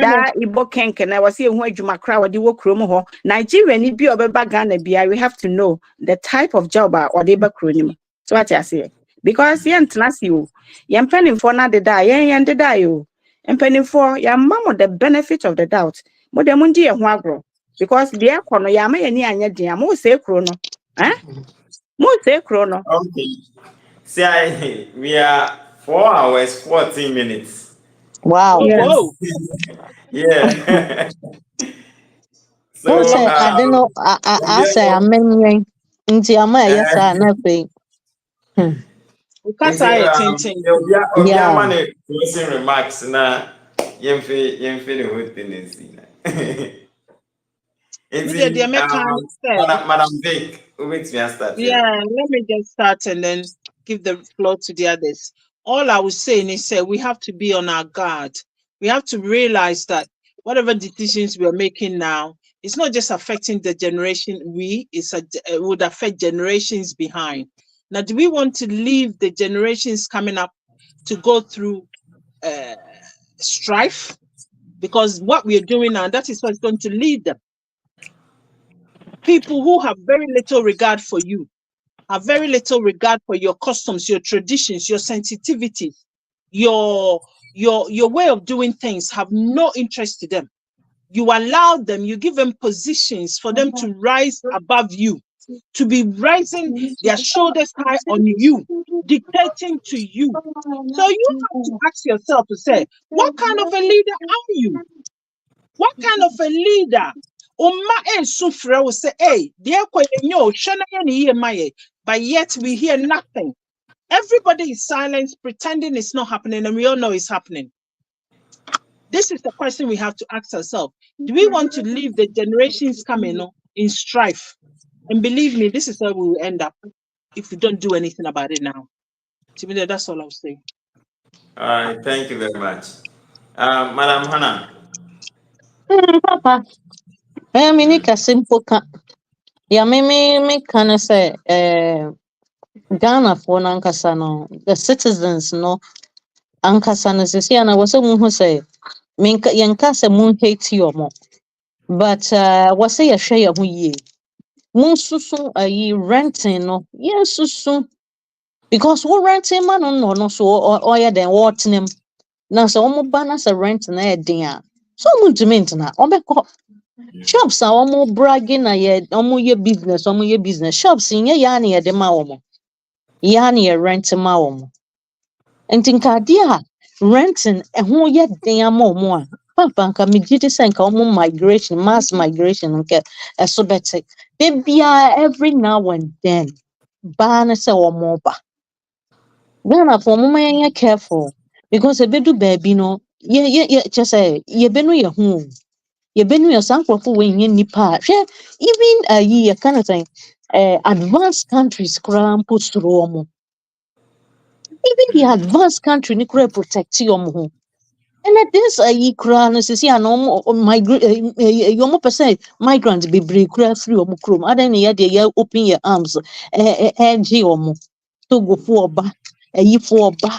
da Igbo kenken na was here hu adwuma cry wɔde wɔ kurom hɔ. Nigeria ni bi obeba Ghana bia we have to know the type of job a wɔde ba kuro nim. So what you say? Because yen tenasi o. Yen mpanimfo na deda yen deda yo. Mpanimfo ya mamo the benefit of the doubt. Mo de mo ndi ye ho agro because the ekono ya ma ye ni anya dia mo say kuro no. Okay. See, we are 4 hours, 14 minutes. wow Yeah. who say I don't know I say amenyen nti ama yes na fe Obia man closing remarks na yemfe the whole thing is Madam Vic, wait me start. Yeah, let me just start and then give the floor to the others. All I was saying is we have to be on our guard. We have to realize that whatever decisions we're making now, it's not just affecting the generation it would affect generations behind. Now, do we want to leave the generations coming up to go through strife? Because what we are doing now, that is what's going to lead them. People who have very little regard for you, have very little regard for your customs, your traditions, your sensitivity, your way of doing things, have no interest to them. You allow them, you give them positions for them to rise above you, to be rising their shoulders high on you, dictating to you. So you have to ask yourself to say, what kind of a leader are you? What kind of a leader? Will say, hey, but yet we hear nothing. Everybody is silent, pretending it's not happening, and we all know it's happening. This is the question we have to ask ourselves. Do we want to leave the generations coming in strife? And believe me, this is where we will end up if we don't do anything about it now. Timothy, that's all I'll say. All right, thank you very much. Madam Hannah. Papa me ni simple ka ya me can say Ghana for nankasa no the citizens no ankasa no say na was who say me yanka say mun hate you more but was say ya hwe ya ho yie mun susu ayi renting no yes susu because we renting man no so oya den what name na so omo ba na say rent na e den a so mun dement na obekọ shops are almost bragging na ye business shops in ye ya na ye de ma omo ya na ye rent ma omo enti nka dia renting ho ye den ama omo a papa nka me gidi say nka omo migration mass migration nke eso bete bia every now and then ba na say omo ba Ghana for omo ye careful because ebedu baby no ye just say ye be no ye hu yɛbɛnu yɛ saa nkurɔfo wɔ nyɛ nipa hwɛ even yi yɛ kind of thing advanced countries koraa mpo soro ɔmo even the advanced country ni koraa protect ɔmo ho and at this yi koraa no sisi ano ɔmo migrate ɔmo pɛ sɛ migrants bebree koraa free ɔmo kurom adan ne yɛ deɛ yɛ open your arms ɛgye ɔmo Togofo ɔba ɛyifo ɔba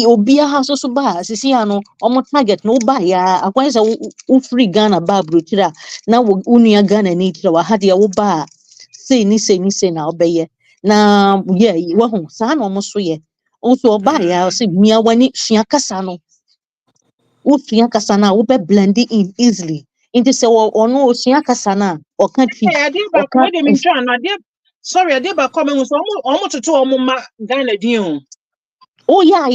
obiara so ba sisi ano ɔmo target no ba ya akwan sɛ wo free Ghana ba aburokyire a na wo nua Ghana ni kyerɛ wa ha deɛ wo ba sei ni na ɔbɛyɛ na yɛ wahu saa na ɔmo so yɛ nso ɔba ya sɛ mia wani sua kasa no wo sua kasa na wo bɛ blend in easily nti sɛ ɔno osua kasa na ɔka twi Hey, sorry, I did back comment was almost to all Ghana deal. oh yeah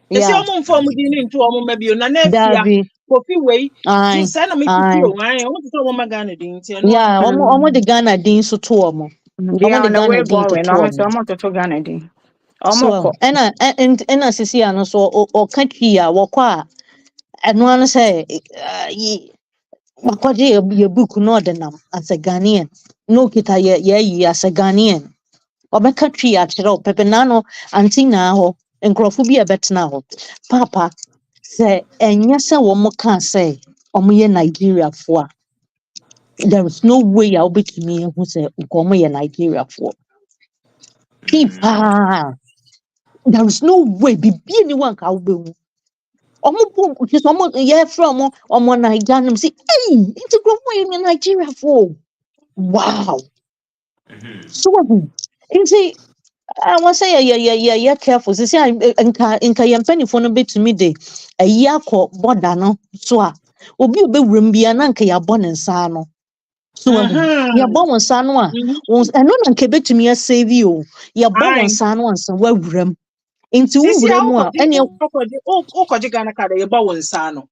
You see, I'm from into maybe on an Davi coffee way. aye Send me to you. I want to tell my Ghana deal. yeah ɔmo de Ghana din so to ɔmo They ɔmo are de on the Ghana way din to born. Almost ɔmo almost to Ghana din. so Almost. ɛna sisi ano so ɔka twi a wɔkɔ a ɛno ano sɛ wakɔgye yɛ book na ɔde nam as a Ghanaian na okita yɛyi as a Ghanaian ɔbɛka twi akyerɛ wo pɛpɛ naano ante naa hɔ nkurɔfo bi a ɛbɛtena hɔ papa sɛ ɛnyɛ sɛ wɔn ka sɛ wɔn yɛ Nigeriafoɔ a there is no way a wobɛtumi ehu sɛ nka wɔn yɛ Nigeriafoɔ paa there is no way bibi ni wa nka wobɛhu ọmụ bụ just ọmụ yɛfrɛ ɔmo Naija nom sɛ ei nti nkurɔfoɔ yɛ Nigeriafoɔ wow so wahu nti wɔsɛ yɛ careful sisi a nka yɛn mpanyinfoɔ no betumi de ayi akɔ border no so a obi obewura mu bia na nka yɛabɔ ne nsa ano so wahu yɛbɔ wɔn nsa ano a ɛno na nka ebetumi asave o yɛbɔ wɔn nsa ano ansa wawura mu nti wowura mu a ɛnea Okoji Ghana card you bow one sano.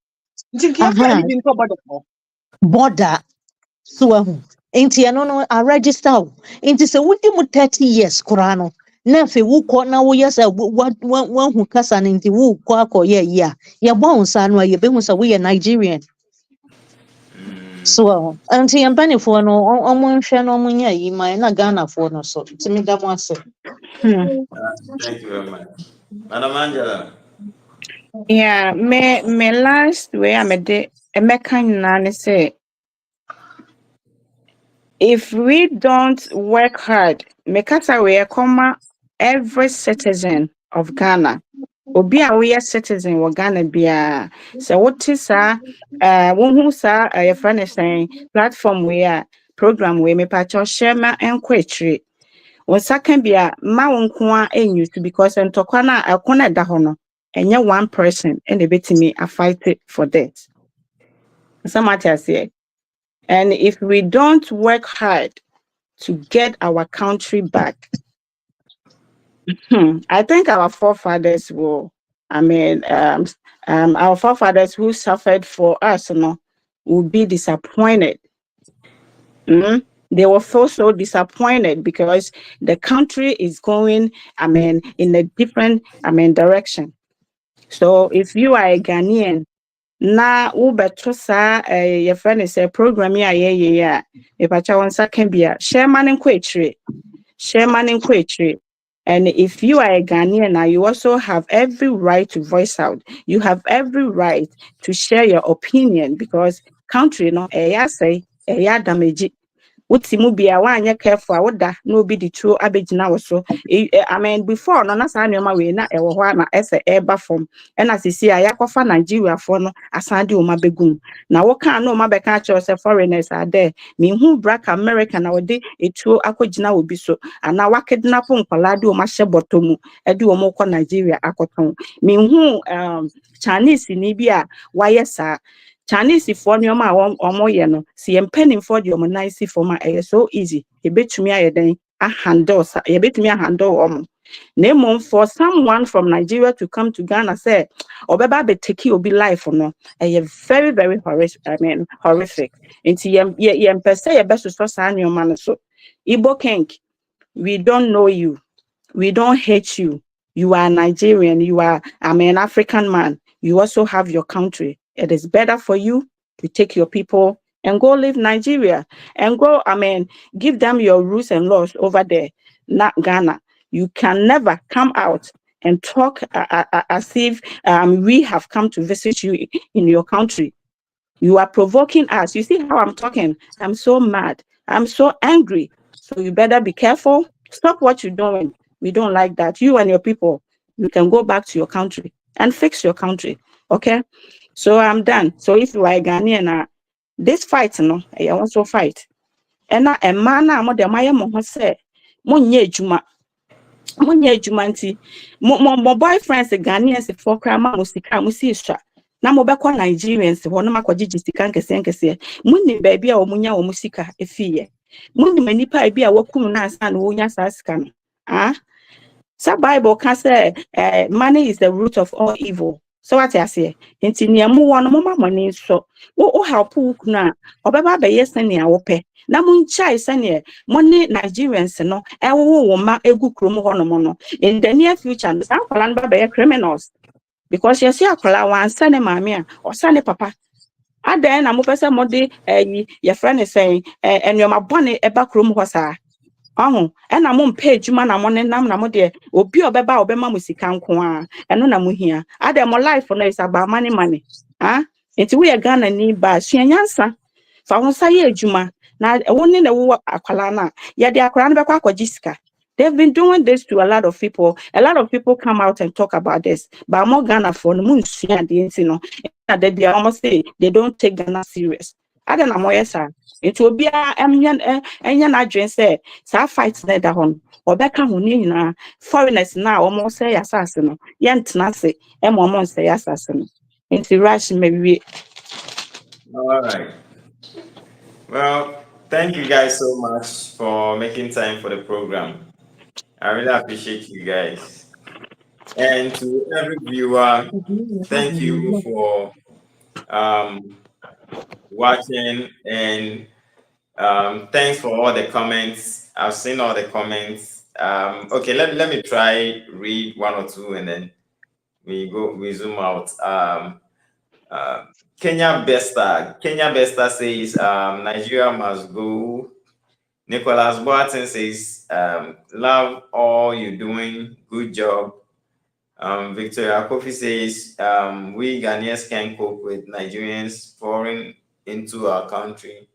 border so wahu nti ɛno no a register wo nti sɛ wodi mu 30 years koraa no na afei wokɔ na woyɛ sɛ wahu kasa no nti wokɔ akɔyɛ yi a yɛbɔ wo nsa no a yɛbɛhu sɛ woyɛ Nigerian so wahu nti yɛn mpanyinfoɔ no ɔmo nhwɛ na ɔmo nyɛ yi ma na Ghanafoɔ no so nti meda mo ase. Thank you very much. Madam Angela. Yeah, me last way I made it. I say, if we don't work hard, make us aware, every citizen of Ghana. Obi a we citizen of Ghana bia. So what is who sa your friend is saying platform where program where me patch share ma enquetry. Wasa can be a ma wonko a enyu because ntokwa na akona da ho no enye one person and they bet me a fight for that. Some matters here. And if we don't work hard to get our country back, I think our forefathers will, our forefathers who suffered for us, will be disappointed. They will feel so disappointed because the country is going, in a different, direction. So if you are a Ghanaian, na ubeto sa your friend is a program yeah. If I can be a share man and and if you are a Ghanaian now, you also have every right to voice out. You have every right to share your opinion because country say damage. Utimu bia wanya careful woda no be the true abegina wo so before no na sa nneoma we na ewo ho na ese eba form e na sisi a yakofa Nigeria for no asande o mabegum na wo kan no mabeka cho se foreigners are there me hu black America na wode etuo akogina obi so ana wakidnap nkwala de o mahye botomu e de o mokọ Nigeria akoton me hu Chinese ni bia wayesa Chinese for nneoma a omo ye no si empenim for the omo nice for ma so easy e betumi ayeden a handle e betumi a handle omo na for someone from Nigeria to come to Ghana say obeba be take obi life no very very horrific nti yem pese ye be so sa nneoma no so Igbo King, we don't know you, we don't hate you, you are Nigerian, you are African man, you also have your country. It is better for you to take your people and go live Nigeria and go, give them your rules and laws over there, not Ghana. You can never come out and talk as if we have come to visit you in your country. You are provoking us. You see how I'm talking? I'm so mad. I'm so angry. So you better be careful. Stop what you're doing. We don't like that. You and your people, you can go back to your country and fix your country. Okay? So I'm done. So if you are a Ghanaian, this fight, I also fight. And a man, I'm the Maya Mohose, Monye Juma. Monye Jumanti, my boyfriends, Ghanaians, for Krama Musika, Musisha. Na mobekwa Nigerians ho no makwaji sika nkese munni baabi a omunya wo musika efiye munni manipa bi a wakum na ansa na wonya sa sika no sa Bible ka say money is the root of all evil. So what I say enti niamu wo no mama money so wo help na obeba be yesene a wo pe na munchai sene money Nigerians no wo ma egu krom ho no no in the near future sa kwala no be criminals. Because you see akola wan sane mame or sane papa aden na mo pese mode your friend is saying and your mabone eba krom ho saa na mo mpa adwuma na mo nenam na mo de obi obeba obema mo sika nko a eno na mo hia aden mo life no is about money enti we Ghana ni ba suanyansa fa ho sa ye adwuma na woni na wo akola na ye de akola no bekwa akwaji sika. They've been doing this to a lot of people. A lot of people come out and talk about this. But more Ghana for the moon, they almost say they don't take Ghana serious. I don't know more, sir. It will be a dream say, so fights that on or back on foreigners now almost say assassin. Yent Nasi, and almost say assassin. Into rush maybe. All right. Well, thank you guys so much for making time for the program. I really appreciate you guys. And to every viewer, thank you for watching, and thanks for all the comments. I've seen all the comments. Okay, let me try read one or two and then we zoom out. Kenya Besta says Nigeria must go. Nicholas Boatin says love all you're doing, good job. Victoria Kofi says we Ghanaians can cope with Nigerians pouring into our country.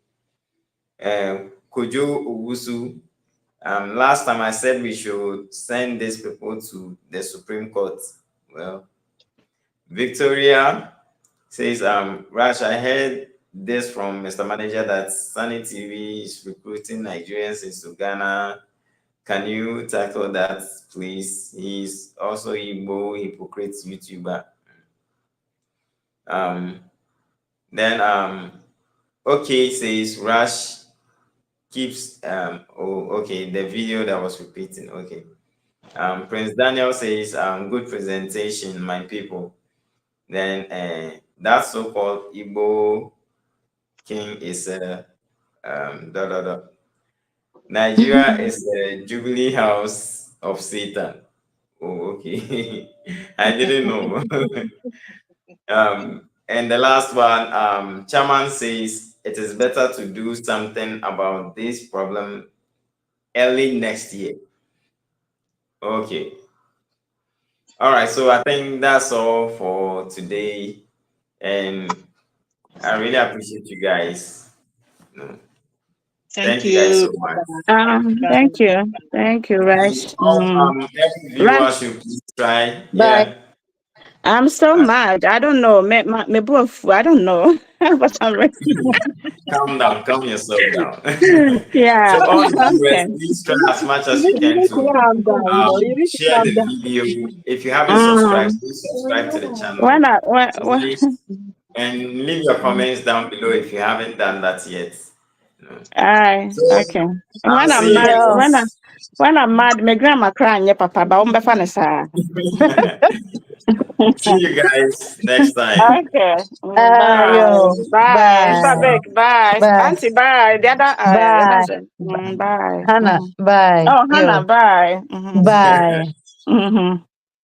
Kojo Owusu, last time I said we should send these people to the Supreme Court. Well, Victoria says, Rash, I heard this from Mr. Manager that Sunny TV is recruiting Nigerians into Ghana. Can you tackle that, please? He's also Igbo hypocrite YouTuber. Then okay says Rash keeps okay, the video that was repeating. Okay. Prince Daniel says good presentation, my people. Then that so-called Igbo king is Nigeria is the Jubilee House of Satan. Oh, okay. I didn't know. And the last one, Chairman says it is better to do something about this problem early next year. Okay. All right. So I think that's all for today. And I really appreciate you guys. Thank you guys so much. Thank you. Thank you, Rash. Every viewer should please try. Yeah. I'm so mad. I don't know. I don't know. But I'm ready. Calm yourself down. Yeah. So all the viewers, Okay. please try as much as you can to share the video. If you haven't subscribed, please subscribe to the channel. And leave your comments down below if you haven't done that yet. Okay. When I'm mad, my grandma crying, yeah, papa, but I'm before See you guys next time. Okay. Bye. Bye. Bye. Auntie, bye. The other, Bye. bye. Hannah, bye. Oh, Hannah, bye. Bye.